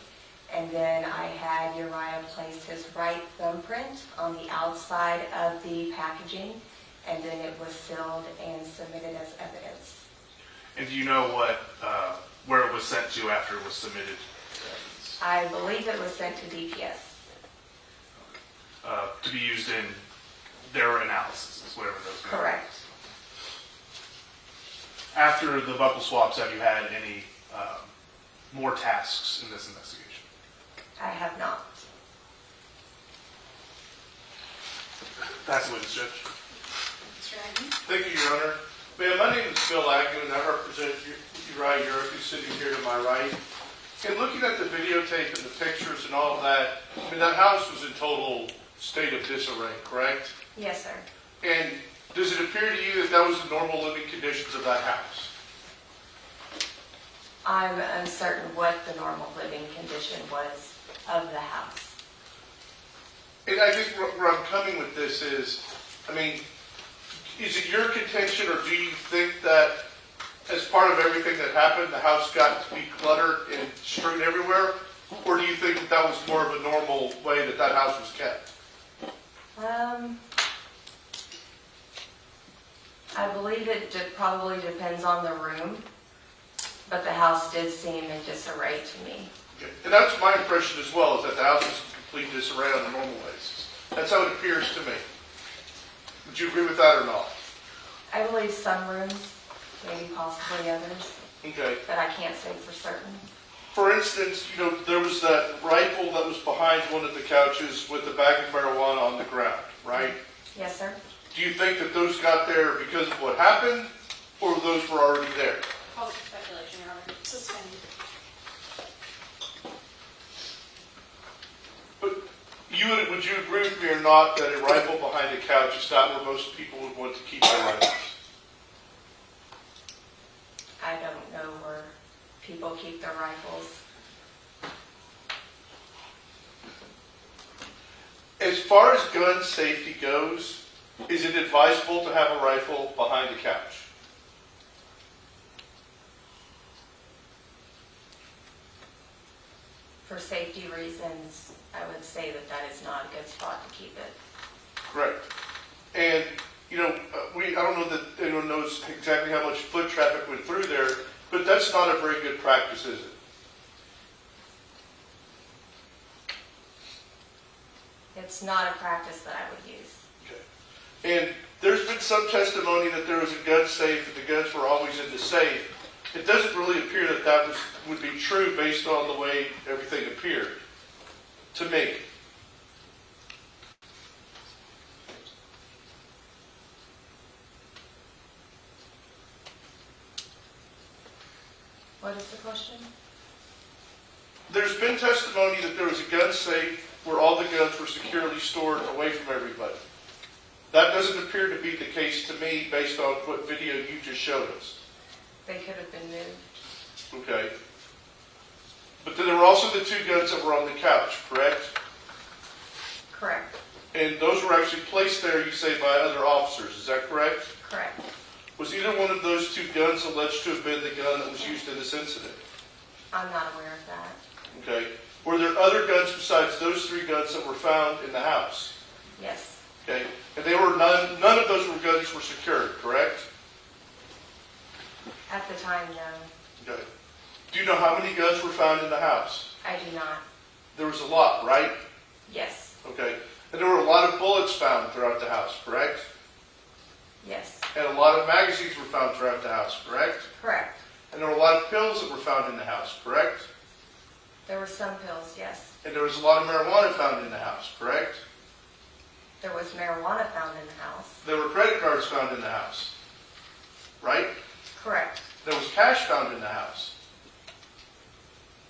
And then I had Uriah place his right thumbprint on the outside of the packaging and then it was sealed and submitted as evidence. And do you know where it was sent to after it was submitted? I believe it was sent to DPS. To be used in their analysis, whatever those are. Correct. After the buckle swaps, have you had any more tasks in this investigation? I have not. That's the witness, Judge. Mr. Agnew? Thank you, Your Honor. Ma'am, my name is Bill Agnew, and I represent Uriah Urick, who's sitting here to my right. And looking at the videotape and the pictures and all of that, I mean, that house was in total state of disarray, correct? Yes, sir. And does it appear to you that that was the normal living conditions of that house? I'm uncertain what the normal living condition was of the house. And I guess where I'm coming with this is, I mean, is it your contention, or do you think that as part of everything that happened, the house got to be cluttered and strewn everywhere? Or do you think that that was more of a normal way that that house was kept? I believe it probably depends on the room, but the house did seem in disarray to me. Okay. And that's my impression as well, is that the house was in complete disarray on a normal basis. That's how it appears to me. Would you agree with that or not? I believe some rooms, maybe possibly others, Okay. but I can't say for certain. For instance, you know, there was that rifle that was behind one of the couches with the bag of marijuana on the ground, right? Yes, sir. Do you think that those got there because of what happened, or those were already there? Call for speculation, Your Honor. Suspend. But would you agree with me or not that a rifle behind a couch is not where most people would want to keep their rifles? I don't know where people keep their rifles. As far as gun safety goes, is it advisable to have a rifle behind a couch? For safety reasons, I would say that that is not a good spot to keep it. Correct. And, you know, I don't know that anyone knows exactly how much foot traffic went through there, but that's not a very good practice, is it? It's not a practice that I would use. And there's been some testimony that there was a gun safe and the guns were always in the safe. It doesn't really appear that that would be true based on the way everything appeared to me. What is the question? There's been testimony that there was a gun safe where all the guns were securely stored away from everybody. That doesn't appear to be the case to me based on what video you just showed us. They could have been moved. Okay. But then there were also the two guns that were on the couch, correct? Correct. And those were actually placed there, you say, by other officers. Is that correct? Correct. Was either one of those two guns alleged to have been the gun that was used in this incident? I'm not aware of that. Okay. Were there other guns besides those three guns that were found in the house? Yes. Okay. And they were none of those guns were secured, correct? At the time, no. Okay. Do you know how many guns were found in the house? I do not. There was a lot, right? Yes. Okay. And there were a lot of bullets found throughout the house, correct? Yes. And a lot of magazines were found throughout the house, correct? Correct. And there were a lot of pills that were found in the house, correct? There were some pills, yes. And there was a lot of marijuana found in the house, correct? There was marijuana found in the house. There were credit cards found in the house, right? Correct. There was cash found in the house,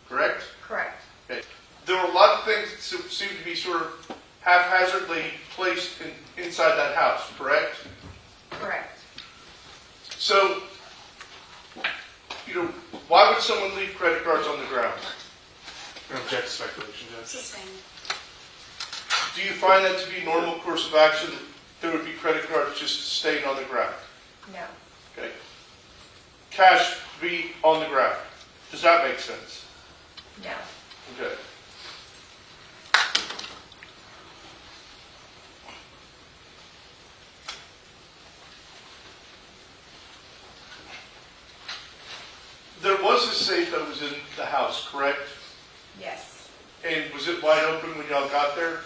correct? Correct. Okay. There were a lot of things that seemed to be sort of haphazardly placed inside that house, correct? Correct. So, you know, why would someone leave credit cards on the ground? I object to speculation, Judge. Suspend. Do you find that to be normal course of action, that there would be credit cards just staying on the ground? No. Okay. Cash be on the ground. Does that make sense? No. Okay. safe that was in the house, correct? Yes, And was it wide open when y'all got there?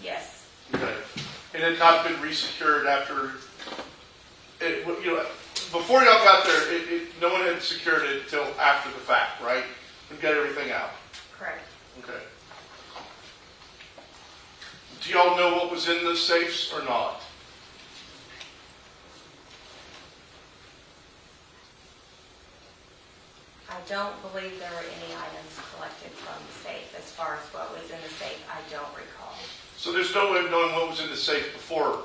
yes, Okay. And it had not been resecured after, before y'all got there, no one had secured it until after the fact, right? And got everything out? correct. Okay. Do y'all know what was in the safes or not? I don't believe there were any items collected from the safe. As far as what was in the safe, I don't recall. So there's no way of knowing what was in the safe before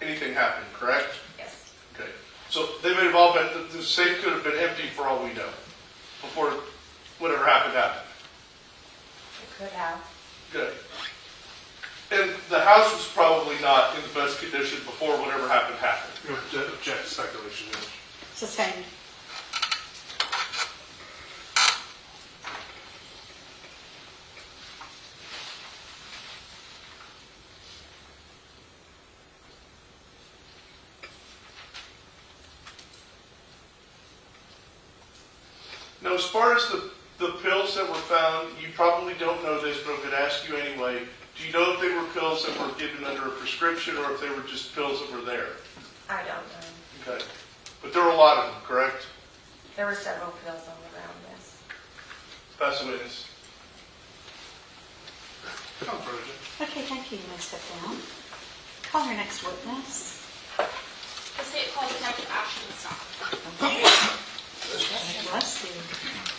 anything happened, correct? Yes, Okay. So they may have all been, the safe could have been empty for all we know, before whatever happened happened. it could have. Good. And the house was probably not in the best condition before whatever happened happened. Object to speculation. Judge. Sustained. Now, as far as the pills that were found, you probably don't know this, but I'm going to ask you anyway. Do you know if they were pills that were given under a prescription or if they were just pills that were there? I don't know. Okay. But there were a lot of them, correct? There were several pills all around this. Pass the witness. Come further, Judge. Okay, thank you. You may step down. Call your next witness. The state called Detective Ashton Scott. Bless you.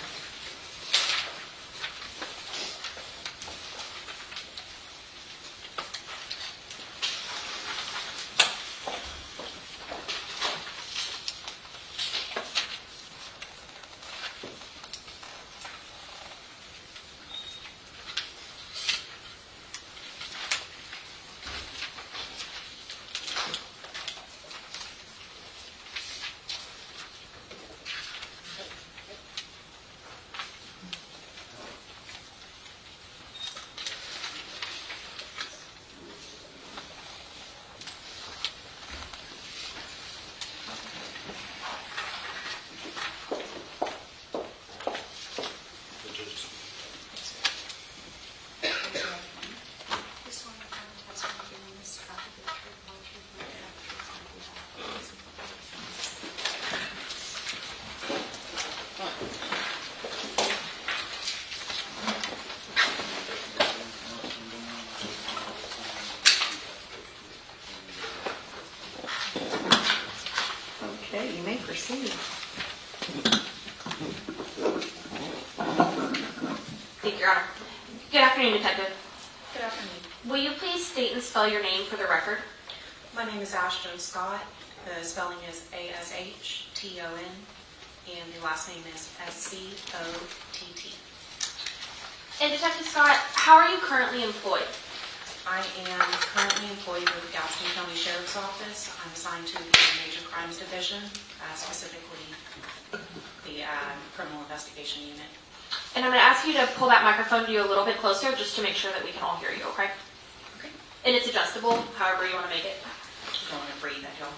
Okay, you may proceed. Thank you, Your Honor. Good afternoon, Detective. Good afternoon. Will you please state and spell your name for the record? My name is Ashton Scott. The spelling is A-S-H-T-O-N, and the last name is S-C-O-T-T. And Detective Scott, how are you currently employed? I am currently employed with the Galveston County Sheriff's Office. I'm assigned to the Major Crimes Division, specifically the Criminal Investigation Unit. And I'm going to ask you to pull that microphone to you a little bit closer just to make sure that we can all hear you, okay? Okay. And it's adjustable, however you want to make it. Don't want to breathe at all.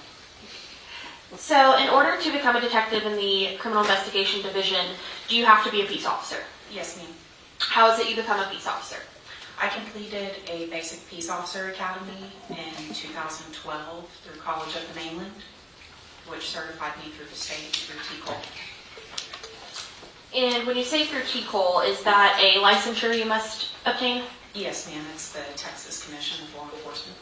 So in order to become a detective in the Criminal Investigation Division, do you have to be a peace officer? Yes, ma'am. How is it you become a peace officer? I completed a basic peace officer academy in 2012 through College of the Mainland, which certified me through the state through TCOL. And when you say through TCOL, is that a licensure you must obtain? Yes, ma'am. It's the Texas Commission of Law Enforcement.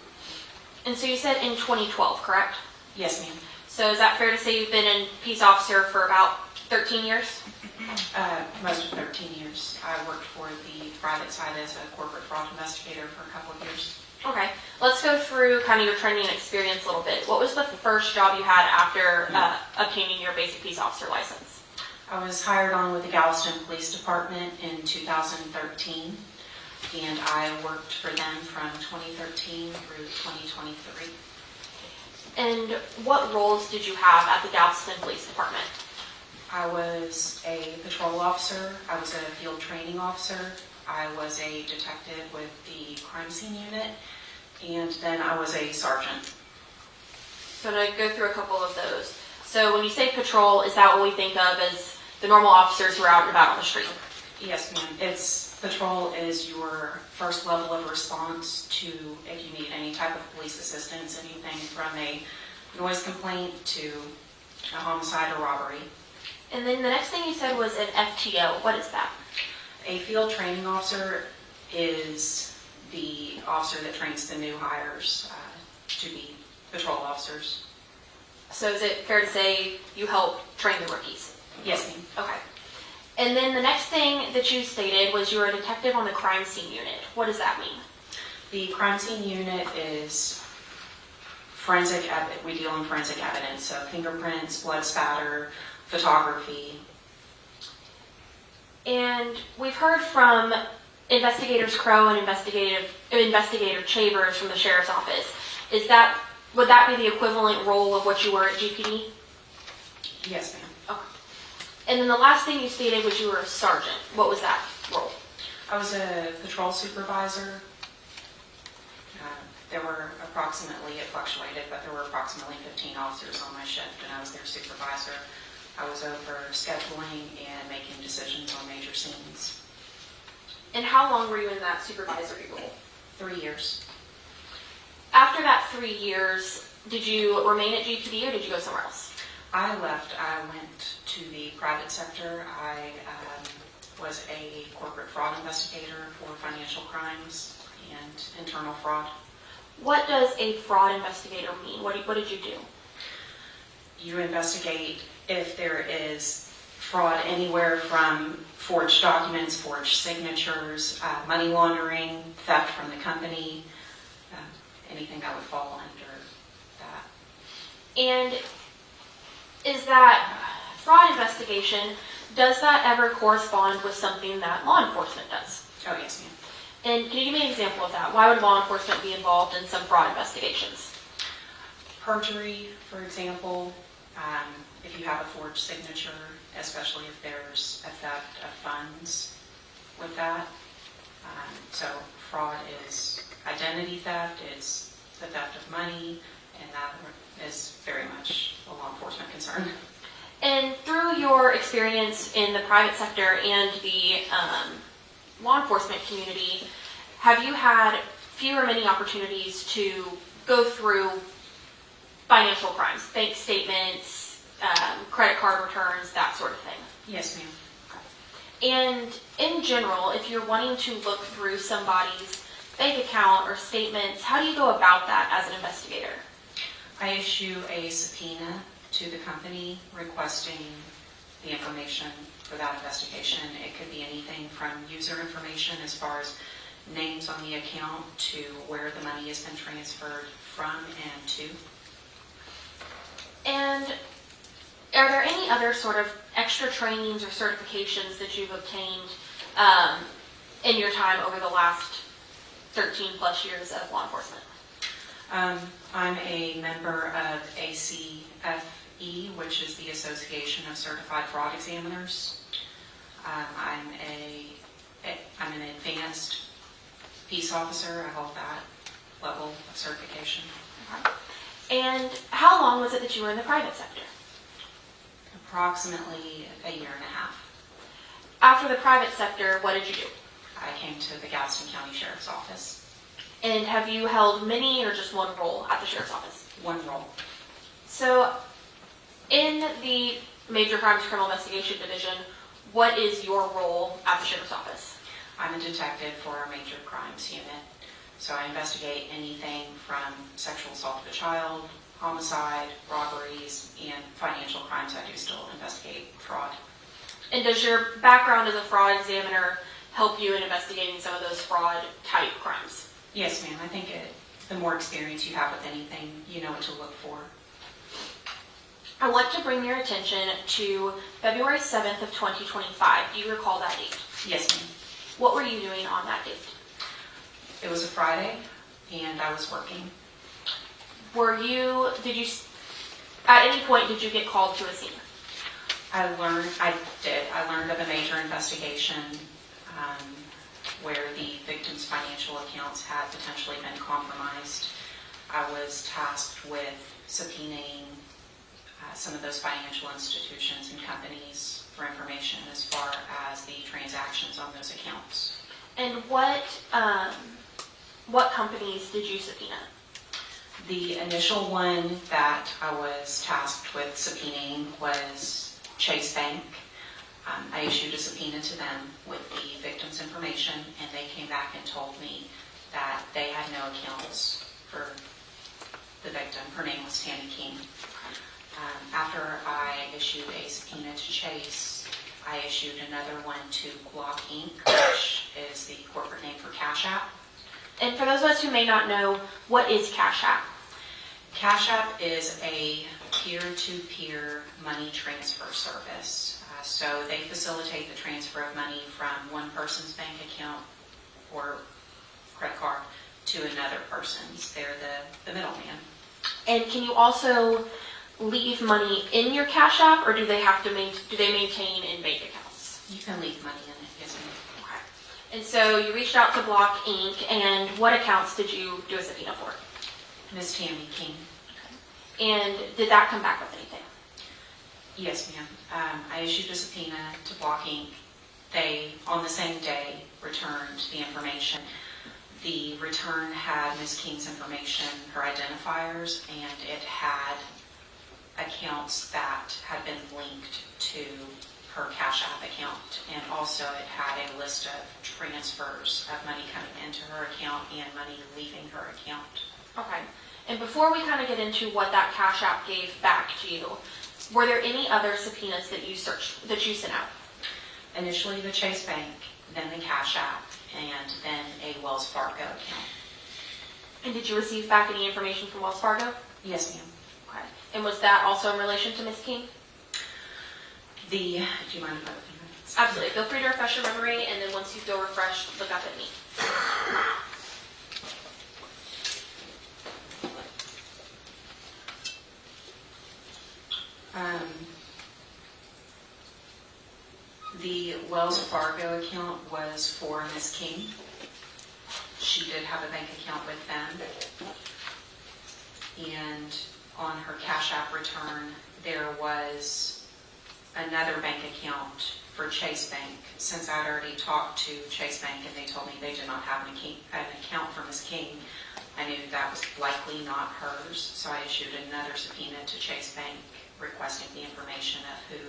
And so you said in 2012, correct? Yes, ma'am. So is that fair to say you've been in peace officer for about 13 years? Most of 13 years. I worked for the private side as a corporate fraud investigator for a couple of years. Okay, let's go through kind of your training experience a little bit. What was the first job you had after obtaining your basic peace officer license? I was hired on with the Galveston Police Department in 2013, and I worked for them from 2013 through 2023. And what roles did you have at the Galveston Police Department? I was a patrol officer, I was a field training officer, I was a detective with the crime scene unit, and then I was a sergeant. So I'm going to go through a couple of those. So when you say patrol, is that what we think of as the normal officers who are out and about on the street. Yes, ma'am. Patrol is your first level of response to if you need any type of police assistance, anything from a noise complaint to a homicide or robbery. And then the next thing you said was an FTO. What is that? A field training officer is the officer that trains the new hires to be patrol officers. So is it fair to say you help train the rookies? Yes, ma'am. Okay. And then the next thing that you stated was you were a detective on the crime scene unit. What does that mean? The crime scene unit is forensic evidence. We deal in forensic evidence, so fingerprints, blood spatter, photography. And we've heard from Investigators Crow and Investigator Chavers from the Sheriff's Office. Would that be the equivalent role of what you were at GPD? Yes, ma'am. Okay. And then the last thing you stated was you were a sergeant. What was that role? I was a patrol supervisor. It fluctuated, but there were approximately 15 officers on my shift, and I was their supervisor. I was over scheduling and making decisions on major scenes. And how long were you in that supervisory role? 3 years. After that 3 years, did you remain at GPD or did you go somewhere else? I left. I went to the private sector. I was a corporate fraud investigator for financial crimes and internal fraud. What does a fraud investigator mean? What did you do? You investigate if there is fraud anywhere from forged documents, forged signatures, money laundering, theft from the company, anything that would fall under that. And is that fraud investigation, does that ever correspond with something that law enforcement does? Oh, yes, ma'am. And can you give me an example of that? Why would law enforcement be involved in some fraud investigations? Perjury, for example, if you have a forged signature, especially if there's a theft of funds with that. So fraud is identity theft, it's the theft of money, and that is very much a law enforcement concern. And through your experience in the private sector and the law enforcement community, have you had few or many opportunities to go through financial crimes, bank statements, credit card returns, that sort of thing? Yes, ma'am. And in general, if you're wanting to look through somebody's bank account or statements, how do you go about that as an investigator? I issue a subpoena to the company requesting the information for that investigation. It could be anything from user information as far as names on the account to where the money has been transferred from and to. And are there any other sort of extra trainings or certifications that you've obtained in your time over the last 13 plus years of law enforcement? I'm a member of ACFE, which is the Association of Certified Fraud Examiners. I'm an advanced peace officer. I hold that level of certification. And how long was it that you were in the private sector? Approximately a year and a half. After the private sector, what did you do? I came to the Galveston County Sheriff's Office. And have you held many or just one role at the Sheriff's Office? One role. So in the Major Crimes Criminal Investigation Division, what is your role at the Sheriff's Office? I'm a detective for our Major Crimes Unit. So I investigate anything from sexual assault of a child, homicide, robberies, and financial crimes. I do still investigate fraud. And does your background as a fraud examiner help you in investigating some of those fraud type crimes? Yes, ma'am. I think the more experience you have with anything, you know what to look for. I want to bring your attention to February 7th of 2025. Do you recall that date? Yes, ma'am. What were you doing on that date? It was a Friday, and I was working. At any point, did you get called to a scene? I learned of a major investigation where the victim's financial accounts had potentially been compromised. I was tasked with subpoenaing some of those financial institutions and companies for information as far as the transactions on those accounts. And what companies did you subpoena? The initial one that I was tasked with subpoenaing was Chase Bank. I issued a subpoena to them with the victim's information, and they came back and told me that they had no accounts for the victim. Her name was Tammy King. After I issued a subpoena to Chase, I issued another one to Block Inc., which is the corporate name for Cash App. And for those of us who may not know, what is Cash App? Cash App is a peer-to-peer money transfer service. So they facilitate the transfer of money from one person's bank account or credit card to another person's. They're the middleman. And can you also leave money in your Cash App, or do they have to do they maintain in bank accounts? You can leave money in it, yes ma'am. Okay. And so you reached out to Block Inc., and what accounts did you do a subpoena for? Ms. Tammy King. Okay. And did that come back with anything? Yes, ma'am. I issued a subpoena to Block Inc. They, on the same day, returned the information. The return had Ms. King's information, her identifiers, and it had accounts that had been linked to her Cash App account. And also it had a list of transfers of money coming into her account and money leaving her account. Okay. And before we kind of get into what that Cash App gave back to you, were there any other subpoenas that you sent out? Initially the Chase Bank, then the Cash App, and then a Wells Fargo account. And did you receive back any information from Wells Fargo? Yes, ma'am. Okay. And was that also in relation to Ms. King? Do you mind if I look at it? Absolutely. Feel free to refresh your memory, and then once you feel refreshed, look up at me. The Wells Fargo account was for Ms. King. She did have a bank account with them. And on her Cash App return, there was another bank account for Chase Bank. Since I'd already talked to Chase Bank and they told me they did not have an account for Ms. King, I knew that was likely not hers. So I issued another subpoena to Chase Bank requesting the information of who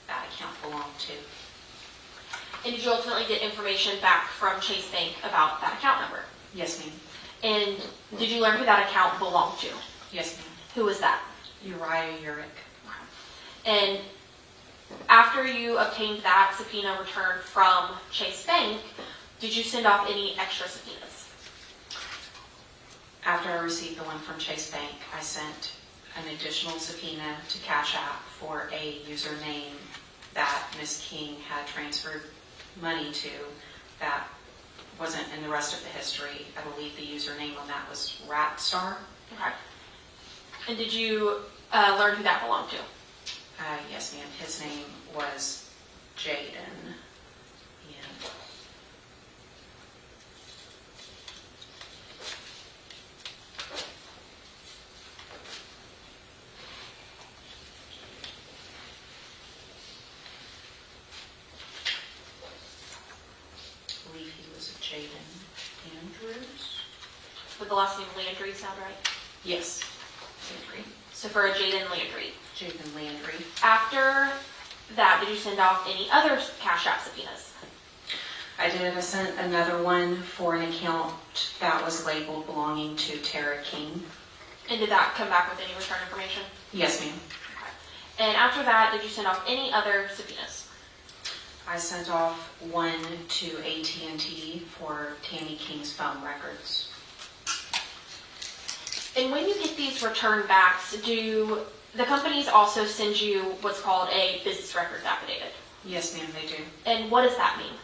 that account belonged to. And did you ultimately get information back from Chase Bank about that account number? Yes, ma'am. And did you learn who that account belonged to? Yes, ma'am. Who was that? Uriah Urick. And after you obtained that subpoena return from Chase Bank, did you send off any extra subpoenas? After I received the one from Chase Bank, I sent an additional subpoena to Cash App for a username that Ms. King had transferred money to that wasn't in the rest of the history. I believe the username on that was Ratstar. Okay. And did you learn who that belonged to? Yes, ma'am. His name was Jaden. And I believe he was Jaden Andrews. Would the last name Landry sound right? Yes, Landry. So for a Jaden Landry. Jaden Landry. After that, did you send off any other Cash App subpoenas? I did. I sent another one for an account that was labeled belonging to Tara King. And did that come back with any return information? Yes, ma'am. Okay. And after that, did you send off any other subpoenas? I sent off one to AT&T for Tammy King's phone records. And when you get these return backs, do the companies also send you what's called a business records affidavit? Yes, ma'am, they do. And what does that mean?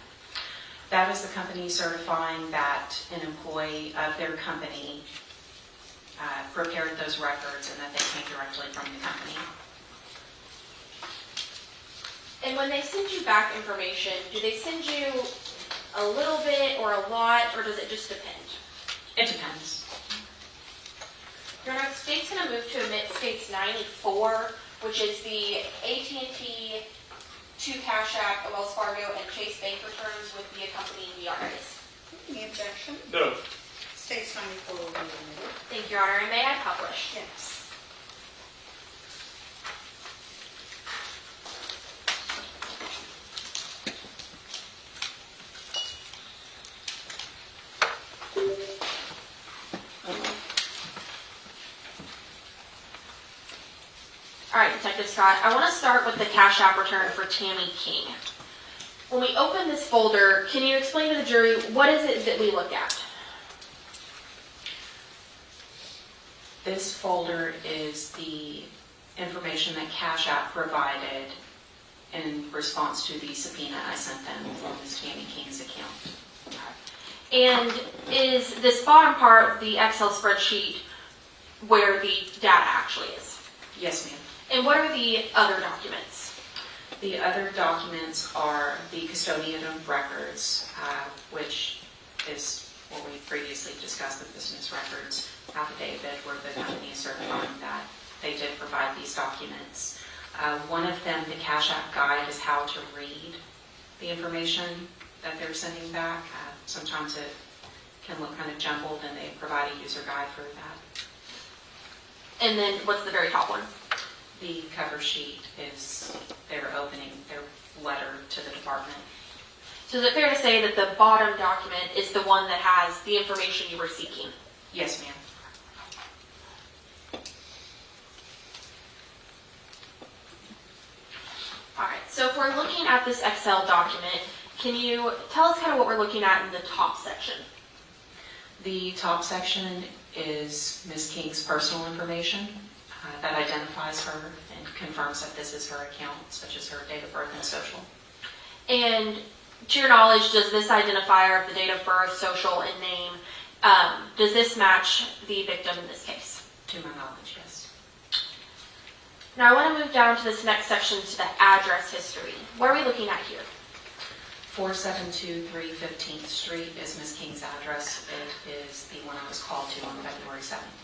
That is the company certifying that an employee of their company prepared those records and that they came directly from the company. And when they send you back information, do they send you a little bit or a lot, or does it just depend? It depends. Your Honor, the state's going to move to omit States 94, which is the AT&T 2 Cash App, a Wells Fargo, and Chase Bank returns with the accompanying VRAs. Any objection? No. State sign before we move. Thank you, Your Honor, and may I publish? Yes. All right, Detective Scott, I want to start with the Cash App return for Tammy King. When we open this folder, can you explain to the jury what is it that we look at? This folder is the information that Cash App provided in response to the subpoena I sent them from Ms. Tammy King's account. And is this bottom part the Excel spreadsheet where the data actually is? Yes, ma'am. And what are the other documents? The other documents are the custodian of records, which is what we previously discussed, the business records affidavit, where the company is certifying that they did provide these documents. One of them, the Cash App guide, is how to read the information that they're sending back. Sometimes it can look kind of jumbled, and they provide a user guide for that. And then what's the very top one? The cover sheet is their opening, their letter to the department. So is it fair to say that the bottom document is the one that has the information you were seeking? Yes, ma'am. All right, so if we're looking at this Excel document, can you tell us kind of what we're looking at in the top section? The top section is Ms. King's personal information that identifies her and confirms that this is her account, such as her date of birth and social. And to your knowledge, does this identifier of the date of birth, social, and name, does this match the victim in this case? To my knowledge, yes. Now I want to move down to this next section to the address history. What are we looking at here? 4723 15th Street is Ms. King's address. It is the one I was called to on February 7th.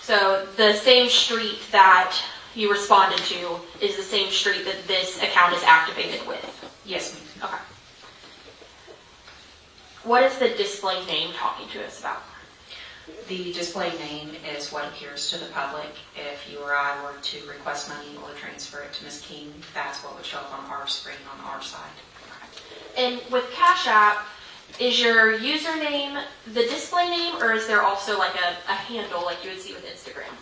So the same street that you responded to is the same street that this account is activated with? Yes, ma'am. Okay. What is the display name talking to us about? The display name is what appears to the public. If you or I were to request money or transfer it to Ms. King, that's what would show up on our screen on our side. And with Cash App, is your username the display name, or is there also like a handle like you would see with Instagram?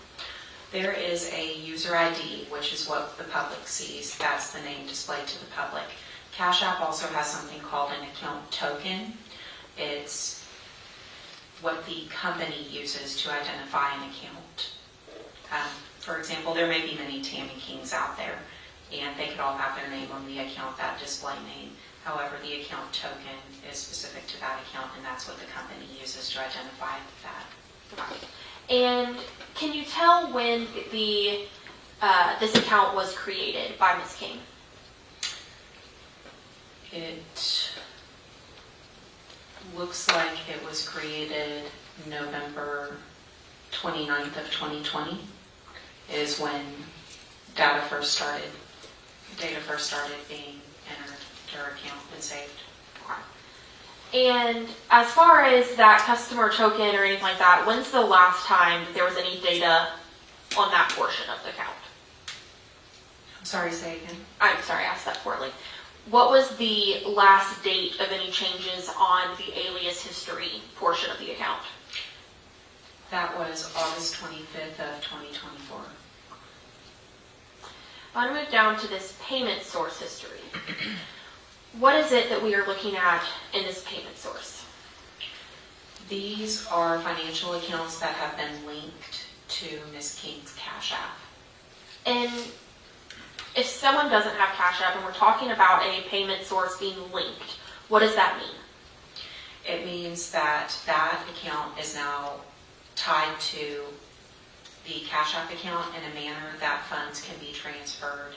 There is a user ID, which is what the public sees. That's the name displayed to the public. Cash App also has something called an account token. It's what the company uses to identify an account. For example, there may be many Tammy Kings out there, and they could all have their name on the account, that display name. However, the account token is specific to that account, and that's what the company uses to identify that. And can you tell when the this account was created by Ms. King? It looks like it was created November 29th of 2020 is when data first started being entered to her account and saved. And as far as that customer token or anything like that, when's the last time that there was any data on that portion of the account? I'm sorry, say again. I'm sorry, I asked that poorly. What was the last date of any changes on the alias history portion of the account? That was August 25th of 2024. I want to move down to this payment source history. What is it that we are looking at in this payment source? These are financial accounts that have been linked to Ms. King's Cash App. And if someone doesn't have Cash App and we're talking about a payment source being linked, what does that mean? It means that that account is now tied to the Cash App account in a manner that funds can be transferred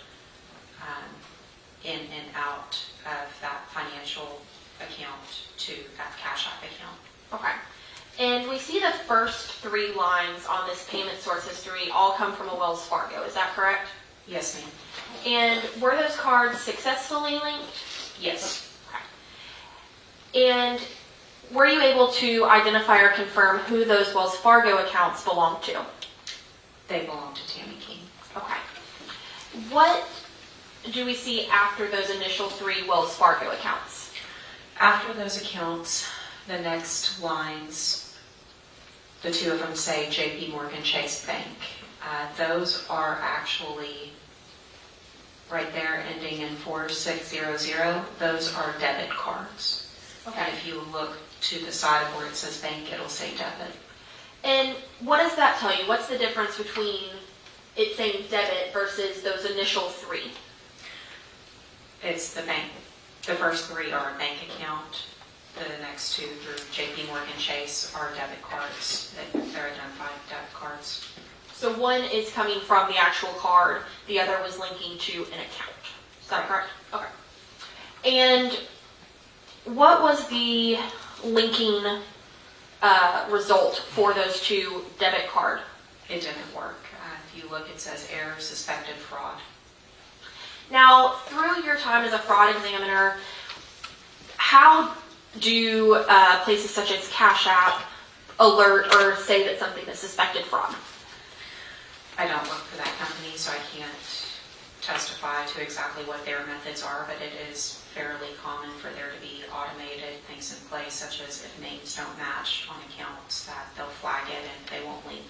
in and out of that financial account to that Cash App account. Okay. And we see the first 3 lines on this payment source history all come from a Wells Fargo. Is that correct? Yes, ma'am. And were those cards successfully linked? Yes. And were you able to identify or confirm who those Wells Fargo accounts belonged to? They belong to Tammy King. Okay. What do we see after those initial 3 Wells Fargo accounts? After those accounts, the next lines, the 2 of them say JP Morgan Chase Bank. Those are actually right there ending in 4600. Those are debit cards. Okay. And if you look to the side of where it says bank, it'll say debit. And what does that tell you? What's the difference between it saying debit versus those initial 3? It's the bank. The first 3 are a bank account. The next 2 through JP Morgan Chase are debit cards. They're identified debit cards. So one is coming from the actual card, the other was linking to an account. Is that correct? Okay. And what was the linking result for those 2 debit card? It didn't work. If you look, it says error, suspected fraud. Now, through your time as a fraud examiner, how do places such as Cash App alert or say that something is suspected fraud? I don't work for that company, so I can't testify to exactly what their methods are, but it is fairly common for there to be automated things in place, such as if names don't match on accounts, that they'll flag it and they won't link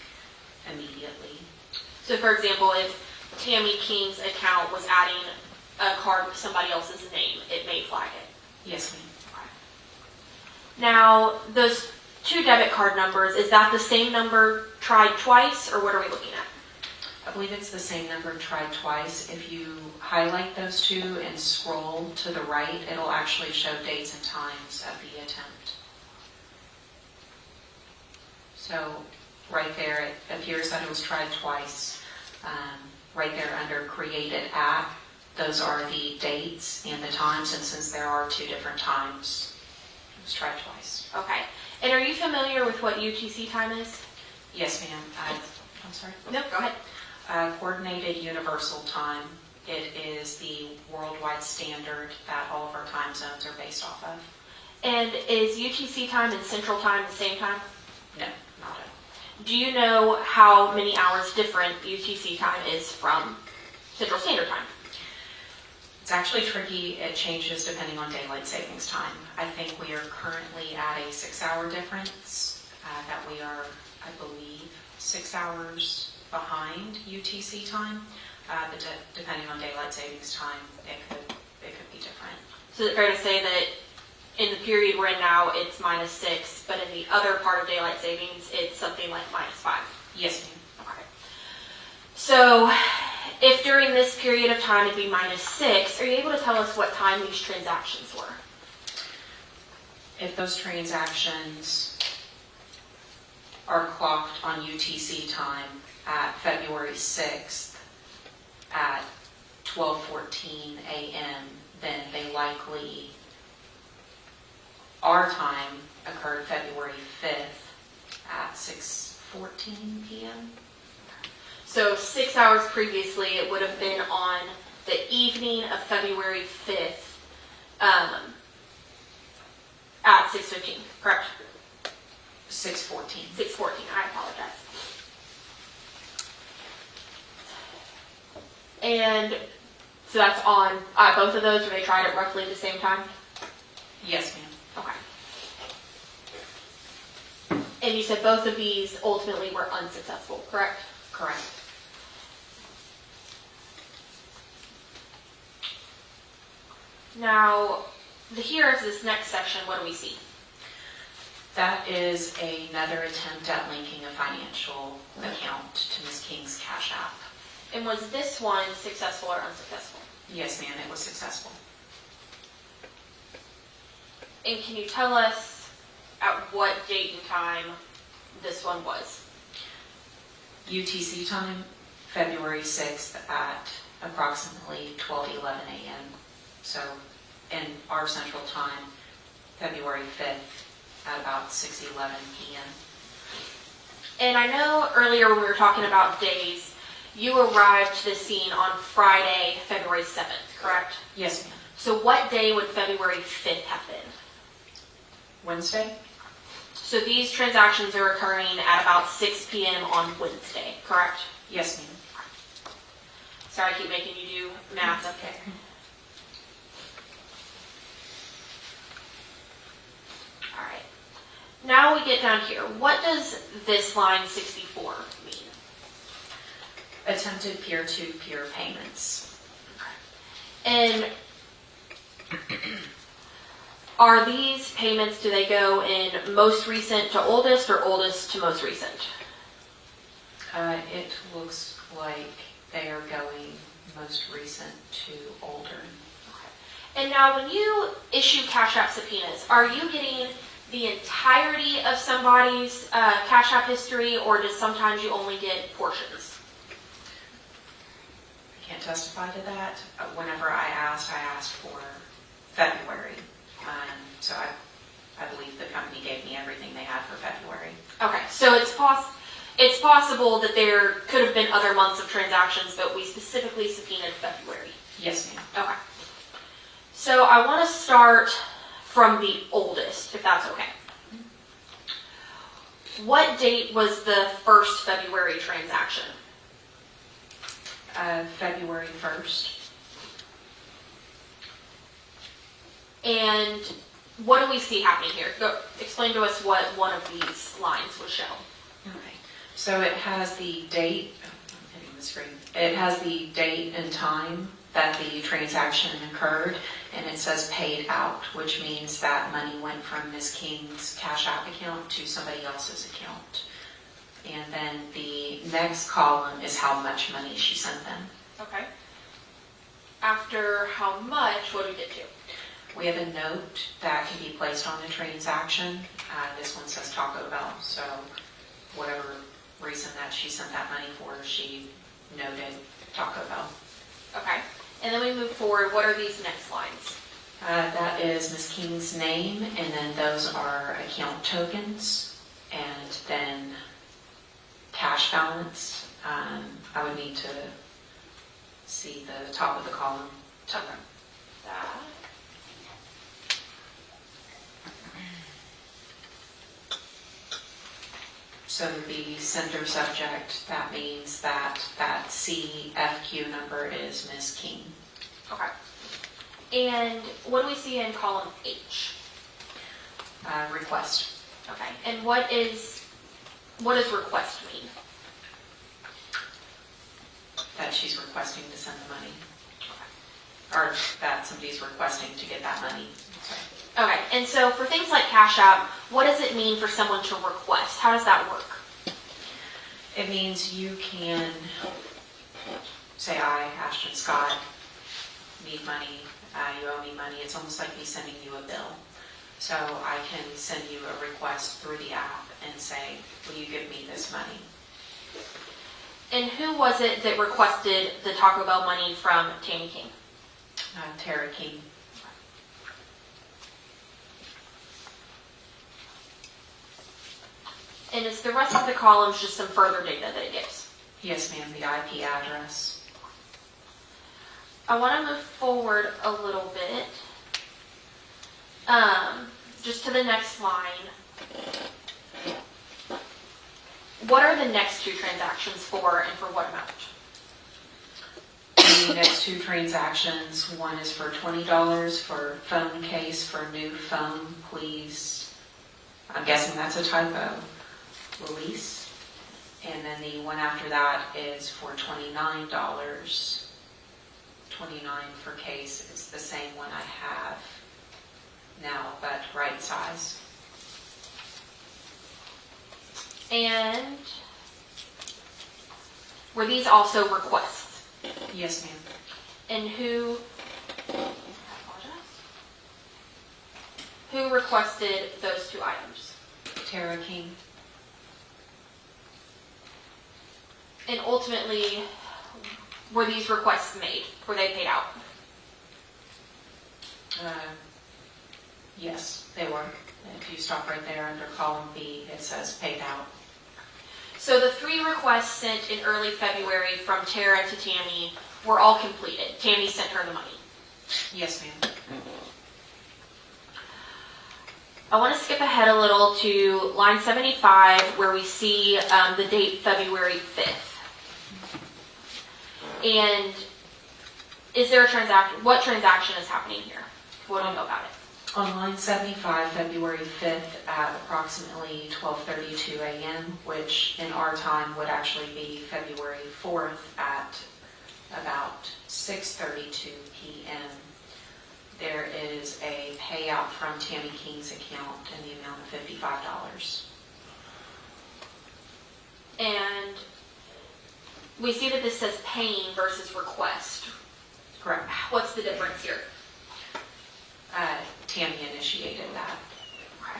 immediately. So for example, if Tammy King's account was adding a card with somebody else's name, it may flag it. Yes, ma'am. Now, those 2 debit card numbers, is that the same number tried twice, or what are we looking at? I believe it's the same number tried twice. If you highlight those 2 and scroll to the right, it'll actually show dates and times of the attempt. So right there, it appears that it was tried twice. Right there under created at, those are the dates and the times, and since there are 2 different times, it was tried twice. Okay. And are you familiar with what UTC time is? Yes, ma'am. I'm sorry? No, go ahead. Coordinated Universal Time. It is the worldwide standard that all of our time zones are based off of. And is UTC time and Central Time the same time? No, not at all. Do you know how many hours different UTC time is from Central Standard Time? It's actually tricky. It changes depending on daylight savings time. I think we are currently at a 6-hour difference, that we are, I believe, 6 hours behind UTC time, but depending on daylight savings time, it could be different. So is it fair to say that in the period we're in now, it's -6, but in the other part of daylight savings, it's something like -5? Yes, ma'am. Okay. So if during this period of time it'd be -6, are you able to tell us what time these transactions were? If those transactions are clocked on UTC time at February 6th at 12:14 a.m., then they likely, our time occurred February 5th at 6:14 p.m. So 6 hours previously, it would have been on the evening of February 5th at 6:15, correct? 6:14. 6:14, I apologize. And so that's on both of those, or they tried it roughly at the same time? Yes, ma'am. Okay. And you said both of these ultimately were unsuccessful, correct? Correct. Now, here is this next section. What do we see? That is another attempt at linking a financial account to Ms. King's Cash App. And was this one successful or unsuccessful? Yes, ma'am, it was successful. And can you tell us at what date and time this one was? UTC time, February 6th at approximately 12:11 a.m. So in our central time, February 5th at about 6:11 p.m. And I know earlier when we were talking about days, you arrived to the scene on Friday, February 7th, correct? Yes, ma'am. So what day would February 5th have been? Wednesday? So these transactions are occurring at about 6 p.m. on Wednesday, correct? Yes, ma'am. Sorry, I keep making you do math up there. All right. Now we get down here. What does this line 64 mean? Attempted peer-to-peer payments. And are these payments, do they go in most recent to oldest or oldest to most recent? It looks like they are going most recent to older. And now when you issue Cash App subpoenas, are you getting the entirety of somebody's Cash App history, or does sometimes you only get portions? I can't testify to that. Whenever I asked for February. So I believe the company gave me everything they had for February. Okay, so it's possible that there could have been other months of transactions, but we specifically subpoenaed February. Yes, ma'am. Okay. So I want to start from the oldest, if that's okay. What date was the first February transaction? February 1st. And what do we see happening here? Explain to us what one of these lines would show. Okay. So it has the date, I'm hitting the screen. It has the date and time that the transaction occurred, and it says paid out, which means that money went from Ms. King's Cash App account to somebody else's account. And then the next column is how much money she sent them. Okay. After how much, what do we get to? We have a note that can be placed on the transaction. This one says Taco Bell, so whatever reason that she sent that money for, she noted Taco Bell. Okay. And then we move forward. What are these next lines? That is Ms. King's name, and then those are account tokens, and then cash balance. I would need to see the top of the column. Okay. That. So the sender subject, that means that that CFQ number is Ms. King. Okay. And what do we see in column H? Request. Okay. And what does request mean? That she's requesting to send the money. Or that somebody's requesting to get that money. Okay, and so for things like Cash App, what does it mean for someone to request? How does that work? It means you can say, I, Ashton Scott, need money, you owe me money. It's almost like me sending you a bill. So I can send you a request through the app and say, will you give me this money? And who was it that requested the Taco Bell money from Tammy King? Tara King. And is the rest of the columns just some further data that it gives? Yes, ma'am, the IP address. I want to move forward a little bit. Just to the next line. What are the next two transactions for and for what amount? The next two transactions, one is for $20 for phone case for new phone, please. I'm guessing that's a typo. Release. And then the one after that is for $29. 29 for case is the same one I have now, but right size. And were these also requests? Yes, ma'am. And who requested those two items? Tara King. And ultimately, were these requests made? Were they paid out? Yes, they were. If you stop right there under column B, it says paid out. So the 3 requests sent in early February from Tara to Tammy were all completed. Tammy sent her the money. Yes, ma'am. I want to skip ahead a little to line 75 where we see the date February 5th. And is there a transaction? What transaction is happening here? What do you know about it? On line 75, February 5th at approximately 12:32 a.m., which in our time would actually be February 4th at about 6:32 p.m., there is a payout from Tammy King's account in the amount of $55. And we see that this says paying versus request. Correct. What's the difference here? Tammy initiated that. Okay.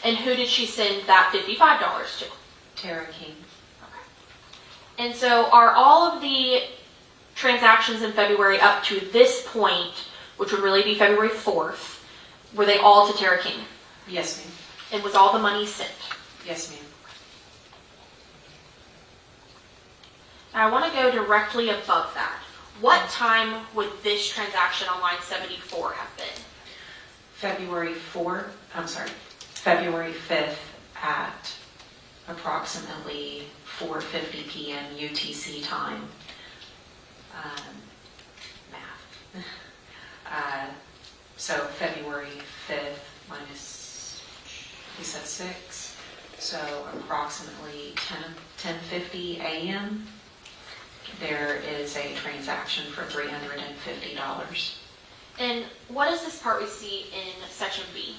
And who did she send that $55 to? Tara King. Okay. And so are all of the transactions in February up to this point, which would really be February 4th, were they all to Tara King? Yes, ma'am. And was all the money sent? Yes, ma'am. Now I want to go directly above that. What time would this transaction on line 74 have been? February 5th at approximately 4:50 p.m. UTC time. Math. So February 5th minus, we said 6, so approximately 10:50 a.m. there is a transaction for $350. And what is this part we see in section B?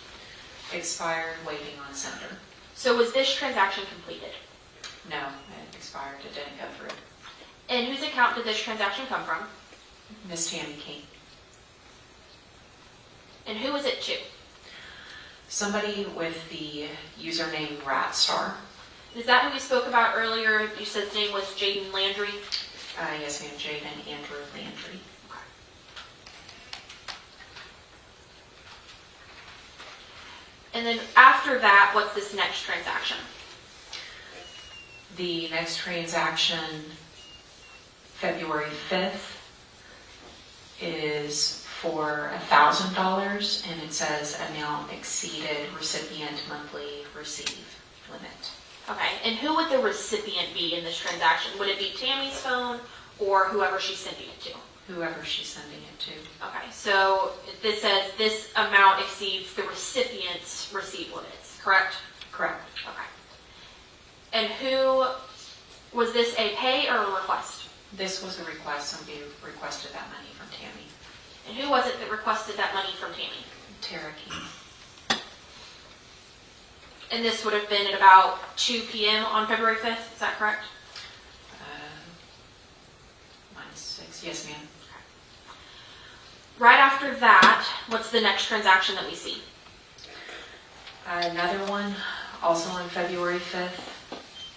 Expired, waiting on sender. So was this transaction completed? No, it expired, it didn't go through. And whose account did this transaction come from? Miss Tammy King. And who was it to? Somebody with the username Ratstar. Is that who we spoke about earlier? You said his name was Jaden Landry? Yes, ma'am, Jaden Andrew Landry. And then after that, what's this next transaction? The next transaction, February 5th, is for $1,000, and it says amount exceeded, recipient monthly receive limit. Okay, and who would the recipient be in this transaction? Would it be Tammy's phone or whoever she's sending it to? Whoever she's sending it to. Okay, so this says this amount exceeds the recipient's receive limits, correct? Correct. Okay. And who, was this a pay or a request? This was a request. Somebody requested that money from Tammy. And who was it that requested that money from Tammy? Tara King. And this would have been at about 2 p.m. on February 5th, is that correct? Minus 6, yes ma'am. Right after that, what's the next transaction that we see? Another one, also on February 5th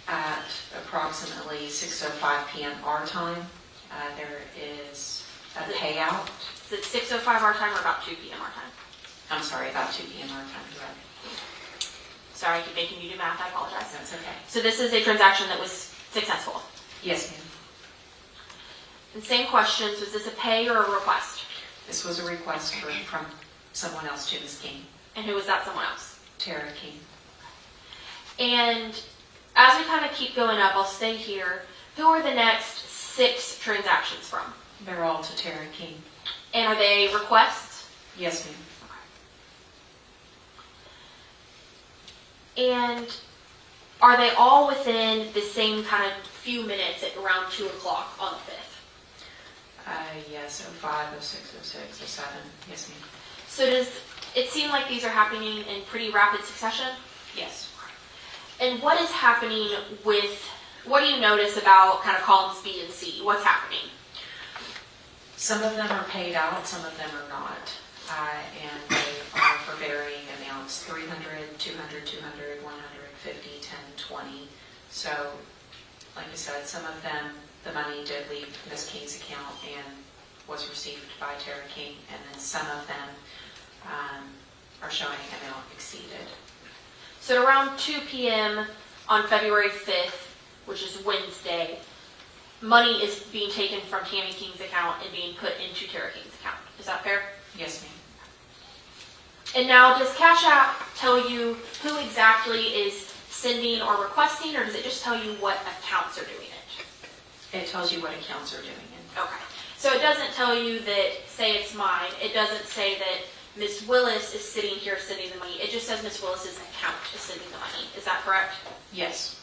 at approximately 6:05 p.m. our time. There is a payout. Is it 6:05 our time or about 2 p.m. our time? I'm sorry, about 2 p.m. our time, you're right. Sorry, I keep making you do math, I apologize. That's okay. So this is a transaction that was successful. Yes, ma'am. And same questions, was this a pay or a request? This was a request from someone else to Ms. King. And who was that someone else? Tara King. And as we kind of keep going up, I'll stay here. Who are the next 6 transactions from? They're all to Tara King. And are they requests? Yes, ma'am. And are they all within the same kind of few minutes at around 2 o'clock on the 5th? Yes, 05, 06, 06, 07. Yes, ma'am. So does it seem like these are happening in pretty rapid succession? Yes. And what is happening with, what do you notice about kind of columns B and C? What's happening? Some of them are paid out, some of them are not. And they are for varying amounts, 300, 200, 200, 150, 10, 20. So, like I said, some of them, the money did leave Ms. King's account and was received by Tara King, and then some of them are showing amount exceeded. So at around 2 p.m. on February 5th, which is Wednesday, money is being taken from Tammy King's account and being put into Tara King's account. Is that fair? Yes, ma'am. And now, does Cash App tell you who exactly is sending or requesting, or does it just tell you what accounts are doing it? It tells you what accounts are doing it. Okay. So it doesn't tell you that, say it's mine, it doesn't say that Miss Willis is sitting here sending the money. It just says Miss Willis's account is sending the money. Is that correct? Yes.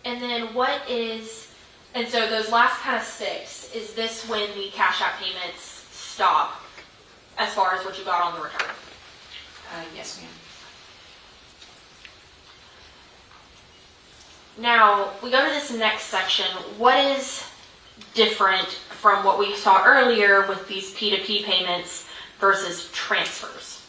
And then and so those last kind of 6, is this when the Cash App payments stop as far as what you got on the return? Yes, ma'am. Now, we go to this next section. What is different from what we saw earlier with these P2P payments versus transfers?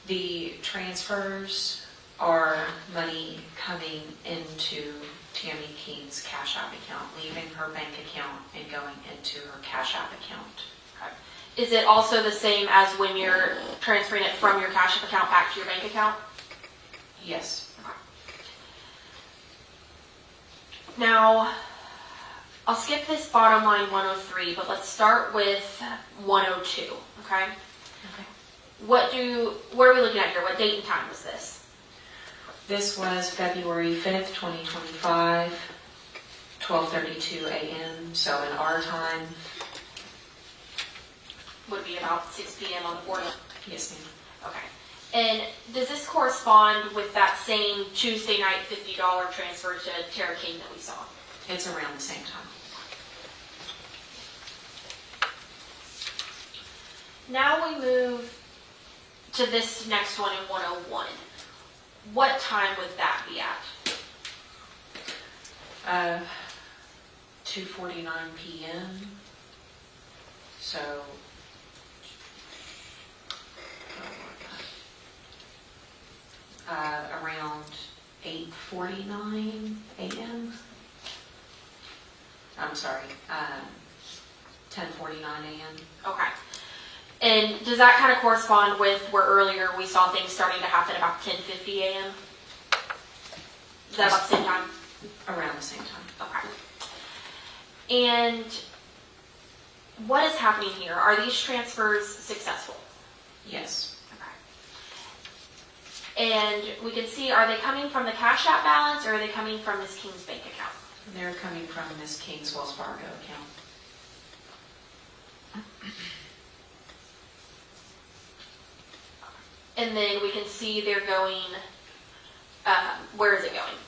The transfers are money coming into Tammy King's Cash App account, leaving her bank account and going into her Cash App account. Is it also the same as when you're transferring it from your Cash App account back to your bank account? Yes. Now, I'll skip this bottom line 103, but let's start with 102, okay? Okay. What are we looking at here? What date and time was this? This was February 5th, 2025, 12:32 a.m. So in our time, Would be about 6 p.m. on the 4th? yes, ma'am. Okay. And does this correspond with that same Tuesday night $50 transfer to Tara King that we saw? It's around the same time. Now we move to this next one in 101. What time would that be at? 2:49 p.m. So around 8:49 a.m. I'm sorry, 10:49 a.m. Okay. And does that kind of correspond with where earlier we saw things starting to happen about 10:50 a.m.? Is that about the same time? Around the same time. Okay. And what is happening here? Are these transfers successful? Yes. Okay. And we can see, are they coming from the Cash App balance or are they coming from Miss King's bank account? They're coming from Miss King's Wells Fargo account. And then we can see they're going, where is it going?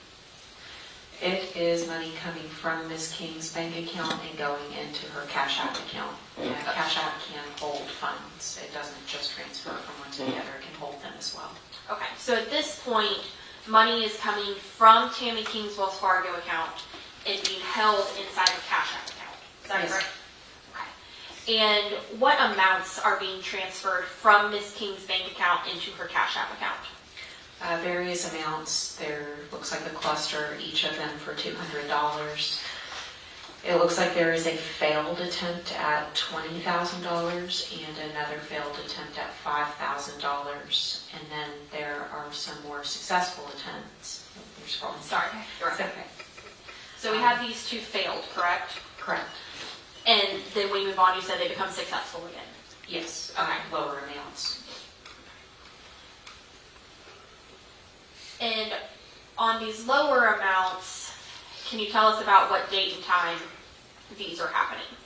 It is money coming from Miss King's bank account and going into her Cash App account. And Cash App can hold funds. It doesn't just transfer from one to the other. It can hold them as well. Okay, so at this point, money is coming from Tammy King's Wells Fargo account and being held inside the Cash App account. Is that Yes. correct? Okay. And what amounts are being transferred from Miss King's bank account into her Cash App account? Various amounts. There looks like a cluster, each of them for $200. It looks like there is a failed attempt at $20,000 and another failed attempt at $5,000. And then there are some more successful attempts. You're scrolling. Sorry. It's okay. So we have these 2 failed, correct? Correct. And then we move on, you said they become successful again. Yes. Okay. Lower amounts. And on these lower amounts, can you tell us about what date and time these are happening?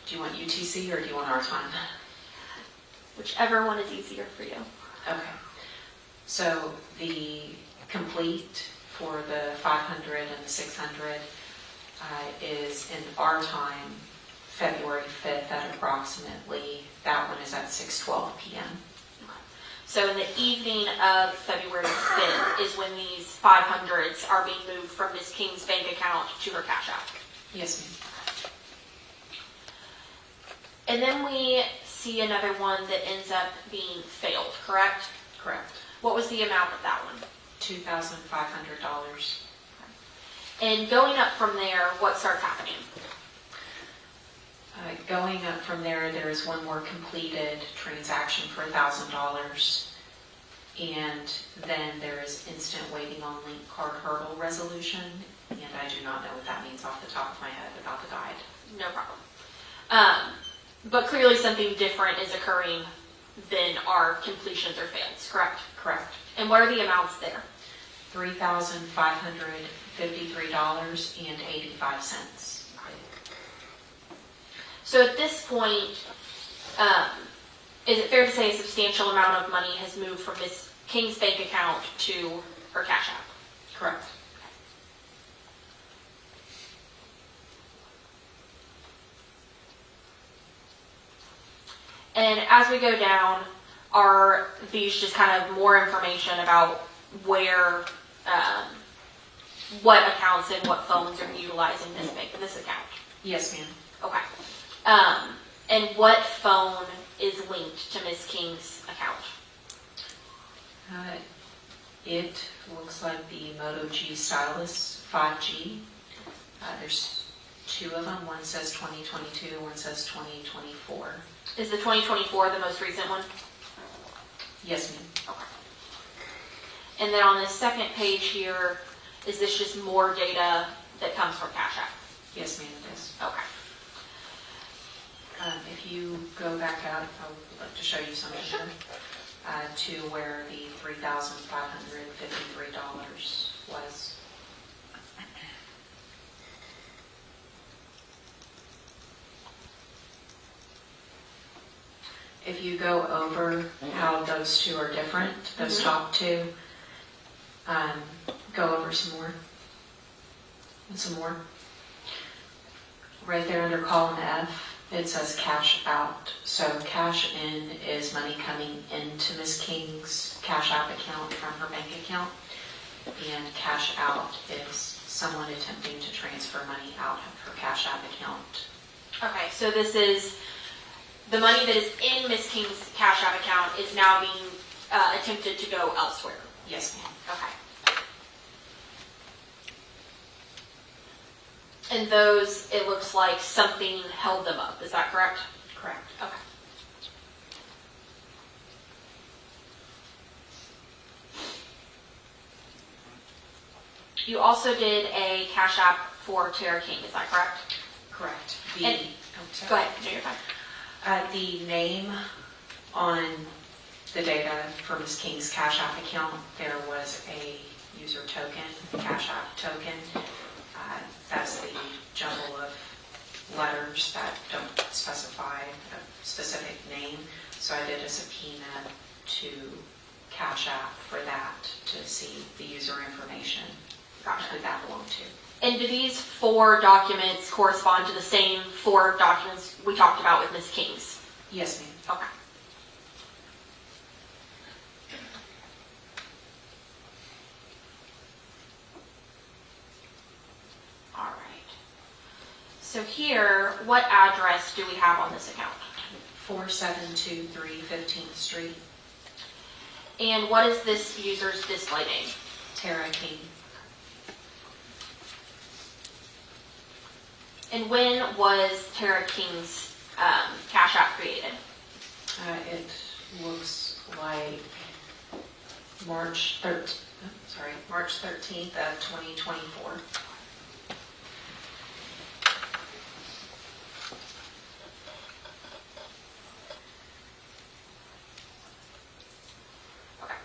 Do you want UTC or do you want our time? Whichever one is easier for you. Okay. So the complete for the 500 and the 600 is in our time, February 5th at approximately, that one is at 6:12 p.m. So in the evening of February 5th is when these 500s are being moved from Miss King's bank account to her Cash App. Yes, ma'am. And then we see another one that ends up being failed, correct? Correct. What was the amount of that one? $2,500. And going up from there, what starts happening? Going up from there, there is one more completed transaction for $1,000. And then there is instant waiting on link card hurdle resolution. And I do not know what that means off the top of my head without the guide. No problem. But clearly something different is occurring than our completions or fails, correct? Correct. And what are the amounts there? $3,553.85. So at this point, is it fair to say a substantial amount of money has moved from Ms. King's bank account to her Cash App? Correct. And as we go down, are these just kind of more information about where, what accounts and what phones are utilizing this account? Yes, ma'am. Okay. And what phone is linked to Ms. King's account? It looks like the Moto G Stylus 5G. There's two of them. One says 2022, one says 2024. Is the 2024 the most recent one? Yes, ma'am. Okay. And then on the second page here, is this just more data that comes from Cash App? Yes, ma'am, it is. Okay. If you go back out, I would like to show you something here, to where the $3,553 was. If you go over how those two are different, those top two, go over some more. And some more. Right there under column F, it says cash out. So cash in is money coming into Ms. King's Cash App account from her bank account. And cash out is someone attempting to transfer money out of her Cash App account. Okay, so this is the money that is in Ms. King's Cash App account is now being attempted to go elsewhere. Yes, ma'am. Okay. And those, it looks like something held them up. Is that correct? Correct. Okay. You also did a Cash App for Tara King. Is that correct? Correct. Go ahead. No, you're fine. The name on the data for Ms. King's Cash App account, there was a user token, Cash App token. That's the jumble of letters that don't specify a specific name. So I did a subpoena to Cash App for that to see the user information, who that belonged to. And do these 4 documents correspond to the same 4 documents we talked about with Ms. King's? Yes, ma'am. Okay. All right. So here, what address do we have on this account? 4723 15th Street. And what is this user's display name? Tara King. And when was Tara King's Cash App created? It looks like March 13th of 2024. Okay.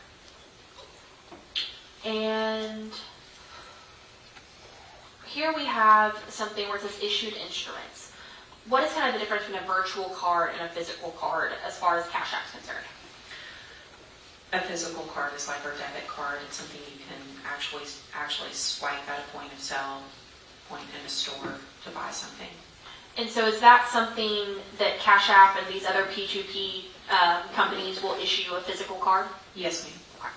And here we have something where it says issued instruments. What is kind of the difference between a virtual card and a physical card as far as Cash App is concerned? A physical card is like our debit card. It's something you can actually swipe at a point of sale, point in a store to buy something. And so is that something that Cash App and these other P2P companies will issue a physical card? Yes, ma'am. Okay.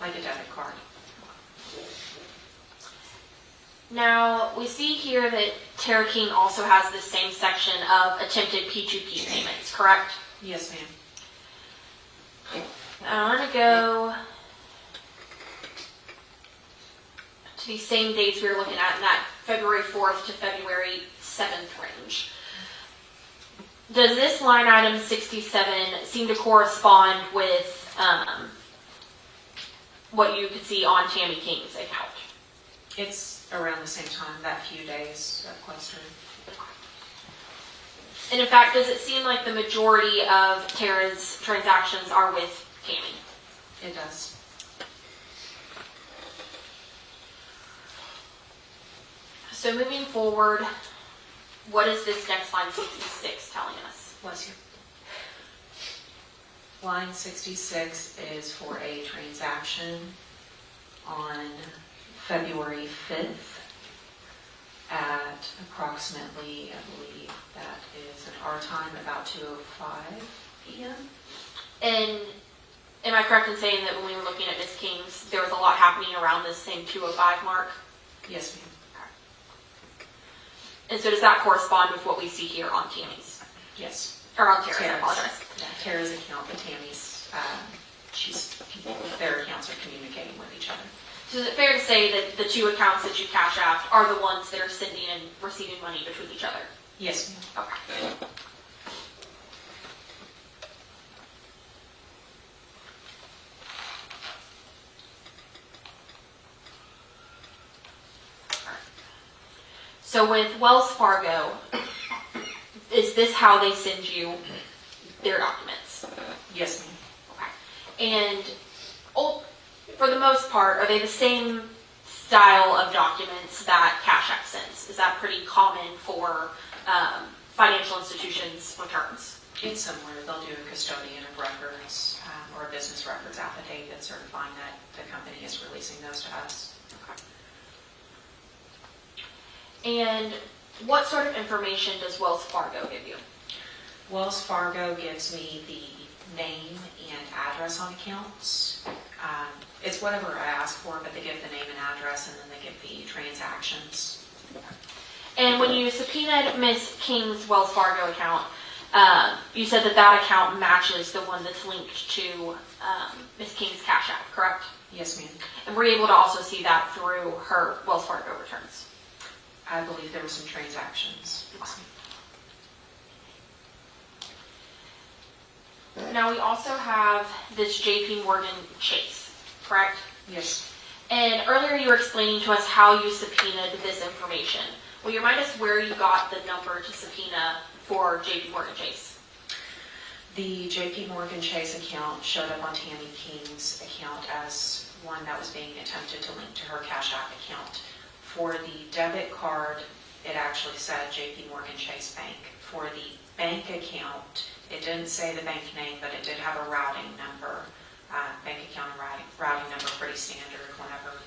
Like a debit card. Now, we see here that Tara King also has the same section of attempted P2P payments, correct? Yes, ma'am. I want to go these same dates we were looking at in that February 4th to February 7th range. does this line item 67 seem to correspond with what you could see on Tammy King's account? It's around the same time, that few days of clustering. And in fact, does it seem like the majority of Tara's transactions are with Tammy? It does. So moving forward, what is this next line 66 telling us? Bless you. Line 66 is for a transaction on February 5th at approximately, I believe that is in our time, about 2:05 p.m. And am I correct in saying that when we were looking at Miss King's, there was a lot happening around this same 2:05 mark? Yes, ma'am. And so does that correspond with what we see here on Tammy's? Yes. Or on Tara's, I apologize. Yeah, Tara's account, but Tammy's, their accounts are communicating with each other. So is it fair to say that the two accounts that you cash out are the ones that are sending and receiving money between each other? Yes, ma'am. Okay. So with Wells Fargo, is this how they send you their documents? Yes, ma'am. Okay. And for the most part, are they the same style of documents that Cash App sends? Is that pretty common for financial institutions' returns? It's similar. They'll do a custodian of records or a business records affidavit certifying that the company is releasing those to us. And what sort of information does Wells Fargo give you? Wells Fargo gives me the name and address on accounts. It's whatever I ask for, but they give the name and address, and then they give the transactions. And when you subpoenaed Miss King's Wells Fargo account, you said that that account matches the one that's linked to Miss King's Cash App, correct? Yes, ma'am. And we're able to also see that through her Wells Fargo returns. I believe there were some transactions. Now we also have this JP Morgan Chase, correct? Yes. And earlier you were explaining to us how you subpoenaed this information. Will you remind us where you got the number to subpoena for JP Morgan Chase? The JP Morgan Chase account showed up on Tammy King's account as one that was being attempted to link to her Cash App account. For the debit card, it actually said JP Morgan Chase Bank. For the bank account, it didn't say the bank name, but it did have a routing number. Bank account and routing number, pretty standard whenever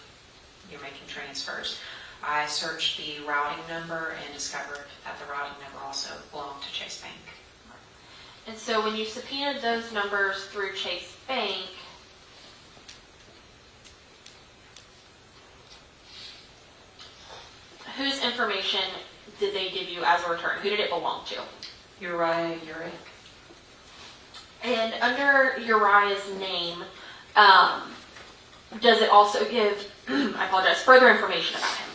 you're making transfers. I searched the routing number and discovered that the routing number also belonged to Chase Bank. And so when you subpoenaed those numbers through Chase Bank, whose information did they give you as a return? Who did it belong to? Uriah Urick. And under Uriah's name, does it also give, I apologize, further information about him?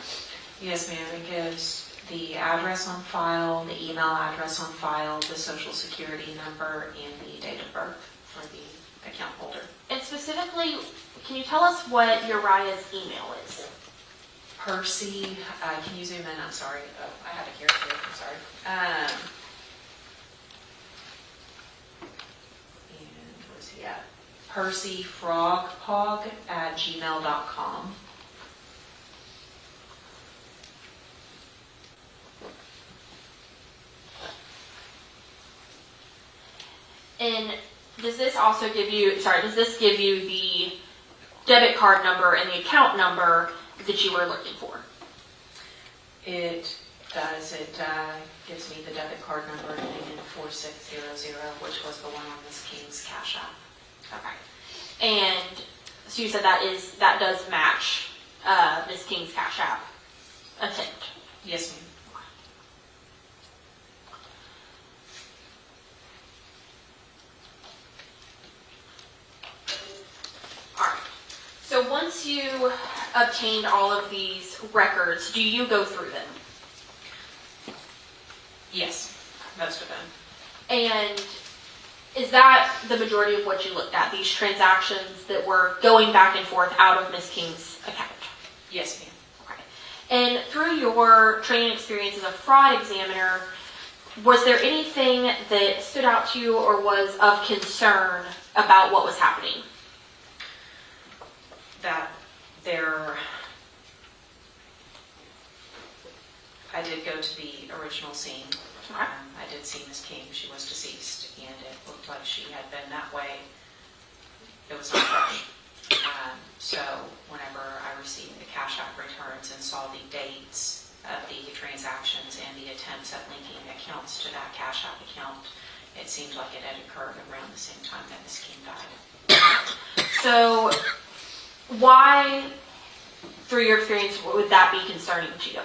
Yes, ma'am. It gives the address on file, the email address on file, the social security number, and the date of birth for the account holder. And specifically, can you tell us what Uriah's email is? Percy, can you zoom in? I'm sorry. Oh, I have it here too. I'm sorry. And where's he at? PercyFrogPog@gmail.com. And does this also give you, does this give you the debit card number and the account number that you were looking for? It does. It gives me the debit card number ending in 4600, which was the one on Miss King's Cash App. Okay. And so you said that does match Miss King's Cash App attempt? Yes, ma'am. So once you obtained all of these records, do you go through them? Yes, most of them. And is that the majority of what you looked at, these transactions that were going back and forth out of Ms. King's account? Yes, ma'am. Okay. And through your training experience as a fraud examiner, was there anything that stood out to you or was of concern about what was happening? That I did go to the original scene. I did see Ms. King. She was deceased, and it looked like she had been that way. It was not fresh. So whenever I received the Cash App returns and saw the dates of the transactions and the attempts at linking accounts to that Cash App account, it seemed like it had occurred around the same time that Ms. King died. So why, through your experience, would that be concerning to you?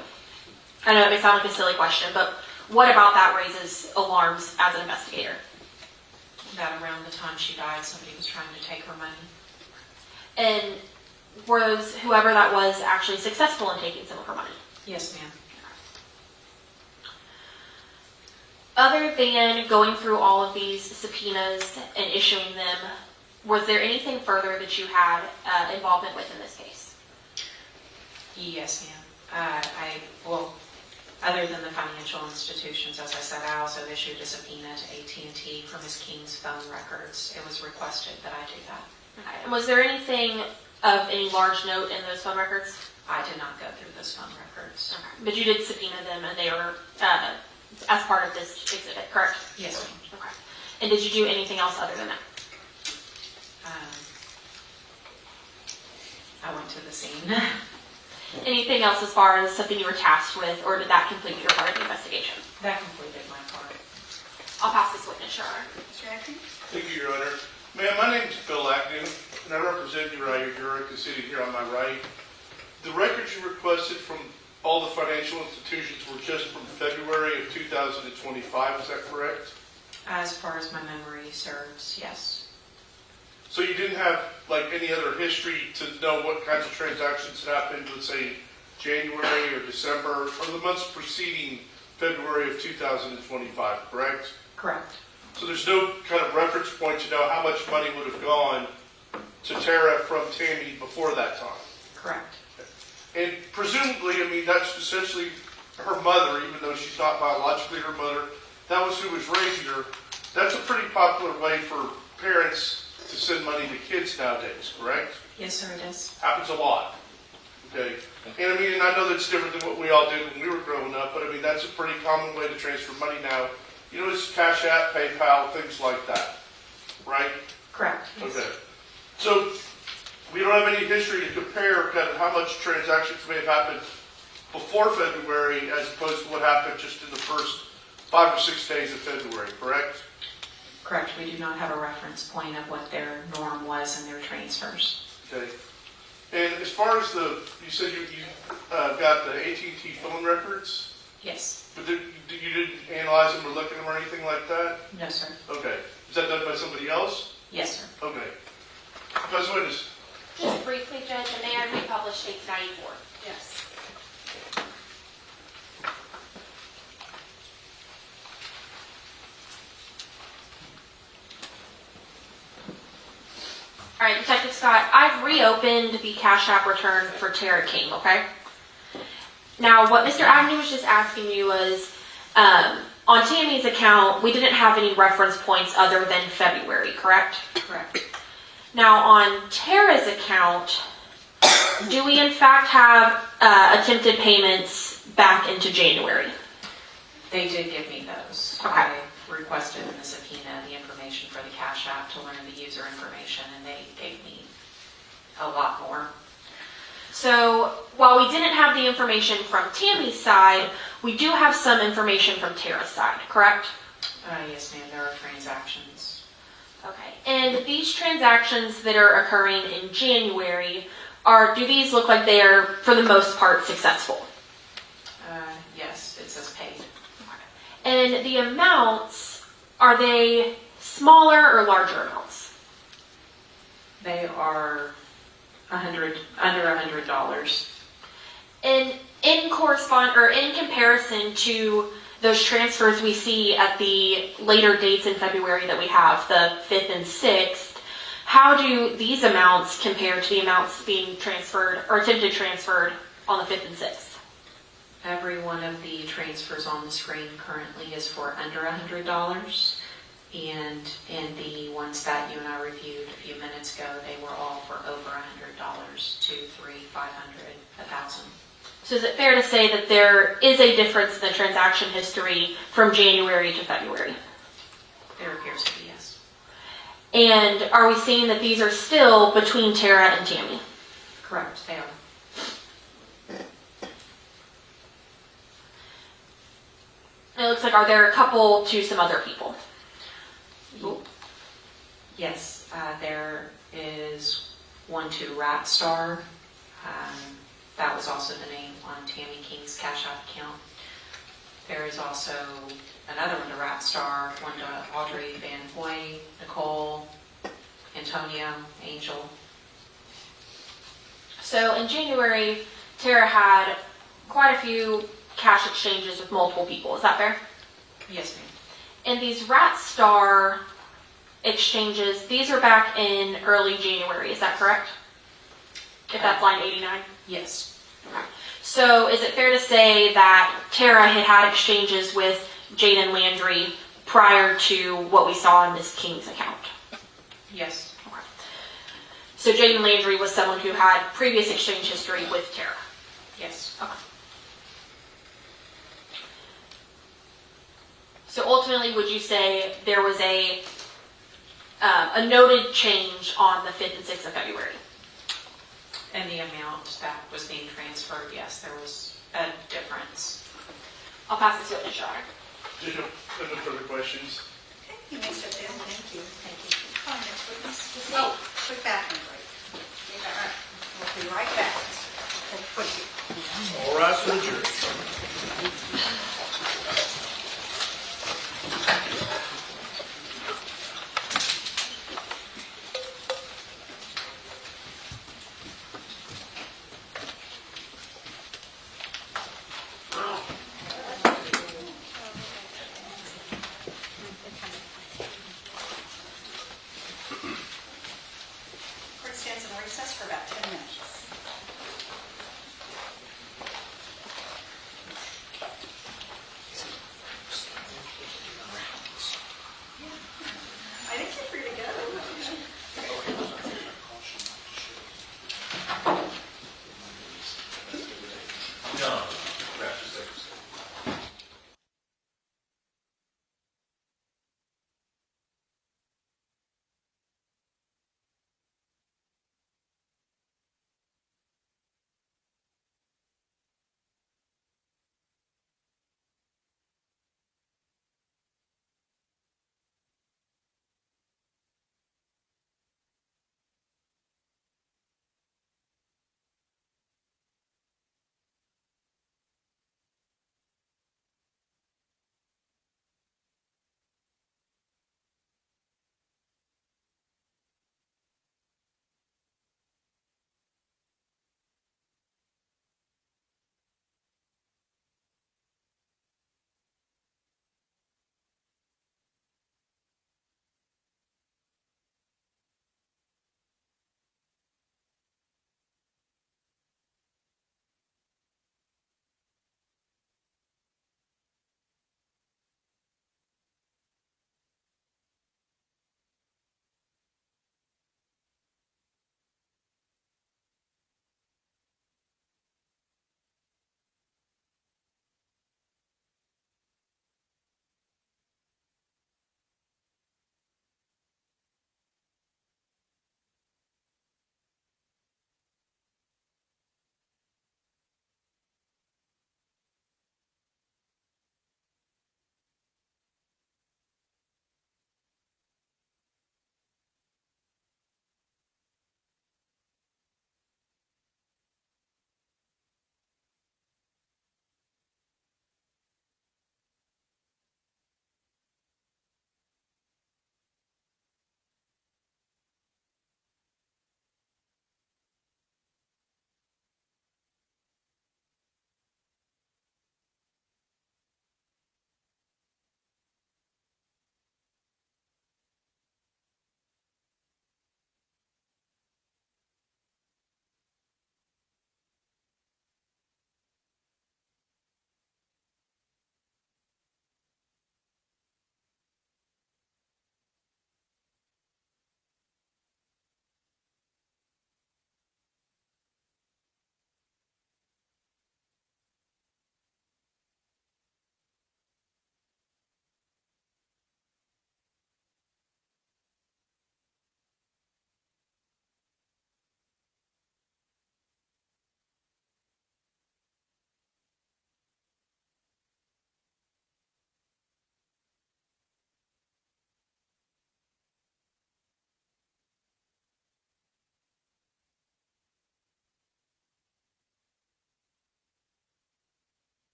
I know it may sound like a silly question, but what about that raises alarms as an investigator? That around the time she died, somebody was trying to take her money. And was whoever that was actually successful in taking some of her money? Yes, ma'am. Other than going through all of these subpoenas and issuing them, was there anything further that you had involvement with in this case? Yes, ma'am. Other than the financial institutions, as I said, I also issued a subpoena to AT&T for Ms. King's phone records. It was requested that I do that. Okay. And was there anything of any large note in those phone records? I did not go through those phone records. Okay. But you did subpoena them, and they were as part of this exhibit, correct? Yes, ma'am. Okay. And did you do anything else other than that? I went to the scene. Anything else as far as something you were tasked with, or did that complete your part of the investigation? That completed my part. I'll pass this witness, Your Honor. Mr. Agnew? Thank you, Your Honor. Ma'am, my name is Bill Agnew, and I represent Uriah Urick, the city here on my right. The records you requested from all the financial institutions were just from February of 2025, is that correct? As far as my memory serves, yes. So you didn't have like any other history to know what kinds of transactions had happened, let's say January or December, or the months preceding February of 2025, correct? Correct. So there's no kind of reference point to know how much money would have gone to Tara from Tammy before that time? Correct. And presumably, I mean, that's essentially her mother, even though she's not biologically her mother. That was who was raising her. That's a pretty popular way for parents to send money to kids nowadays, correct? Yes, sir, it is. Happens a lot. Okay. And I mean, and I know that's different than what we all did when we were growing up, but I mean, that's a pretty common way to transfer money now. You know, it's Cash App, PayPal, things like that, right? Correct. Yes. Okay. So we don't have any history to compare kind of how much transactions may have happened before February as opposed to what happened just in the first 5 or 6 days of February, correct? Correct. We do not have a reference point of what their norm was in their transfers. Okay. And as far as you said you got the AT&T phone records? Yes. But you didn't analyze them or look at them or anything like that? No, sir. Okay. Is that done by somebody else? Yes, sir. Okay. Best witness. Just briefly, Judge, and may I republish States 94? Yes. All right, Detective Scott, I've reopened the Cash App return for Tara King, okay? Now, what Mr. Agnew was just asking you was, on Tammy's account, we didn't have any reference points other than February, correct? Correct. Now, on Tara's account, do we in fact have attempted payments back into January? They did give me those. Okay. I requested in the subpoena the information for the Cash App to learn the user information, and they gave me a lot more. So, while we didn't have the information from Tammy's side, we do have some information from Tara's side, correct? Yes, ma'am. There are transactions. Okay. And these transactions that are occurring in January, do these look like they are, for the most part, successful? Yes, it says paid. And the amounts, are they smaller or larger amounts? They are under $100. And in comparison to those transfers we see at the later dates in February that we have, the 5th and 6th, how do these amounts compare to the amounts being transferred or attempted transferred on the 5th and 6th? Every one of the transfers on the screen currently is for under $100. And in the ones that you and I reviewed a few minutes ago, they were all for over $100, $200, $300, $500, $1,000. So is it fair to say that there is a difference in the transaction history from January to February? There appears to be, yes. And are we seeing that these are still between Tara and Tammy? Correct, they are. It looks like, are there a couple to some other people? Yes, there is one to Rat Star. That was also the name on Tammy King's Cash App account. There is also another one to Rat Star, one to Audrey Van Hoy, Nicole, Antonio, Angel. So in January, Tara had quite a few cash exchanges with multiple people. Is that fair? Yes, ma'am. And these Rat Star exchanges, these are back in early January. Is that correct? If that's line 89? Yes. Okay. So is it fair to say that Tara had had exchanges with Jaden Landry prior to what we saw in Miss King's account? Yes. Okay. So Jaden Landry was someone who had previous exchange history with Tara? Yes. Okay. So ultimately, would you say there was a noted change on the 5th and 6th of February? And the amount that was being transferred, yes, there was a difference. I'll pass it to you, Mr. Honor. Jacob, no further questions? You may sit down. Thank you. Thank you. Come on, next witness. Oh, quick bathroom break. All right. We'll be right back. All rise for the jury. Court stands in recess for about 10 minutes.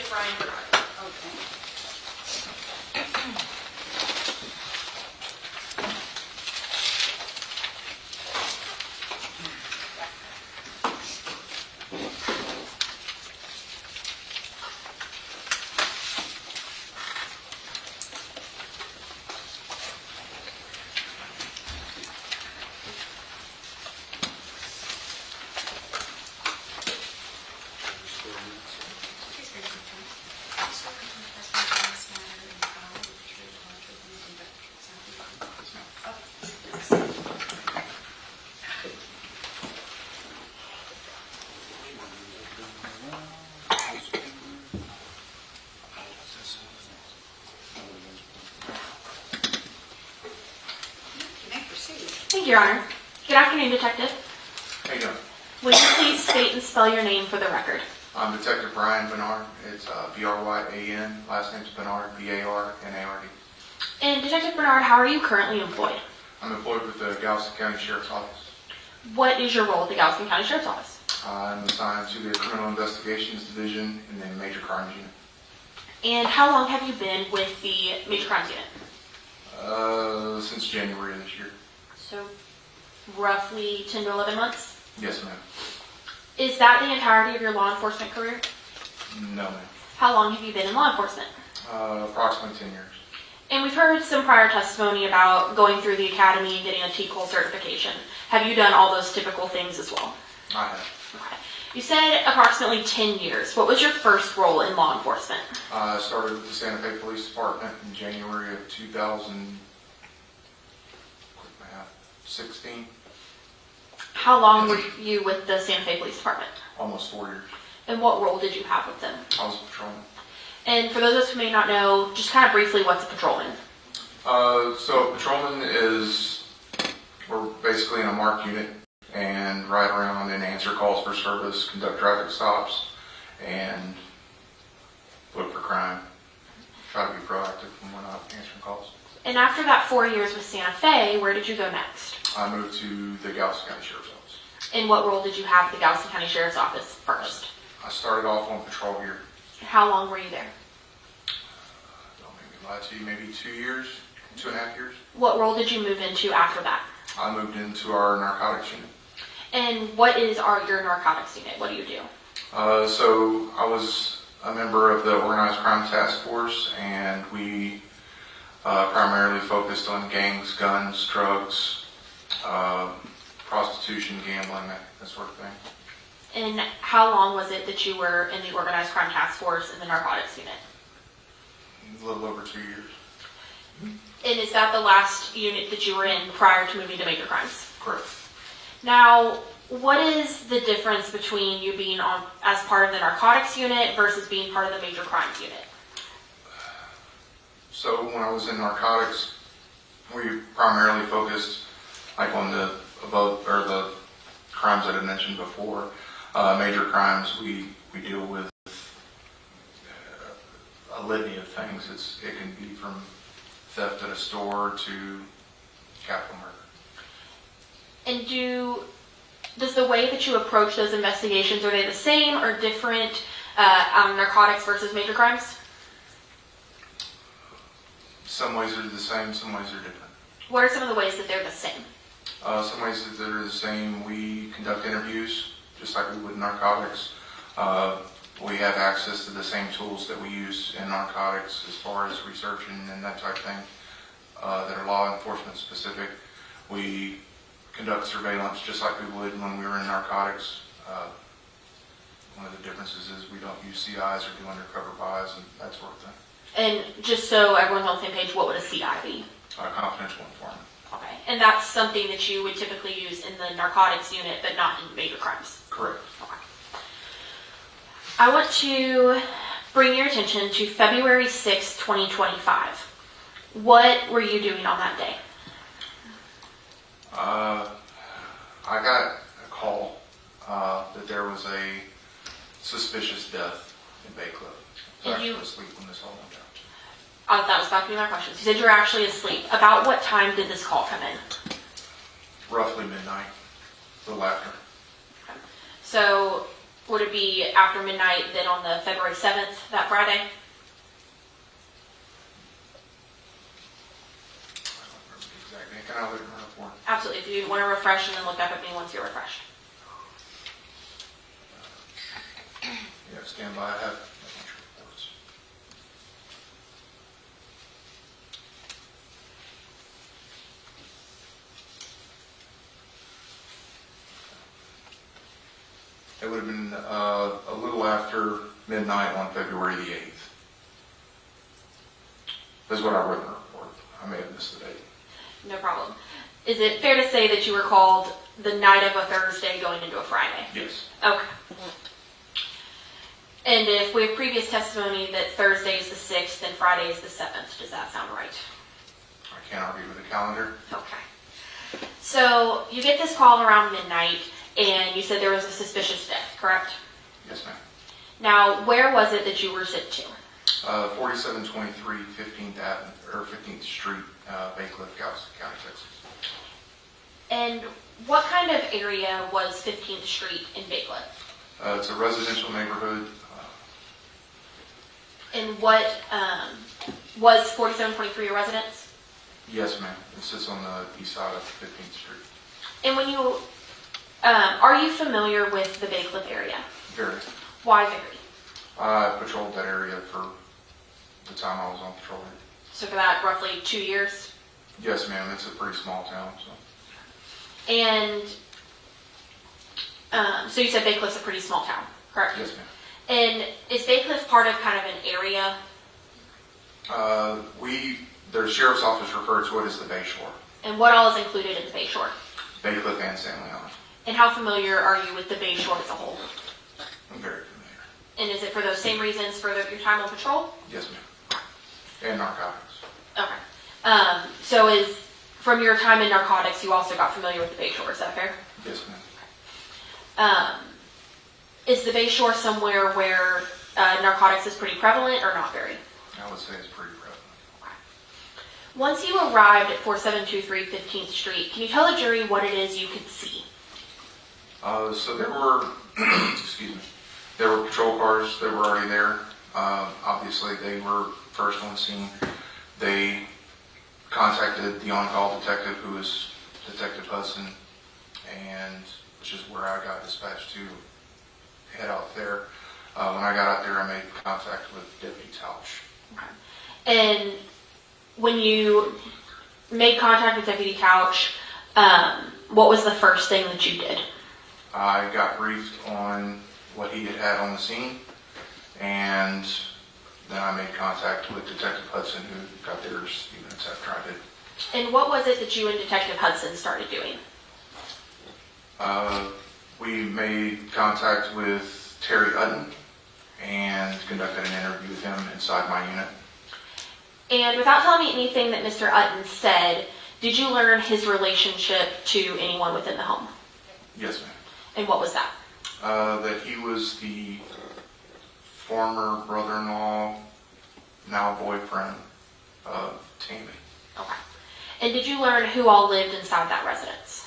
Detective Brian Bernard. Okay. Please raise your hand. Do you swear to confirm the testimony in this matter in the file with the truth, the whole truth, and nothing but the truth, so help you God? You may proceed. Thank you, Your Honor. Good afternoon, Detective. How you doing? Will you please state and spell your name for the record? I'm Detective Brian Bernard. It's B-R-Y-A-N. Last name's Bernard, B-A-R-N-A-R-D. And Detective Bernard, how are you currently employed? I'm employed with the Galveston County Sheriff's Office. What is your role at the Galveston County Sheriff's Office? I'm assigned to the Criminal Investigations Division in the Major Crimes Unit. And how long have you been with the Major Crimes Unit? Since January of this year. So roughly 10 to 11 months? Yes, ma'am. Is that the entirety of your law enforcement career? No, ma'am. How long have you been in law enforcement? Approximately 10 years. And we've heard some prior testimony about going through the academy and getting a TCOL certification. Have you done all those typical things as well? I have. Okay. You said approximately 10 years. What was your first role in law enforcement? I started with the Santa Fe Police Department in January of 2016. How long were you with the Santa Fe Police Department? Almost 4 years. And what role did you have with them? I was a patrolman. And for those of us who may not know, just kind of briefly, what's a patrolman? So a patrolman is, we're basically in a marked unit and ride around and answer calls for service, conduct traffic stops, and look for crime. Try to be proactive when we're not answering calls. And after that 4 years with Santa Fe, where did you go next? I moved to the Galveston County Sheriff's Office. And what role did you have at the Galveston County Sheriff's Office first? I started off on patrol here. How long were you there? Don't make me lie to you, maybe 2 years, 2.5 years. What role did you move into after that? I moved into our narcotics unit. And what is your narcotics unit? What do you do? So I was a member of the Organized Crime Task Force, and we primarily focused on gangs, guns, drugs, prostitution, gambling, that sort of thing. And how long was it that you were in the Organized Crime Task Force in the narcotics unit? A little over 2 years. And is that the last unit that you were in prior to moving to major crimes? Correct. Now, what is the difference between you being on as part of the narcotics unit versus being part of the major crimes unit? So when I was in narcotics, we primarily focused on the crimes that I mentioned before. Major crimes, we deal with a litany of things. It can be from theft at a store to capital murder. And does the way that you approach those investigations, are they the same or different on narcotics versus major crimes? Some ways are the same, some ways are different. What are some of the ways that they're the same? Some ways that they're the same, we conduct interviews, just like we would in narcotics. We have access to the same tools that we use in narcotics as far as researching and that type of thing that are law enforcement specific. We conduct surveillance just like we would when we were in narcotics. One of the differences is we don't use CIs or do undercover buys and that sort of thing. And just so everyone's on the same page, what would a CI be? A confidential informant. Okay. And that's something that you would typically use in the narcotics unit, but not in major crimes? Correct. Okay. I want to bring your attention to February 6, 2025. What were you doing on that day? I got a call that there was a suspicious death in Bacliff. I was actually asleep when this all went down. That was about to be my question. You said you were actually asleep. About what time did this call come in? Roughly midnight, a little after. So Would it be after midnight then on the February 7th, that Friday? Exactly. Can I look at my report? Absolutely. If you want to refresh and then look back at me once you're refreshed. Yeah, stand by. I have a bunch of reports. It would have been a little after midnight on February the 8th. That's what I wrote in the report. I may have missed the date. No problem. Is it fair to say that you were called the night of a Thursday going into a Friday? Yes. Okay. And if we have previous testimony that Thursday is the 6th and Friday is the 7th, does that sound right? I can't argue with the calendar. Okay. So you get this call around midnight, and you said there was a suspicious death, correct? Yes, ma'am. Now, where was it that you were sent to? 4723 15th Avenue, or 15th Street, Bacliff, Galveston County, Texas. And what kind of area was 15th Street in Bacliff? It's a residential neighborhood. And what, was 4723 a residence? Yes, ma'am. It sits on the east side of 15th Street. And when you, are you familiar with the Bacliff area? Very. Why very? I patrolled that area for the time I was on patrol. So for that, roughly 2 years? Yes, ma'am. It's a pretty small town. So. And so you said Bacliff's a pretty small town, correct? Yes, ma'am. And is Bacliff part of kind of an area? Their sheriff's office referred to it as the Bay Shore. And what all is included in the Bay Shore? Bacliff and San Leon. And how familiar are you with the Bay Shore as a whole? I'm very familiar. And is it for those same reasons for your time on patrol? Yes, ma'am. And narcotics. Okay. So is, from your time in narcotics, you also got familiar with the Bay Shore, is that fair? Yes, ma'am. Is the Bay Shore somewhere where narcotics is pretty prevalent or not very? I would say it's pretty prevalent. Once you arrived at 4723 15th Street, can you tell the jury what it is you could see? So there were, excuse me, there were patrol cars that were already there. Obviously, they were first on scene. They contacted the on-call detective, who was Detective Hudson, and which is where I got dispatched to head out there. When I got out there, I made contact with Deputy Tausch. Okay. And when you made contact with Deputy Tausch, what was the first thing that you did? I got briefed on what he had on the scene, and then I made contact with Detective Hudson, who got there a few minutes after I did. And what was it that you and Detective Hudson started doing? We made contact with Terry Utton and conducted an interview with him inside my unit. And without telling me anything that Mr. Utton said, did you learn his relationship to anyone within the home? Yes, ma'am. And what was that? That he was the former brother-in-law, now boyfriend of Tammy. Okay. And did you learn who all lived inside that residence?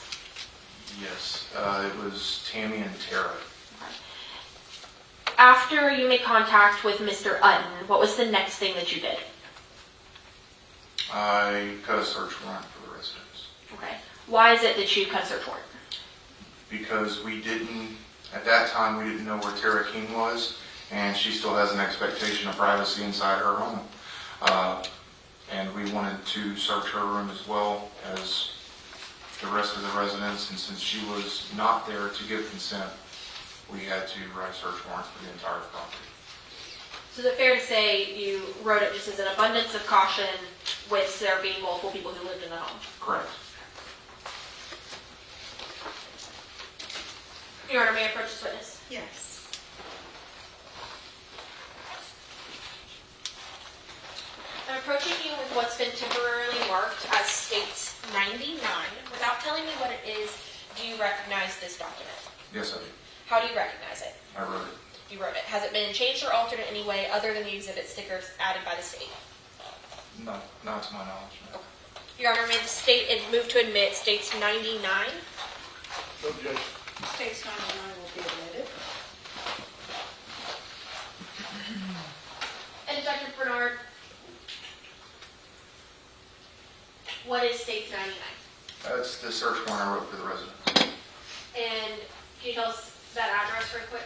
Yes, it was Tammy and Tara. After you made contact with Mr. Utton, what was the next thing that you did? I cut a search warrant for the residence. Okay. Why is it that you cut a search warrant? Because we didn't, at that time, we didn't know where Tara King was, and she still has an expectation of privacy inside her home. And we wanted to search her room as well as the rest of the residents, and since she was not there to give consent, we had to write search warrants for the entire property. So is it fair to say you wrote it just as an abundance of caution with there being multiple people who lived in the home? Correct. Your Honor, may I approach this witness? Yes. I'm approaching you with what's been temporarily marked as States 99. Without telling me what it is, do you recognize this document? Yes, I do. How do you recognize it? I wrote it. You wrote it. Has it been changed or altered in any way other than the exhibit stickers added by the state? Not to my knowledge, no. Your Honor, may the state move to admit States 99? No objection. States 99 will be admitted. Bernard, what is States 99? That's the search warrant I wrote for the resident. And can you tell us that address real quick?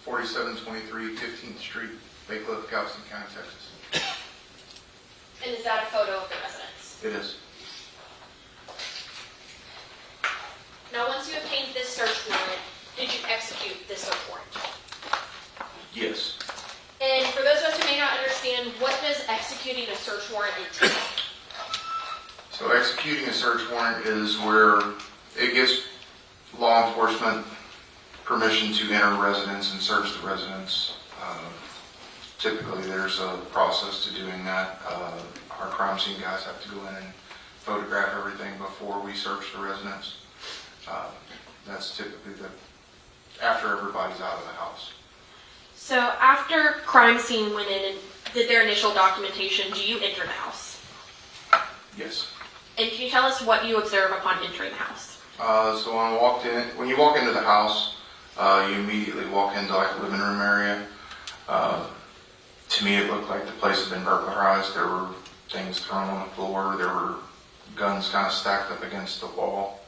4723 15th Street, Bacliff, Galveston County, Texas. And is that a photo of the residence? It is. Now, once you obtained this search warrant, did you execute this search warrant? Yes. And for those of us who may not understand, what does executing a search warrant entail? So executing a search warrant is where it gives law enforcement permission to enter a residence and search the residence. Typically, there's a process to doing that. Our crime scene guys have to go in and photograph everything before we search the residence. That's typically after everybody's out of the house. So after crime scene went in and did their initial documentation, do you enter the house? Yes. And can you tell us what you observe upon entering the house? So when you walk into the house, you immediately walk into like the living room area. To me, it looked like the place had been burglarized. There were things thrown on the floor. There were guns kind of stacked up against the wall.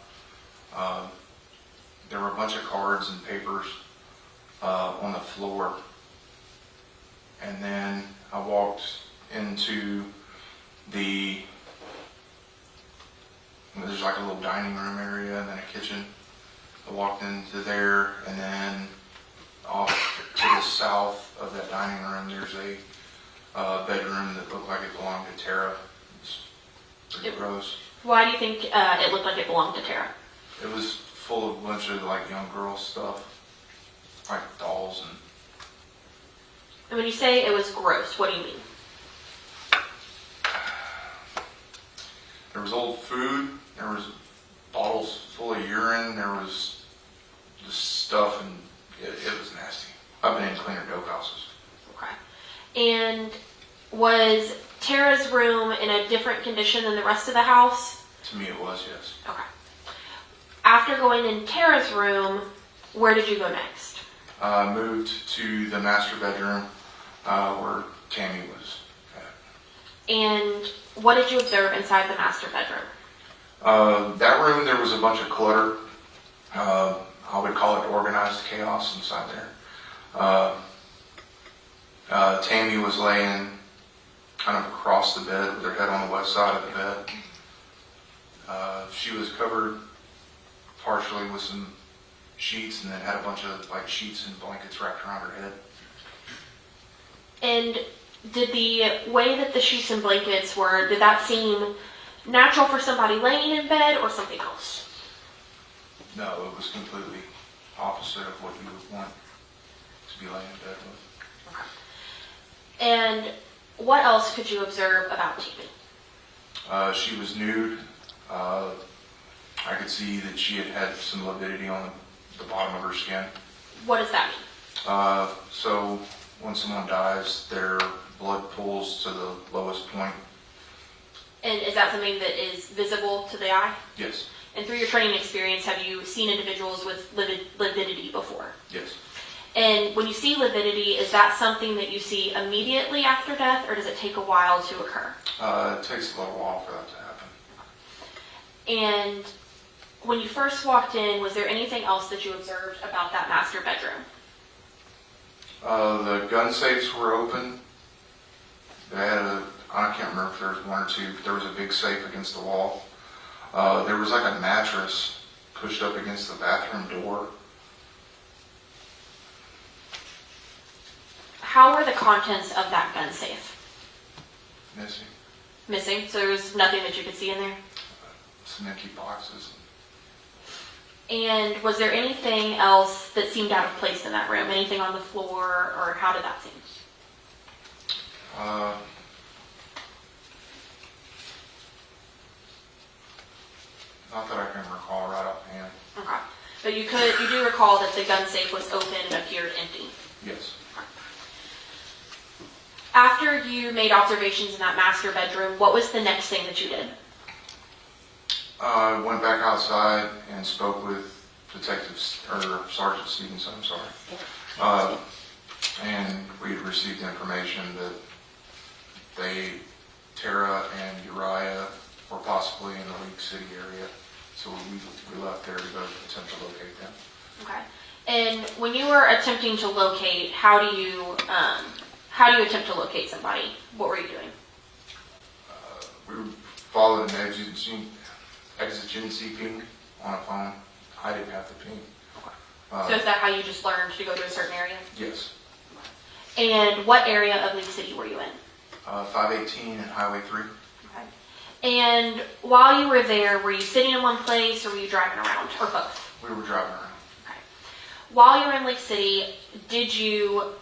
There were a bunch of cards and papers on the floor. And then I walked into there's like a little dining room area and then a kitchen. I walked into there, and then off to the south of that dining room, there's a bedroom that looked like it belonged to Tara. It's pretty gross. Why do you think it looked like it belonged to Tara? It was full of a bunch of like young girl stuff, like dolls and. And when you say it was gross, what do you mean? There was old food. There was bottles full of urine. There was just stuff, and it was nasty. I've been in cleaner dope houses. Okay. And was Tara's room in a different condition than the rest of the house? To me, it was, yes. Okay. After going in Tara's room, where did you go next? Moved to the master bedroom where Tammy was at. And what did you observe inside the master bedroom? That room, there was a bunch of clutter. I would call it organized chaos inside there. Tammy was laying kind of across the bed with her head on the west side of the bed. She was covered partially with some sheets and then had a bunch of like sheets and blankets wrapped around her head. And did the way that the sheets and blankets were, did that seem natural for somebody laying in bed or something else? No, it was completely opposite of what you would want to be laying in bed with. Okay. And what else could you observe about Tammy? She was nude. I could see that she had some lividity on the bottom of her skin. What does that mean? So when someone dies, their blood pools to the lowest point. And is that something that is visible to the eye? Yes. And through your training experience, have you seen individuals with lividity before? Yes. And when you see lividity, is that something that you see immediately after death, or does it take a while to occur? It takes a little while for that to happen. And when you first walked in, was there anything else that you observed about that master bedroom? The gun safes were open. They had I can't remember if there was one or two, but there was a big safe against the wall. There was like a mattress pushed up against the bathroom door. How were the contents of that gun safe? Missing. Missing? So there was nothing that you could see in there? Some empty boxes. And was there anything else that seemed out of place in that room? Anything on the floor, or how did that seem? Not that I can recall right offhand. Okay. But you do recall that the gun safe was open and appeared empty? Yes. After you made observations in that master bedroom, what was the next thing that you did? I went back outside and spoke with Sergeant Stevenson, I'm sorry. And we had received information that Tara and Uriah were possibly in the League City area, so we left there to go attempt to locate them. Okay. And when you were attempting to locate, how do you attempt to locate somebody? What were you doing? We followed an exigency ping on a phone. I didn't have the ping. So is that how you just learned to go to a certain area? Yes. And what area of League City were you in? 518 and Highway 3. Okay. And while you were there, were you sitting in one place or were you driving around, or both? We were driving around. Okay. While you were in Lake City, did you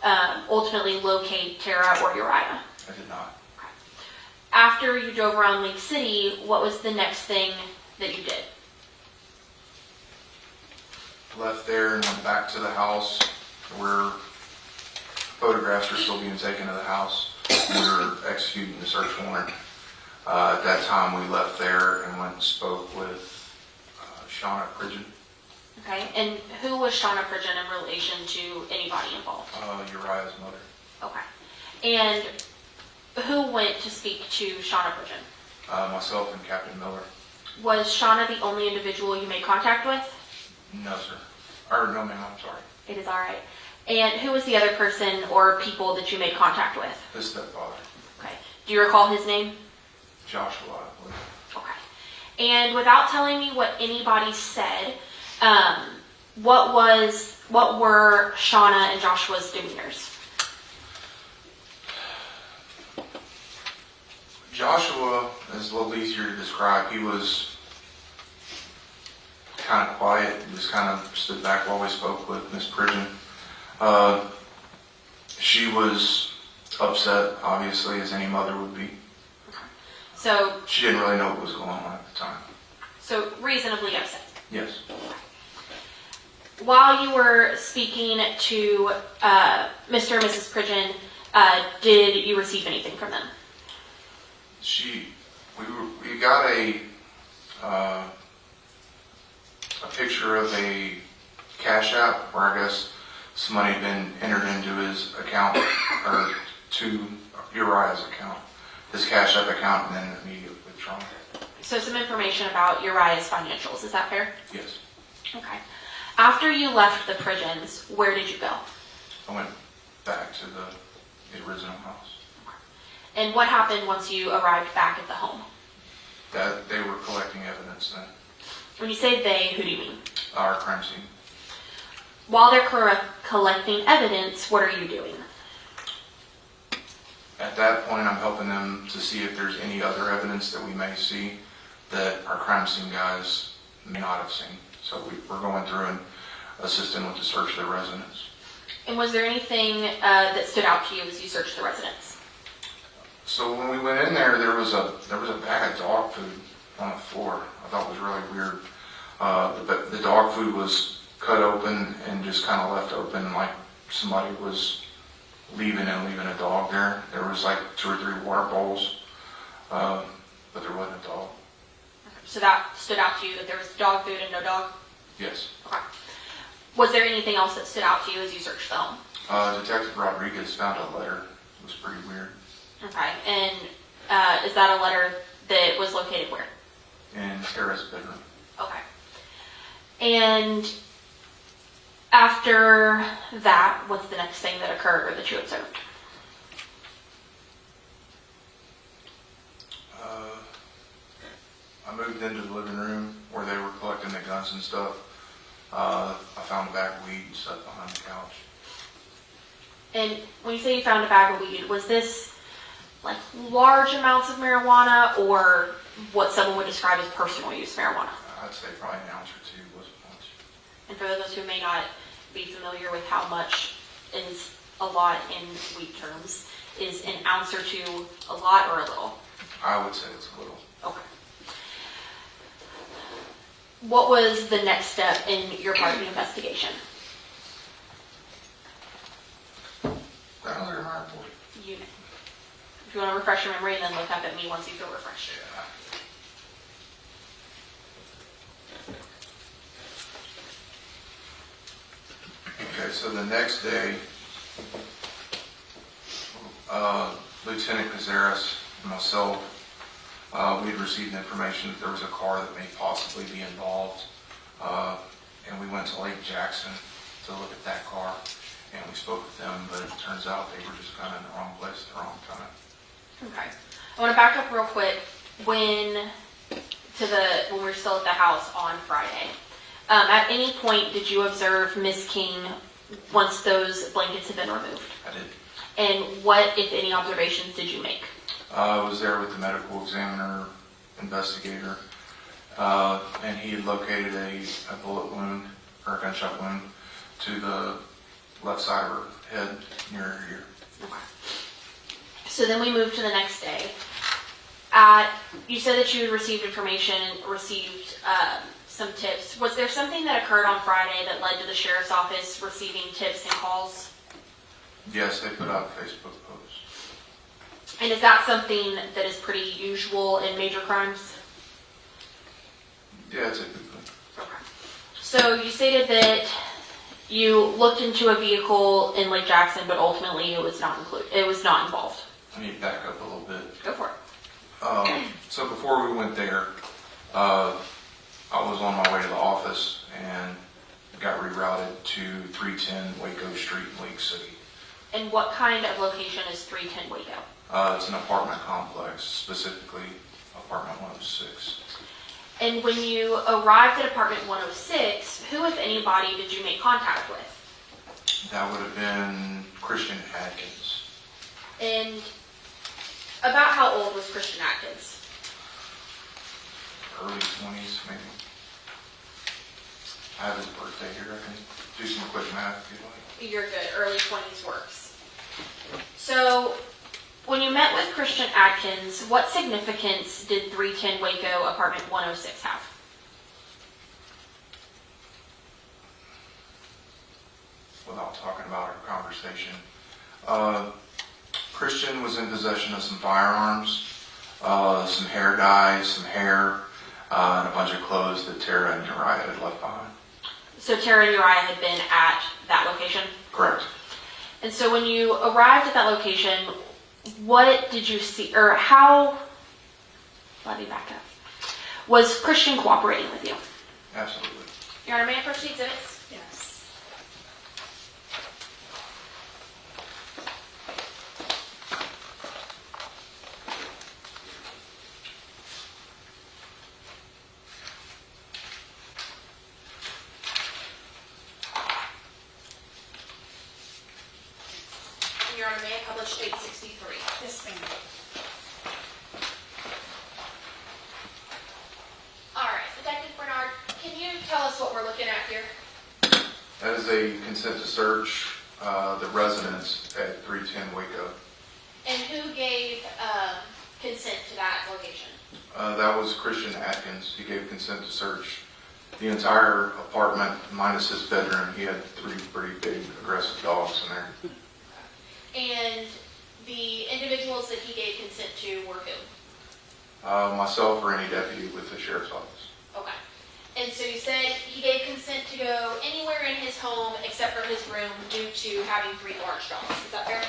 ultimately locate Tara or Uriah? I did not. Okay. After you drove around Lake City, what was the next thing that you did? Left there and went back to the house where photographs are still being taken of the house. We were executing the search warrant. At that time, we left there and went and spoke with Shauna Pridgeon. Okay. And who was Shauna Pridgeon in relation to anybody involved? Uriah's mother. Okay. And who went to speak to Shauna Pridgeon? Myself and Captain Miller. Was Shauna the only individual you made contact with? No, sir. Or no, ma'am, I'm sorry. It is all right. And who was the other person or people that you made contact with? His stepfather. Okay. Do you recall his name? Joshua, I believe. Okay. And without telling me what anybody said, what were Shauna and Joshua's demeanors? Joshua is a little easier to describe. He was kind of quiet. He just kind of stood back while we spoke with Miss Pridgeon. She was upset, obviously, as any mother would be. So she didn't really know what was going on at the time. So reasonably upset. Yes. While you were speaking to Mr. and Mrs. Pridgeon, did you receive anything from them? We got a picture of a Cash App where I guess somebody had been entered into his account or to Uriah's account, his Cash App account, and then immediate withdrawal. So some information about Uriah's financials, is that fair? Yes. Okay. After you left the Pridgeons, where did you go? I went back to the original house. And what happened once you arrived back at the home? That they were collecting evidence then. When you say they, who do you mean? Our crime scene. While they're collecting evidence, what are you doing? At that point, I'm helping them to see if there's any other evidence that we may see that our crime scene guys may not have seen. So we're going through and assisting with the search of the residence. And was there anything that stood out to you as you searched the residence? So when we went in there, there was a bag of dog food on the floor. I thought it was really weird. The dog food was cut open and just kind of left open, like somebody was leaving a dog there. There was like 2 or 3 water bowls, but there wasn't a dog. So that stood out to you, that there was dog food and no dog? Yes. Okay. Was there anything else that stood out to you as you searched the home? Detective Rodriguez found a letter. It was pretty weird. Okay. And is that a letter that was located where? In Tara's bedroom. Okay. And after that, what's the next thing that occurred or that you observed? I moved into the living room where they were collecting the guns and stuff. I found a bag of weed and stuff behind the couch. And when you say you found a bag of weed, was this like large amounts of marijuana or what someone would describe as personal use marijuana? I'd say probably an ounce or 2, wasn't much. And for those who may not be familiar with how much is a lot in weed terms, is an ounce or 2 a lot or a little? I would say it's a little. Okay. What was the next step in your part of the investigation? If you want to refresh your memory and then look up at me once you feel refreshed. Okay, so the next day, Lieutenant Cazares and myself, we had received information that there was a car that may possibly be involved. And we went to Lake Jackson to look at that car, and we spoke with them, but it turns out they were just kind of in the wrong place at the wrong time. Okay. I want to back up real quick. When we were still at the house on Friday, at any point did you observe Miss King once those blankets had been removed? I did. And what, if any, observations did you make? I was there with the medical examiner, investigator, and he had located a bullet wound, or a gunshot wound, to the left side of her head near her ear. Okay. So then we moved to the next day. You said that you received information, received some tips. Was there something that occurred on Friday that led to the sheriff's office receiving tips and calls? Yes, they put out Facebook posts. And is that something that is pretty usual in major crimes? Yeah, typically. Okay. So you stated that you looked into a vehicle in Lake Jackson, but ultimately it was not included. It was not involved. I need to back up a little bit. Go for it. So before we went there, I was on my way to the office and got rerouted to 310 Waco Street in Lake City. And what kind of location is 310 Waco? It's an apartment complex, specifically apartment 106. And when you arrived at apartment 106, who, if anybody, did you make contact with? That would have been Christian Atkins. And about how old was Christian Atkins? Early 20s, maybe. I have his birthday here. I can do some quick math if you'd like. You're good. Early 20s works. So when you met with Christian Atkins, what significance did 310 Waco apartment 106 have? Without talking about our conversation, Christian was in possession of some firearms, some hair dye, some hair, and a bunch of clothes that Tara and Uriah had left behind. So Tara and Uriah had been at that location? Correct. And so when you arrived at that location, what did you see, or how, let me back up. Was Christian cooperating with you? Absolutely. Your Honor, may I approach the exhibits? Yes. Your Honor, may I publish date 63? Yes, ma'am. All right, Detective Bernard, can you tell us what we're looking at here? That is a consent to search the residence at 310 Waco. And who gave consent to that location? That was Christian Atkins. He gave consent to search the entire apartment minus his bedroom. He had 3 pretty big aggressive dogs in there. And the individuals that he gave consent to were who? Myself or any deputy with the sheriff's office. Okay. And so you said he gave consent to go anywhere in his home except for his room due to having 3 large dogs. Is that fair?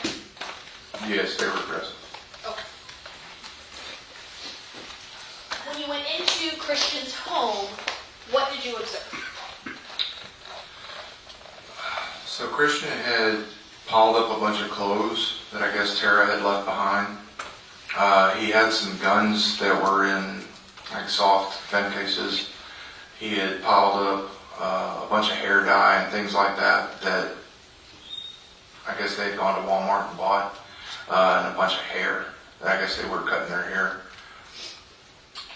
Yes, they were aggressive. Okay. When you went into Christian's home, what did you observe? So Christian had piled up a bunch of clothes that I guess Tara had left behind. He had some guns that were in like soft gun cases. He had piled up a bunch of hair dye and things like that that I guess they had gone to Walmart and bought, and a bunch of hair that I guess they were cutting their hair.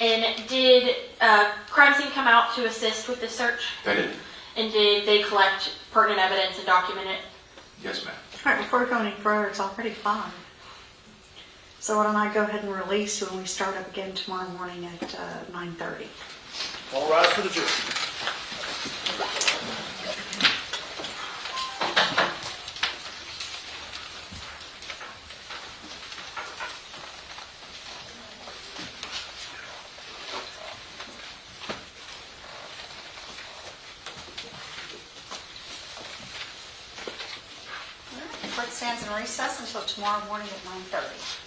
And did crime scene come out to assist with the search? They did. And did they collect pertinent evidence and document it? Yes, ma'am. All right, before we go any further, it's already 5. So why don't I go ahead and release when we start up again tomorrow morning at 9:30. All rise for the jury. Court stands in recess until tomorrow morning at 9:30.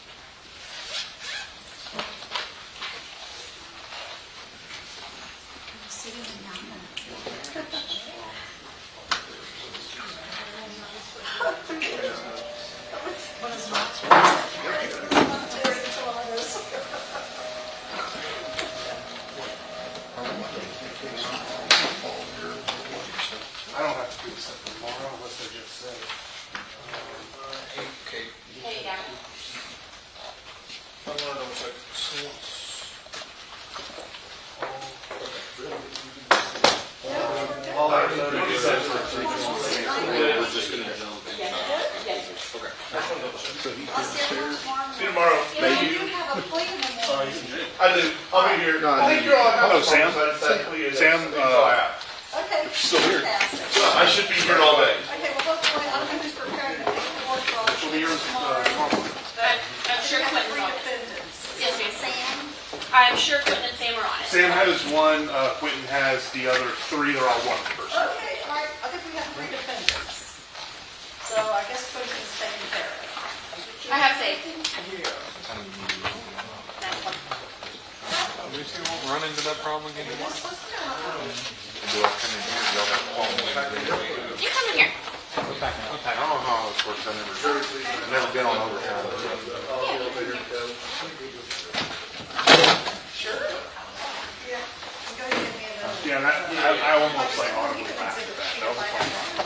I'm gonna double check. All our photos except for We're just gonna jump. See you tomorrow. Thank you. I do. I'll be here. I think you're on. Hello, Sam. Sam, Okay. Still here. Fantastic. I should be here all day. Okay, well, hopefully, I don't know who's preparing the paperwork for all the She'll be here, tomorrow. I'm sure Quentin's Three on it. defendants. Yes, ma'am. Sam? I'm sure Quentin and Sam are on it. Sam has one, Quentin has the other three, they're all one person. Okay, all right, I think we have three defendants. So I guess Quentin's taken care of. I have safe. We still won't run into that problem again. You come in here. I don't know how this works. I've never been on overtime. Sure. Yeah. Go ahead and give me another. Yeah, that, I almost like audibly laughed at that. That was a fun one.